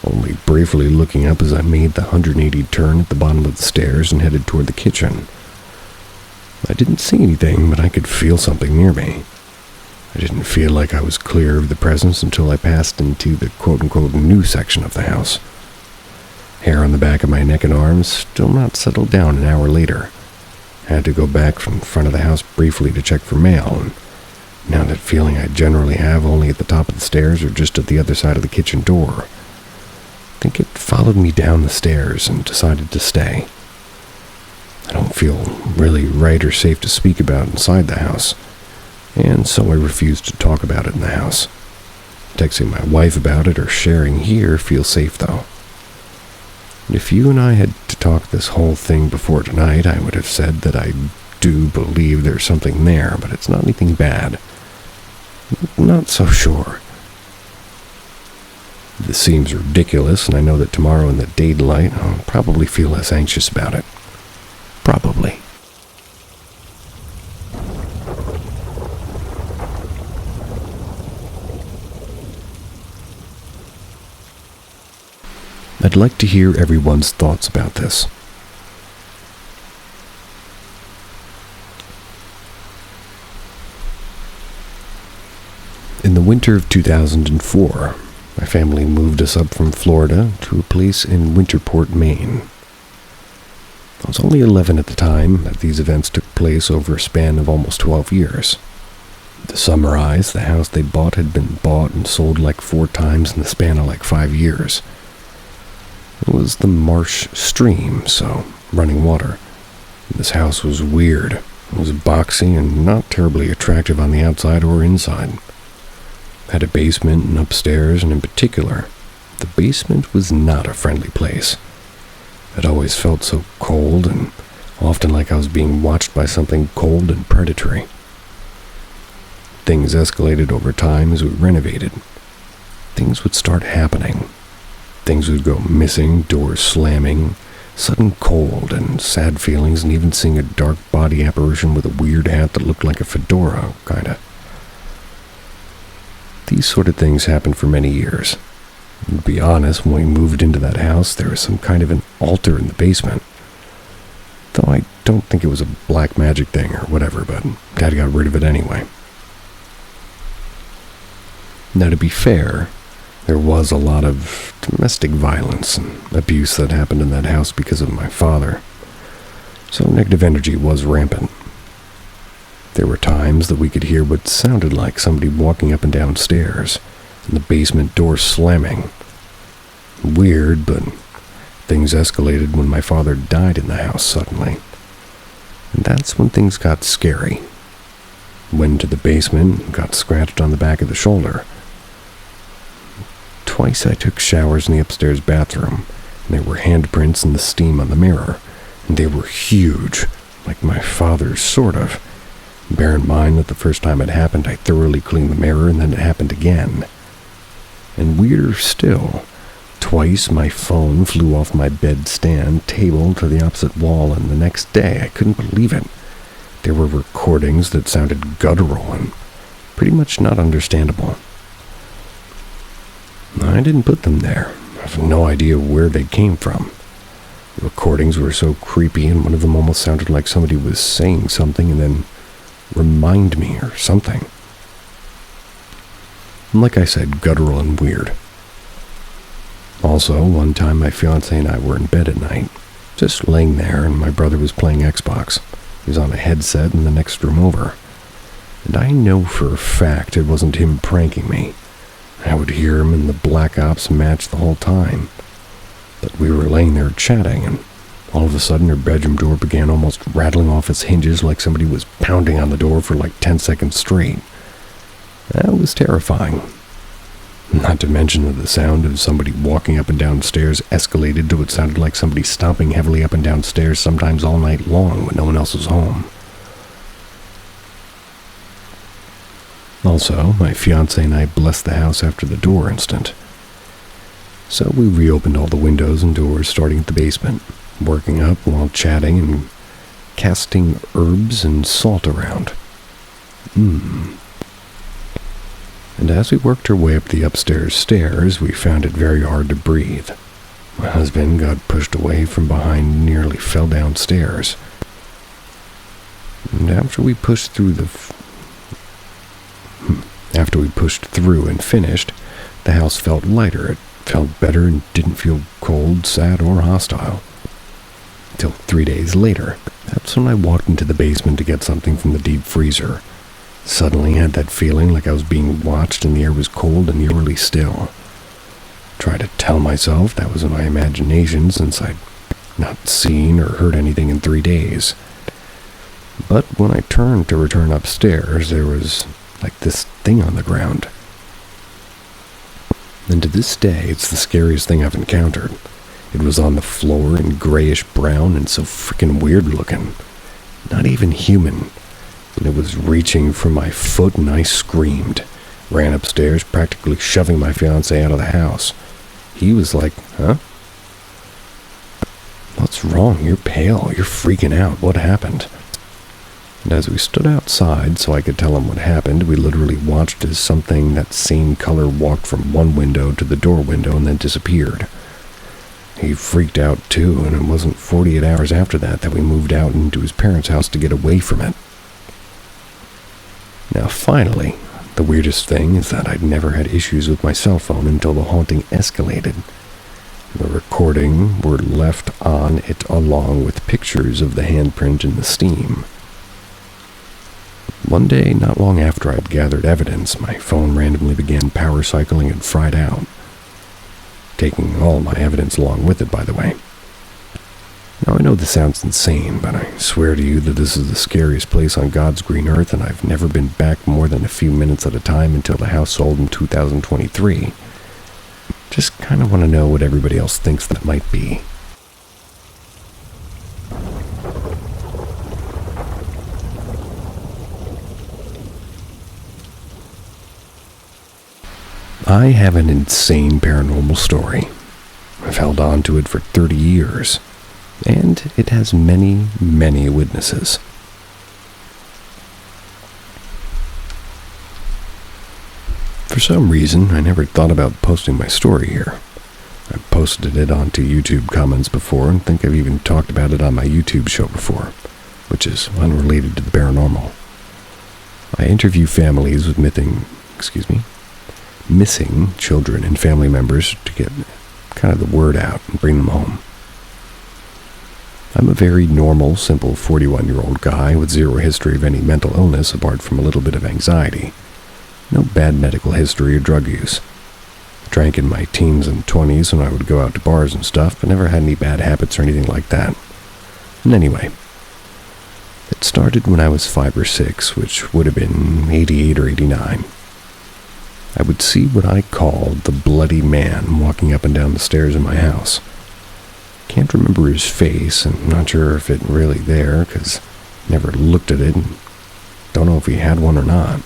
only briefly looking up as I made the 180 turn at the bottom of the stairs and headed toward the kitchen. I didn't see anything, but I could feel something near me. I didn't feel like I was clear of the presence until I passed into the quote-unquote new section of the house. Hair on the back of my neck and arms still not settled down an hour later. I had to go back from front of the house briefly to check for mail, and now that feeling I generally have only at the top of the stairs or just at the other side of the kitchen door. I think it followed me down the stairs and decided to stay. I don't feel really right or safe to speak about inside the house, and so I refuse to talk about it in the house. Texting my wife about it or sharing here feels safe though. If you and I had to talk this whole thing before tonight, I would have said that I do believe there's something there, but it's not anything bad. Not so sure. This seems ridiculous, and I know that tomorrow in the daylight I'll probably feel less anxious about it. Probably. I'd like to hear everyone's thoughts about this. In the winter of 2004, my family moved us up from Florida to a place in Winterport, Maine. I was only 11 at the time that these events took place over a span of almost 12 years. To summarize, the house they bought had been bought and sold like 4 times in the span of like 5 years. It was the marsh stream, so running water. This house was weird. It was boxy and not terribly attractive on the outside or inside. It had a basement and upstairs, and in particular, the basement was not a friendly place. It always felt so cold and often like I was being watched by something cold and predatory. Things escalated over time as we renovated. Things would start happening. Things would go missing, doors slamming, sudden cold and sad feelings, and even seeing a dark body apparition with a weird hat that looked like a fedora, kinda. These sort of things happened for many years. And to be honest, when we moved into that house, there was some kind of an altar in the basement. Though I don't think it was a black magic thing or whatever, but Dad got rid of it anyway. Now, to be fair, there was a lot of domestic violence and abuse that happened in that house because of my father, so negative energy was rampant. There were times that we could hear what sounded like somebody walking up and down stairs, and the basement door slamming. Weird, but things escalated when my father died in the house suddenly. And that's when things got scary. Went to the basement and got scratched on the back of the shoulder. Twice I took showers in the upstairs bathroom, and there were handprints in the steam on the mirror, and they were huge, like my father's, sort of. Bear in mind that the first time it happened, I thoroughly cleaned the mirror, and then it happened again. And weirder still, twice my phone flew off my bedstand table to the opposite wall, and the next day I couldn't believe it. There were recordings that sounded guttural and pretty much not understandable. I didn't put them there. I have no idea where they came from. The recordings were so creepy, and one of them almost sounded like somebody was saying something and then remind me or something. And like I said, guttural and weird. Also, one time my fiancé and I were in bed at night, just laying there, and my brother was playing Xbox. He was on a headset in the next room over. And I know for a fact it wasn't him pranking me. I would hear him in the Black Ops match the whole time. But we were laying there chatting, and all of a sudden her bedroom door began almost rattling off its hinges like somebody was pounding on the door for like 10 seconds straight. That was terrifying. Not to mention that the sound of somebody walking up and down stairs escalated to what sounded like somebody stomping heavily up and down stairs, sometimes all night long when no one else was home. Also, my fiancé and I blessed the house after the door incident. So we reopened all the windows and doors starting at the basement, working up while chatting and casting herbs and salt around. And as we worked our way up the upstairs stairs, we found it very hard to breathe. My husband got pushed away from behind and nearly fell downstairs. And after we pushed through and finished, the house felt lighter. It felt better and didn't feel cold, sad, or hostile. Until 3 days later, that's when I walked into the basement to get something from the deep freezer. Suddenly had that feeling like I was being watched and the air was cold and eerily still. Tried to tell myself that was in my imagination since I'd not seen or heard anything in 3 days. But when I turned to return upstairs, there was like this thing on the ground. And to this day, it's the scariest thing I've encountered. It was on the floor in grayish brown and so freaking weird looking. Not even human. And it was reaching for my foot and I screamed. Ran upstairs, practically shoving my fiancé out of the house. He was like, "Huh? What's wrong? You're pale. You're freaking out. What happened?" And as we stood outside so I could tell him what happened, we literally watched as something that same color walked from one window to the door window and then disappeared. He freaked out too, and it wasn't 48 hours after that we moved out into his parents' house to get away from it. Now finally, the weirdest thing is that I'd never had issues with my cell phone until the haunting escalated. The recording were left on it along with pictures of the handprint in the steam. One day, not long after I'd gathered evidence, my phone randomly began power cycling and fried out. Taking all my evidence along with it, by the way. Now I know this sounds insane, but I swear to you that this is the scariest place on God's green earth, and I've never been back more than a few minutes at a time until the house sold in 2023. Just kind of want to know what everybody else thinks that might be. I have an insane paranormal story. I've held on to it for 30 years, and it has many, many witnesses. For some reason, I never thought about posting my story here. I've posted it onto YouTube comments before and think I've even talked about it on my YouTube show before, which is unrelated to the paranormal. I interview families with missing children and family members to get kind of the word out and bring them home. I'm a very normal, simple 41-year-old guy with zero history of any mental illness apart from a little bit of anxiety. No bad medical history or drug use. Drank in my teens and 20s when I would go out to bars and stuff, but never had any bad habits or anything like that. And anyway, it started when I was 5 or 6, which would have been 88 or 89. I would see what I called the bloody man walking up and down the stairs in my house. Can't remember his face, and not sure if it really there, because never looked at it, and don't know if he had one or not.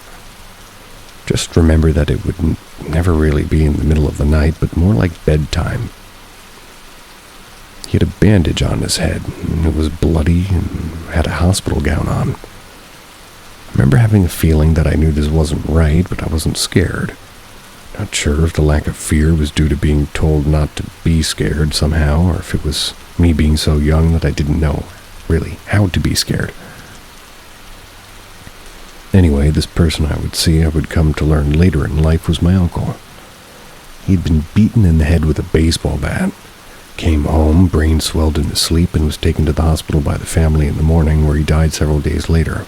Just remember that it would never really be in the middle of the night, but more like bedtime. He had a bandage on his head, and it was bloody, and had a hospital gown on. I remember having a feeling that I knew this wasn't right, but I wasn't scared. Not sure if the lack of fear was due to being told not to be scared somehow, or if it was me being so young that I didn't know, really, how to be scared. Anyway, this person I would come to learn later in life was my uncle. He'd been beaten in the head with a baseball bat, came home, brain swelled in his sleep, and was taken to the hospital by the family in the morning, where he died several days later.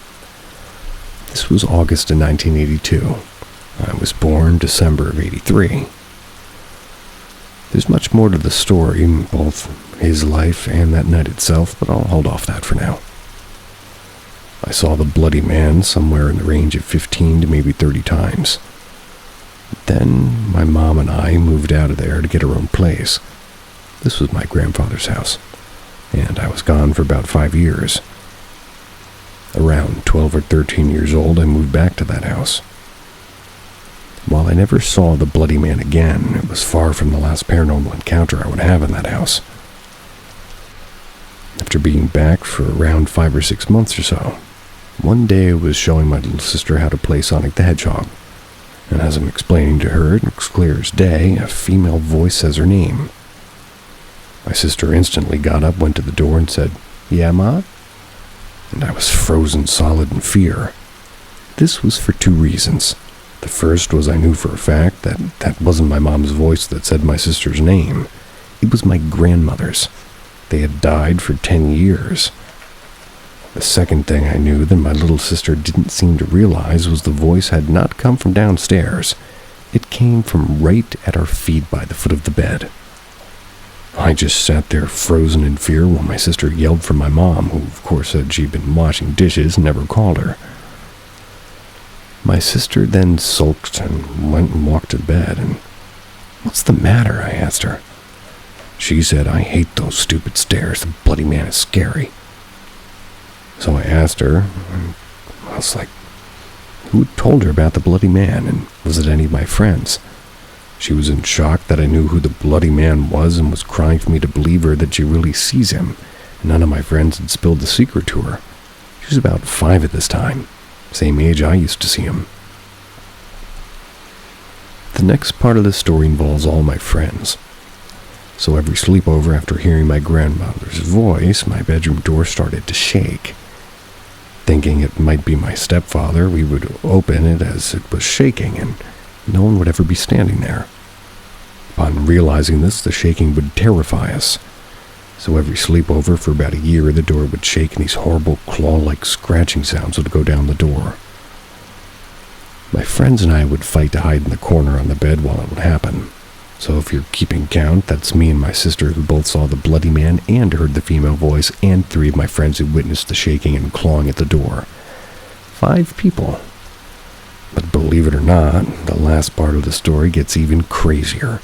This was August of 1982. I was born December of 83. There's much more to the story, both his life and that night itself, but I'll hold off that for now. I saw the bloody man somewhere in the range of 15 to maybe 30 times. Then my mom and I moved out of there to get our own place. This was my grandfather's house, and I was gone for about 5 years. Around 12 or 13 years old, I moved back to that house. While I never saw the bloody man again, it was far from the last paranormal encounter I would have in that house. After being back for around 5 or 6 months or so, one day I was showing my little sister how to play Sonic the Hedgehog, and as I'm explaining to her, it's clear as day, a female voice says her name. My sister instantly got up, went to the door, and said, "Yeah, Ma?" And I was frozen solid in fear. This was for 2 reasons. The first was I knew for a fact that that wasn't my mom's voice that said my sister's name. It was my grandmother's. They had died for 10 years. The second thing I knew that my little sister didn't seem to realize was the voice had not come from downstairs. It came from right at our feet by the foot of the bed. I just sat there frozen in fear while my sister yelled for my mom, who of course said she'd been washing dishes and never called her. My sister then sulked and went and walked to bed, and "What's the matter?" I asked her. She said, "I hate those stupid stairs. The bloody man is scary." So I asked her, and I was like, who had told her about the bloody man, and was it any of my friends? She was in shock that I knew who the bloody man was and was crying for me to believe her that she really sees him, and none of my friends had spilled the secret to her. She was about 5 at this time, same age I used to see him. The next part of the story involves all my friends. So every sleepover after hearing my grandmother's voice, my bedroom door started to shake. Thinking it might be my stepfather, we would open it as it was shaking, and no one would ever be standing there. Upon realizing this, the shaking would terrify us. So every sleepover for about a year, the door would shake and these horrible claw-like scratching sounds would go down the door. My friends and I would fight to hide in the corner on the bed while it would happen. So if you're keeping count, that's me and my sister who both saw the bloody man and heard the female voice, and 3 of my friends who witnessed the shaking and clawing at the door. 5 people. But believe it or not, the last part of the story gets even crazier.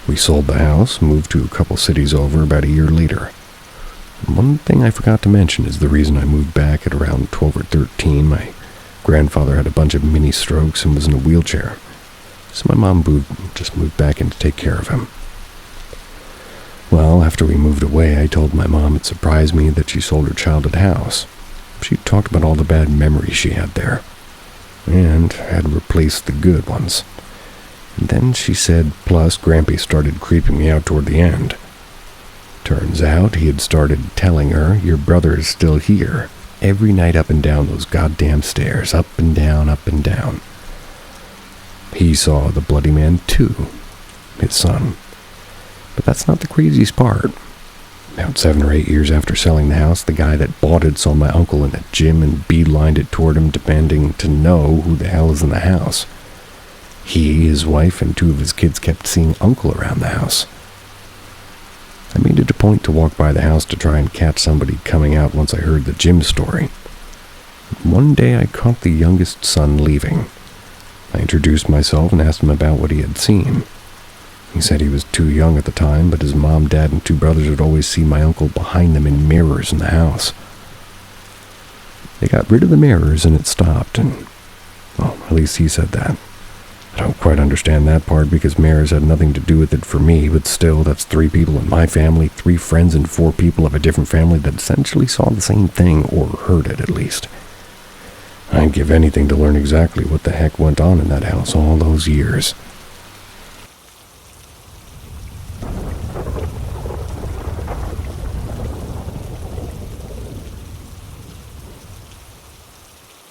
We sold the house, moved to a couple cities over about a year later. And one thing I forgot to mention is the reason I moved back at around 12 or 13. My grandfather had a bunch of mini strokes and was in a wheelchair. So my mom just moved back in to take care of him. Well, after we moved away, I told my mom it surprised me that she sold her childhood house. She talked about all the bad memories she had there, and had replaced the good ones. And then she said, plus Grampy started creeping me out toward the end. Turns out he had started telling her, "Your brother is still here," every night up and down those goddamn stairs, up and down, up and down. He saw the bloody man too, his son. But that's not the craziest part. About 7 or 8 years after selling the house, the guy that bought it saw my uncle in a gym and beelined it toward him, demanding to know who the hell is in the house. He, his wife, and 2 of his kids kept seeing Uncle around the house. I made it a point to walk by the house to try and catch somebody coming out once I heard the gym story. One day I caught the youngest son leaving. I introduced myself and asked him about what he had seen. He said he was too young at the time, but his mom, dad, and 2 brothers would always see my uncle behind them in mirrors in the house. They got rid of the mirrors and it stopped, and, well, at least he said that. I don't quite understand that part because mirrors had nothing to do with it for me, but still, that's 3 people in my family, 3 friends, and 4 people of a different family that essentially saw the same thing, or heard it at least. I'd give anything to learn exactly what the heck went on in that house all those years.